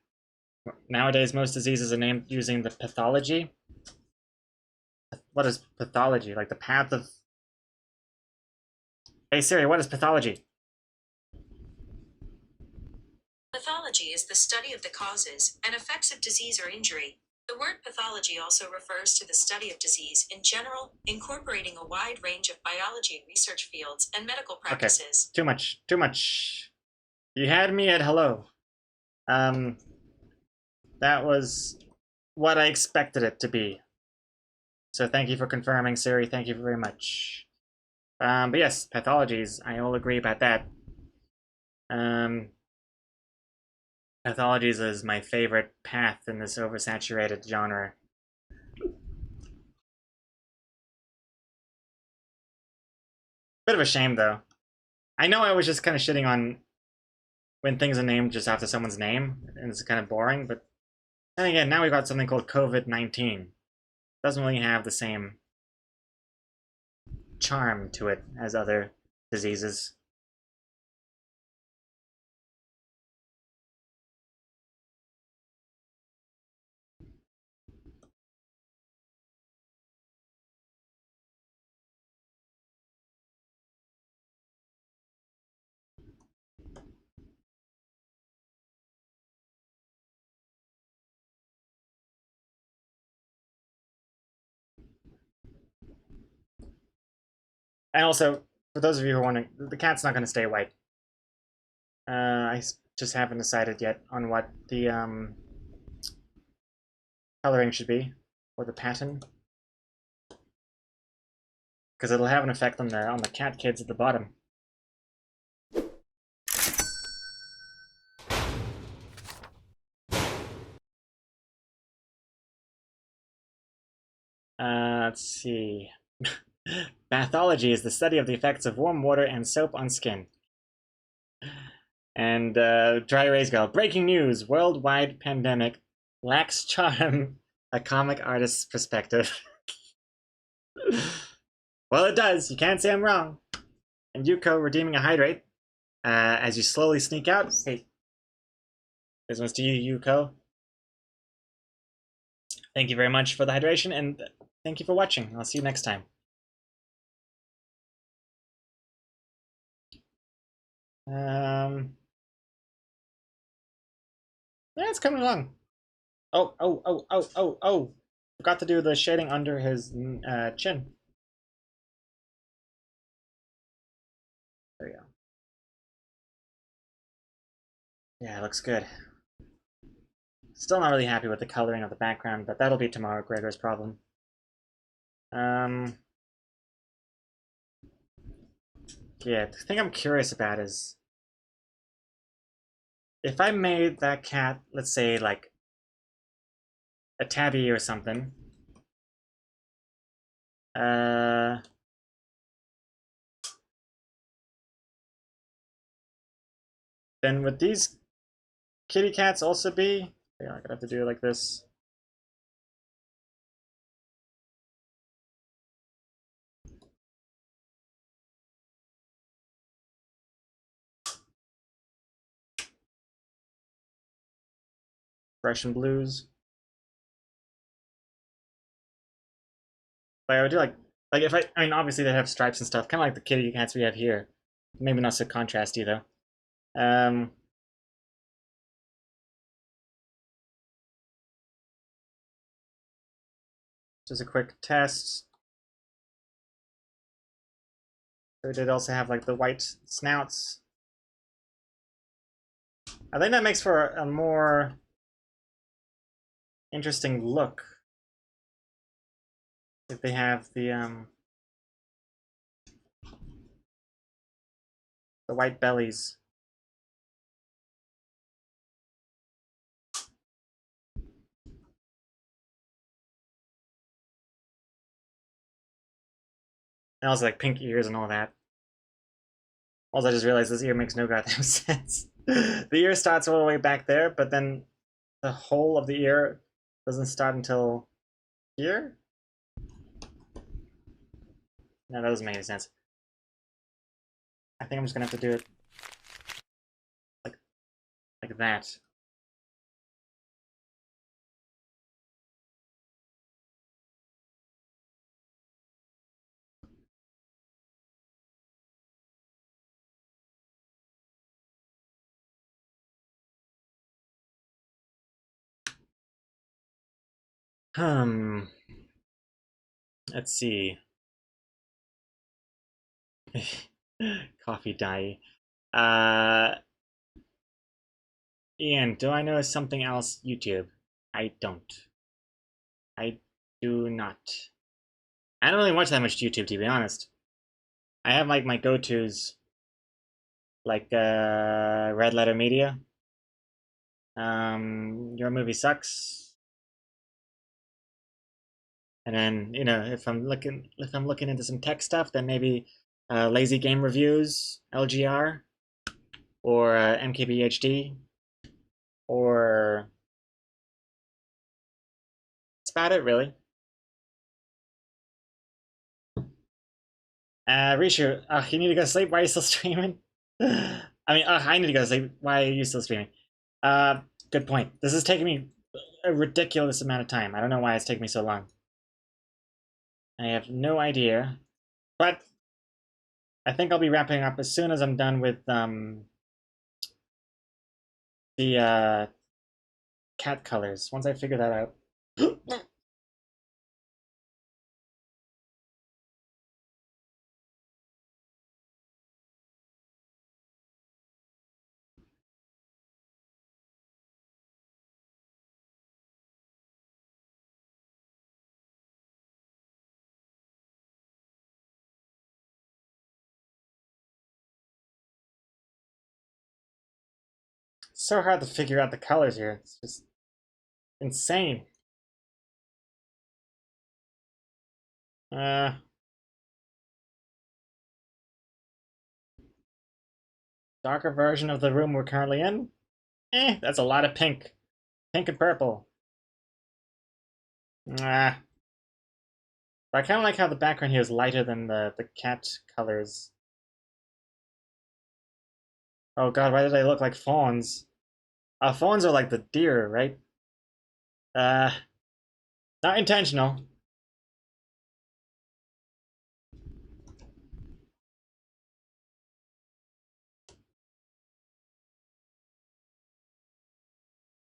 Nowadays, most diseases are named using the pathology. What is pathology? Like the path of... Hey Siri, what is pathology? Pathology is the study of the causes and effects of disease or injury. The word pathology also refers to the study of disease in general, incorporating a wide range of biology research fields and medical practices. Okay, too much. You had me at hello. That was what I expected it to be. So thank you for confirming, Siri. Thank you very much. But yes, pathologies. I all agree about that. Pathologies is my favorite path in this oversaturated genre. Bit of a shame, though. I know I was just kind of shitting on when things are named just after someone's name, and it's kind of boring, but then again, now we've got something called COVID-19. Doesn't really have the same charm to it as other diseases. And also, for those of you who are wondering, the cat's not going to stay white. Just haven't decided yet on what the coloring should be, or the pattern, because it'll have an effect on the cat kids at the bottom. Let's see. Bathology is the study of the effects of warm water and soap on skin. And Dry Erase Girl, breaking news: worldwide pandemic lacks charm. A comic artist's perspective. Well, it does. You can't say I'm wrong. And Yuko redeeming a hydrate as you slowly sneak out. Hey, this one's to you, Yuko. Thank you very much for the hydration, and thank you for watching. I'll see you next time. Yeah, it's coming along. Oh. Forgot to do the shading under his chin. There we go. Yeah, it looks good. Still not really happy with the coloring of the background, but that'll be tomorrow Gregor's problem. Yeah, the thing I'm curious about is if I made that cat, let's say, like a tabby or something, then would these kitty cats also be? Yeah, I'm gonna have to do it like this. Russian blues. But I would do like if I mean, obviously they have stripes and stuff, kind of like the kitty cats we have here. Maybe not so contrasty though. Just a quick test. So we did also have like the white snouts. I think that makes for a more interesting look. If they have the white bellies. And also like pink ears and all that. Also, I just realized this ear makes no goddamn sense. The ear starts all the way back there, but then the whole of the ear doesn't start until here? No, that doesn't make any sense. I think I'm just gonna have to do it like that. Let's see. Coffee dye. Ian, do I know something else YouTube? I don't. I do not. I don't really watch that much YouTube, to be honest. I have like my go-tos, like Red Letter Media. Your Movie Sucks. And then, you know, if I'm looking into some tech stuff, then maybe Lazy Game Reviews, LGR, or MKBHD, or that's about it, really. Rishu, you need to go to sleep? Why are you still streaming? I mean, I need to go to sleep. Why are you still streaming? Good point. This is taking me a ridiculous amount of time. I don't know why it's taking me so long. I have no idea. But I think I'll be wrapping up as soon as I'm done with the cat colors. Once I figure that out. It's so hard to figure out the colors here. It's just insane. Darker version of the room we're currently in? That's a lot of pink. Pink and purple. But I kind of like how the background here is lighter than the cat colors. Oh god, why do they look like fawns? Fawns are like the deer, right? Not intentional.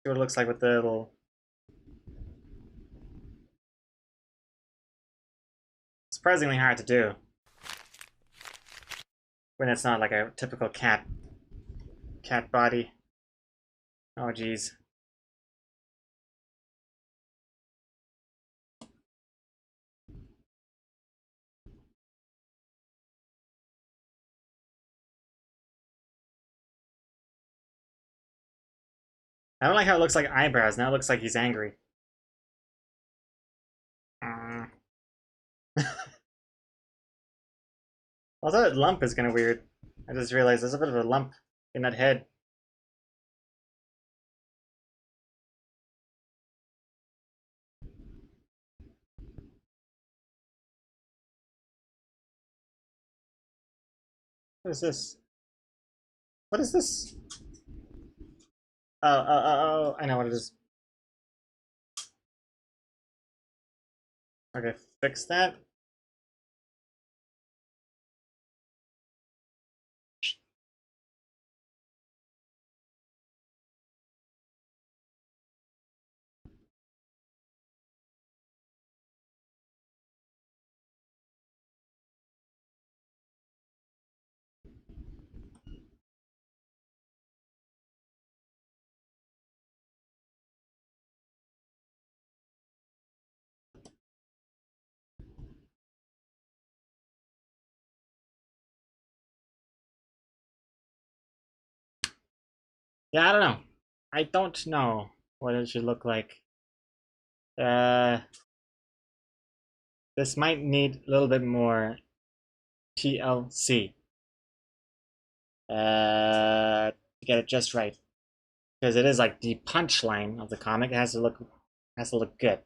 See what it looks like with the little... Surprisingly hard to do. When it's not like a typical cat body. Oh geez. I don't like how it looks like eyebrows. Now it looks like he's angry. Also, that lump is kind of weird. I just realized there's a bit of a lump in that head. What is this? What is this? Oh, I know what it is. Okay, fix that. Yeah, I don't know. I don't know what it should look like. This might need a little bit more TLC. To get it just right. Because it is like the punchline of the comic. It has to look good.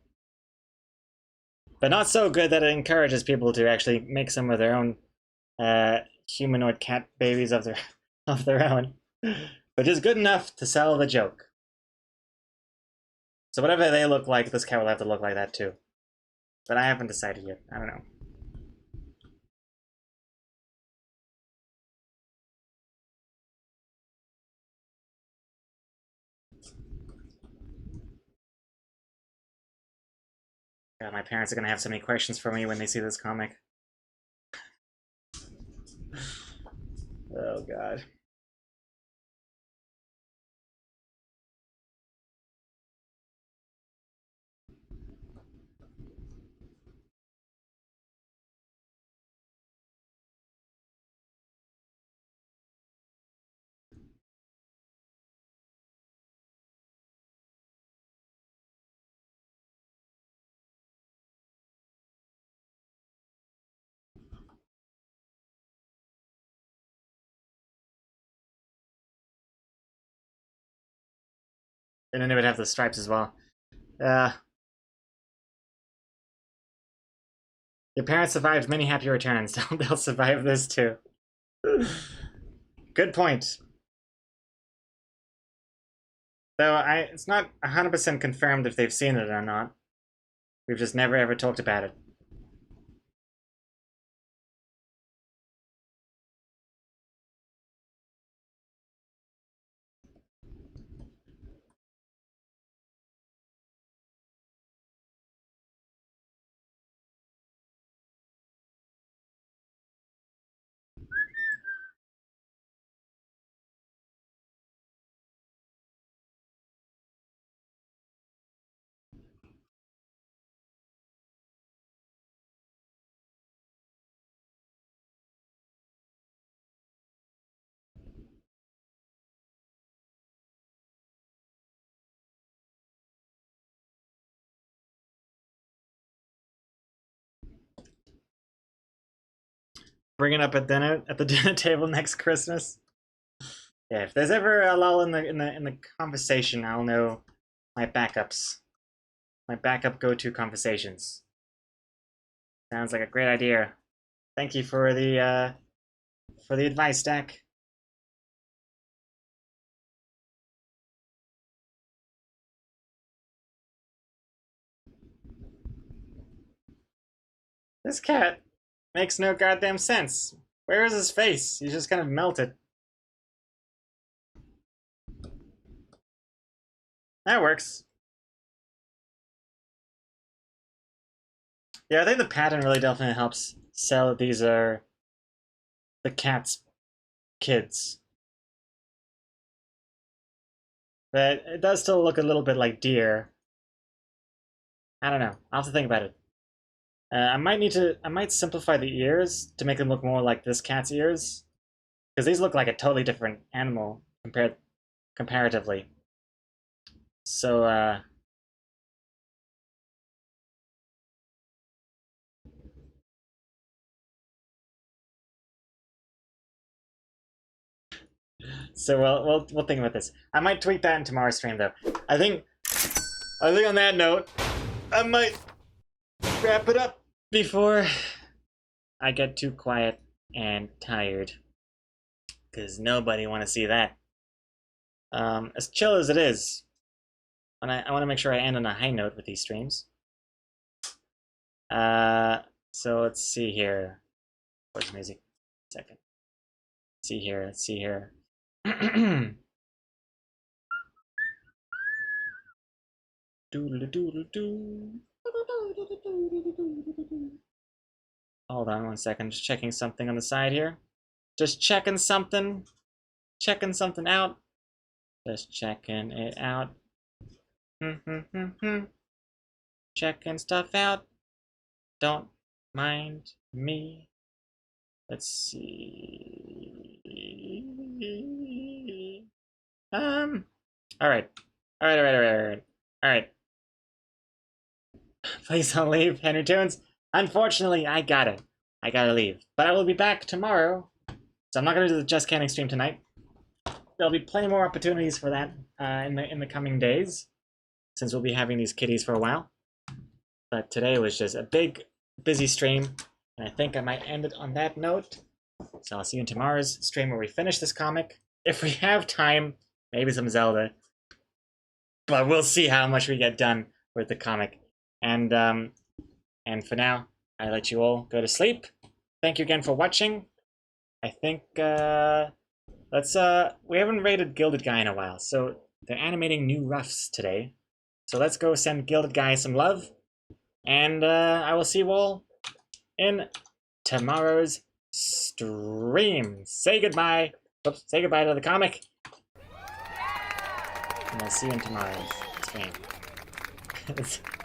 But not so good that it encourages people to actually make some of their own humanoid cat babies of their own. But just good enough to sell the joke. So whatever they look like, this cat will have to look like that too. But I haven't decided yet. I don't know. God, my parents are gonna have so many questions for me when they see this comic. Oh god. And then it would have the stripes as well. Your parents survived many happy returns. They'll survive this too. Good point. Though it's not 100% confirmed if they've seen it or not. We've just never ever talked about it. Bring it up at the dinner table next Christmas. Yeah, if there's ever a lull in the conversation, I'll know my backups. My backup go-to conversations. Sounds like a great idea. Thank you for the advice, Stack. This cat makes no goddamn sense. Where is his face? He's just kind of melted. That works. Yeah, I think the pattern really definitely helps sell that these are the cat's kids. But it does still look a little bit like deer. I don't know. I'll have to think about it. I might simplify the ears to make them look more like this cat's ears. Because these look like a totally different animal comparatively. So, we'll think about this. I might tweet that in tomorrow's stream, though. I think on that note, I might wrap it up before I get too quiet and tired. Because nobody want to see that. As chill as it is, and I want to make sure I end on a high note with these streams. So let's see here. Where's music? Second. Let's see here. Hold on 1 second, just checking something on the side here. Just checking something. Checking something out. Just checking it out. Checking stuff out. Don't mind me. Let's see. Alright. Alright. Please don't leave, Henry Tunes. Unfortunately, I gotta leave. But I will be back tomorrow. So I'm not gonna do the Just Canning stream tonight. There'll be plenty more opportunities for that in the coming days, since we'll be having these kitties for a while. But today was just a big, busy stream, and I think I might end it on that note. So I'll see you in tomorrow's stream where we finish this comic. If we have time, maybe some Zelda. But we'll see how much we get done with the comic. And for now, I let you all go to sleep. Thank you again for watching. I think we haven't rated Gilded Guy in a while, so they're animating new Ruffs today. So let's go send Gilded Guy some love, and I will see you all in tomorrow's stream. Say goodbye. Oops, say goodbye to the comic. And I'll see you in tomorrow's stream.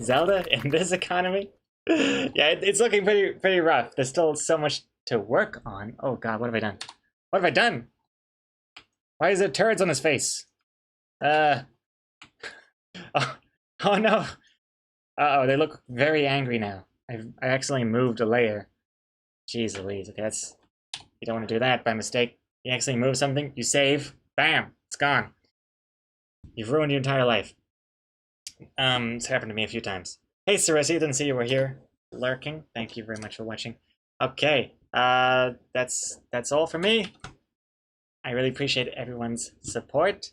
Zelda in this economy? Yeah, it's looking pretty rough. There's still so much to work on. Oh god, what have I done? What have I done? Why is there turds on his face? Oh no. Uh-oh, they look very angry now. I accidentally moved a layer. Jeez Louise, okay, you don't want to do that by mistake. You accidentally move something, you save, bam, it's gone. You've ruined your entire life. It's happened to me a few times. Hey Cerisi, didn't see you were here. lurking. Thank you very much for watching. Okay, that's all for me. I really appreciate everyone's support.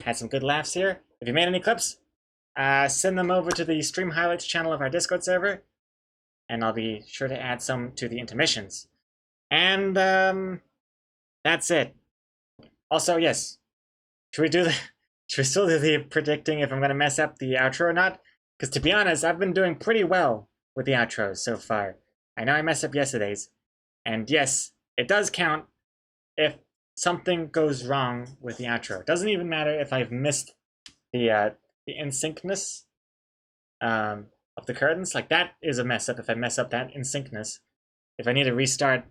Had some good laughs here. If you made any clips, send them over to the stream highlights channel of our Discord server, and I'll be sure to add some to the intermissions. And that's it. Also, yes, should we still do the predicting if I'm gonna mess up the outro or not? Because to be honest, I've been doing pretty well with the outros so far. I know I messed up yesterday's, and yes, it does count if something goes wrong with the outro. It doesn't even matter if I've missed the in-syncness of the curtains. Like, that is a mess up if I mess up that in-syncness. If I need to restart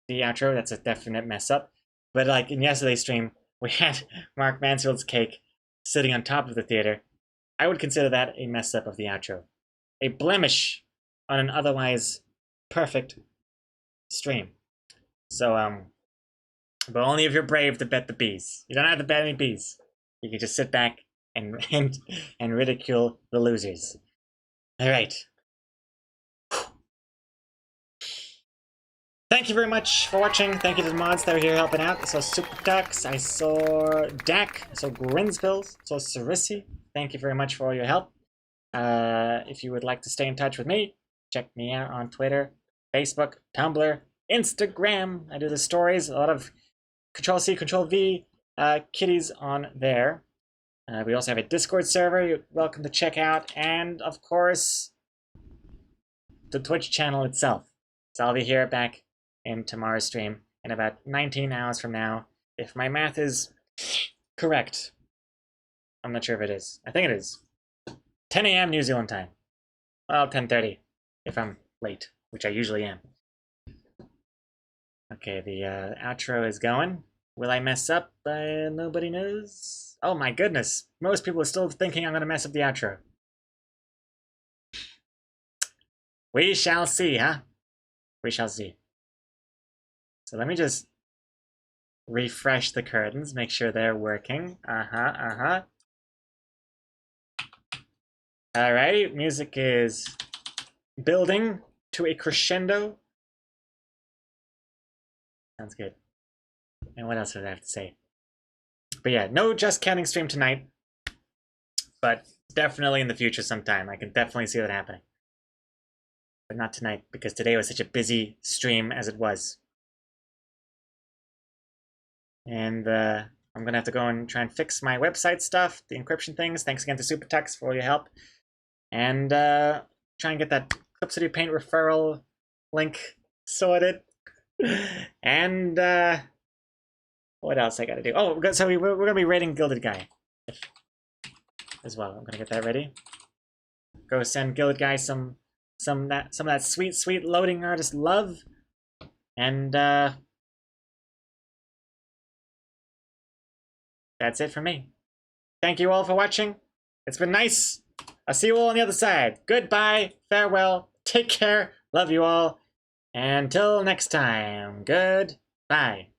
the outro, that's a definite mess up. But like in yesterday's stream, we had Mark Mansfield's cake sitting on top of the theater. I would consider that a mess up of the outro. A blemish on an otherwise perfect stream. So, but only if you're brave to bet the bees. You don't have to bet any bees. You can just sit back and ridicule the losers. All right. Thank you very much for watching. Thank you to the mods that were here helping out. I saw SuperTux, I saw Dak, I saw Grinsbills, I saw Sarisi. Thank you very much for all your help. If you would like to stay in touch with me, check me out on Twitter, Facebook, Tumblr, Instagram. I do the stories, a lot of Control-C, Control-V kitties on there. We also have a Discord server you're welcome to check out, and of course, the Twitch channel itself. So I'll be here back in tomorrow's stream in about 19 hours from now, if my math is correct. I'm not sure if it is. I think it is. 10 a.m. New Zealand time. Well, 10:30 if I'm late, which I usually am. Okay, the outro is going. Will I mess up? Nobody knows. Oh my goodness. Most people are still thinking I'm going to mess up the outro. We shall see, huh? We shall see. So let me just refresh the curtains, make sure they're working. Alrighty, music is building to a crescendo. Sounds good. And what else would I have to say? But yeah, no Just Counting stream tonight, but definitely in the future sometime. I can definitely see that happening. But not tonight, because today was such a busy stream as it was. And I'm gonna have to go and try and fix my website stuff, the encryption things. Thanks again to SuperTux for all your help. And try and get that Clip Studio Paint referral link sorted. And what else I gotta do? Oh, so we're gonna be rating Gilded Guy as well. I'm gonna get that ready. Go send Gilded Guy some of that sweet loading artist love. And that's it for me. Thank you all for watching. It's been nice. I'll see you all on the other side. Goodbye, farewell, take care, love you all. Until next time, goodbye.